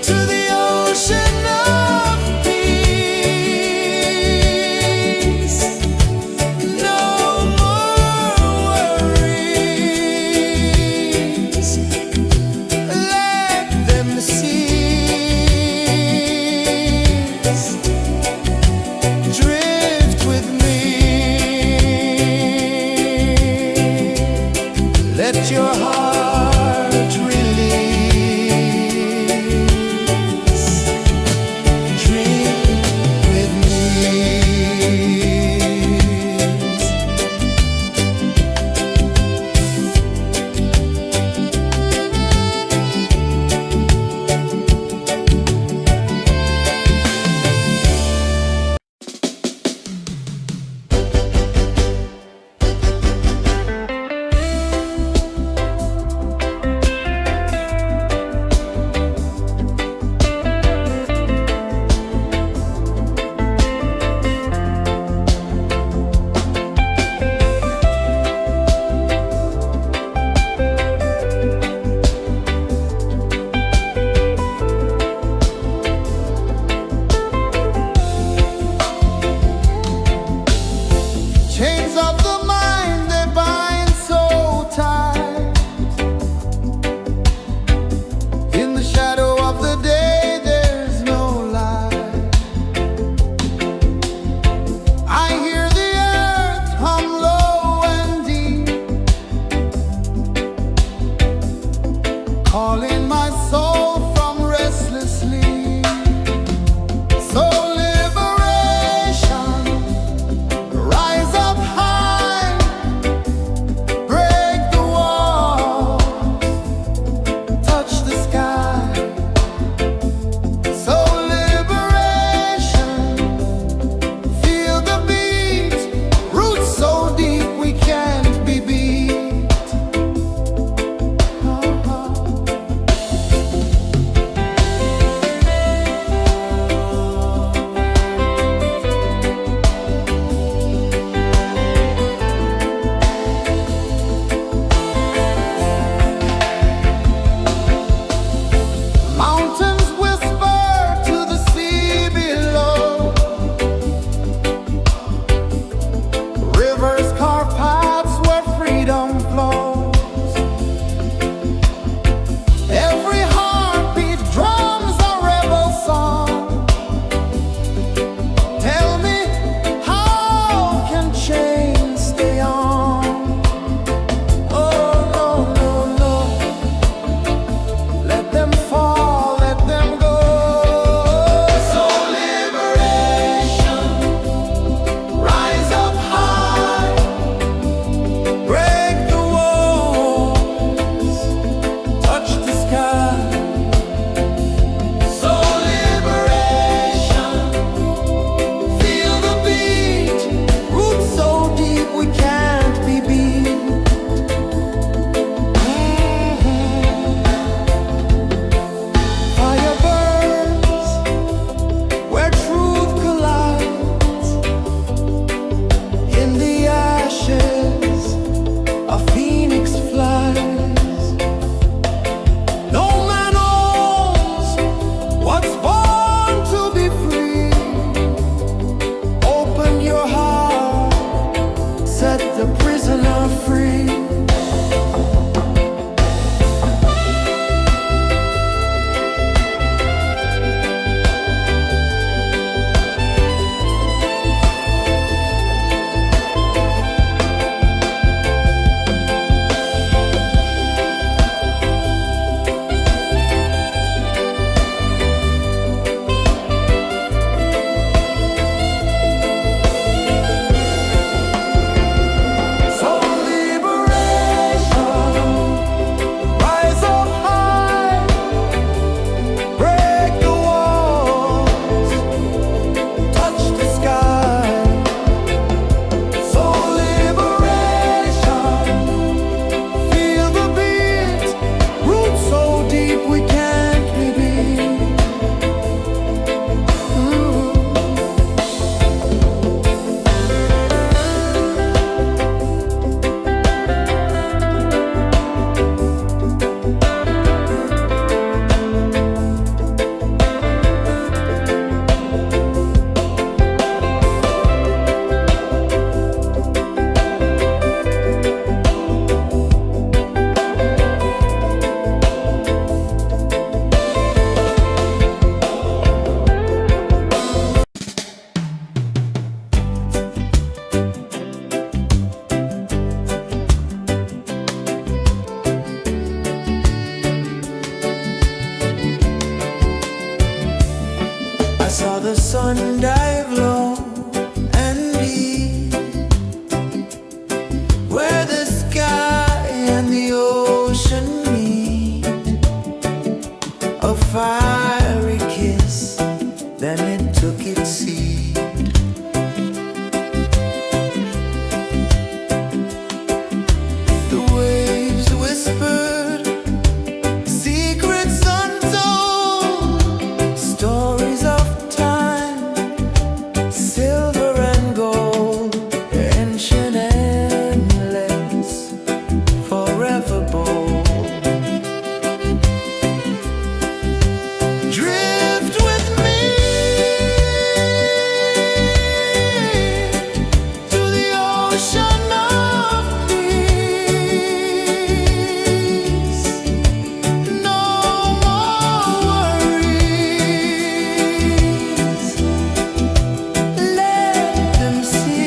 to the ocean of peace. No more worries. Let them cease. the sun dive low and deep, where the sky and the ocean meet. A fiery kiss, then it took its seed. The waves whispered secrets untold, stories of time, silver and gold, ancient, endless, forever bold. Drift with me to the ocean of peace. No more worries, let them cease.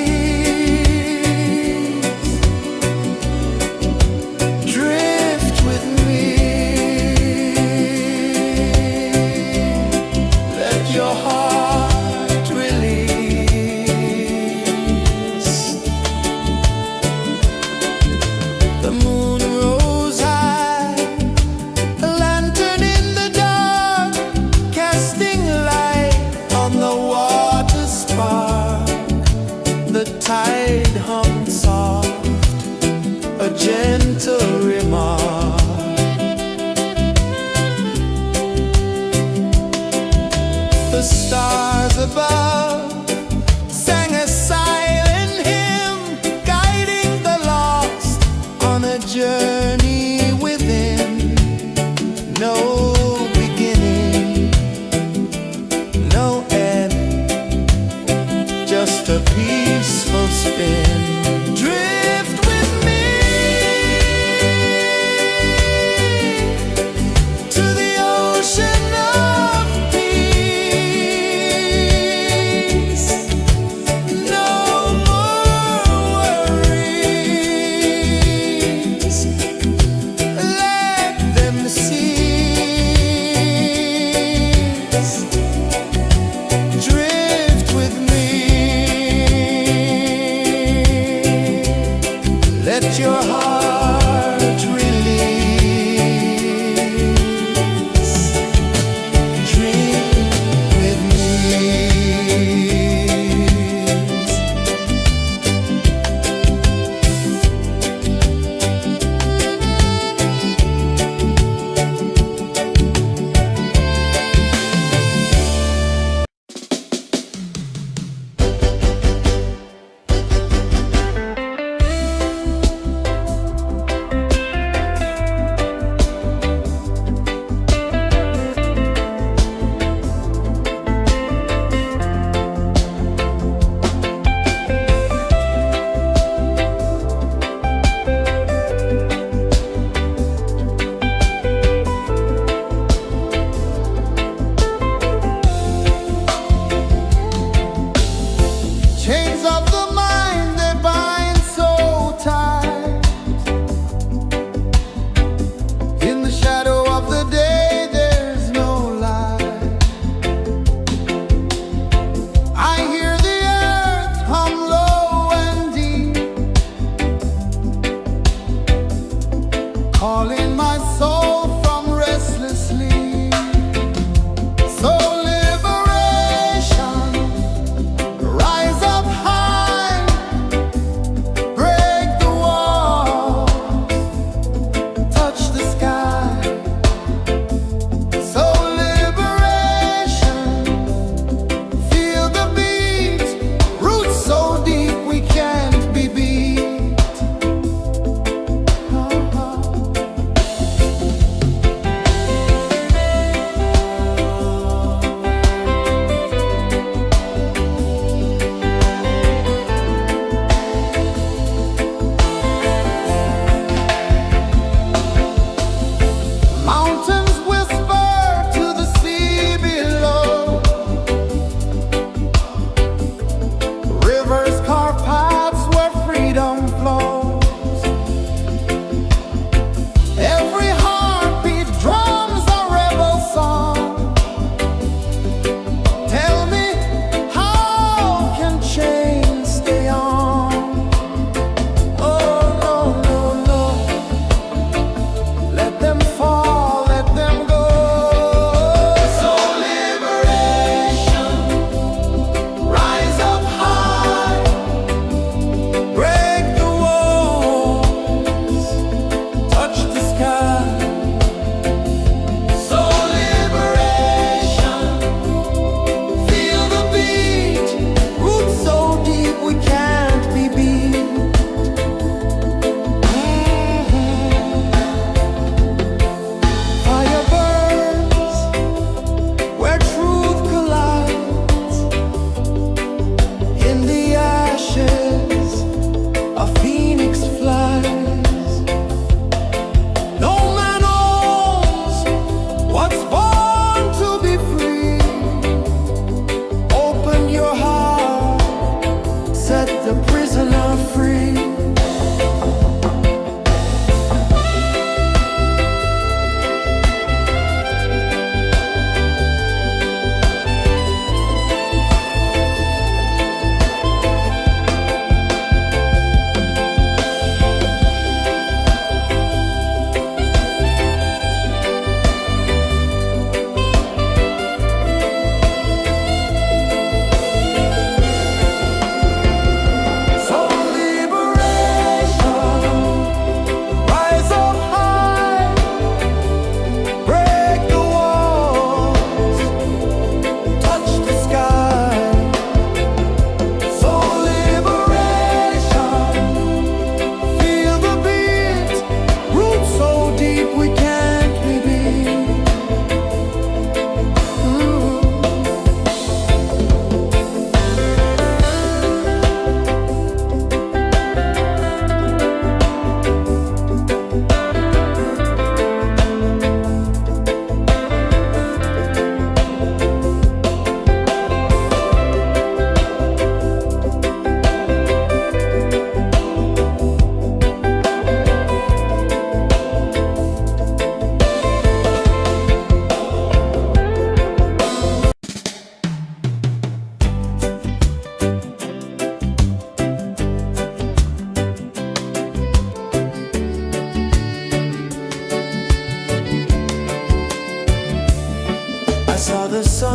Drift with me, let your heart release. The moon rose high, a lantern in the dark, casting light on the water spark. The tide hummed soft, a gentle remark. The stars above sang a silent hymn, guiding the lost on a journey within. No beginning, no end, just a peaceful spin. Drift with me to the ocean of peace.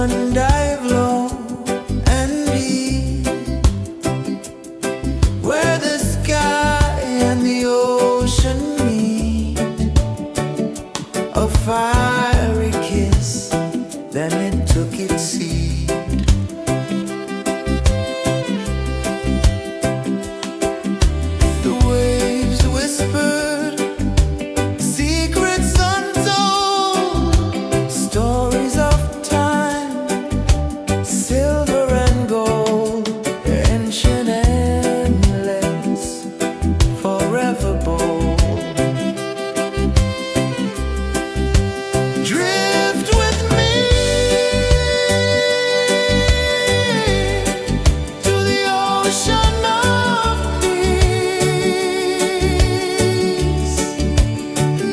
One dive low and deep, where the sky and the ocean meet. A fiery kiss, then it took its seed. The waves whispered secrets untold, stories of time, silver and gold, ancient, endless, forever bold. Drift with me to the ocean of peace.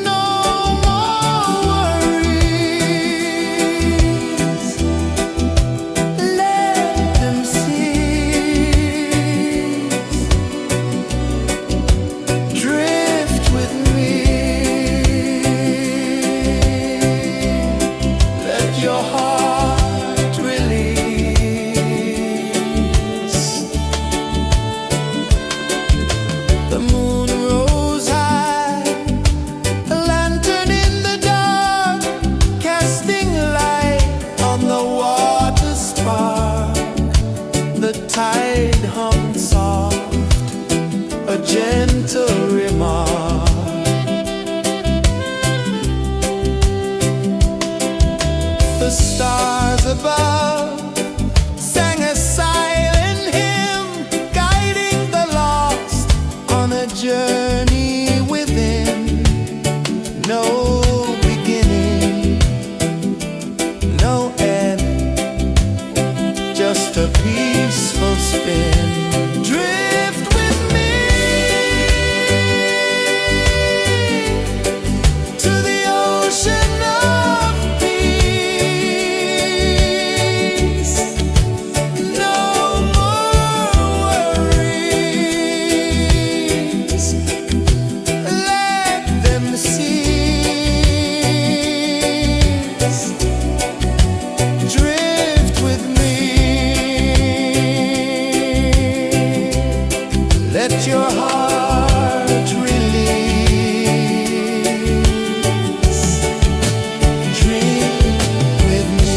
No more worries, let them cease. Drift with me, let your heart release. The moon rose high, a lantern in the dark, casting light on the water spark. The tide hummed soft, a gentle remark. The stars above sang a silent hymn, guiding the lost on a journey within. No beginning, no end, just a peaceful spin. Drift with me to the ocean of peace. No more worries, let them cease. Drift with me, let your heart release. Dream with me.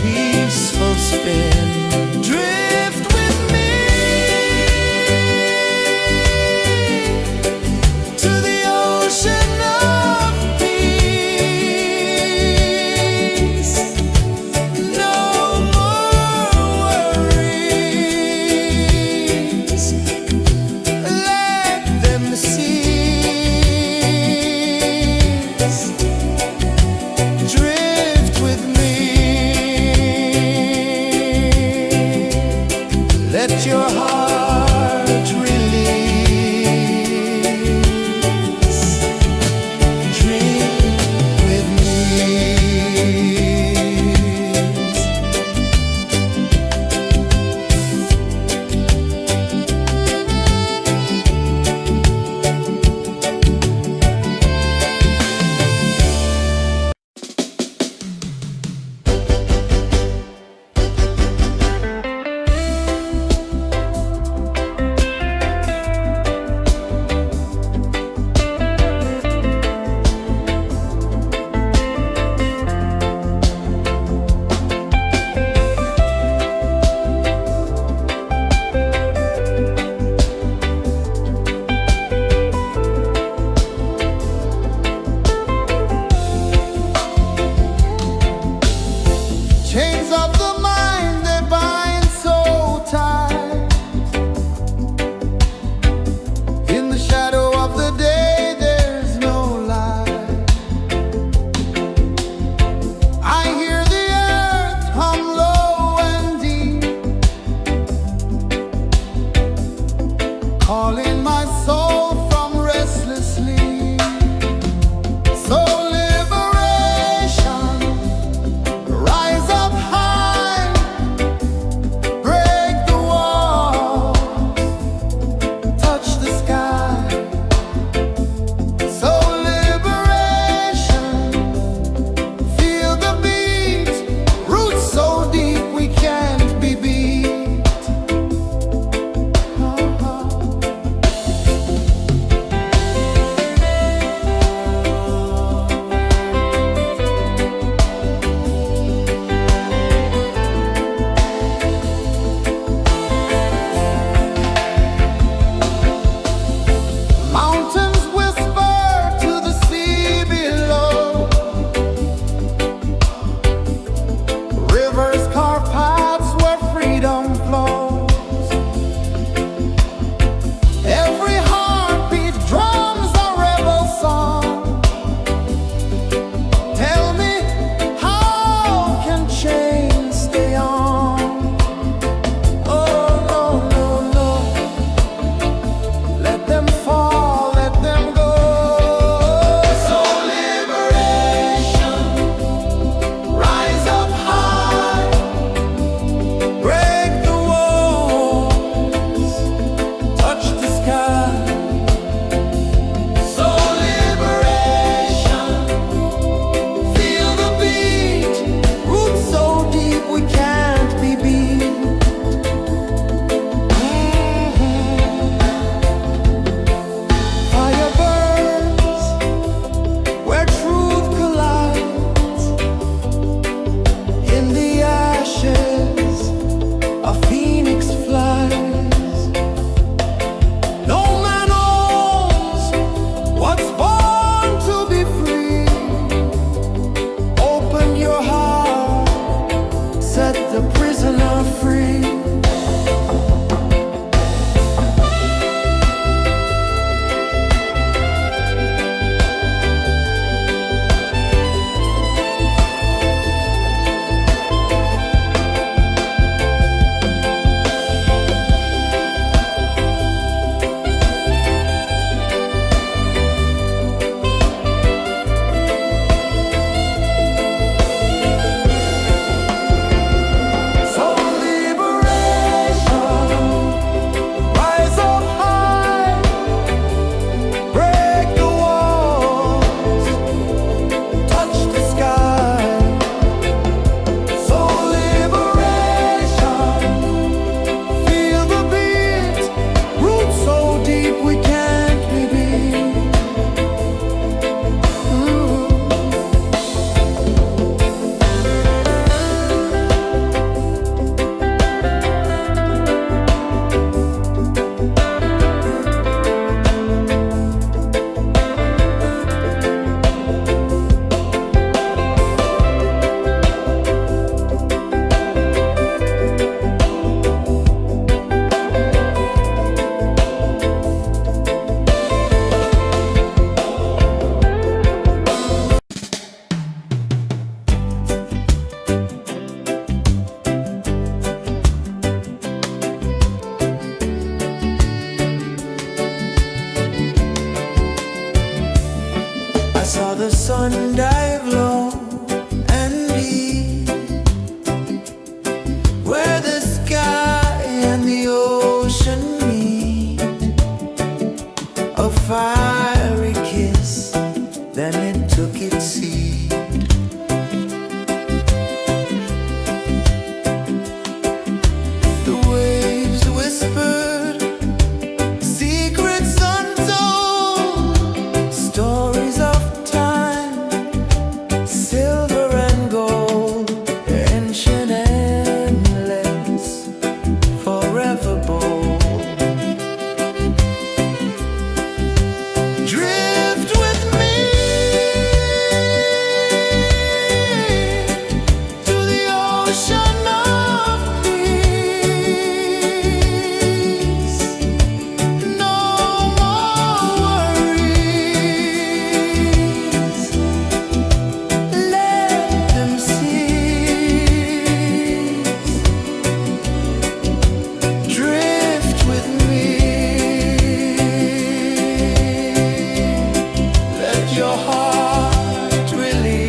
peaceful spin. Drift with me to the ocean of peace. No more worries. Let them cease. Drift with me. Let your heart release. Dream with me. Chains of the mind, they bind so tight. In the shadow of the day, there's no light. I hear the earth hum low and deep, calling my soul from restless sleep. So liberation, rise up high, break the walls, touch the sky. So liberation, feel the beat, roots so deep we can't be beat. Mountains whisper to the sea below. Rivers carve paths where freedom flows. Every heartbeat drums a rebel song. Tell me, how can chains stay on? Oh, no, no, no. Let them fall, let them go. So liberation, rise up high, break the walls, touch the sky. So liberation, feel the beat, roots so deep we can't be beat. Fire burns where truth collides. In the ashes, a phoenix flies. No man owns what's born to be free. Open your heart, set the prisoner free. So ocean of peace. No more worries. Let them cease. Drift with me. Let your heart release.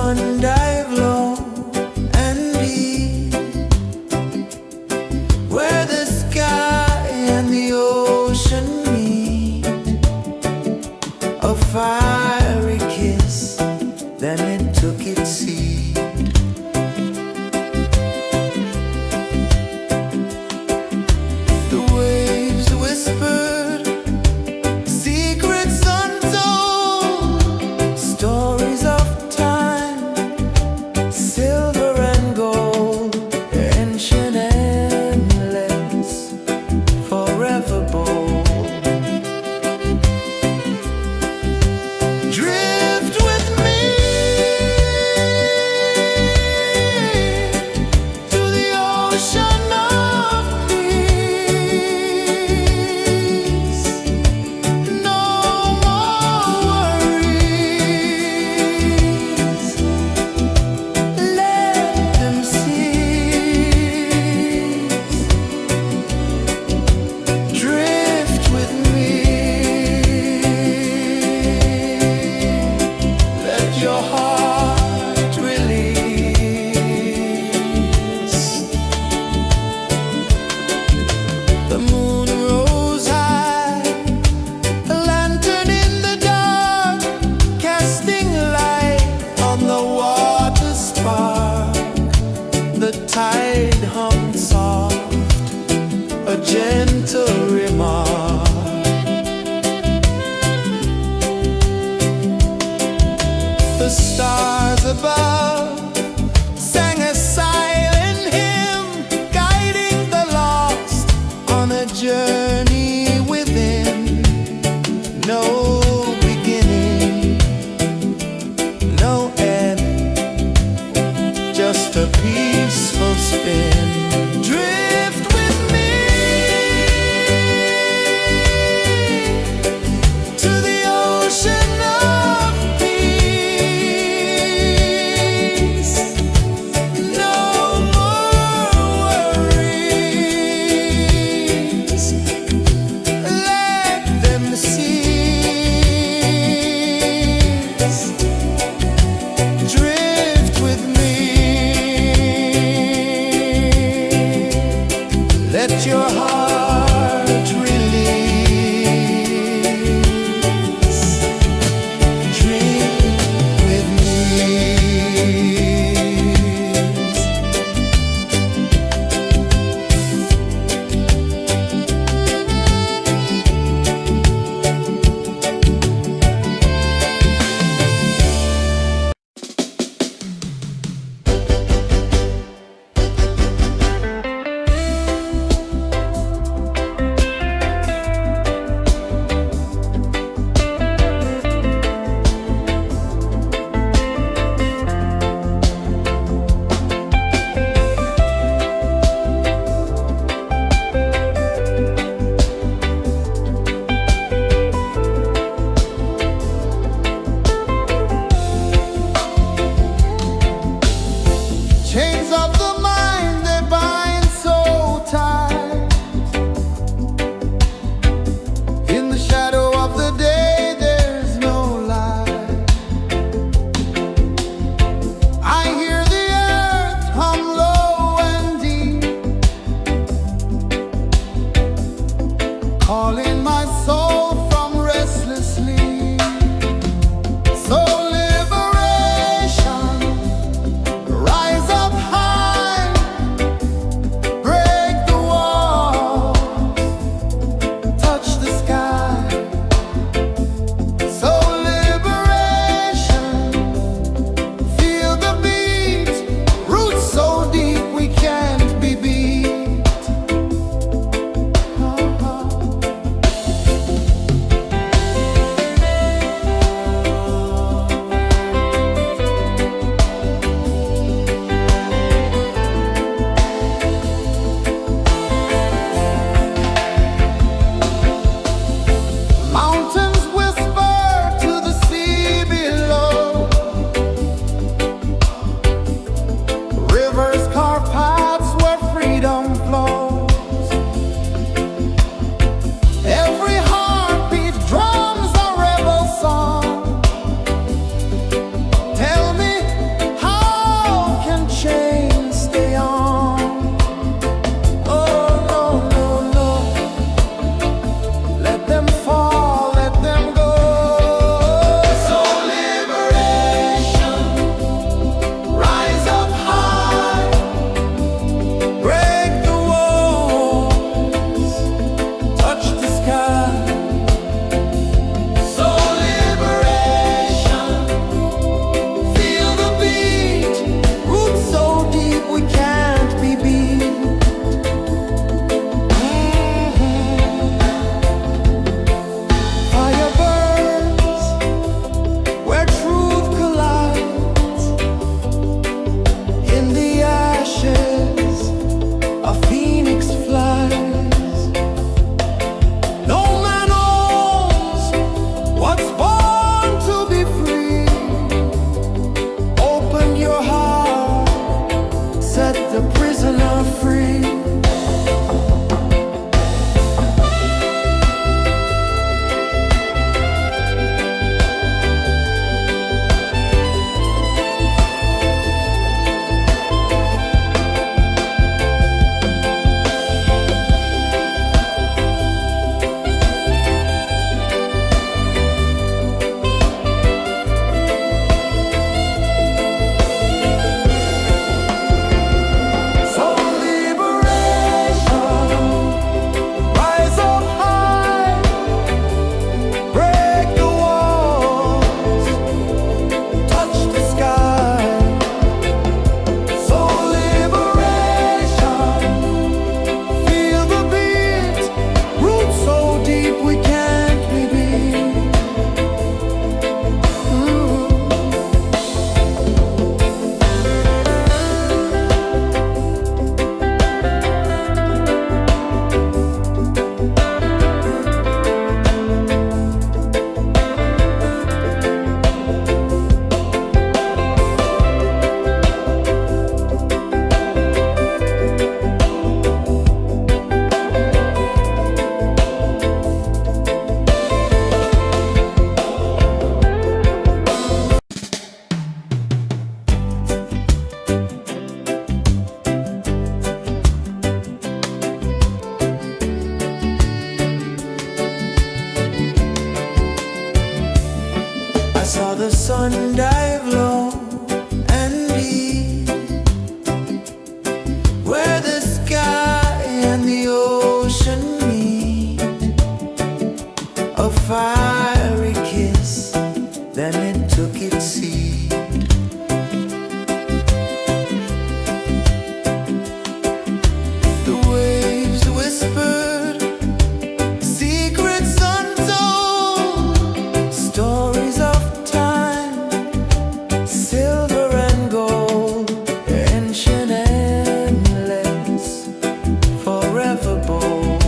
sun dive low and deep, where the sky and the ocean meet. A fiery kiss, then it took its seed. The waves whispered secrets untold, stories of time, silver and gold, ancient, endless, forever bold. Drift with me to the ocean of peace. No more worries, let them cease. Drift with me, let your heart release. The moon rose high, a lantern in the dark, casting light on the water spark. The tide hummed soft, a gentle remark. The stars above sang a silent hymn, guiding the lost on a journey within. No beginning, no end, just a peaceful spin. Drift with me to the ocean of peace. No more worries, let them cease. Drift with me, let your heart release. Dream with me. Chains of the mind, they bind so tight. In the shadow of the day, there's no light. I hear the earth hum low and deep, calling my soul from restless sleep. So liberation, rise up high, break the walls, touch the sky. So liberation, feel the beat, roots so deep we can't be beat. sun dive low and deep, where the sky and the ocean meet, a fiery kiss, then it took its seed. The waves whispered secrets untold, stories of time, silver and gold, ancient, endless, forever bold.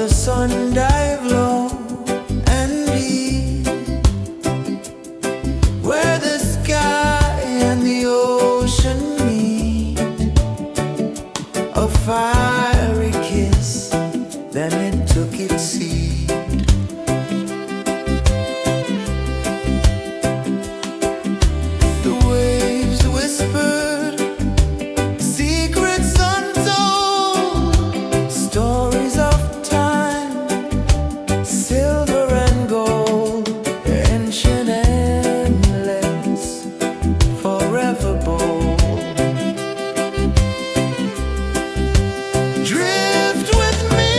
the sun dive low and deep, where the sky and the ocean meet. A fiery kiss, then it took its seat. The waves whispered secrets untold, stories of time, silver and gold, ancient, endless, forever bold. Drift with me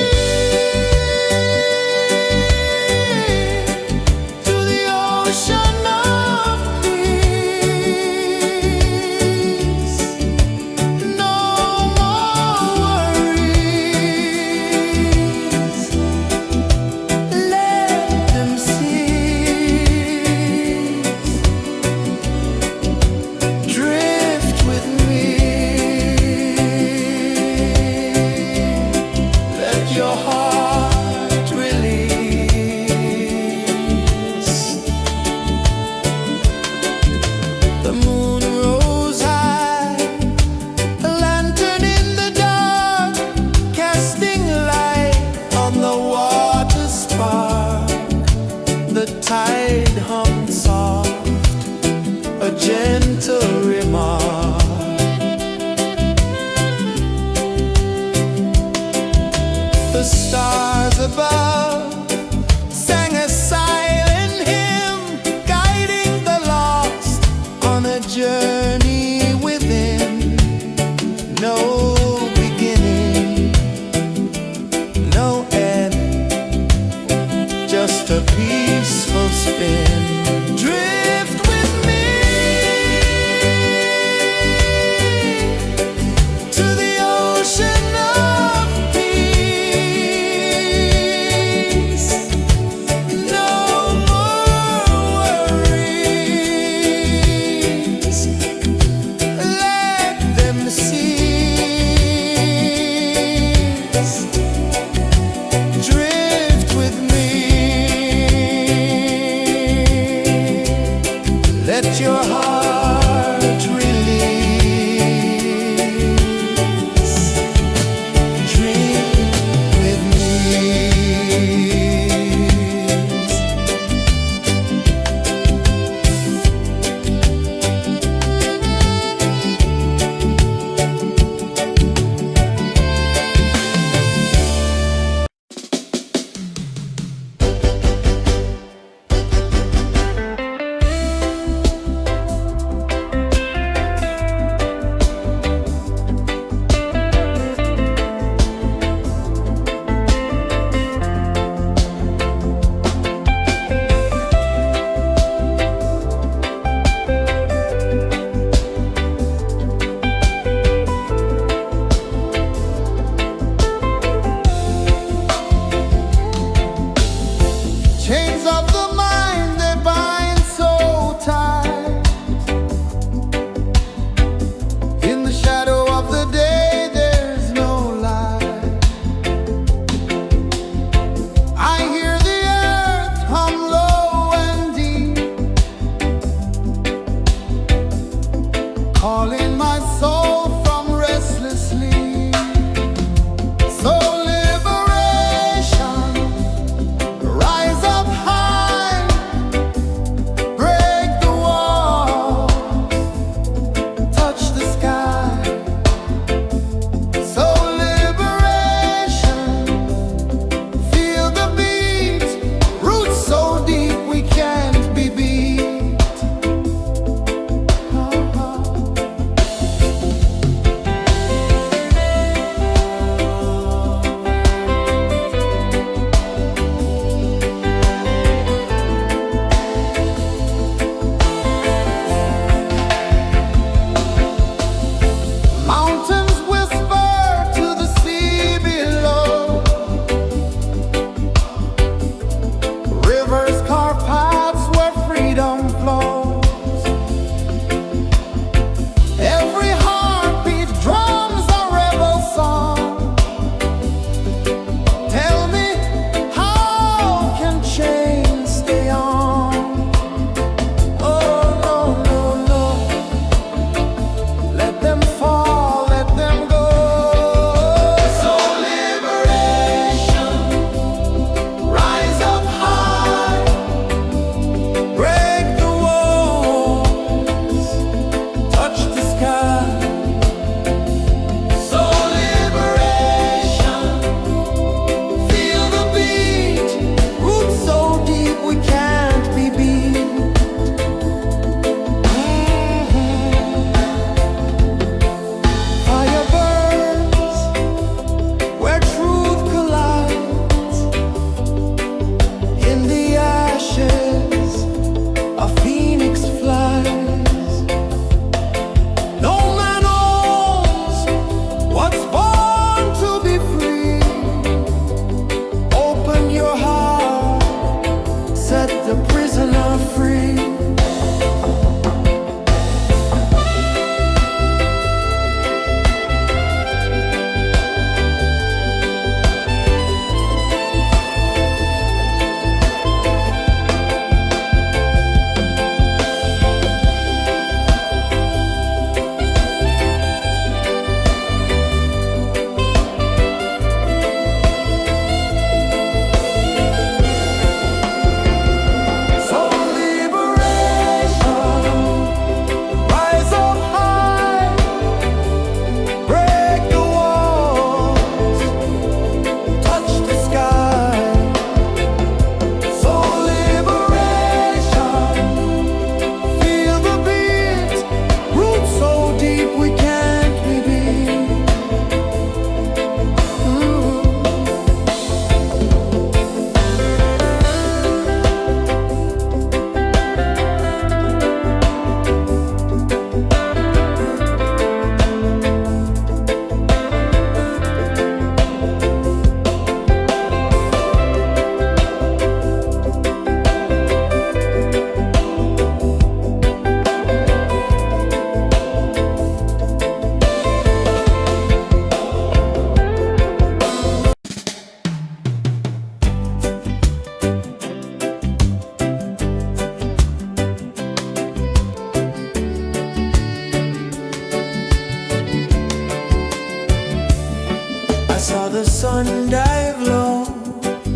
saw the sun dive low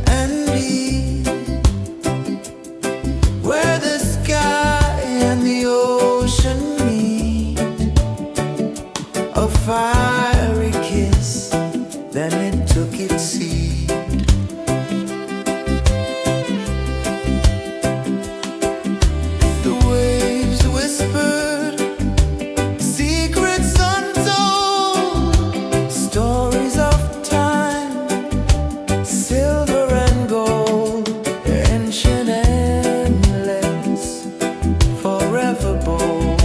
and deep, where the sky and the ocean meet. A fiery kiss, then it took its seat. The waves whispered secrets untold, stories of time, silver and gold, ancient, endless, forever bold.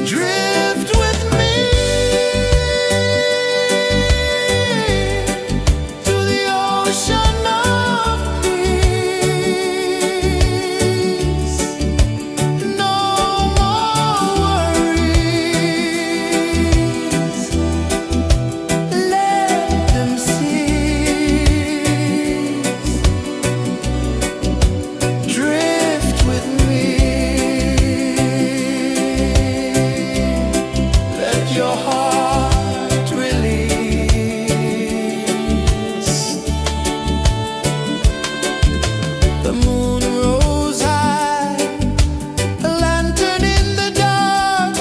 Drift with me to the ocean of peace. No more worries, let them cease. Drift with me, let your heart release. The moon rose high, a lantern in the dark,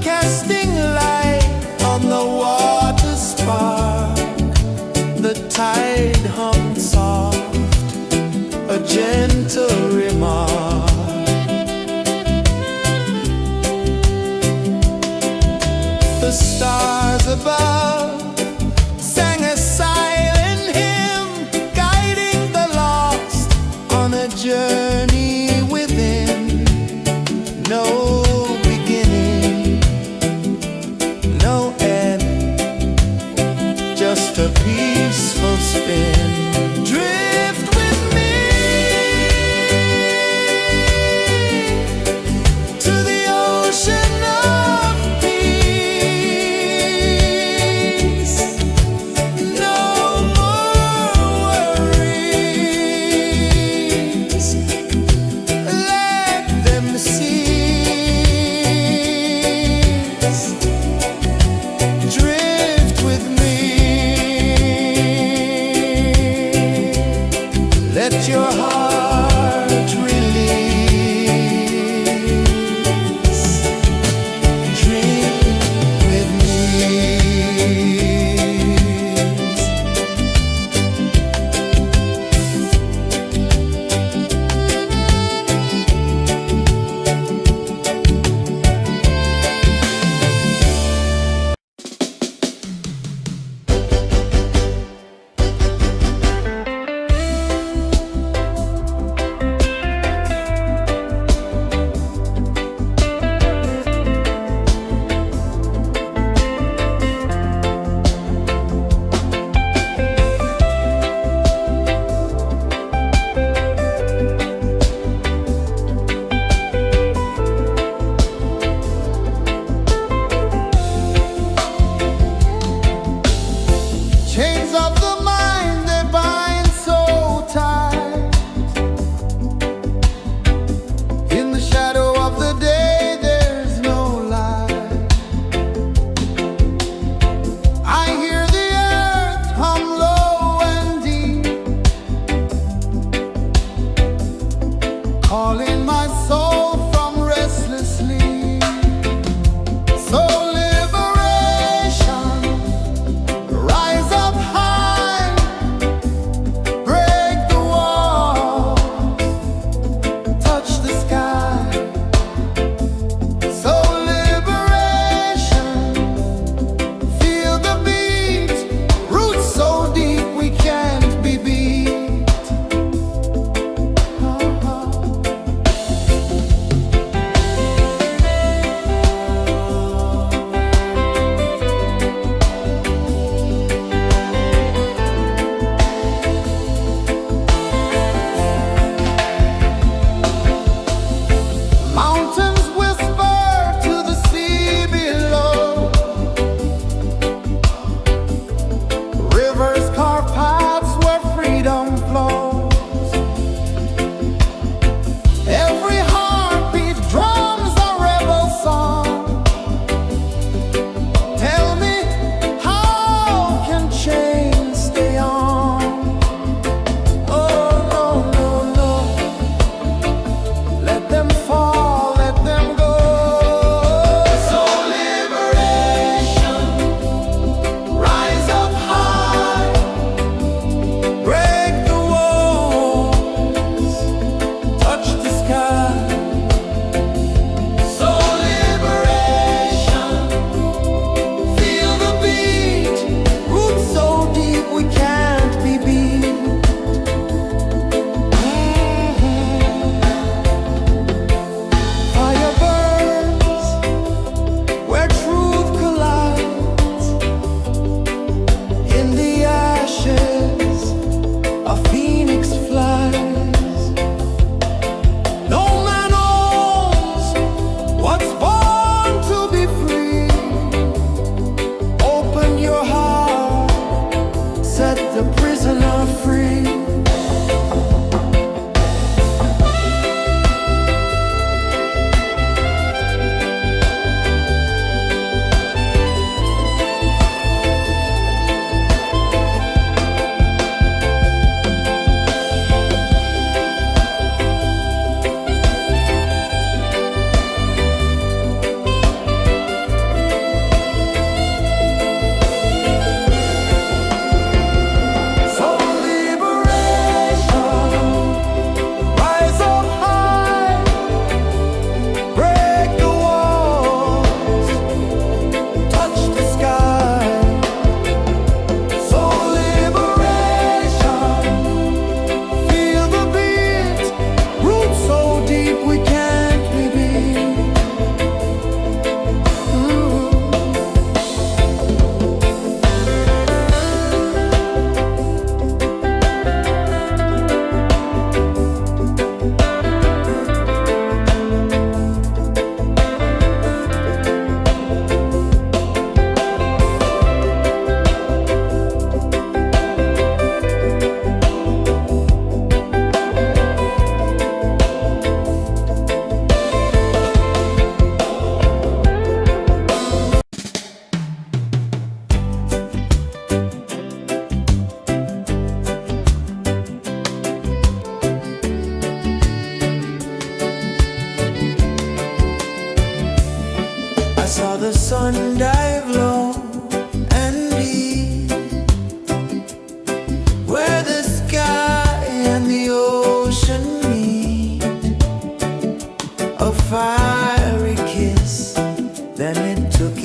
casting light on the water spark. The tide hummed soft, a gentle remark. The stars above sang a silent hymn, guiding the lost on a journey within. No beginning, no end, just a peaceful spin. Drift with me to the ocean of peace.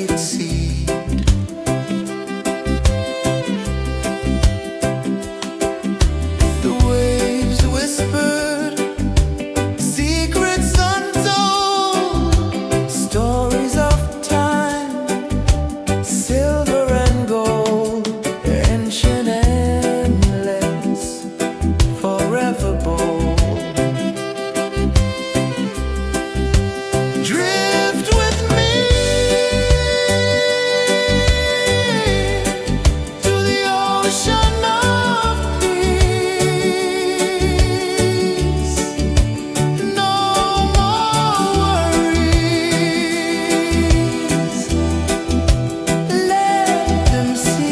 it see. The waves whispered secrets untold, stories of time, silver and gold, ancient, endless, forever bold. Drift with me to the ocean of peace. No more worries. Let them cease.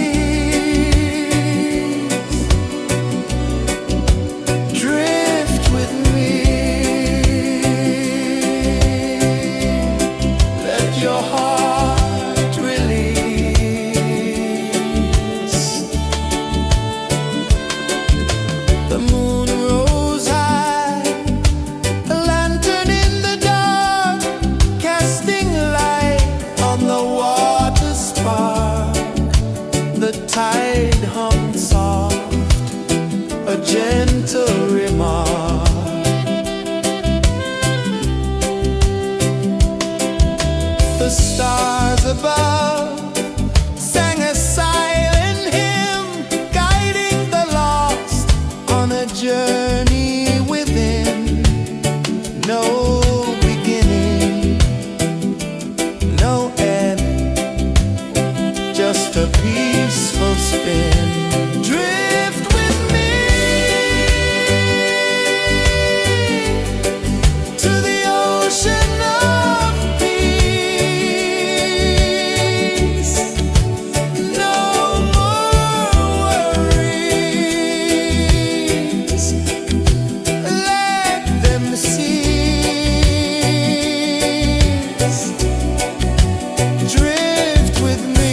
Drift with me. Let your heart release. The moon rose high, a lantern in the dark, casting light on the water spark. The tide hummed soft, a gentle remark. The stars above sang a silent hymn, guiding the lost on a journey within. No beginning, no end, just a peaceful spin. Drift with me to the ocean of peace. No more worries. Let them cease. Drift with me.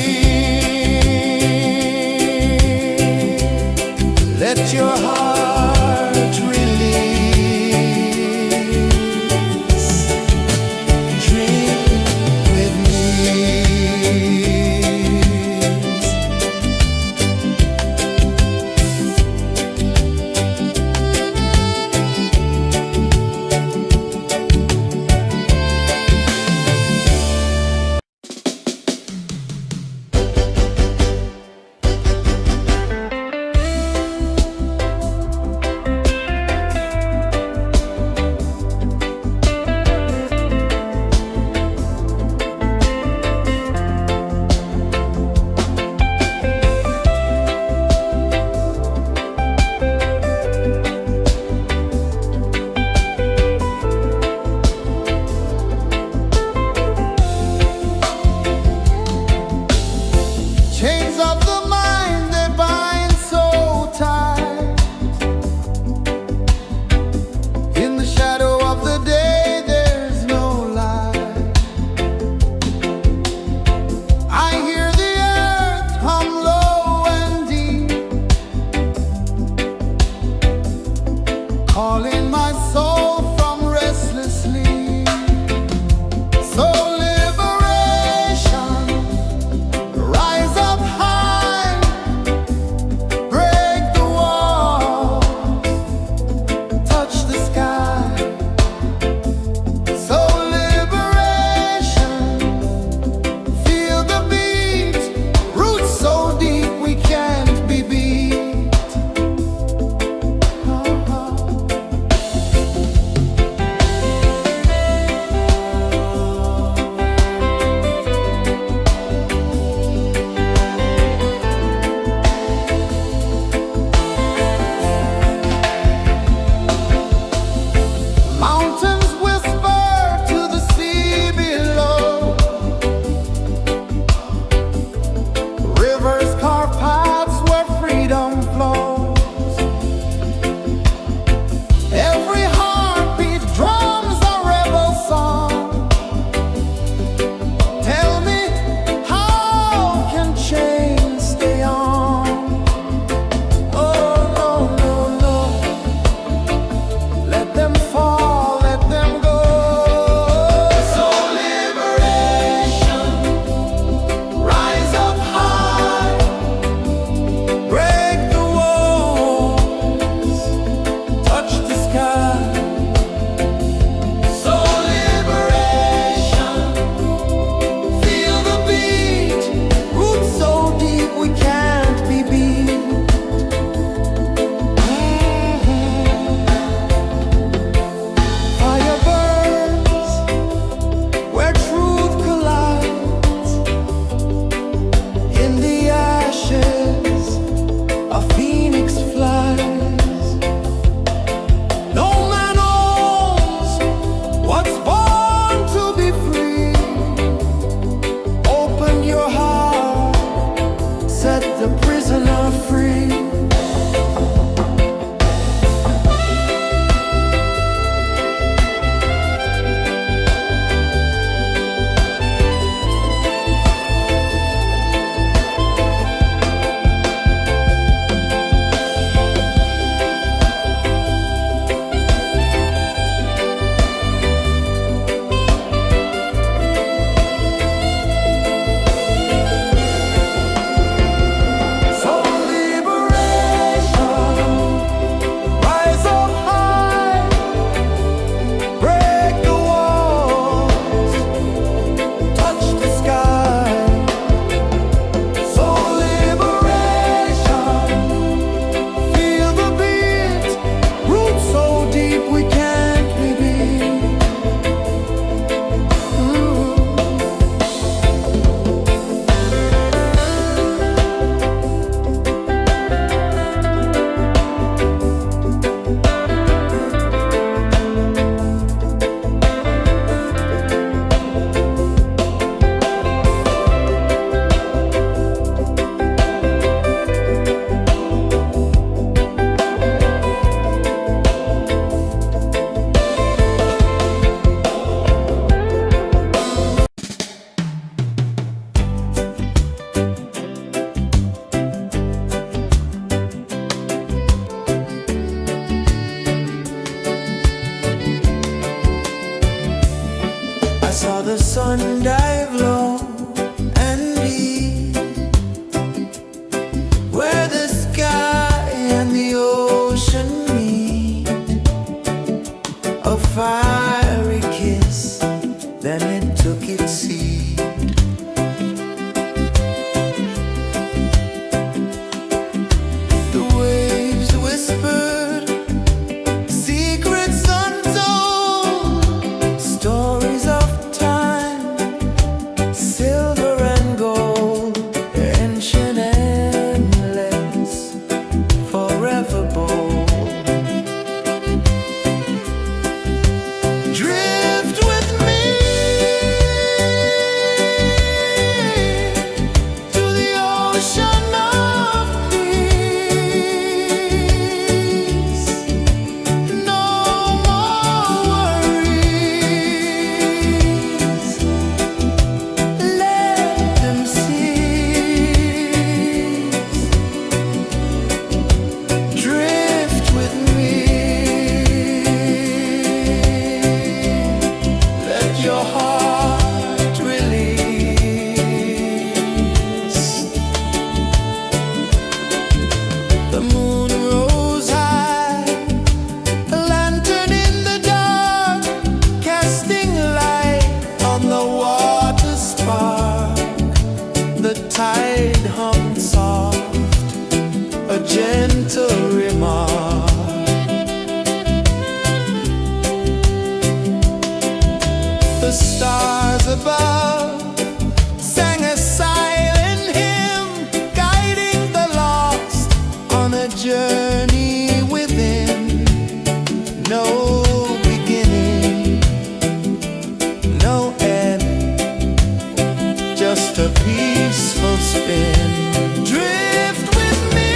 peaceful spin. Drift with me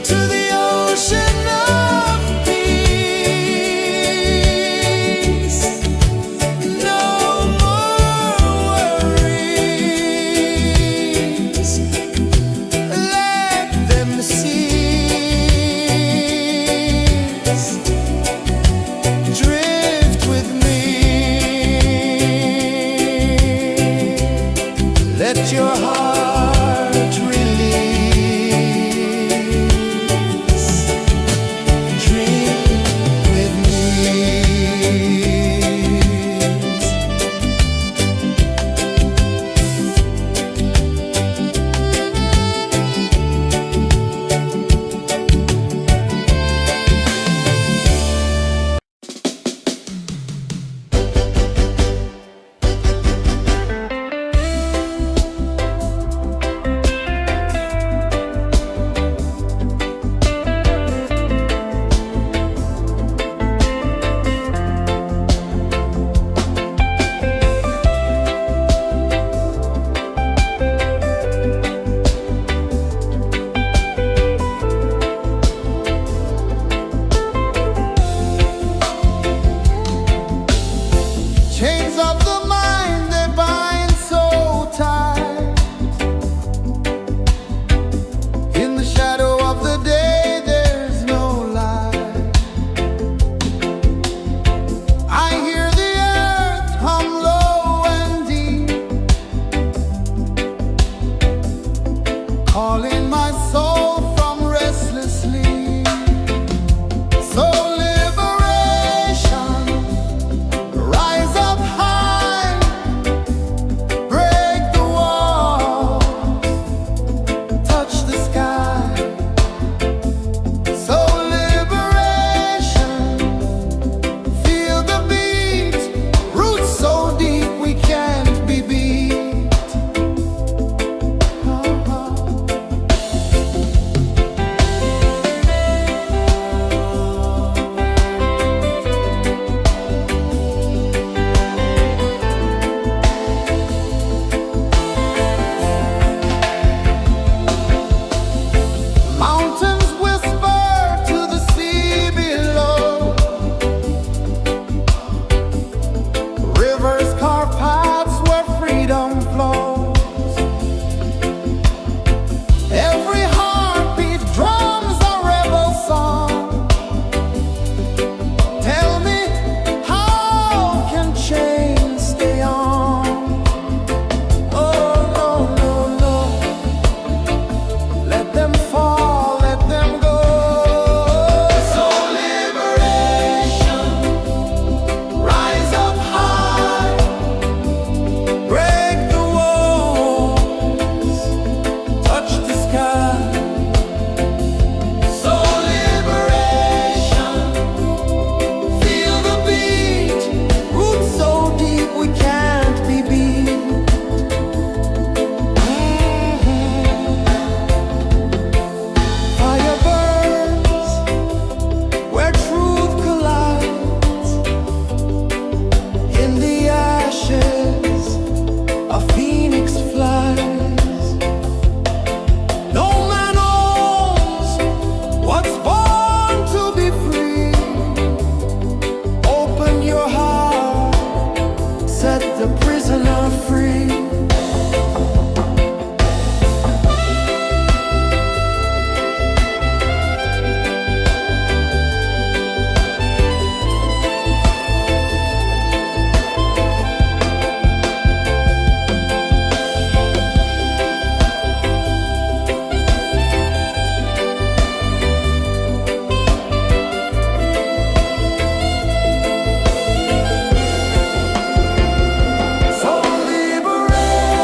to the ocean of peace. No more worries. Let them cease. Drift with me. Let your heart release. Dream with me. Chains of the mind, they bind so tight. In the shadow of the day, there's no light. I hear the earth hum low and deep, calling my soul from restless sleep. So liberation, rise up high, break the walls, touch the sky. So liberation, feel the beat, roots so deep we can't be beat. Mountains whisper to the sea below. Rivers carve paths where freedom flows. Every heartbeat drums a rebel song. Tell me, how can chains stay on? Oh, no, no, no. Let them fall, let them go. So liberation, rise up high, break the walls, touch the sky. So liberation, feel the beat, roots so deep we can't be beat. Fire burns where truth collides. In the ashes, a phoenix flies. No man owns what's born to be free. Open your heart, set the prisoner free. So liberation.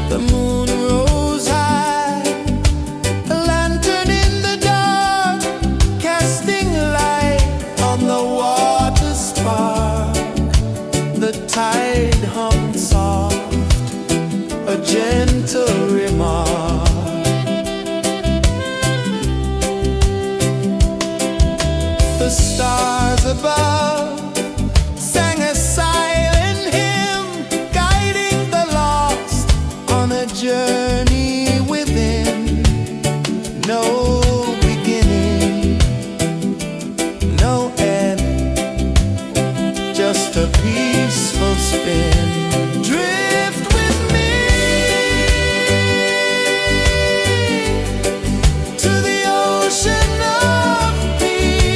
The moon rose high, a lantern in the dark, casting light on the water spark. The tide hummed soft, a gentle remark. The stars above sang a silent hymn, guiding the lost on a journey within. No beginning, no end, just a peaceful spin. Drift with me to the ocean of peace.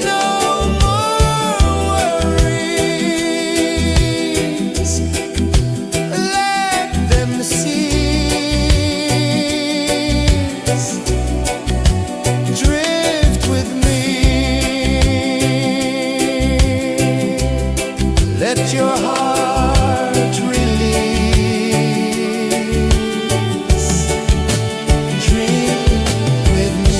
No more worries, let them cease. Drift with me, let your heart release. Dream with me.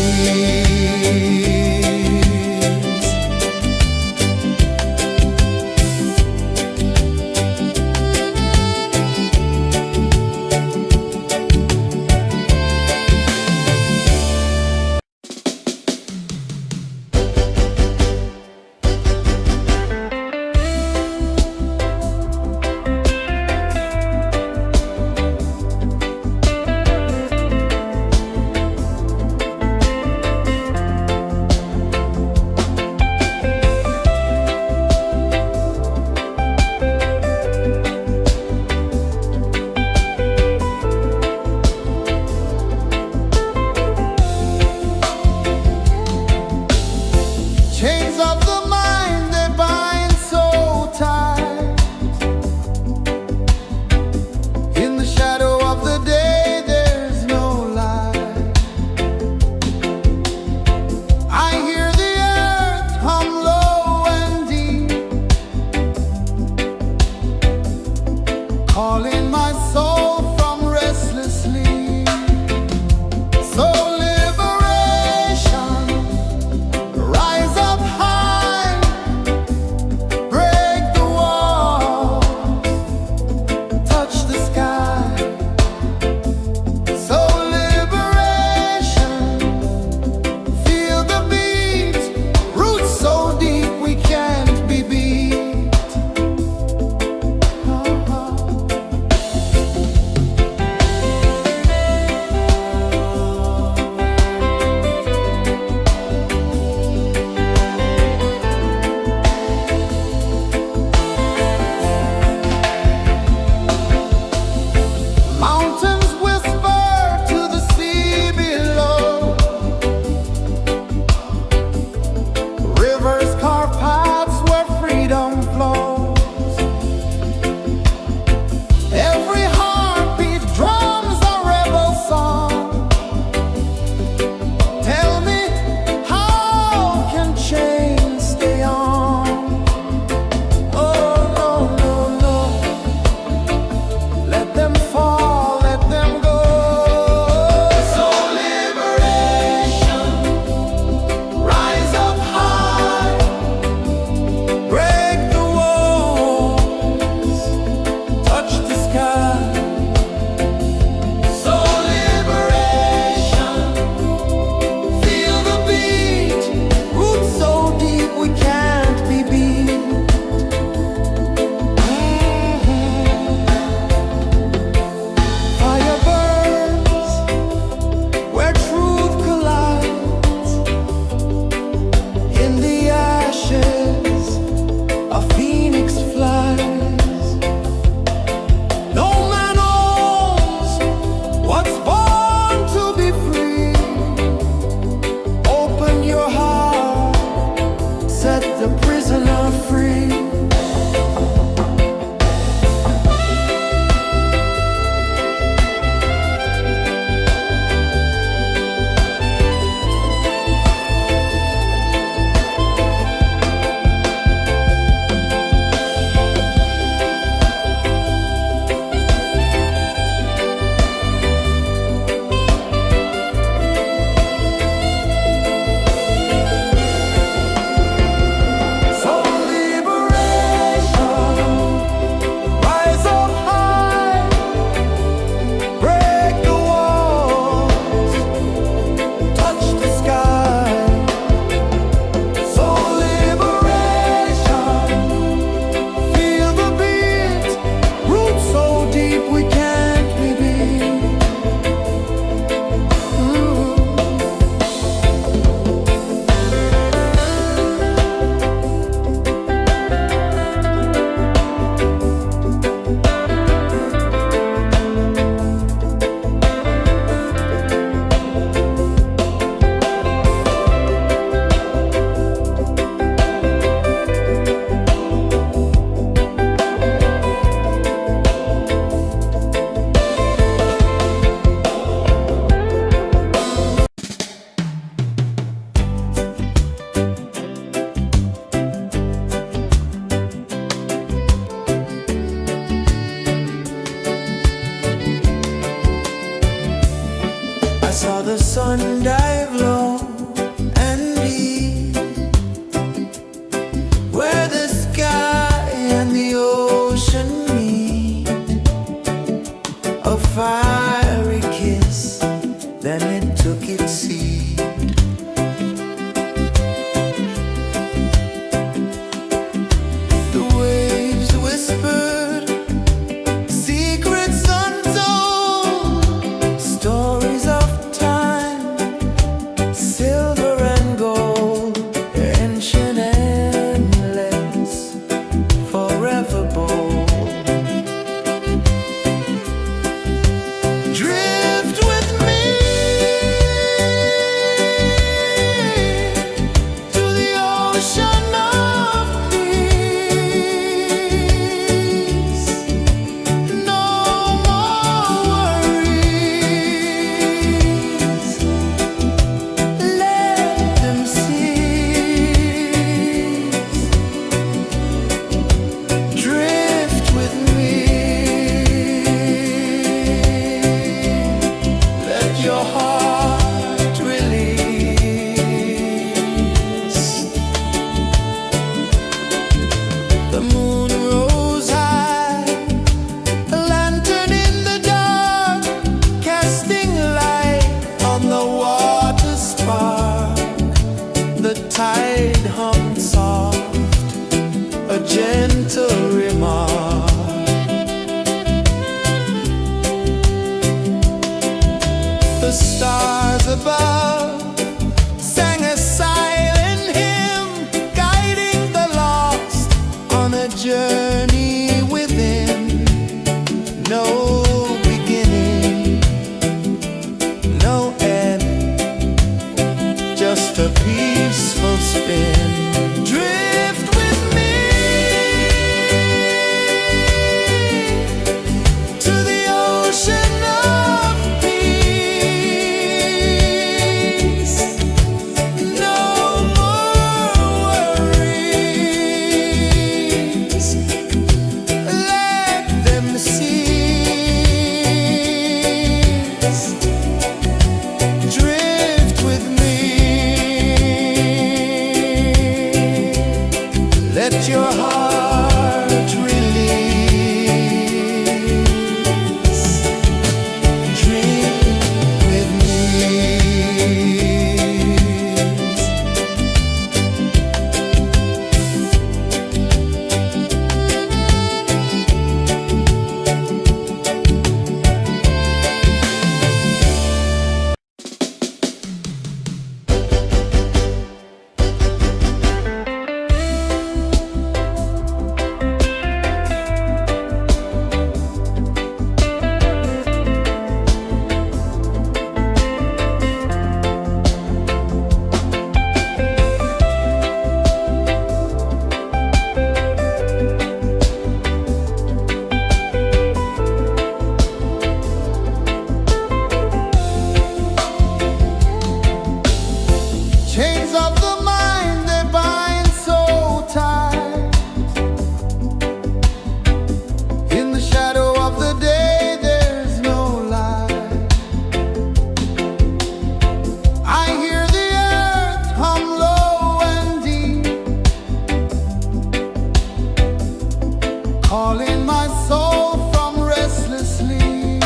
calling my soul from restless sleep.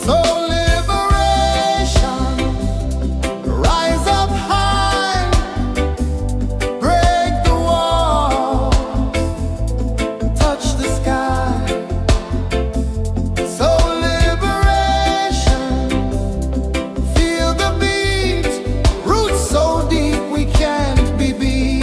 So liberation, rise up high, break the walls, touch the sky. So liberation, feel the beat, roots so deep we can't be beat.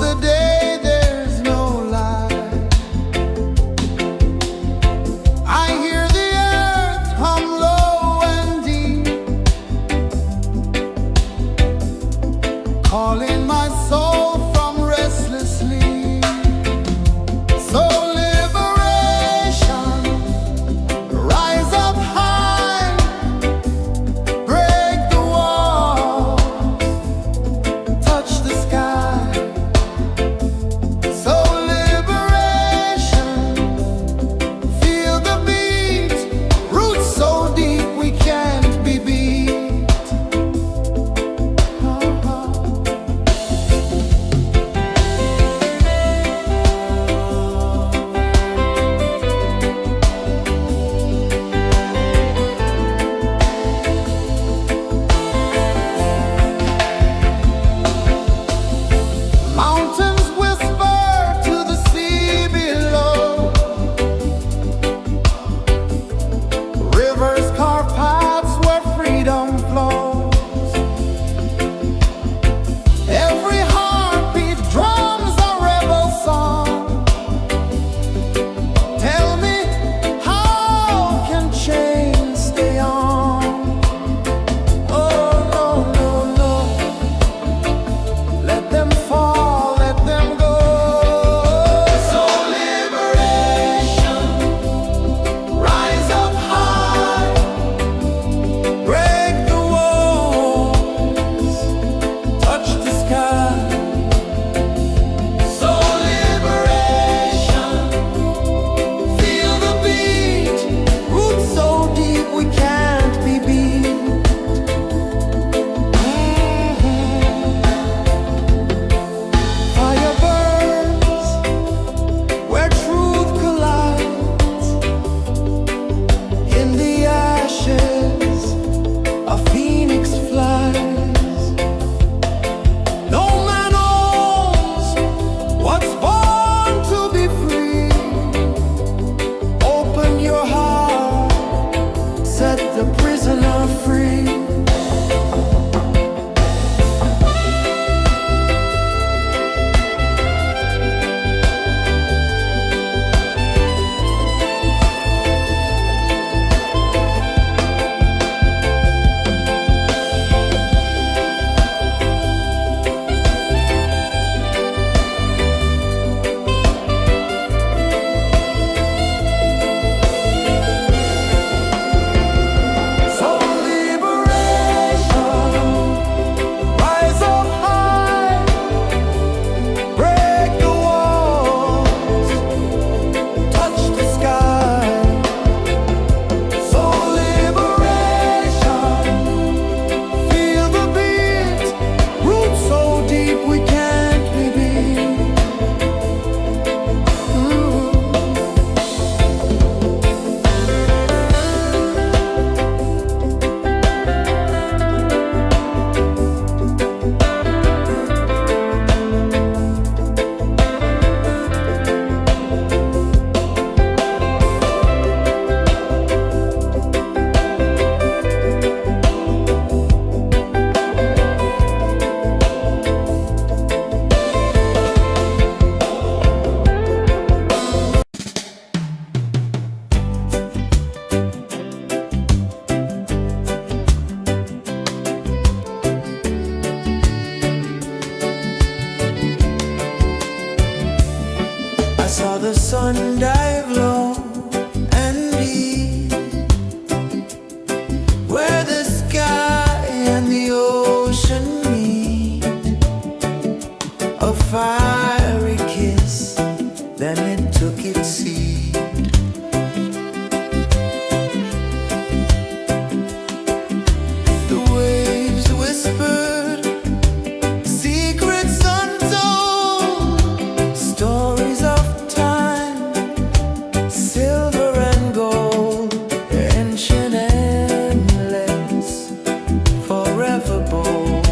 the day there's no light. I hear the earth hum low and deep, calling my soul from restless sleep. So liberation, rise up high, break the walls, touch the sky. So liberation, feel the beat, roots so deep we can't be beat. Mountains whisper to the sea below, rivers carve paths where freedom flows. Every heartbeat drums a rebel song. Tell me, how can chains stay on? Oh no, no, no. Let them fall, let them go. So liberation, rise up high, break the walls, touch the sky. So liberation, feel the beat, roots so deep we can't be beat. Fire burns where truth collides. In the ashes, a phoenix flies. No man owns what's born to be free. Open your heart, set the prisoner free. So liberation, rise up high, break the walls, touch the sky. So liberation, feel the beat, roots so deep we can't be beat. I saw the sun dive low and deep, where the sky and the ocean meet. A fiery kiss, then it took its seat. The waves whispered secrets untold, stories of time, silver and gold, ancient endless, forever bold.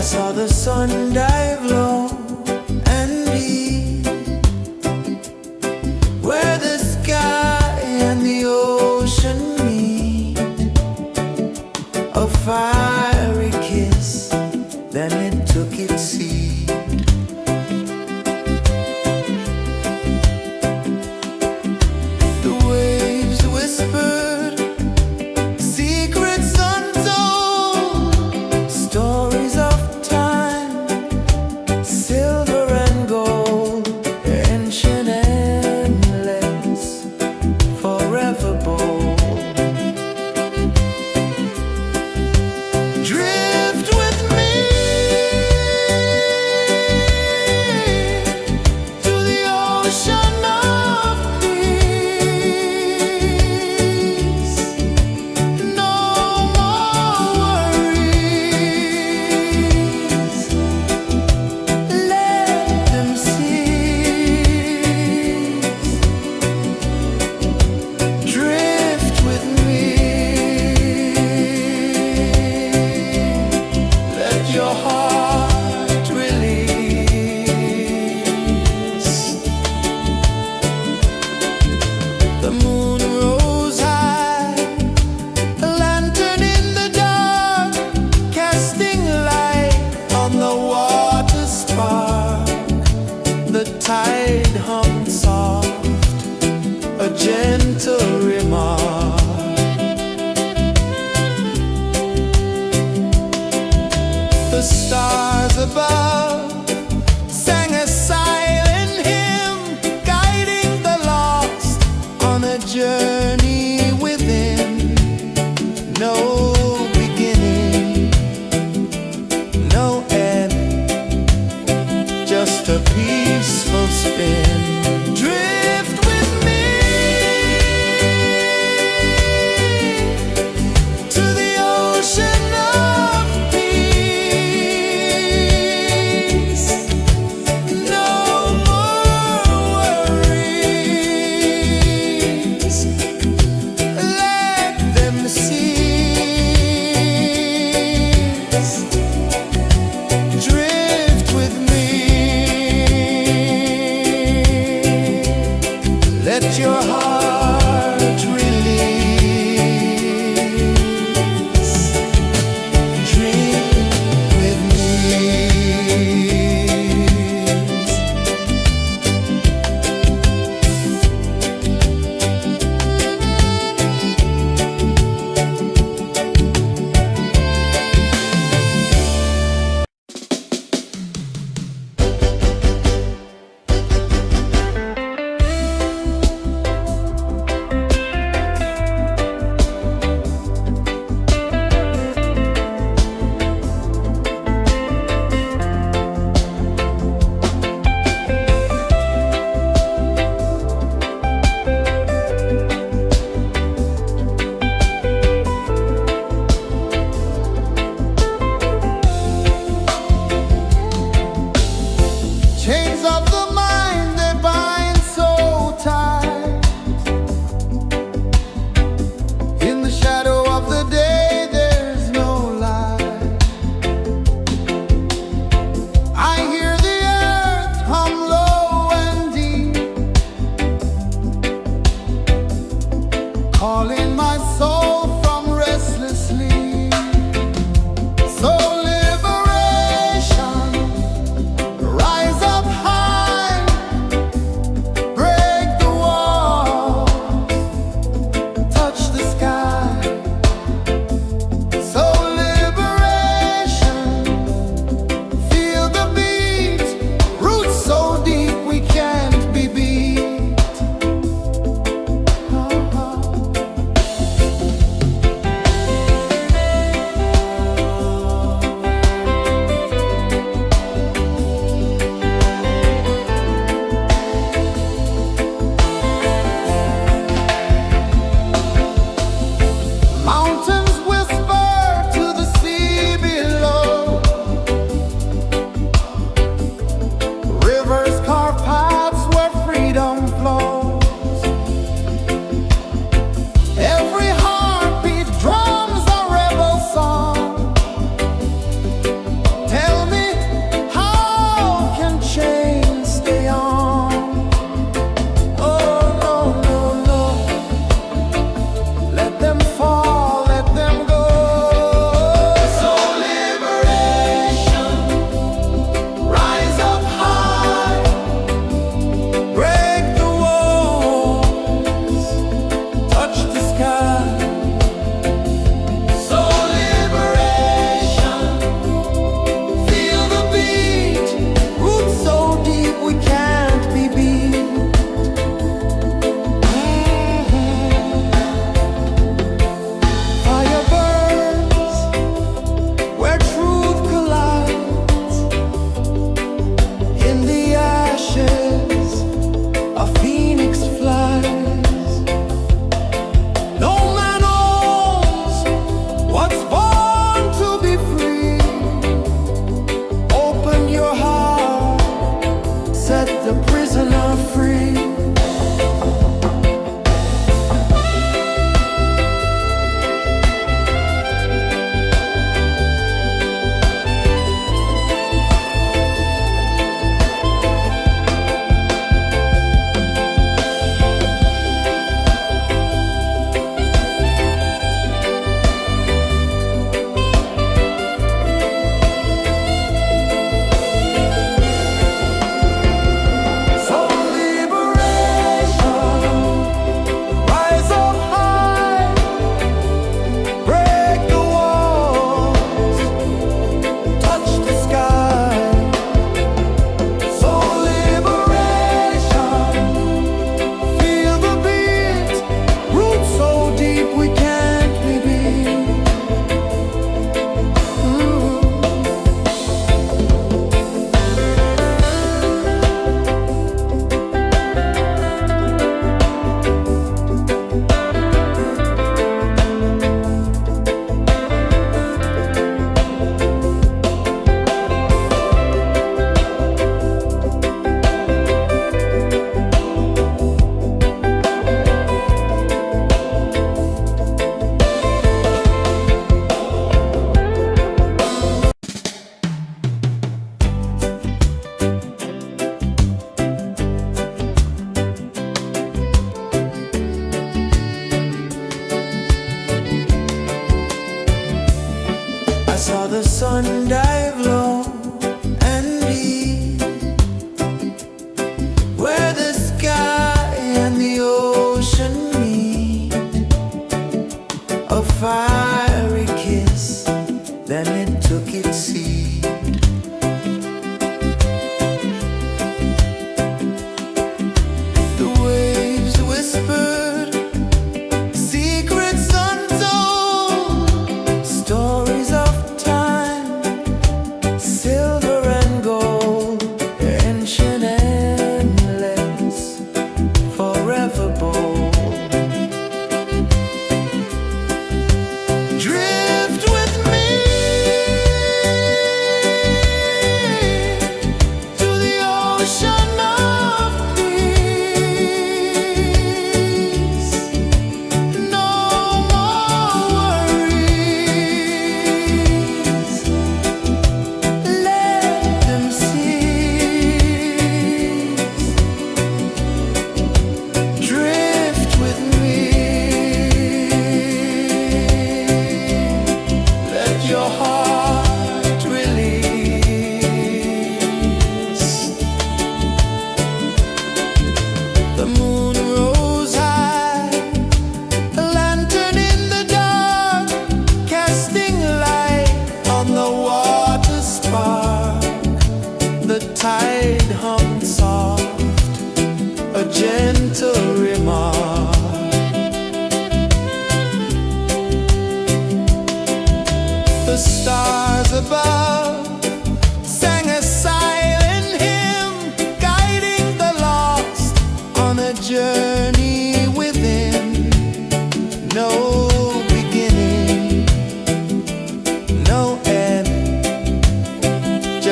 I saw the sun dive low and deep, where the sky and the ocean meet. A fiery kiss, then it took its seat. The waves whispered secrets untold, stories of time, silver and gold, ancient, endless, forever bold. Drift with me to the ocean of peace. No more worries, let them cease. Drift with me, let your heart release. The moon rose high, a lantern in the dark, casting light on the water spark. The tide hummed soft, a gentle remark. The stars above sang a silent hymn, guiding the lost on a journey within. No beginning, no end, just a peaceful spin. Drift with me to the ocean of peace.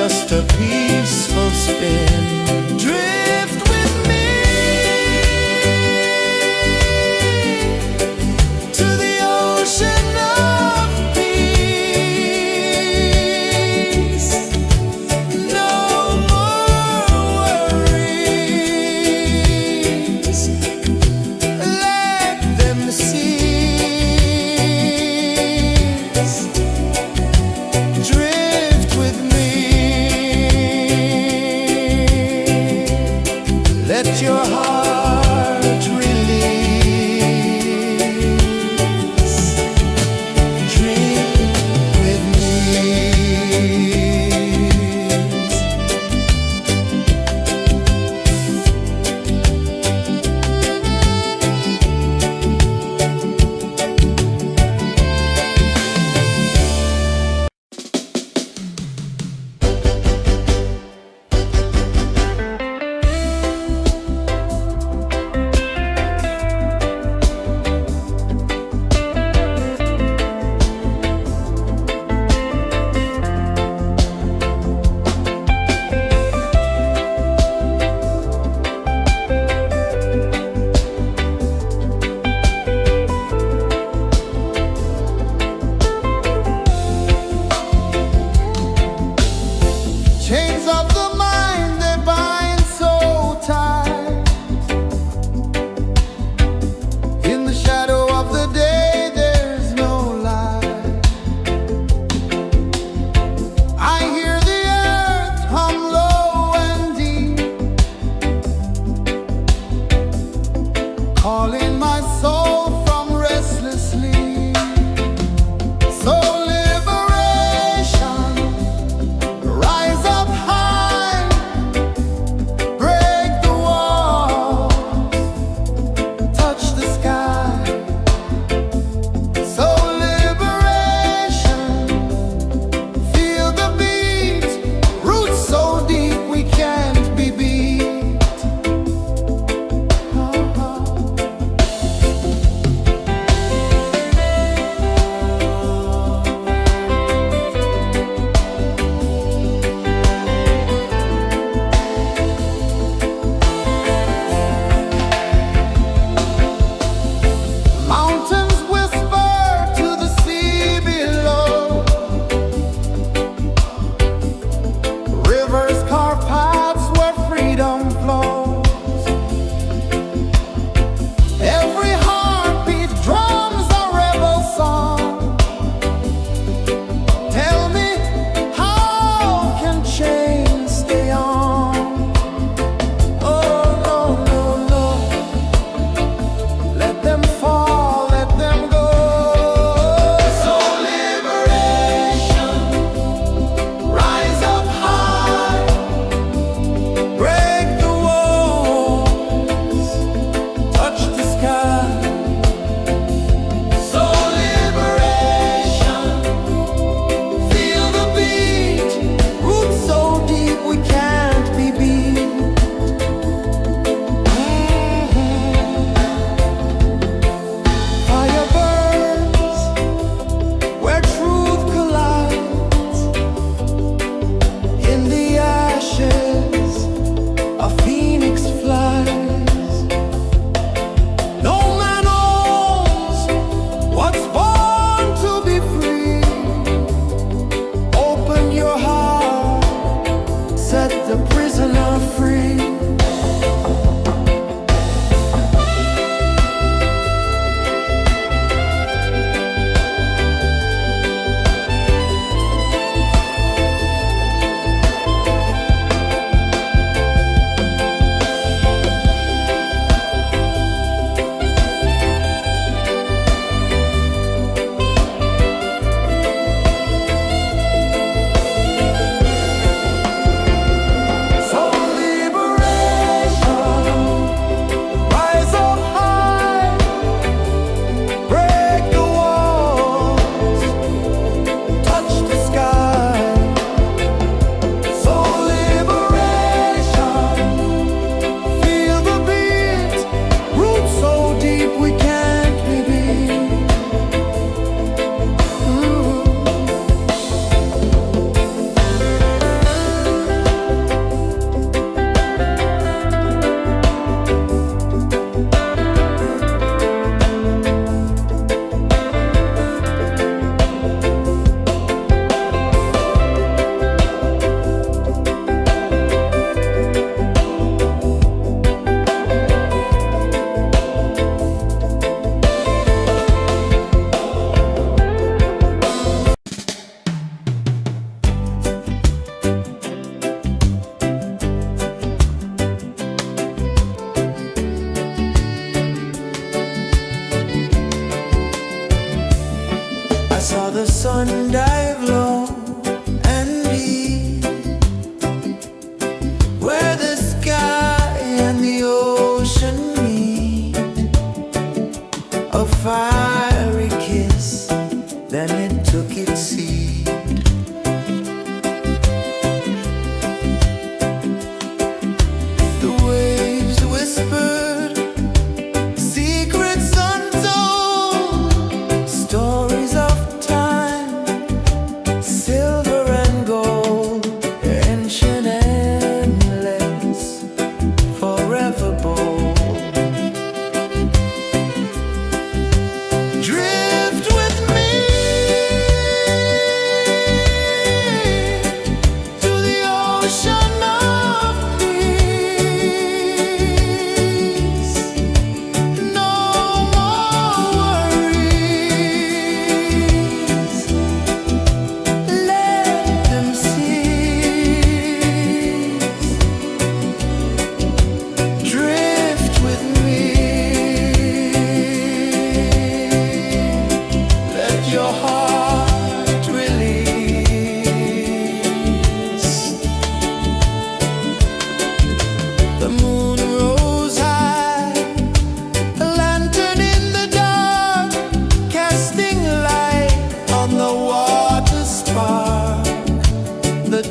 just a peaceful spin. Drift with me to the ocean of peace. No more worries, let them cease. Drift with me.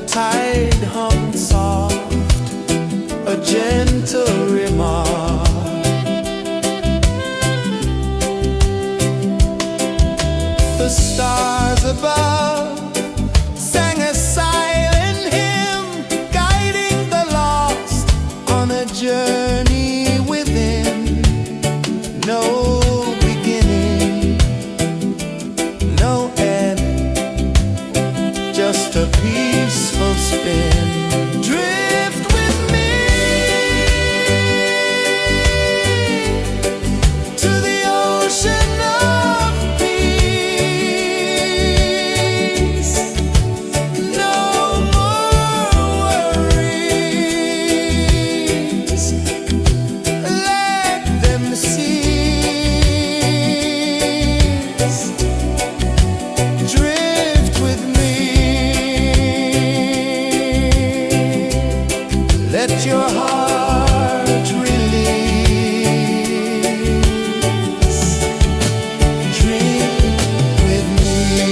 tide hung soft, a gentle remark. The stars above sang a silent hymn, guiding the lost on a journey within. No beginning, no end, just a peaceful spin. Drift with me to the ocean of peace. No more worries, let them cease. Drift with me, let your heart release. Dream with me.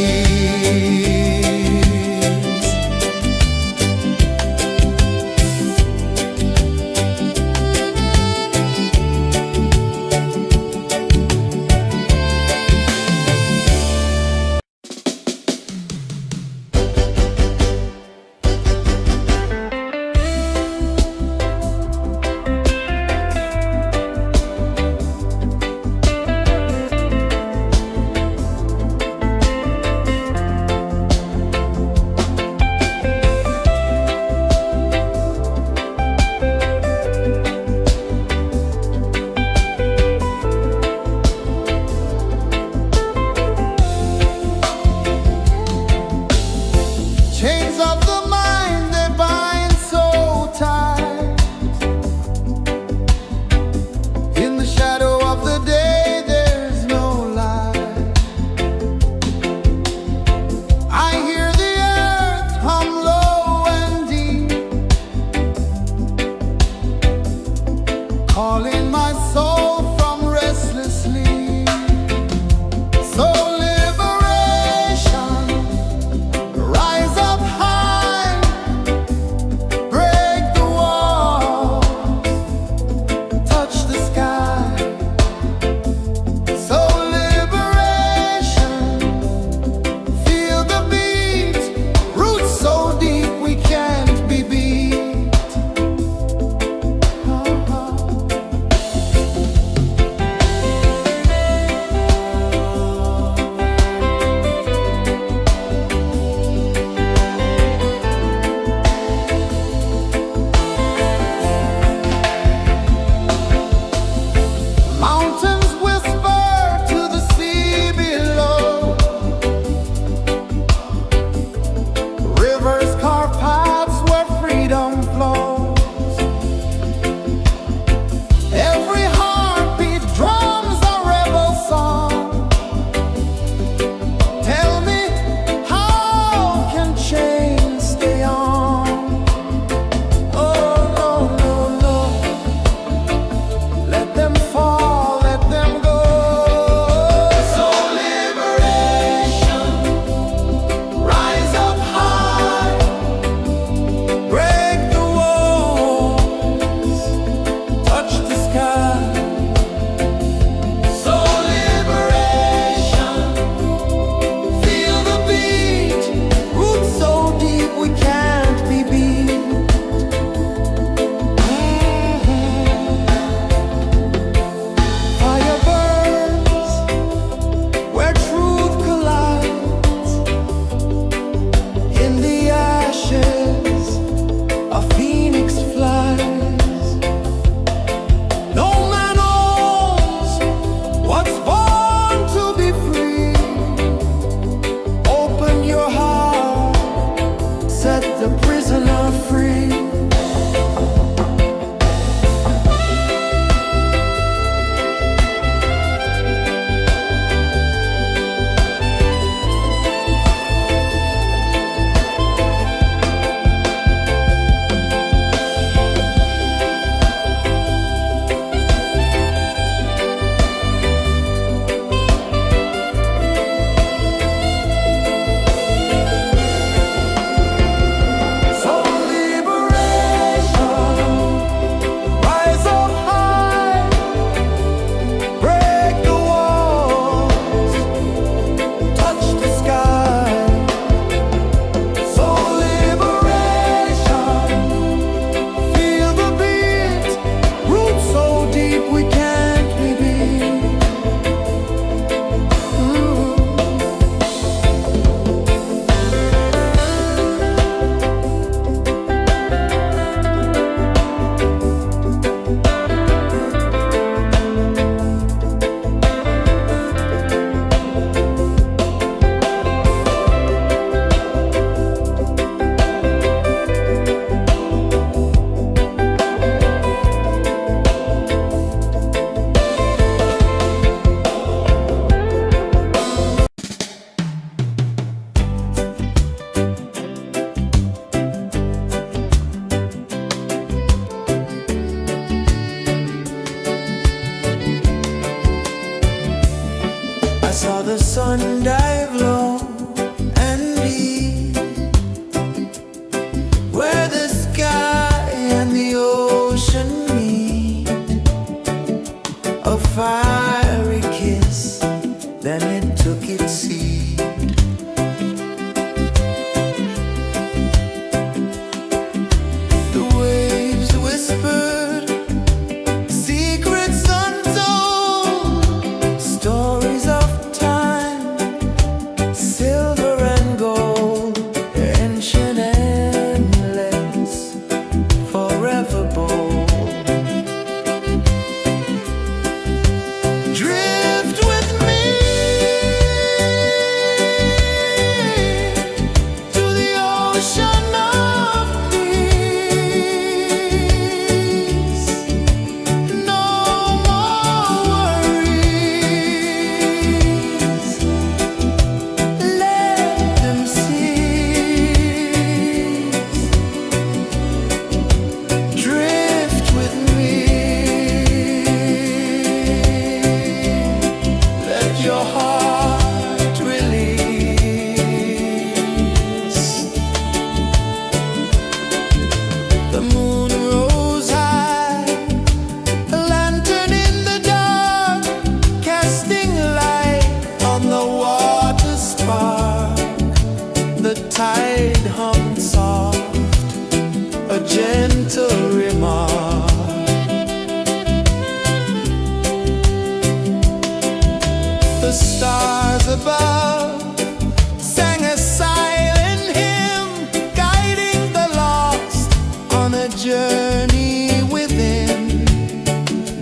journey within,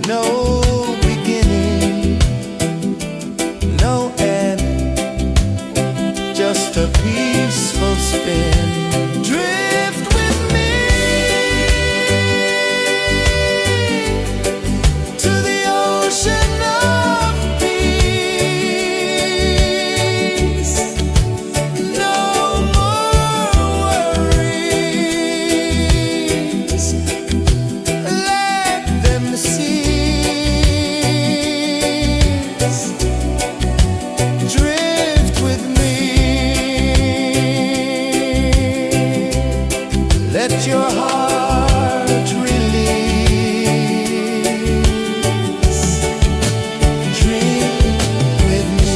no beginning, no end, just a peaceful spin. Drift with me to the ocean of peace. No more worries, let them cease. Drift with me, let your heart release. Drift with me.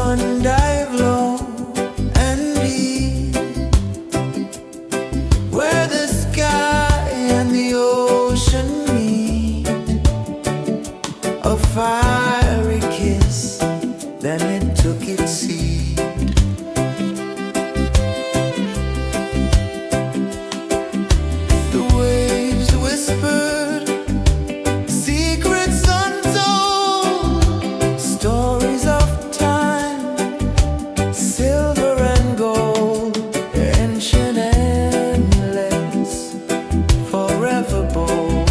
sun dive low and deep, where the sky and the ocean meet. A fiery kiss, then it took its seed. The waves whispered secrets untold, stories of time, silver and gold, ancient, endless, forever bold.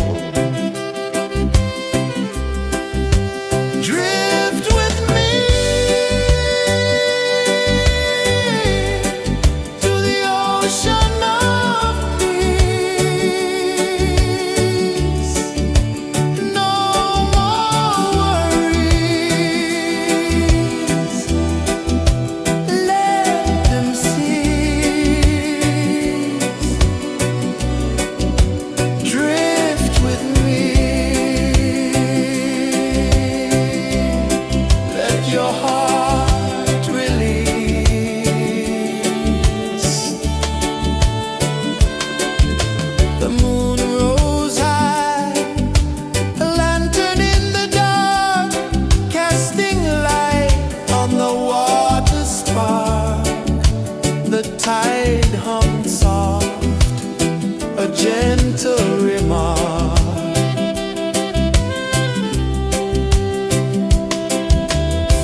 Drift with me to the ocean of peace. No more worries, let them cease. Drift with me, let your heart release. The moon rose high, a lantern in the dark, casting light on the water spark. The tide hummed soft, a gentle remark.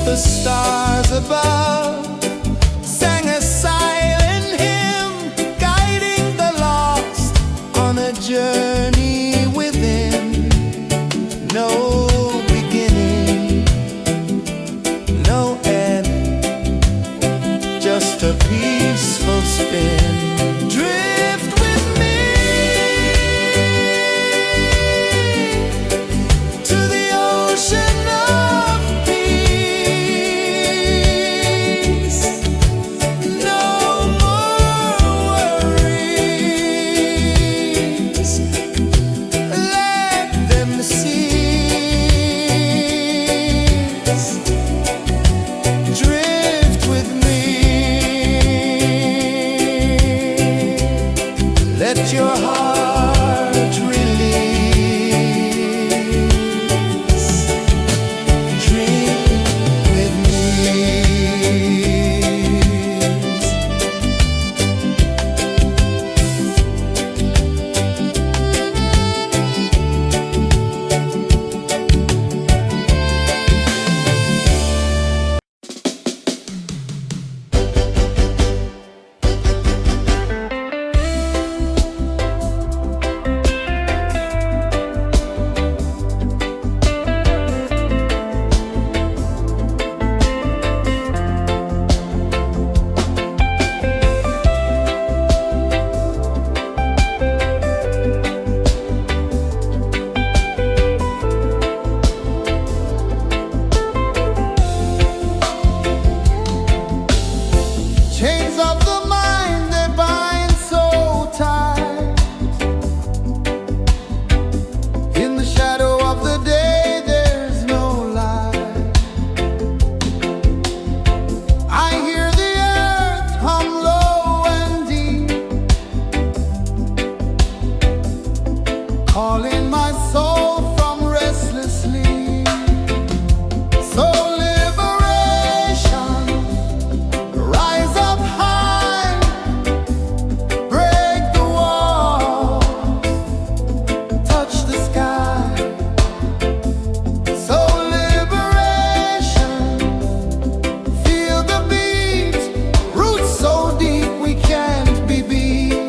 The stars above sang a silent hymn, guiding the lost on a journey within. No beginning, no end, just a peaceful spin. Drift with me to the ocean of peace. No more worries, let them cease. Drift with me, let your heart release. Dream with me. Chains of the mind, they bind so tight. In the shadow of the day, there's no light. I hear the earth hum low and deep, calling my soul from restless sleep. So liberation, rise up high, break the walls, touch the sky. So liberation, feel the beat, roots so deep we can't be beat.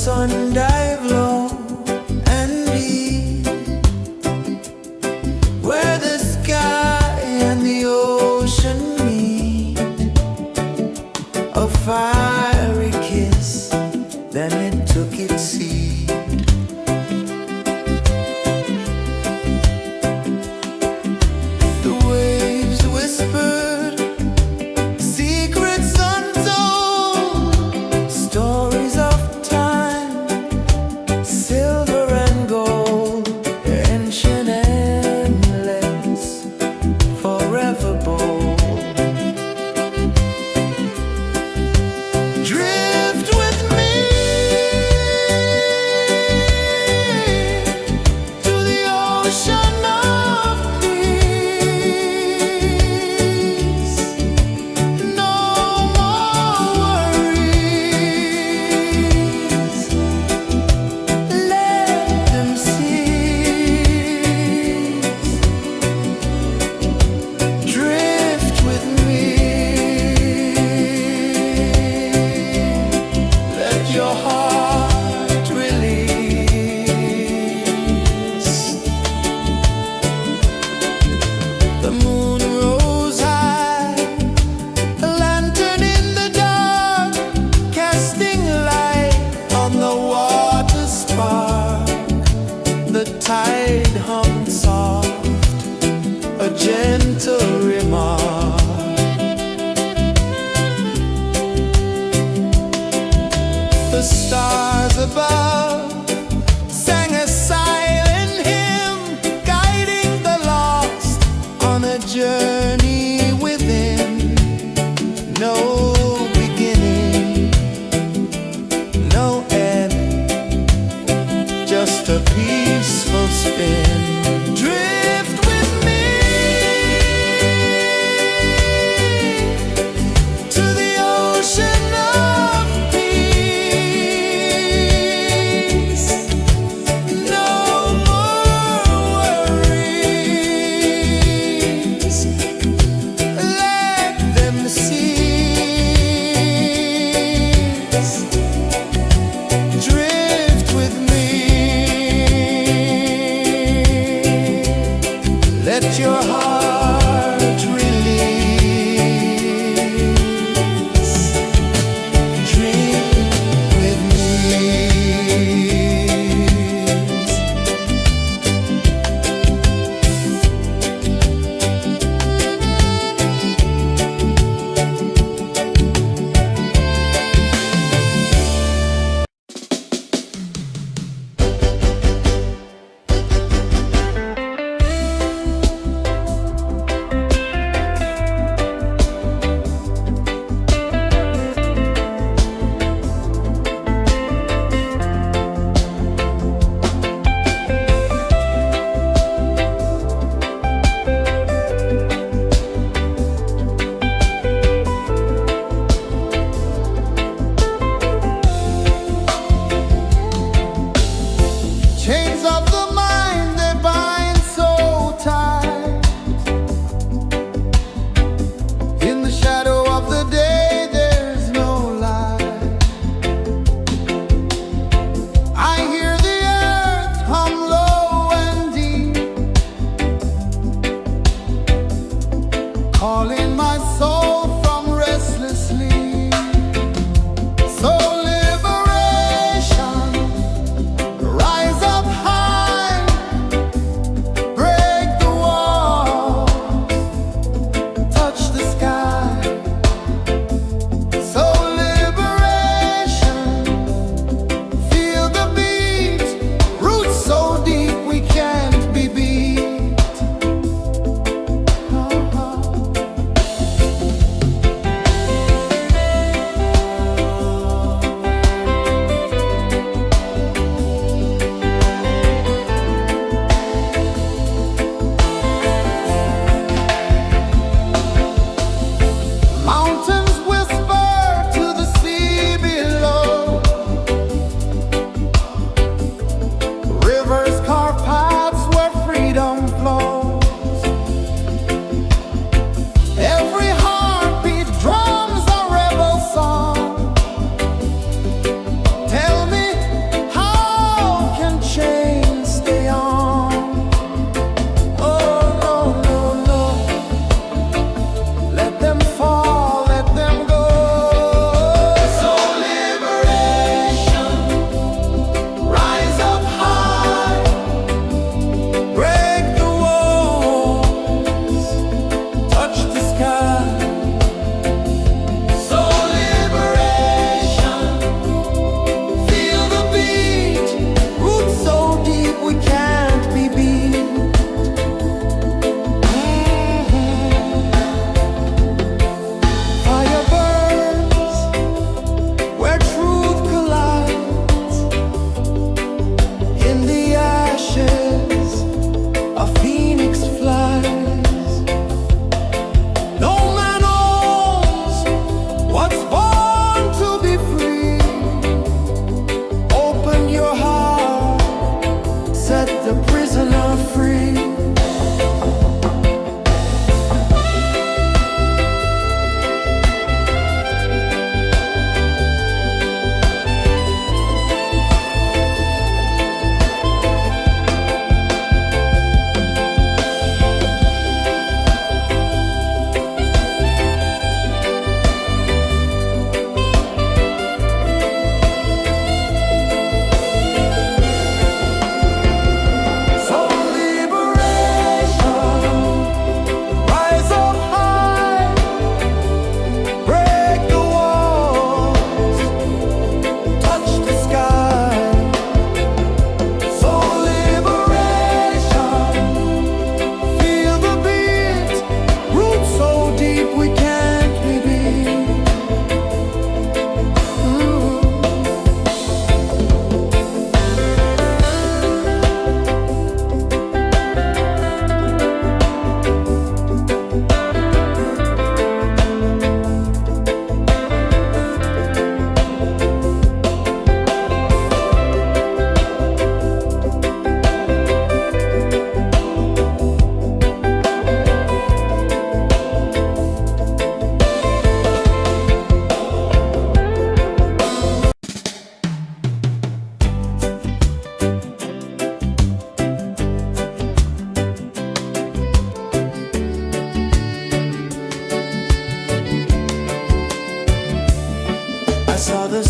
sun dive low and deep, where the sky and the ocean meet, a fiery kiss, then it took its seed. The waves whispered secrets untold, stories of time, silver and gold, ancient, endless, forever bold.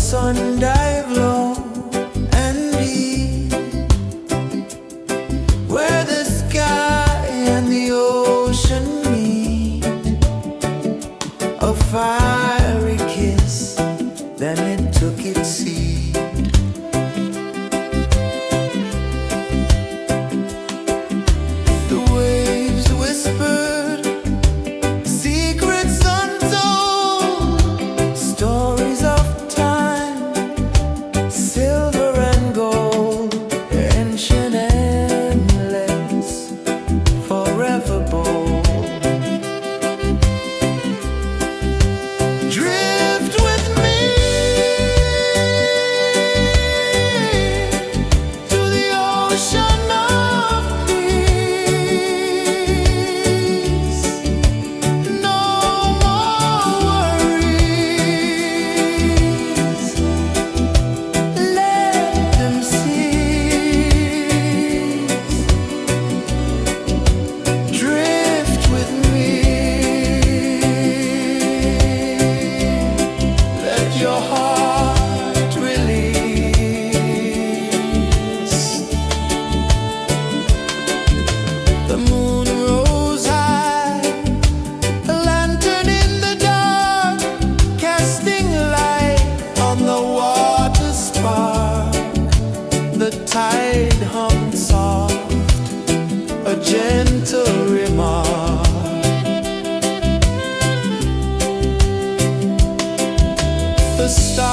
sun dive low and deep, where the sky and the ocean meet. A fiery kiss, then it took its seed. The waves whispered secrets untold, stories of time, silver and gold, ancient, endless, forever bold. Drift with me to the ocean of peace. No more worries, let them cease. Drift with me, let your heart release. The moon rose high, a lantern in the dark, casting light on the water spark. The tide hummed soft, a gentle remark. The stars